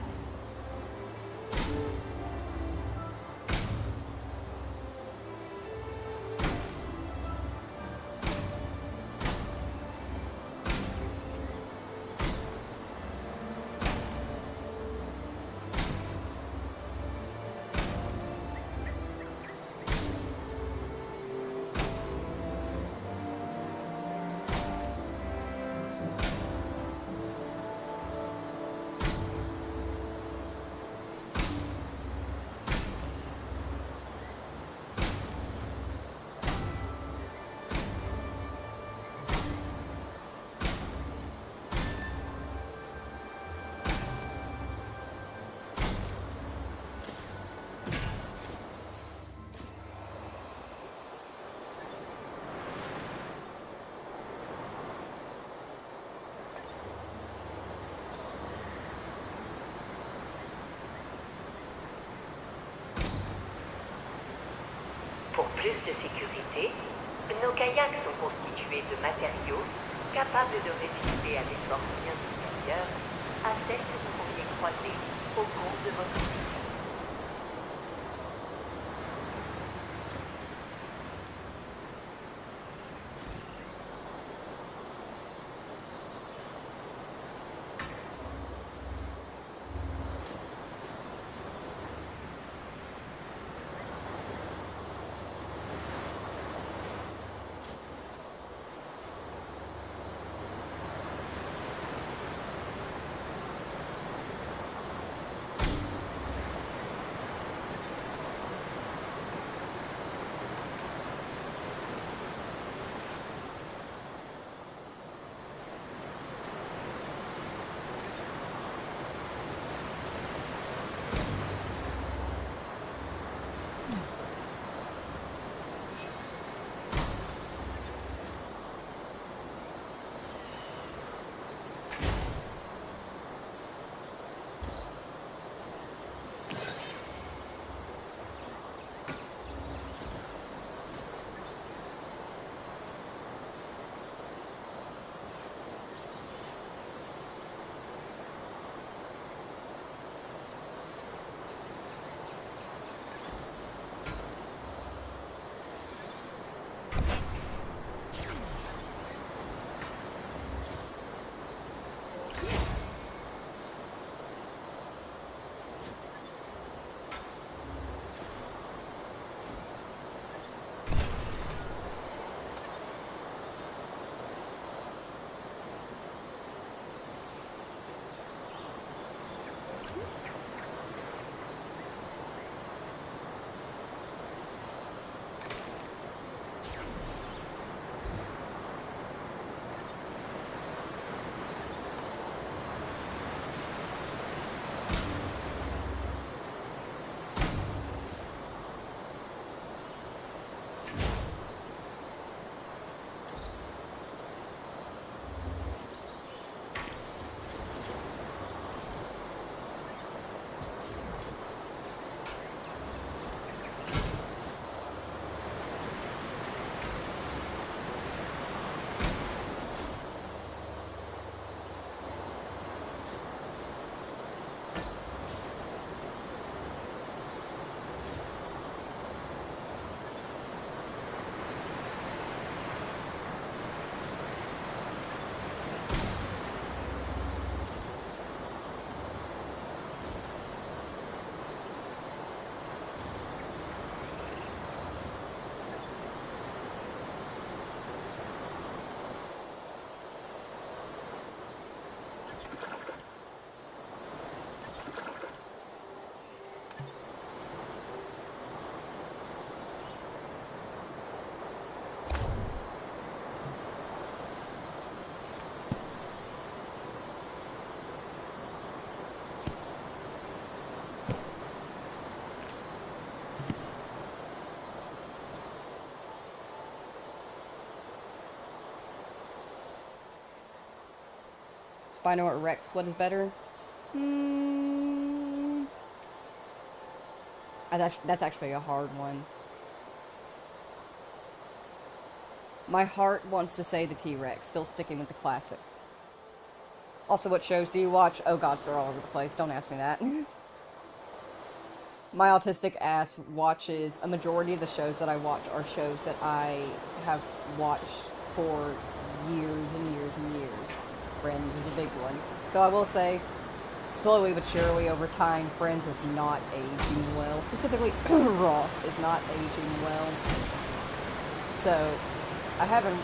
Pour plus de sécurité, nos kayaks sont constitués de matériaux capables de résister à des forces bien supérieures à celles que vous pourriez croiser au cours de votre vie. Spino or Rex, what is better? That's actually a hard one. My heart wants to say the T-Rex, still sticking with the classic. Also, what shows do you watch? Oh gods, they're all over the place, don't ask me that. My autistic ass watches, a majority of the shows that I watch are shows that I have watched for years and years and years. Friends is a big one. Though I will say, slowly but surely over time, Friends is not aging well. Specifically, Ross is not aging well. So, I haven't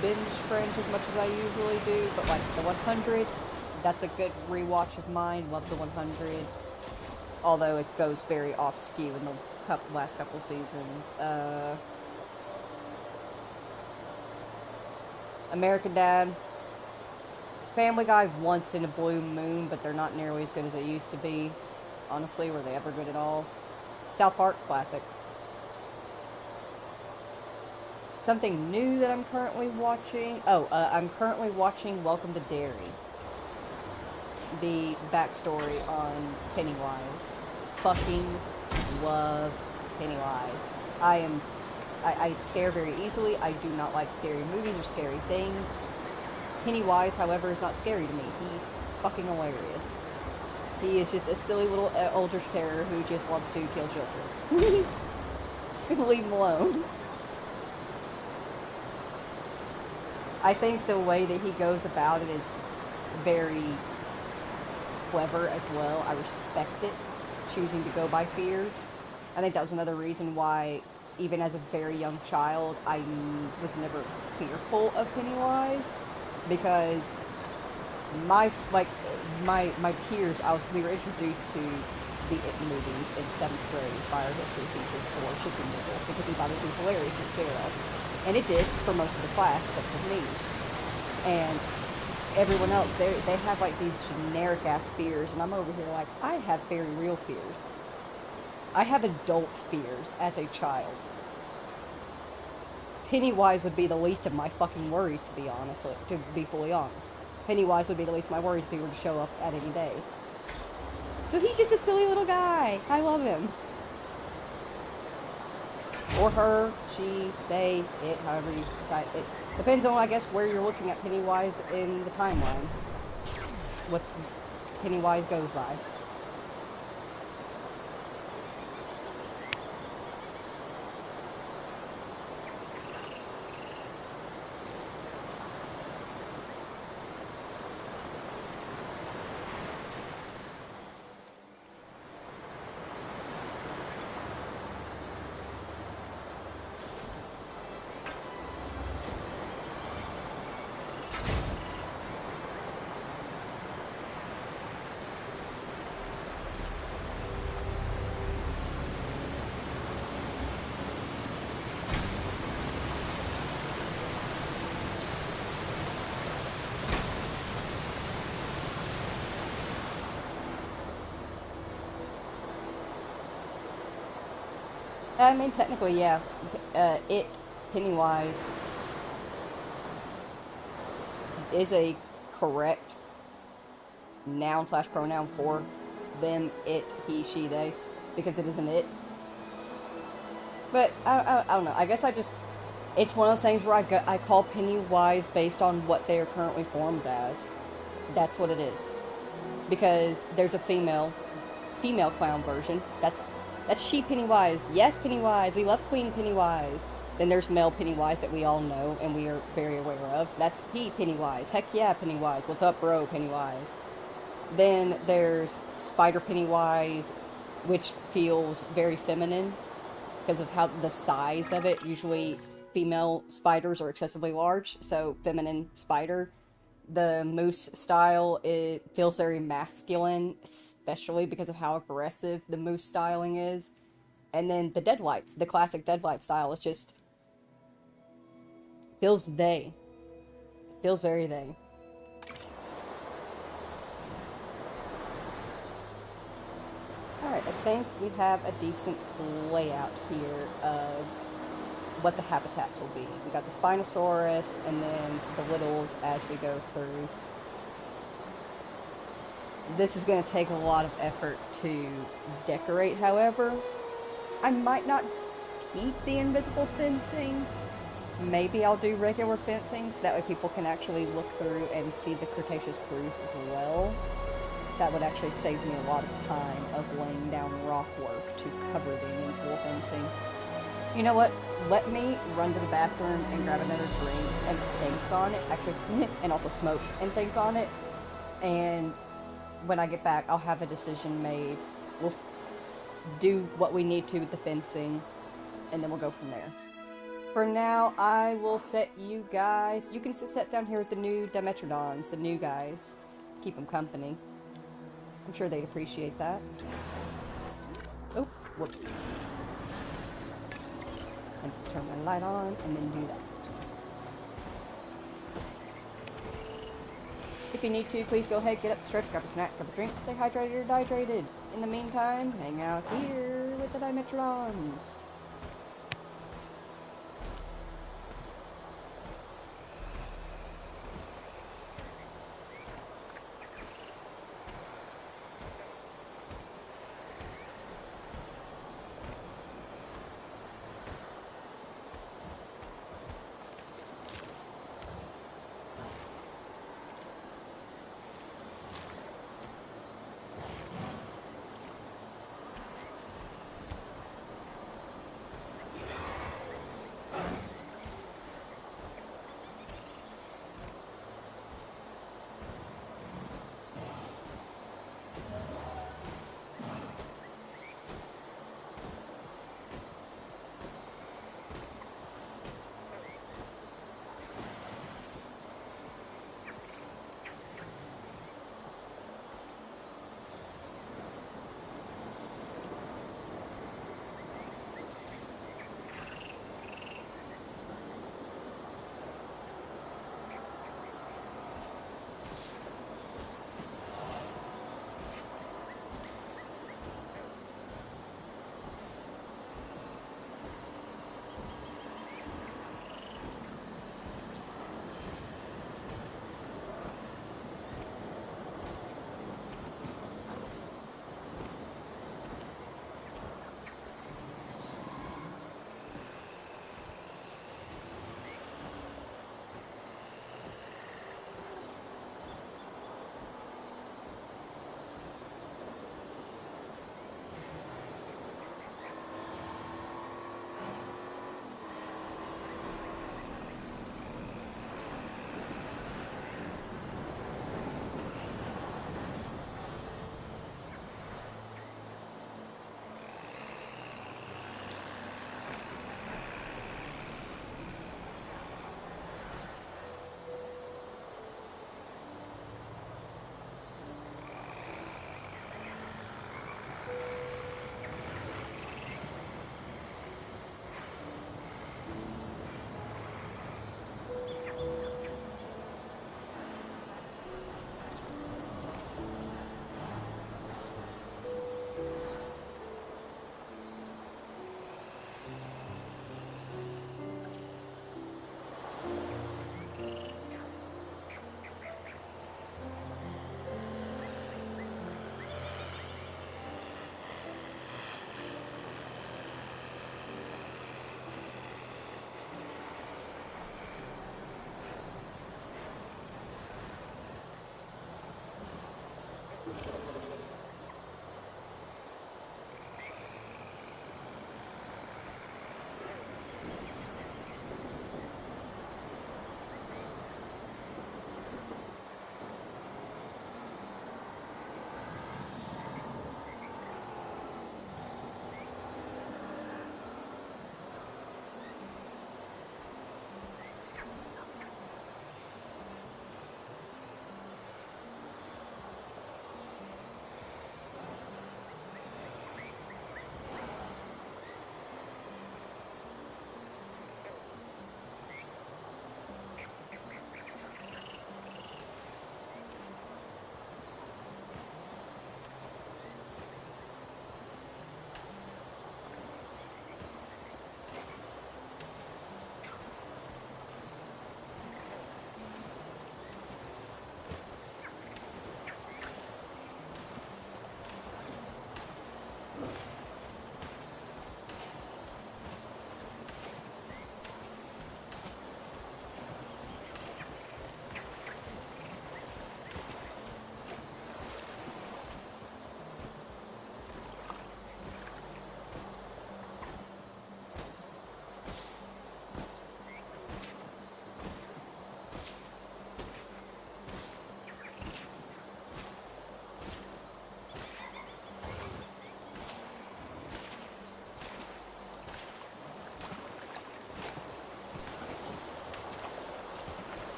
binged Friends as much as I usually do, but like the 100, that's a good rewatch of mine. Love the 100. Although it goes very off skew in the last couple seasons. American Dad. Family Guy once in a blue moon, but they're not nearly as good as they used to be. Honestly, were they ever good at all? South Park, classic. Something new that I'm currently watching. I'm currently watching Welcome to Derry. The backstory on Pennywise. Fucking love Pennywise. I scare very easily. I do not like scary movies or scary things. Pennywise, however, is not scary to me. He's fucking hilarious. He is just a silly little eldritch terror who just wants to kill children. Leave him alone. I think the way that he goes about it is very clever as well. I respect it, choosing to go by fears. I think that was another reason why, even as a very young child, I was never fearful of Pennywise, because my peers, we were introduced to the It movies in 7th grade by our history teacher for shits and giggles, because he thought it would be hilarious to scare us. And it did for most of the class, except for me. And everyone else, they have like these generic ass fears, and I'm over here like, I have very real fears. I have adult fears as a child. Pennywise would be the least of my fucking worries, to be fully honest. Pennywise would be the least of my worries if he were to show up at any day. So he's just a silly little guy. I love him. Or her, she, they, it, however you decide. It depends on, I guess, where you're looking at Pennywise in the timeline. What Pennywise goes by. I mean, technically, yeah. Pennywise, is a correct noun/pronoun for them, it, he, she, they, because it isn't it. But, I don't know, I guess it's one of those things where I call Pennywise based on what they are currently formed as. That's what it is. Because there's a female clown version, that's she Pennywise. Yes, Pennywise. We love Queen Pennywise. Then there's male Pennywise that we all know and we are very aware of. That's he Pennywise. Heck yeah, Pennywise. What's up, bro, Pennywise? Then there's Spider Pennywise, which feels very feminine because of how the size of it. Usually female spiders are excessively large, so feminine spider. The moose style, it feels very masculine, especially because of how aggressive the moose styling is. And then the Deadlights, the classic Deadlight style, is just feels they. Feels very they. Alright, I think we have a decent layout here of what the habitats will be. We got the Spinosaurus and then the littles as we go through. This is going to take a lot of effort to decorate, however. I might not keep the invisible fencing. Maybe I'll do regular fencing so that way people can actually look through and see the Cretaceous cruise as well. That would actually save me a lot of time of laying down rock work to cover the invincible fencing. You know what? Let me run to the bathroom and grab another drink and think on it. Actually, and also smoke and think on it. And when I get back, I'll have a decision made. We'll do what we need to with the fencing, and then we'll go from there. For now, I will set you guys... You can sit down here with the new Dimetrodons, the new guys. Keep them company. I'm sure they'd appreciate that. Oh, whoops. And to turn my light on, and then do that. If you need to, please go ahead, get up, stretch, grab a snack, grab a drink, stay hydrated or dehydrated. In the meantime, hang out here with the Dimetrodons.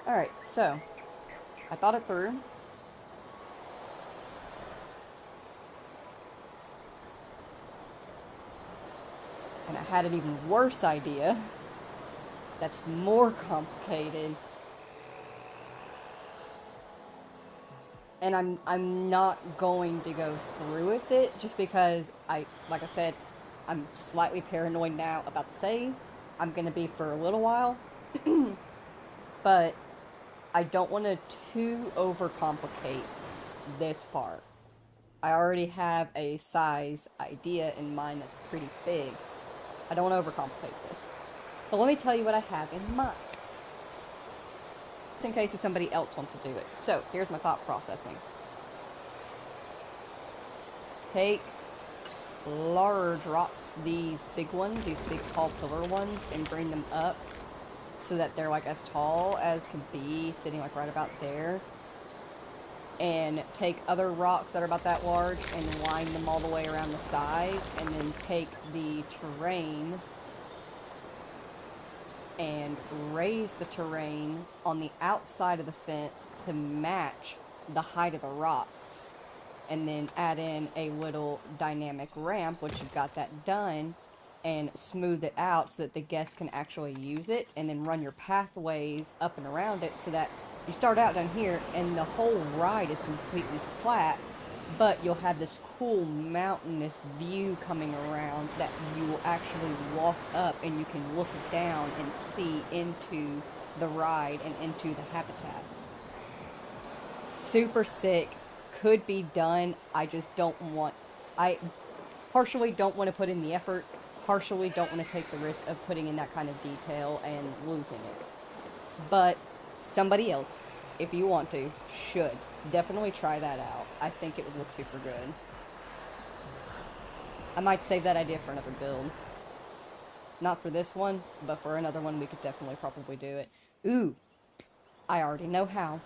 Alright, so I thought it through. And I had an even worse idea that's more complicated. And I'm not going to go through with it just because like I said, I'm slightly paranoid now about the save. I'm gonna be for a little while. But I don't want to too overcomplicate this part. I already have a size idea in mind that's pretty big. I don't want to overcomplicate this. But let me tell you what I have in mind. Just in case if somebody else wants to do it. So, here's my thought processing. Take large rocks, these big ones, these big tall pillar ones, and bring them up so that they're like as tall as can be, sitting like right about there. And take other rocks that are about that large and line them all the way around the sides, and then take the terrain and raise the terrain on the outside of the fence to match the height of the rocks. And then add in a little dynamic ramp, which you've got that done, and smooth it out so that the guests can actually use it, and then run your pathways up and around it so that you start out down here and the whole ride is completely flat, but you'll have this cool mountainous view coming around that you will actually walk up and you can look down and see into the ride and into the habitats. Super sick. Could be done. I just don't want... I partially don't want to put in the effort, partially don't want to take the risk of putting in that kind of detail and losing it. But somebody else, if you want to, should definitely try that out. I think it would look super good. I might save that idea for another build. Not for this one, but for another one we could definitely probably do it. Ooh, I already know how.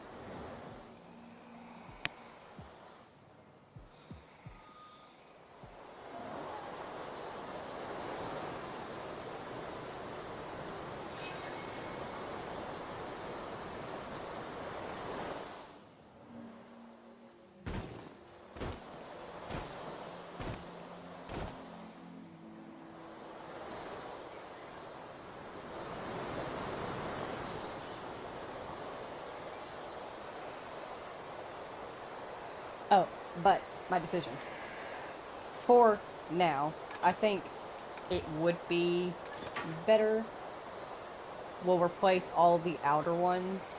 Oh, but my decision. For now, I think it would be better. We'll replace all the outer ones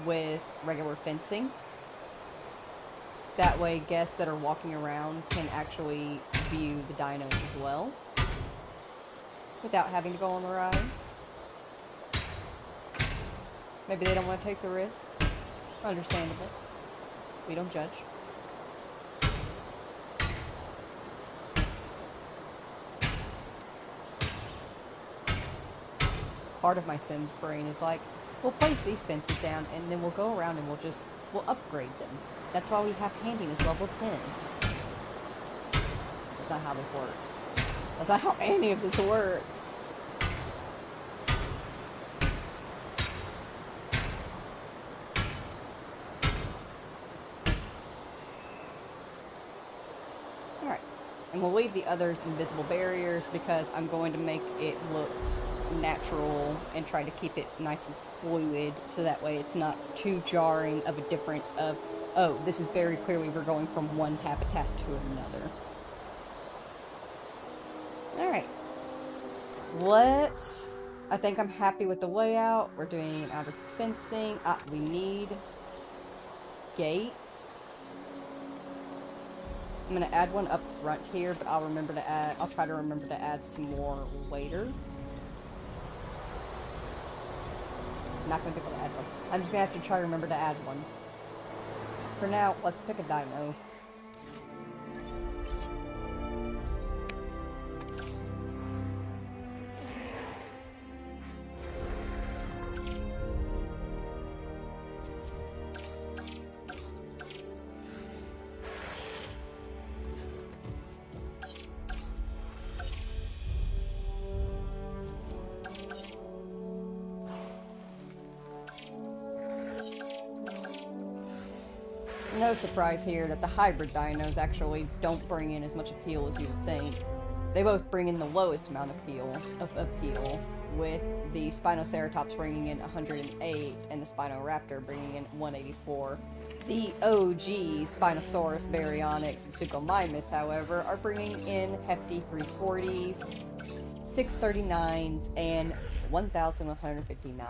with regular fencing. That way guests that are walking around can actually view the dinos as well, without having to go on the ride. Maybe they don't want to take the risk. Understandable. We don't judge. Part of my Sims brain is like, we'll place these fences down and then we'll go around and we'll upgrade them. That's why we have handiness level 10. That's not how this works. That's not how any of this works. Alright. And we'll leave the others invisible barriers because I'm going to make it look natural and try to keep it nice and fluid so that way it's not too jarring of a difference of, oh, this is very clearly we're going from one habitat to another. Alright. I think I'm happy with the layout. We're doing an outer fencing. We need gates. I'm gonna add one up front here, but I'll try to remember to add some more later. I'm not going to be able to add one. I'm just going to have to try to remember to add one. For now, let's pick a dino. No surprise here that the hybrid dinos actually don't bring in as much appeal as you would think. They both bring in the lowest amount of appeal, with the Spinoceratops bringing in 108 and the Spinoraptor bringing in 184. The OG Spinosaurus, Baryonyx, and Suchomimus, however, are bringing in hefty 340s, 639s, and 1,159.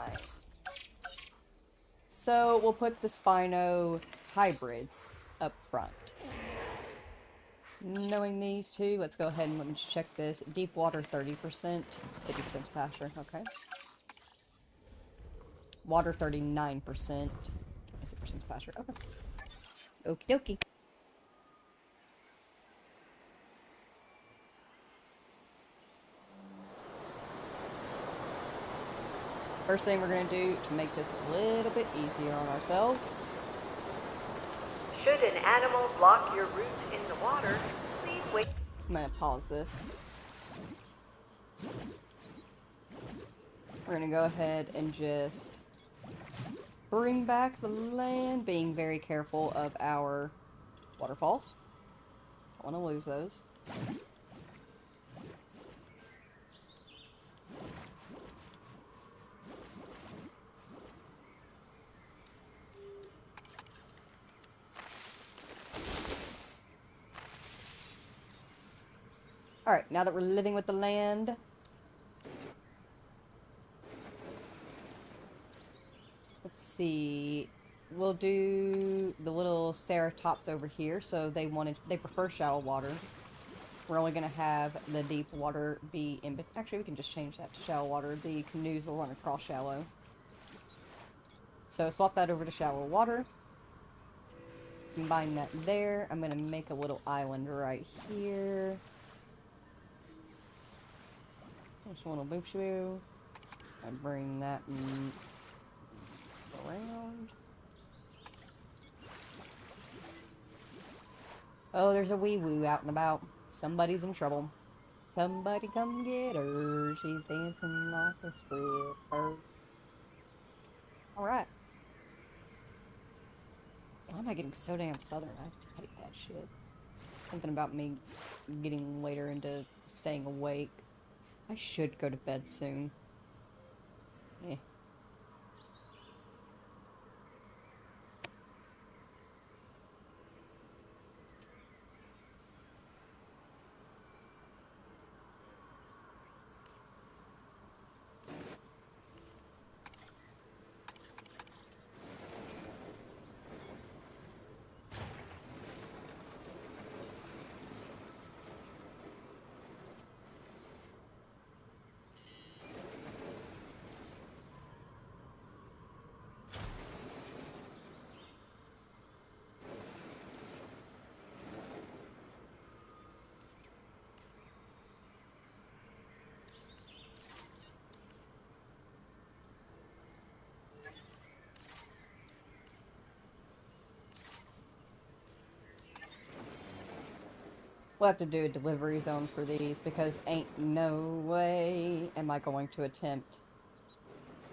So we'll put the Spino hybrids up front. Knowing these two, let's go ahead and let me check this. Deep water 30%, 50% pasture, okay. Water 39%, 20% pasture, okay. Okie dokie. First thing we're going to do to make this a little bit easier on ourselves. Should an animal block your route in the water, please wait. I'm going to pause this. We're going to go ahead and just bring back the land, being very careful of our waterfalls. Don't want to lose those. Alright, now that we're living with the land, let's see, we'll do the little ceratops over here, so they prefer shallow water. We're only going to have the deep water be in, actually we can just change that to shallow water. The canoes will run across shallow. So swap that over to shallow water. Combine that there. I'm going to make a little island right here. Just a little boop shoo. I bring that around. Oh, there's a wee woo out and about. Somebody's in trouble. Somebody come get her. She's dancing like a stripper. Alright. Why am I getting so damn southern? I hate that shit. Something about me getting later into staying awake. I should go to bed soon. Eh. We'll have to do a delivery zone for these, because ain't no way am I going to attempt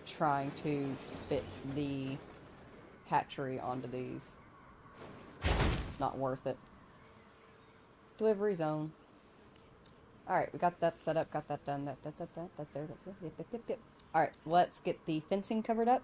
trying to fit the hatchery onto these. It's not worth it. Delivery zone. Alright, we got that set up, got that done, that's there, that's it, yep. Alright, let's get the fencing covered up.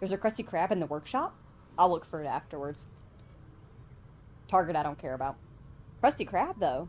There's a Krusty Krab in the workshop? I'll look for it afterwards. Target I don't care about. Krusty Krab, though.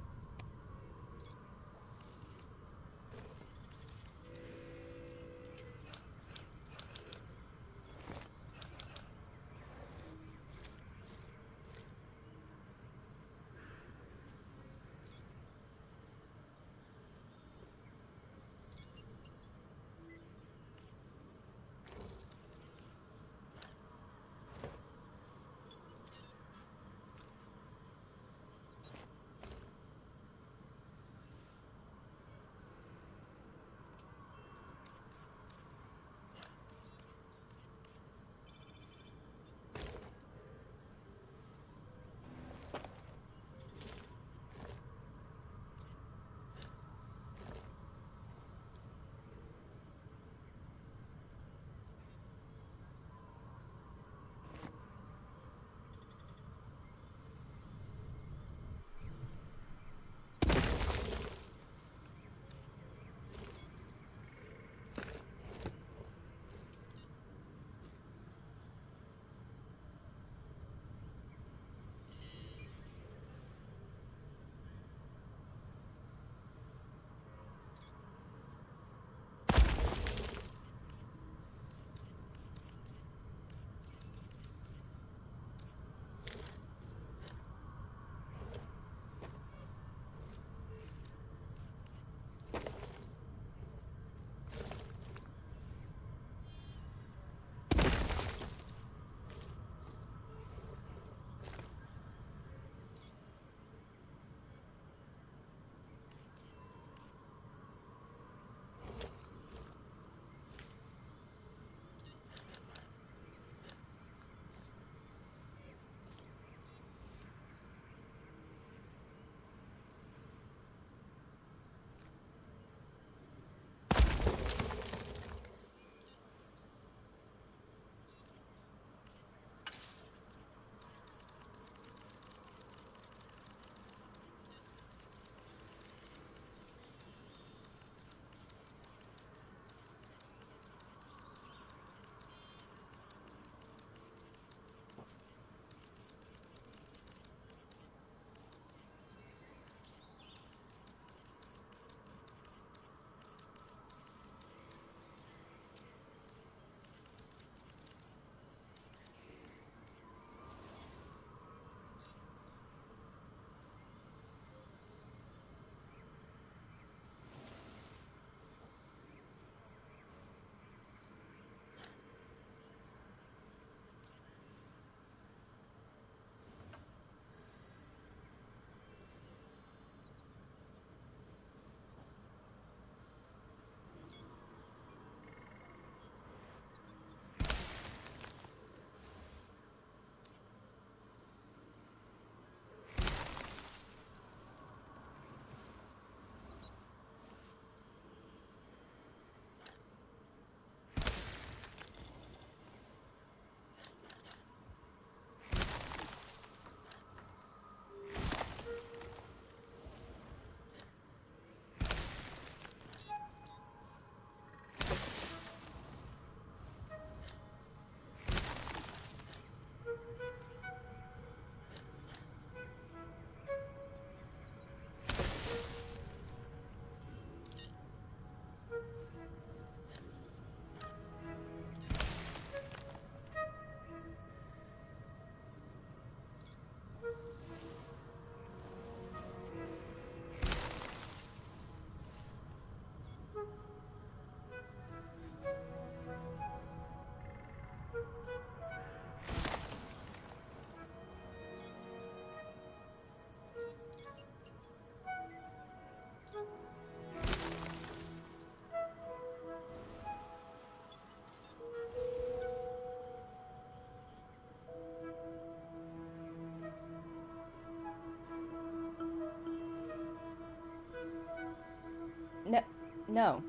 No, no.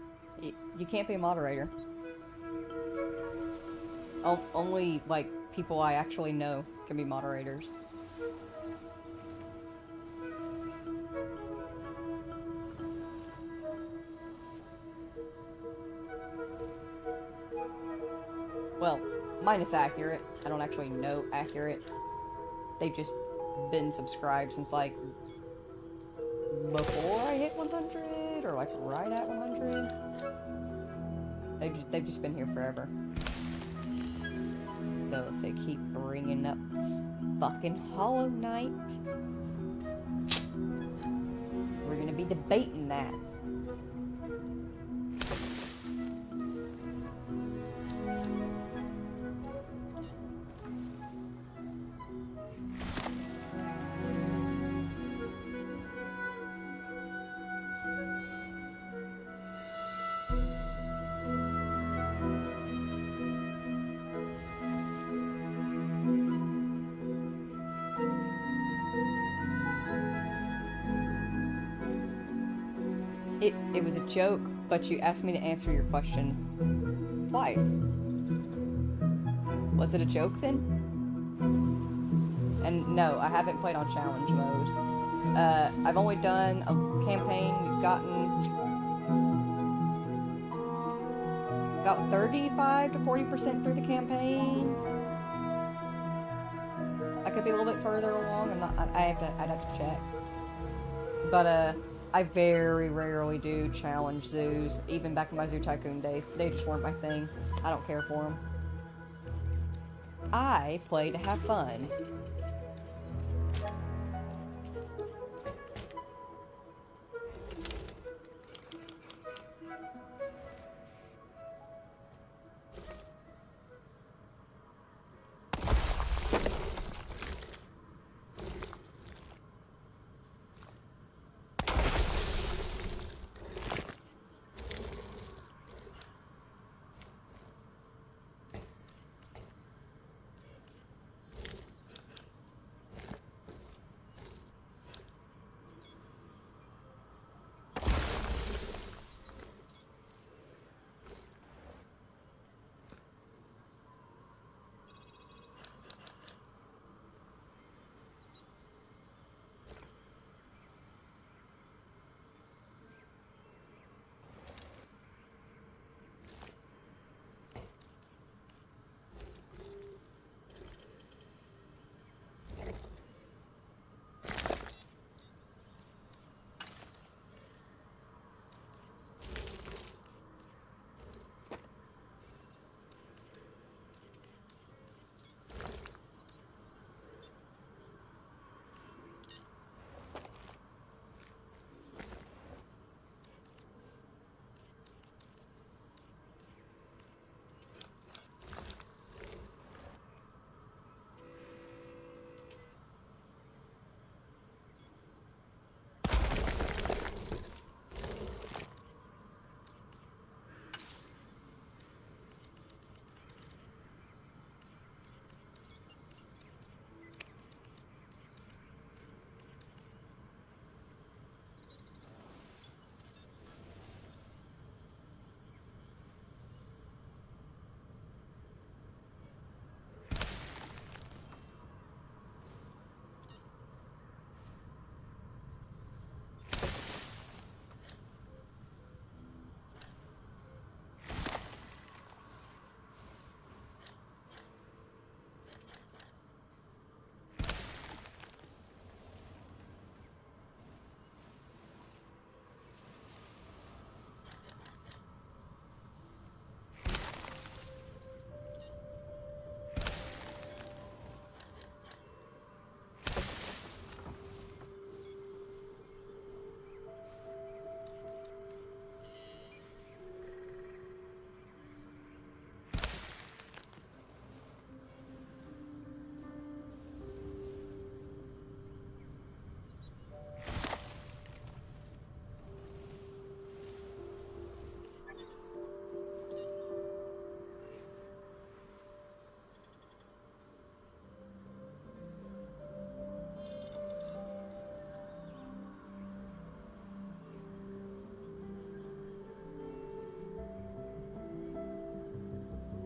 You can't be a moderator. Only, like, people I actually know can be moderators. Well, Mine is accurate. I don't actually know accurate. They've just been subscribed since, like, before I hit 100, or, like, right at 100. They've just been here forever. Though if they keep bringing up fucking Hollow Knight, we're gonna be debating that. It was a joke, but you asked me to answer your question twice. Was it a joke then? And no, I haven't played on challenge mode. I've only done a campaign. We've gotten about 35 to 40% through the campaign. I could be a little bit further along. I'd have to check. But I very rarely do challenge zoos, even back in my Zoo Tycoon days. They just weren't my thing. I don't care for them. I play to have fun.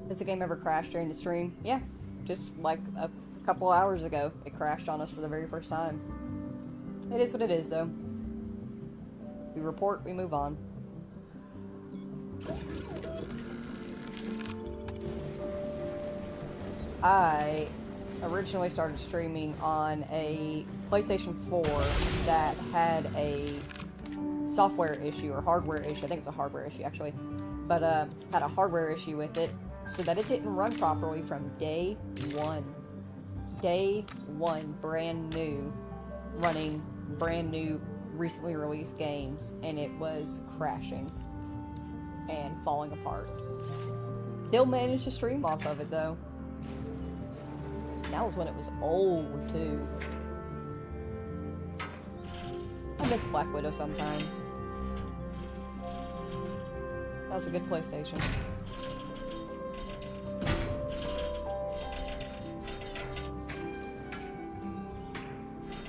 Has the game ever crashed during the stream? Yeah, just like a couple hours ago, it crashed on us for the very first time. It is what it is, though. We report, we move on. I originally started streaming on a PlayStation 4 that had a software issue or hardware issue. I think it's a hardware issue actually, but had a hardware issue with it so that it didn't run properly from day one. Day one, brand new, running brand new, recently released games, and it was crashing and falling apart. Still managed to stream off of it though. That was when it was old too. I miss Black Widow sometimes. That was a good PlayStation.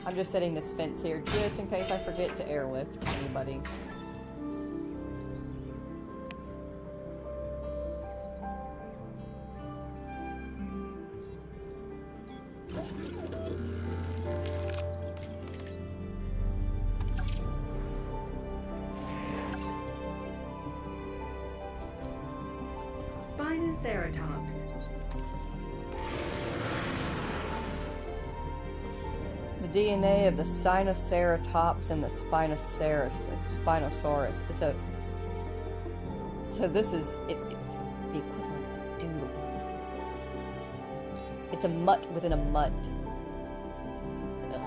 I'm just setting this fence here just in case I forget to airlift anybody. Spinoceratops. The DNA of the Sinoceratops and the Spinosaurus. So this is the equivalent of a doodle. It's a mutt within a mutt. Ugh,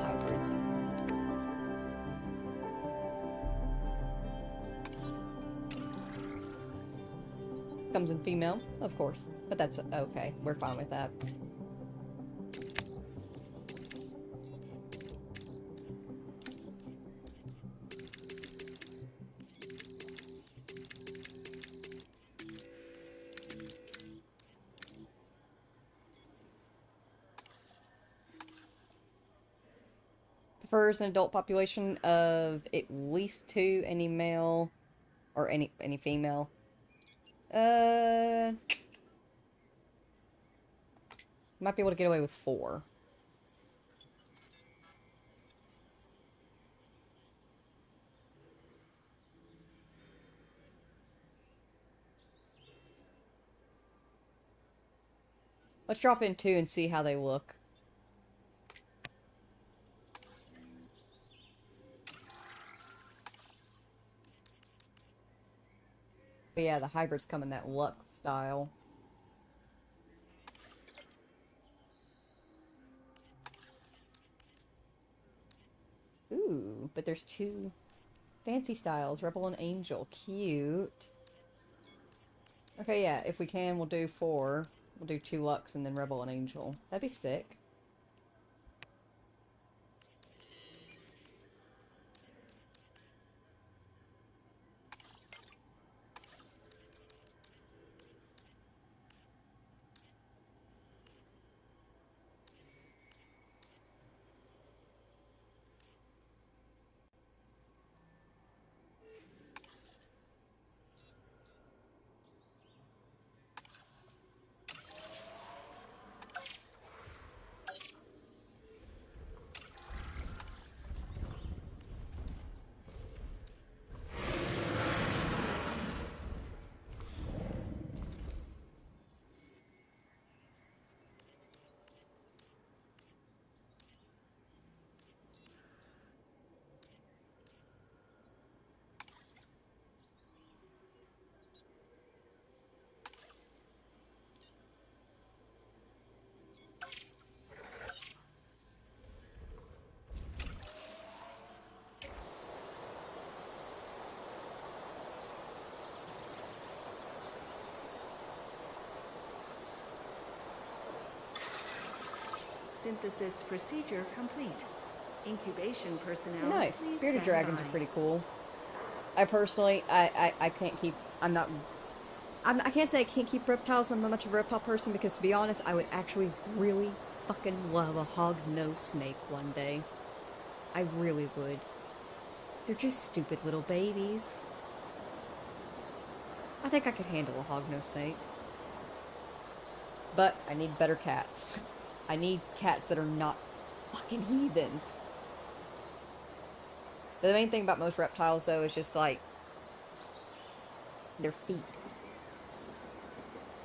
hybrids. Comes in female, of course, but that's okay. We're fine with that. Prefers an adult population of at least 2, any male or any female. Might be able to get away with 4. Let's drop in 2 and see how they look. But yeah, the hybrids come in that Lux style. Ooh, but there's 2 fancy styles, Rebel and Angel. Cute. Okay, yeah, if we can, we'll do 4. We'll do 2 Lux and then Rebel and Angel. That'd be sick. Synthesis procedure complete. Incubation personnel. Nice. Please Bearded stand dragons by. are pretty cool. I personally, I can't keep, I can't say I can't keep reptiles. I'm not much of a reptile person because, to be honest, I would actually really fucking love a hog-nosed snake one day. I really would. They're just stupid little babies. I think I could handle a hog-nosed snake. But I need better cats. I need cats that are not fucking heathens. The main thing about most reptiles, though, is just, like, their feet.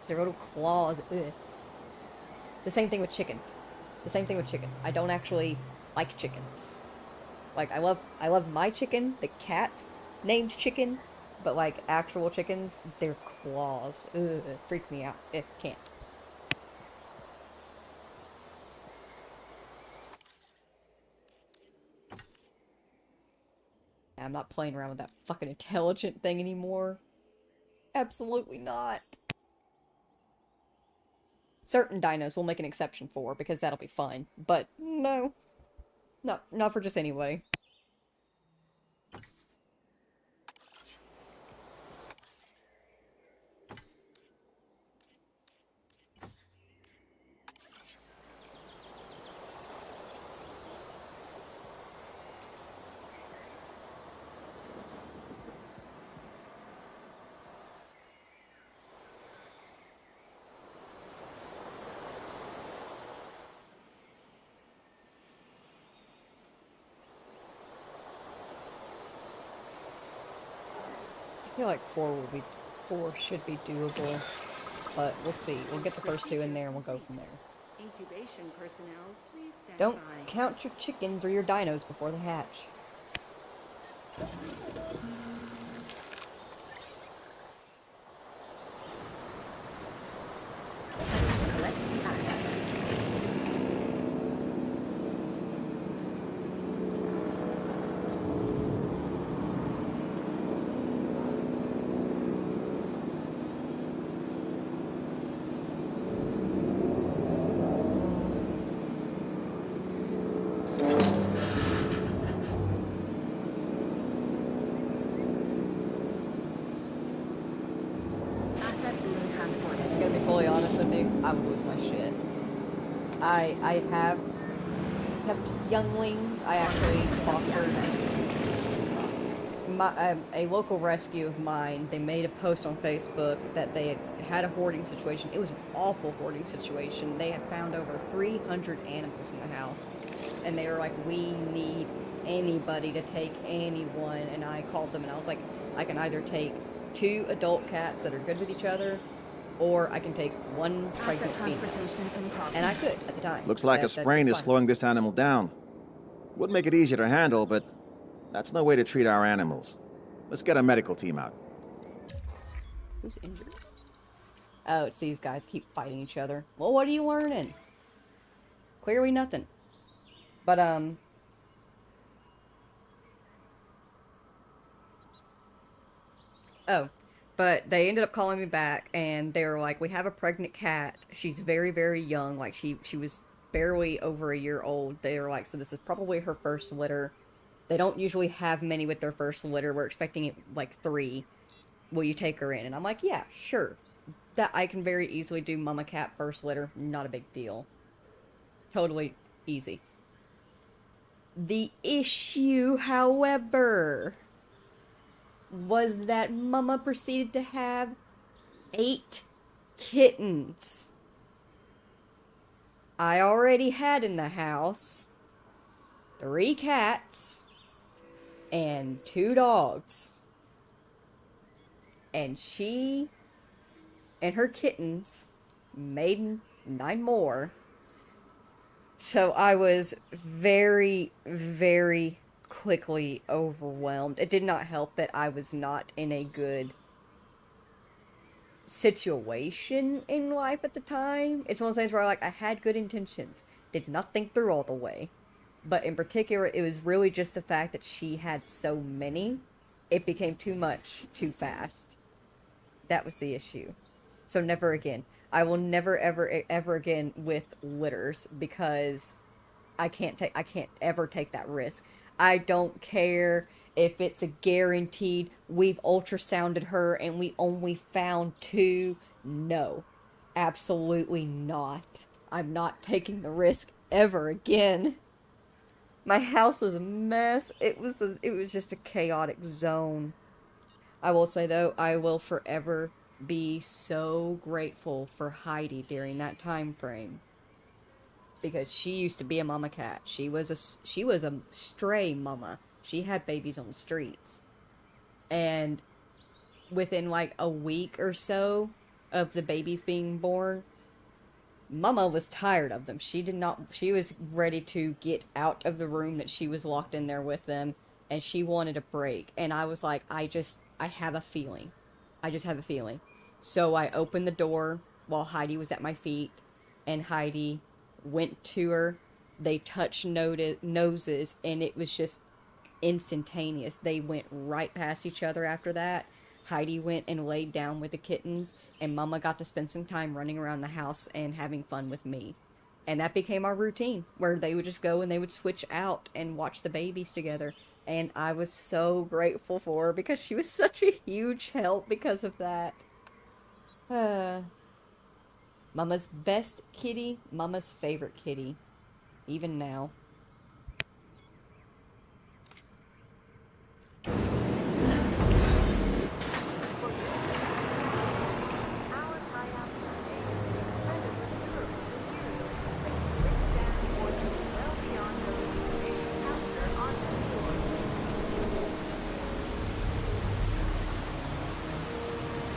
Their little claws. Ugh. The same thing with chickens. It's the same thing with chickens. I don't actually like chickens. Like, I love my chicken, the cat named Chicken, but like actual chickens, their claws, ugh, freak me out. It can't. I'm not playing around with that fucking intelligent thing anymore. Absolutely not. Certain dinos we'll make an exception for, because that'll be fun. But, no. Not for just anybody. I feel like 4 should be doable, but we'll see. We'll get the first 2 in there and we'll go from there. Incubation personnel, please stand Don't by. count your chickens or your dinos before they hatch. Collect the asset. Asset being transported. I'm gonna be fully honest with you, I would lose my shit. I have kept younglings. I actually fostered a local rescue of mine. They made a post on Facebook that they had a hoarding situation. It was an awful hoarding situation. They had found over 300 animals in the house. And they were like, we need anybody to take anyone. And I called them and I was like, I can either take 2 adult cats that are good with each other, or I can take 1 pregnant Asset female. transportation in progress. And I could at the time. Looks like a sprain is fine. slowing this animal down. Would make it easier to handle, but that's no way to treat our animals. Let's get a medical team out. Who's injured? Oh, it's these guys keep fighting each other. Well, what are you learning? Clearly nothing. But, oh, but they ended up calling me back, and they were like, we have a pregnant cat. She's very, very young. Like, she was barely over a year old. They were like, so this is probably her first litter. They don't usually have many with their first litter. We're expecting it, like, 3. Will you take her in? And I'm like, yeah, sure. That I can very easily do mama cat first litter. Not a big deal. Totally easy. The issue, however, was that mama proceeded to have 8 kittens. I already had in the house 3 cats and 2 dogs. And she and her kittens made 9 more. So I was very, very quickly overwhelmed. It did not help that I was not in a good situation in life at the time. It's one of those things where I had good intentions, did not think through all the way. But in particular, it was really just the fact that she had so many. It became too much, too fast. That was the issue. So never again. I will never, ever again with litters, because I can't ever take that risk. I don't care if it's a guaranteed, we've ultrasounded her and we only found 2. No, absolutely not. I'm not taking the risk ever again. My house was a mess. It was just a chaotic zone. I will say though, I will forever be so grateful for Heidi during that time frame, because she used to be a mama cat. She was a stray mama. She had babies on the streets, and within like a week or so of the babies being born, Mama was tired of them. She was ready to get out of the room that she was locked in there with them, and she wanted a break. And I was like, I have a feeling. I just have a feeling. So I opened the door while Heidi was at my feet, and Heidi went to her. They touched noses, and it was just instantaneous. They went right past each other after that. Heidi went and laid down with the kittens, and Mama got to spend some time running around the house and having fun with me. And that became our routine, where they would just go and they would switch out and watch the babies together. And I was so grateful for her, because she was such a huge help because of that. Mama's best kitty, Mama's favorite kitty, even now.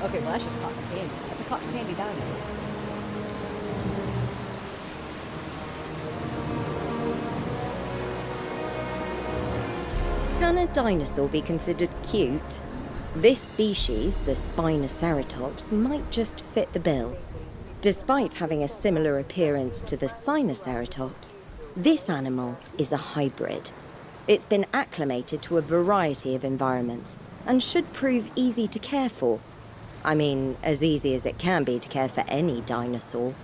Okay, well that's just cotton candy. That's a cotton candy dino. Can a dinosaur be considered cute? This species, the Spinoceratops, might just fit the bill. Despite having a similar appearance to the Sinoceratops, this animal is a hybrid. It's been acclimated to a variety of environments and should prove easy to care for. I mean, as easy as it can be to care for any dinosaur.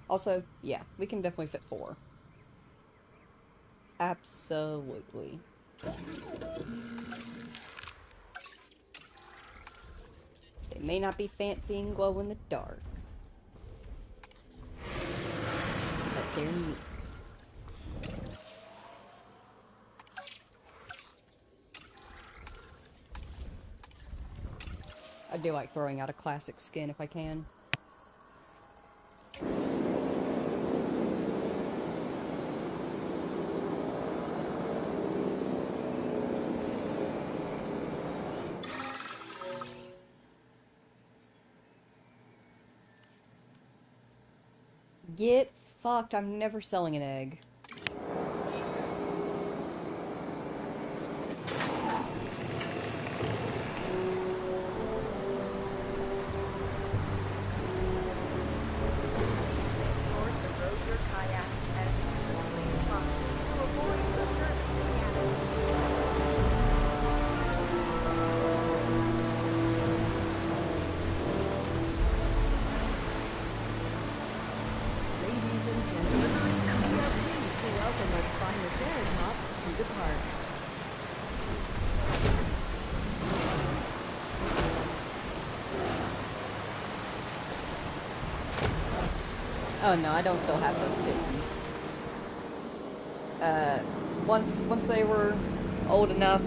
Also, yeah, we can definitely fit 4. Absolutely. They may not be fancy and glow in the dark, but they're neat. I do like throwing out a classic skin if I can. Get fucked, I'm never selling an egg. Oh no, I don't still have those kittens. Once they were old enough,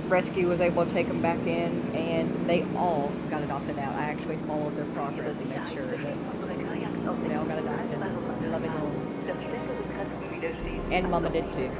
Rescue was able to take them back in, and they all got adopted out. I actually followed their progress and made sure that they all got adopted. Loving homes. And Mama did too.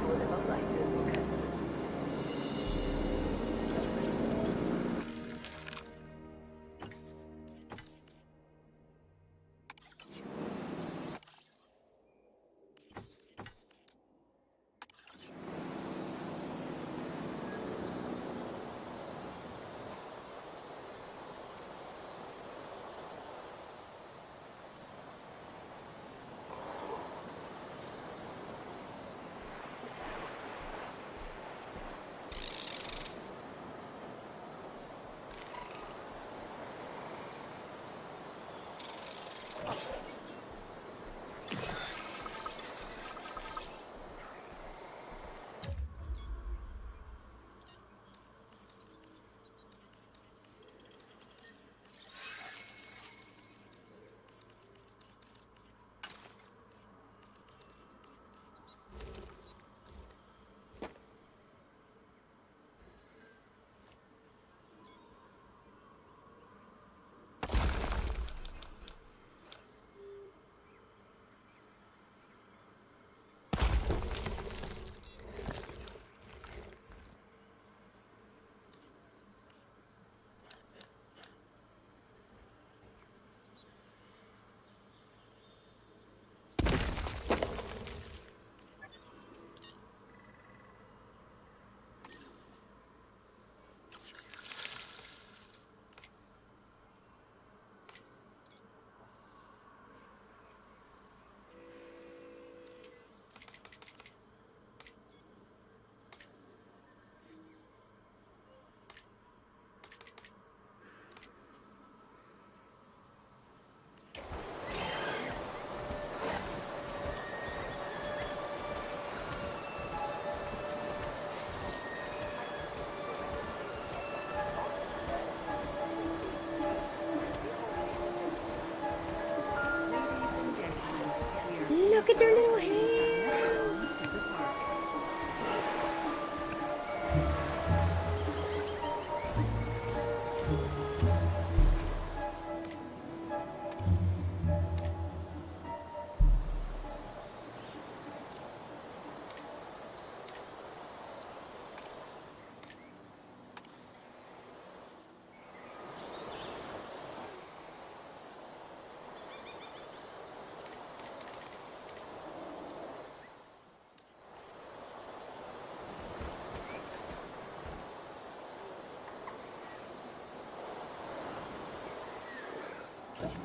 Asset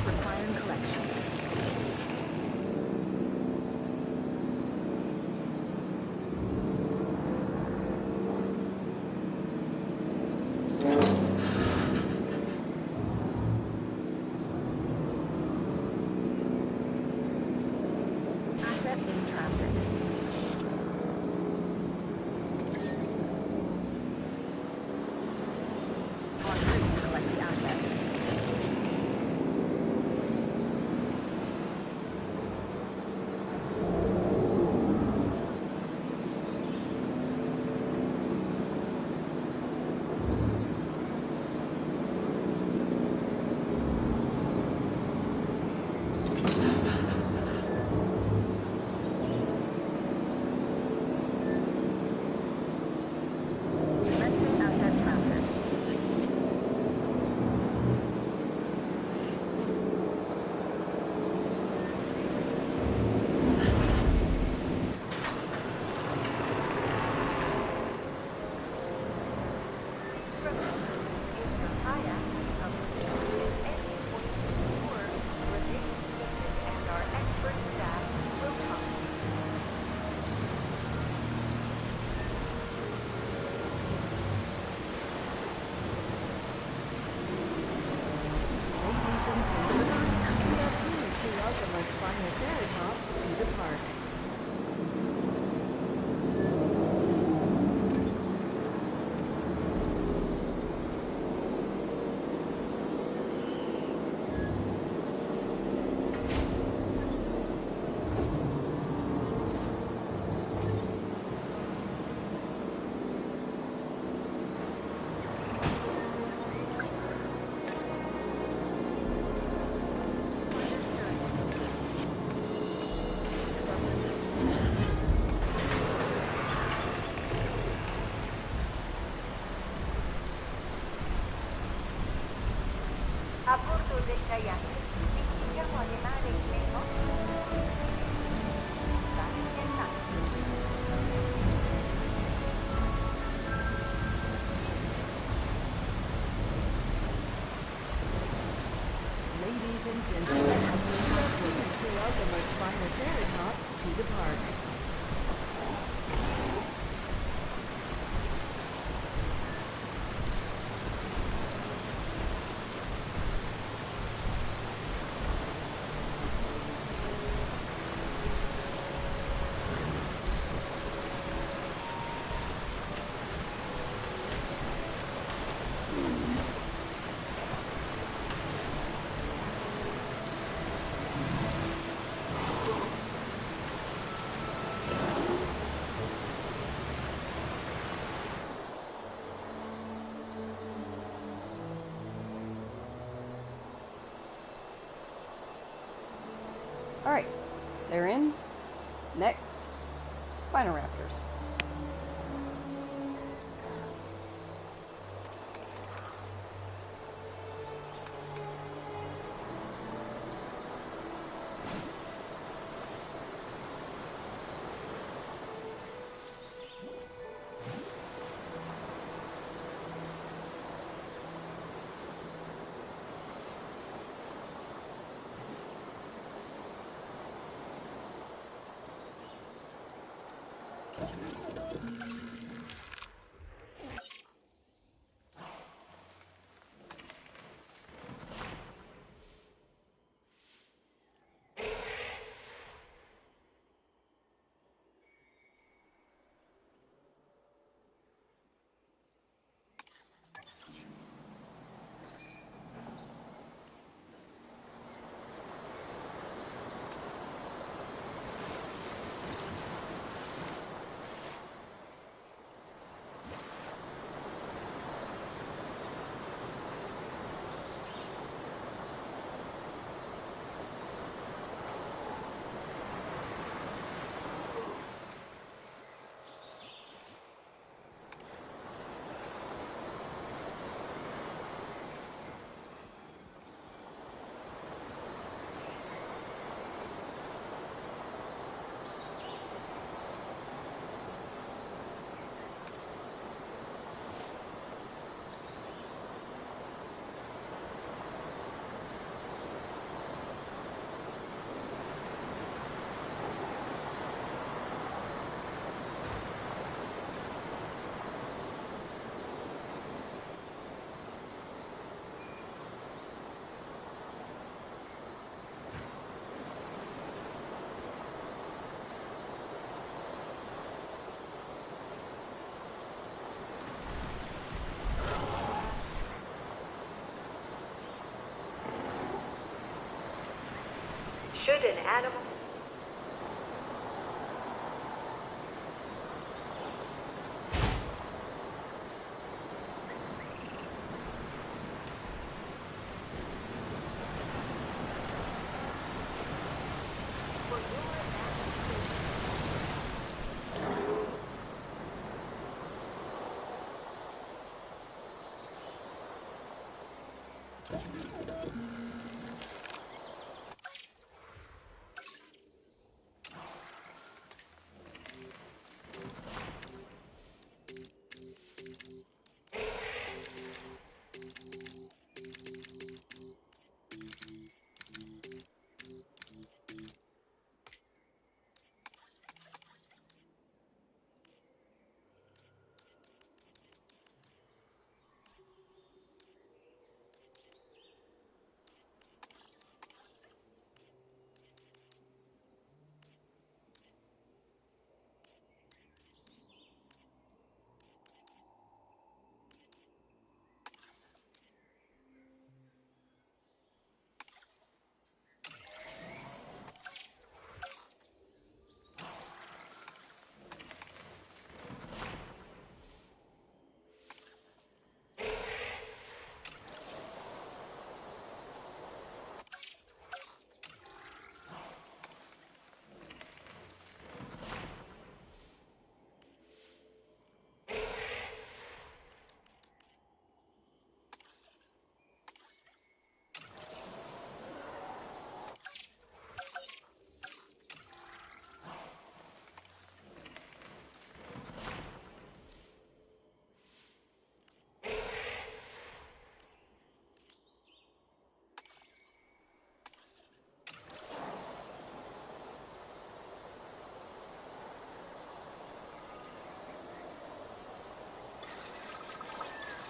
requiring collection. Asset in transit. En route to collect the asset. Commencing asset transit. If your kayak becomes filled at any point in the tour, rotating stations and our expert staff will come to you. Ladies and gentlemen, we are pleased to welcome our Spinoceratops to the park. A bordo del kayak, vi invitiamo a remare nei nostri usati e tanti. Ladies and gentlemen, we are pleased to welcome our Spinoceratops to the park. Alright, they're in. Next, Spinoraptors. Should an animal...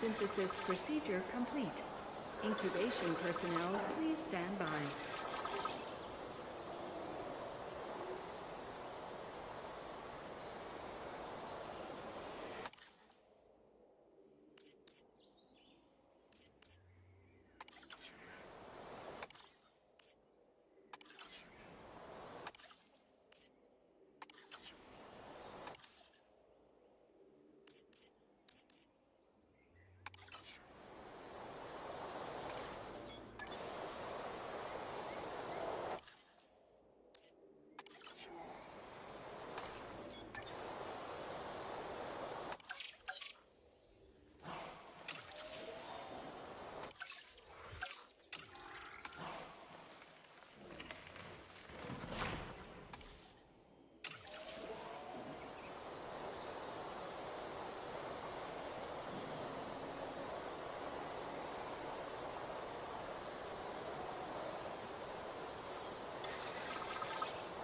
Synthesis procedure complete. Incubation personnel, please stand by.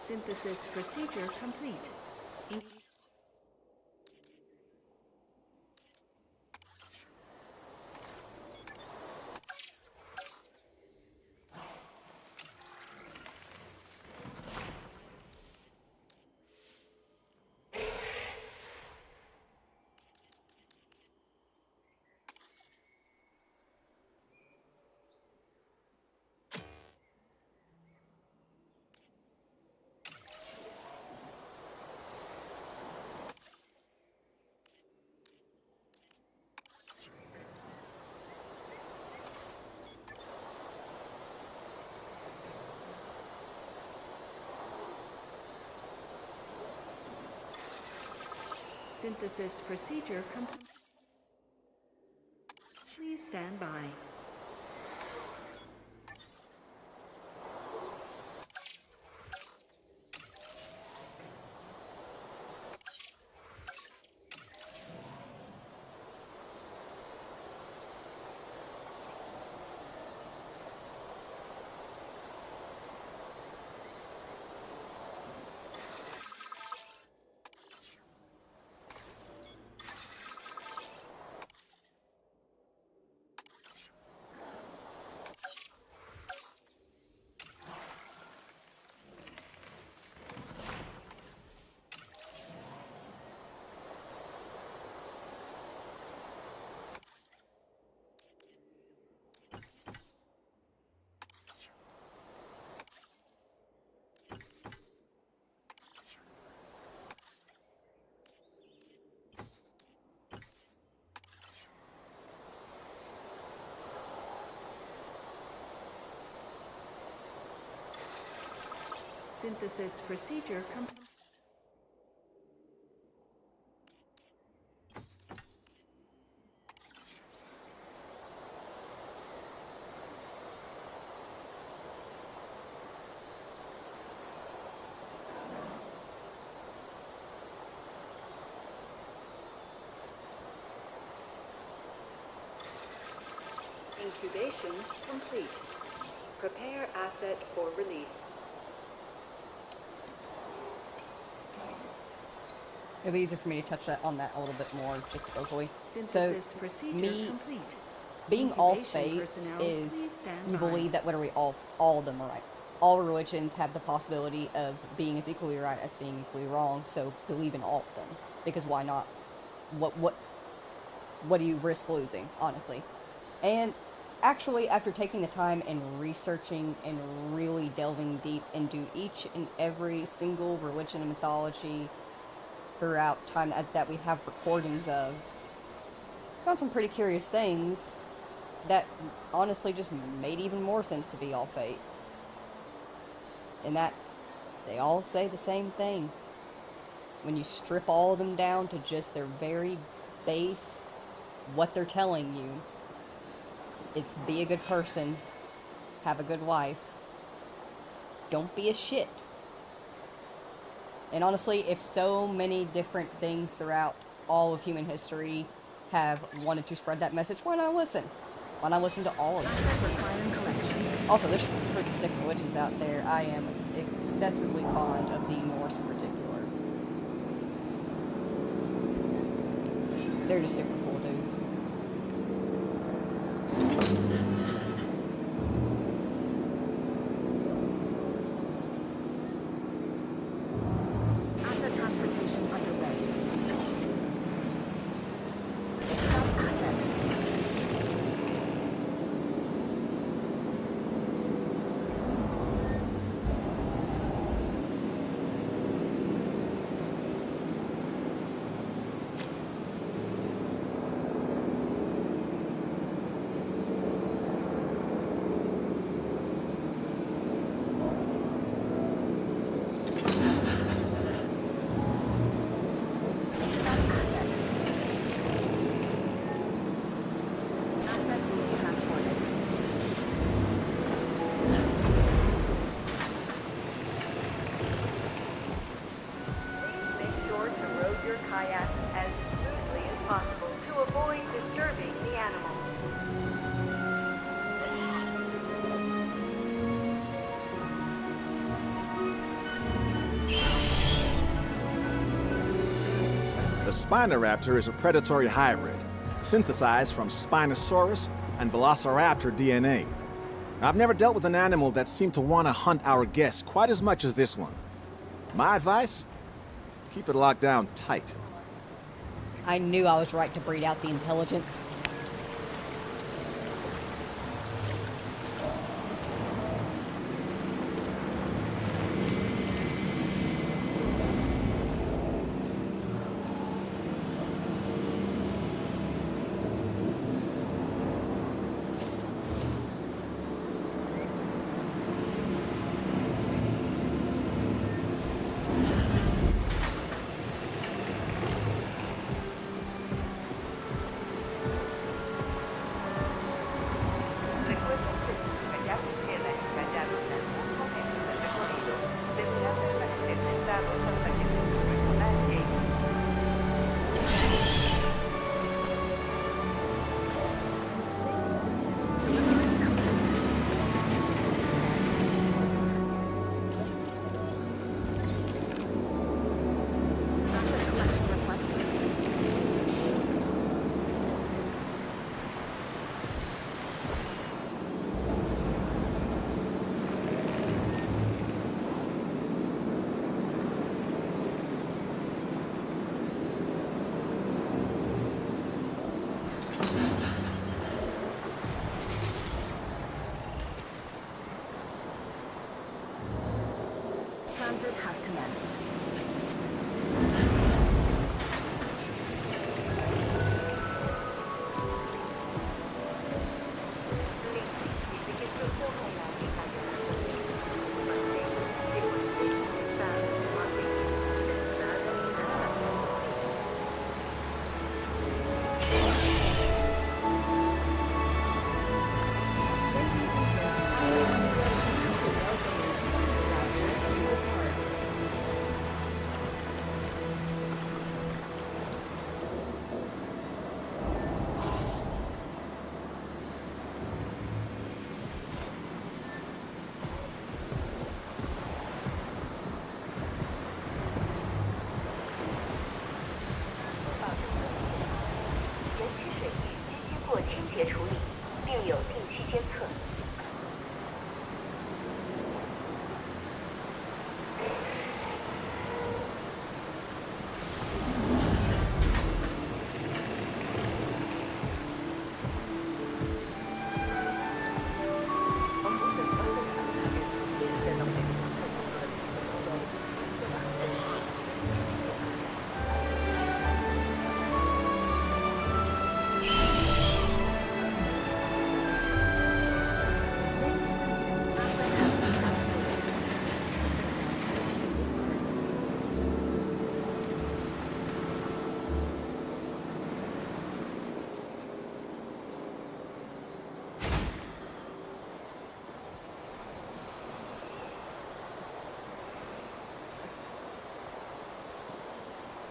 Synthesis procedure complete. Synthesis procedure complete. Please stand by. Synthesis procedure complete. Incubation complete. Prepare asset for release. It'll be easier for me to touch on that a little bit more, just vocally. Synthesis procedure me complete. being all Incubation faiths personnel, is please stand you by. believe that literally all of them are right. All religions have the possibility of being as equally right as being equally wrong, so believe in all of them. Because why not? What do you risk losing, honestly? And actually, after taking the time and researching and really delving deep into each and every single religion and mythology throughout time that we have recordings of, found some pretty curious things that honestly just made even more sense to be all fate. And that they all say the same thing. When you strip all of them down to just their very base, what they're telling you, it's be a good person, have a good life, don't be a shit. And honestly, if so many different things throughout all of human history have wanted to spread that message, why not listen? Why not listen to all of them? Also, there's some pretty sick religions out there. I am excessively fond of the Norse in particular. They're just super cool dudes. Asset transportation underway. Sub-asset. kayak as smoothly as possible to avoid disturbing the animals. The Spinoraptor is a predatory hybrid, synthesized from Spinosaurus and Velociraptor DNA. I've never dealt with an animal that seemed to want to hunt our guests quite as much as this one. My advice? Keep it locked down tight. I knew I was right to breed out the intelligence.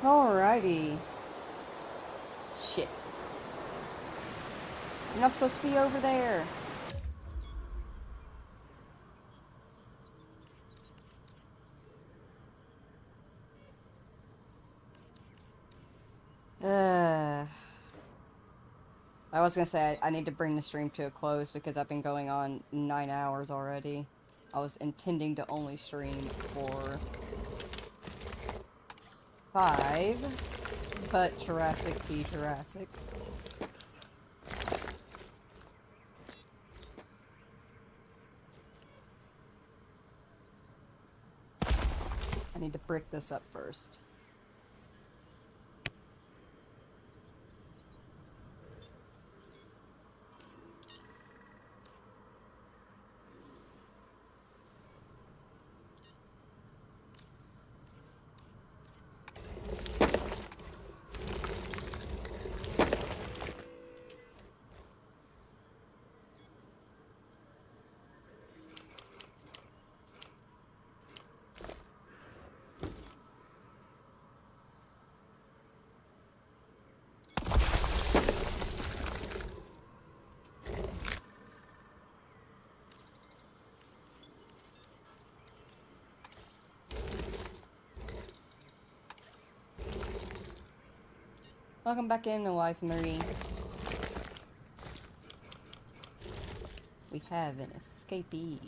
Alrighty. Shit. You're not supposed to be over there. I was gonna say I need to bring the stream to a close because I've been going on 9 hours already. I was intending to only stream for 5, but Jurassic be Jurassic. I need to brick this up first. Welcome back in, Wise Marie. We have an escapee.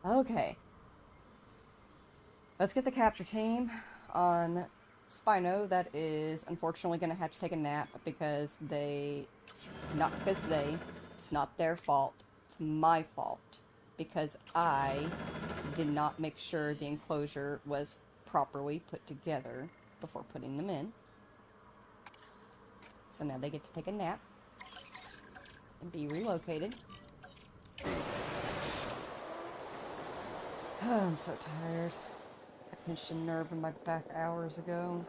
Okay. Let's get the capture team on Spino. That is unfortunately going to have to take a nap because it's not their fault, it's my fault. Because I did not make sure the enclosure was properly put together before putting them in. So now they get to take a nap and be relocated. Oh, I'm so tired. I pinched a nerve in my back hours ago.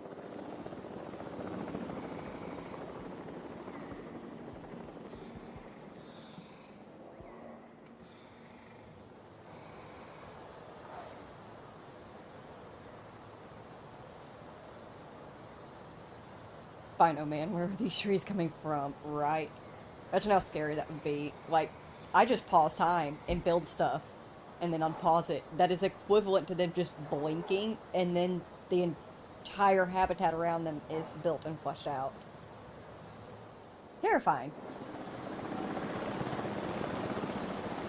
Fine, oh man, where are these trees coming from? Right. Imagine how scary that would be. Like, I just pause time and build stuff and then unpause it. That is equivalent to them just blinking and then the entire habitat around them is built and fleshed out. Terrifying.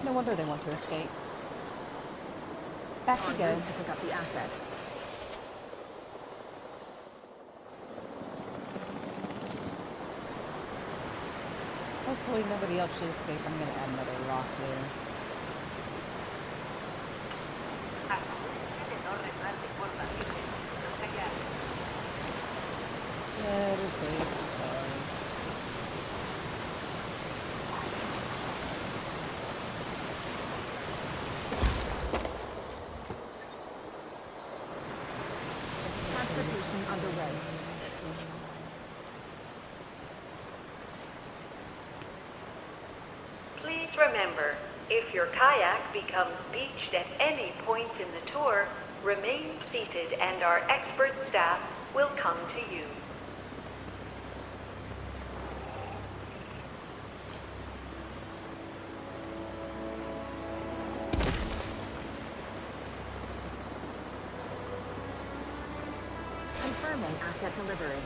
No wonder they want to escape. Back you go. To pick up the asset. Hopefully nobody else should escape. I'm gonna add another rock there. Yeah, they're safe. I'm sorry. Transportation underway. Please remember, if your kayak becomes beached at any point in the tour, remain seated and our expert staff will come to you. Confirming asset delivery.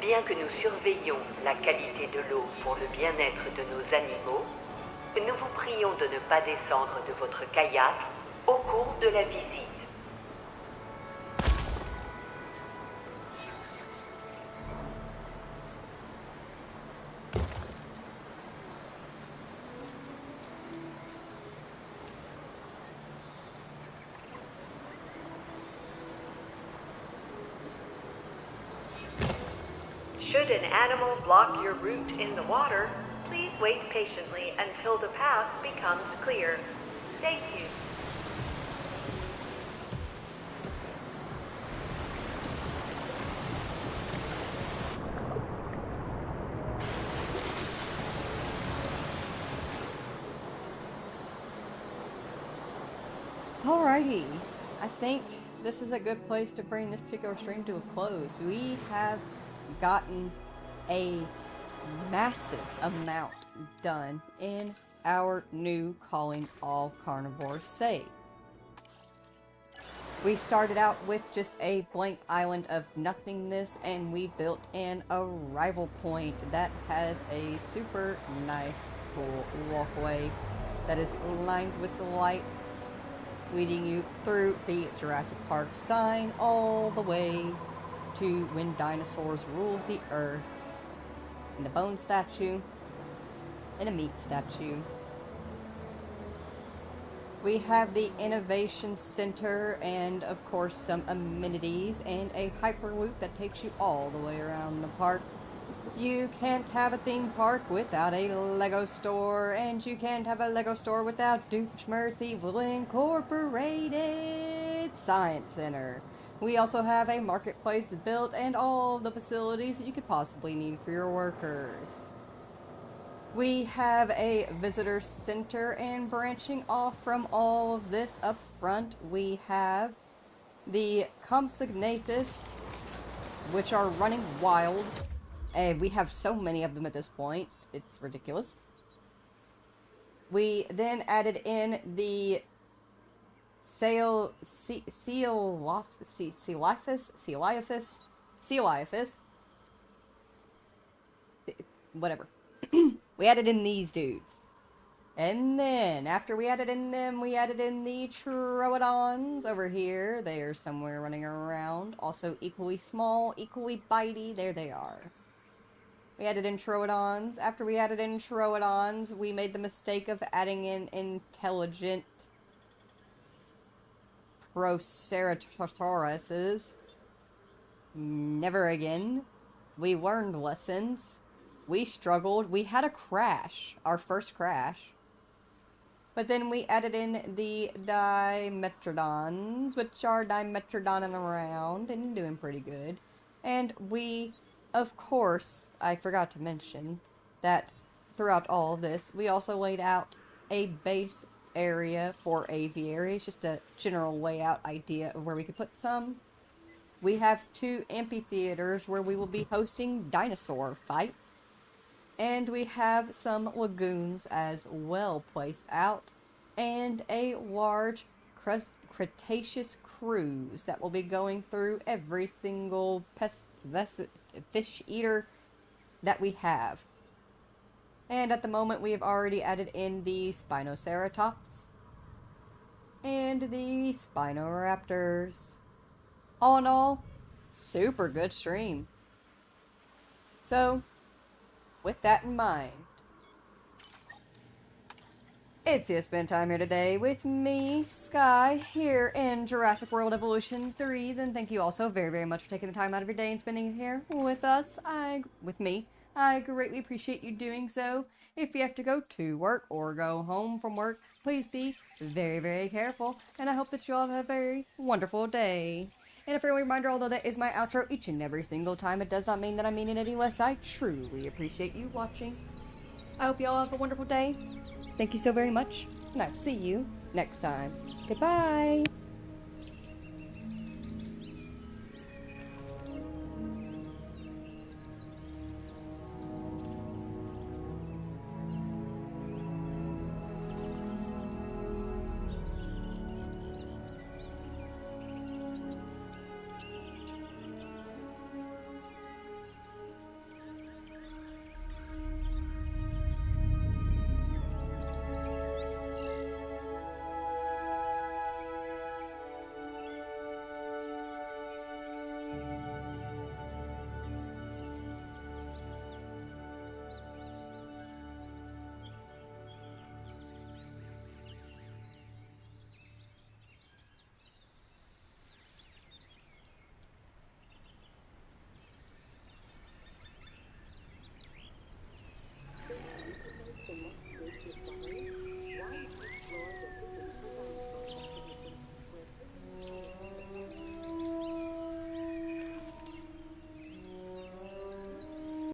Bien que nous surveillions la qualité de l'eau pour le bien-être de nos animaux, nous vous prions de ne pas descendre de votre kayak au cours de la visite. Should an animal block your route in the water, please wait patiently until the path becomes clear. Thank you. Alrighty. I think this is a good place to bring this particular stream to a close. We have gotten a massive amount done in our new Calling All Carnivores save. We started out with just a blank island of nothingness and we built an arrival point that has a super nice cool walkway that is lined with lights leading you through the Jurassic Park sign all the way to when dinosaurs ruled the earth, and the bone statue, and a meat statue. We have the Innovation Center and of course some amenities and a Hyperloop that takes you all the way around the park. You can't have a theme park without a Lego store, and you can't have a Lego store without Douchmerth Evil Incorporated Science Center. We also have a marketplace built and all the facilities that you could possibly need for your workers. We have a visitor center, and branching off from all of this up front, we have the Compsognathus, which are running wild. And we have so many of them at this point, it's ridiculous. We then added in the Coelophus, whatever. We added in these dudes. And then, after we added in them, we added in the Troodons over here. They are somewhere running around. Also equally small, equally bitey. There they are. We added in Troodons. After we added in Troodons, we made the mistake of adding in intelligent Proceratosauruses. Never again. We learned lessons. We struggled. We had a crash. Our first crash. But then we added in the Dimetrodons, which are Dimetrodoning around and doing pretty good. And we, of course, I forgot to mention that throughout all of this, we also laid out a base area for aviaries, just a general layout idea of where we could put some. We have 2 amphitheaters where we will be hosting dinosaur fight. And we have some lagoons as well placed out. And a large Cretaceous cruise that will be going through every single fish eater that we have. And at the moment we have already added in the Spinoceratops. And the Spinoraptors. All in all, super good stream. So, with that in mind, if you spent time here today with me, Sky, here in Jurassic World Evolution 3, then thank you all so very, very much for taking the time out of your day and spending it here with us, with me. I greatly appreciate you doing so. If you have to go to work or go home from work, please be very, very careful, and I hope that you all have a very wonderful day. And a friendly reminder, although that is my outro each and every single time, it does not mean that I mean it any less. I truly appreciate you watching. I hope you all have a wonderful day. Thank you so very much, and I'll see you next time. Goodbye!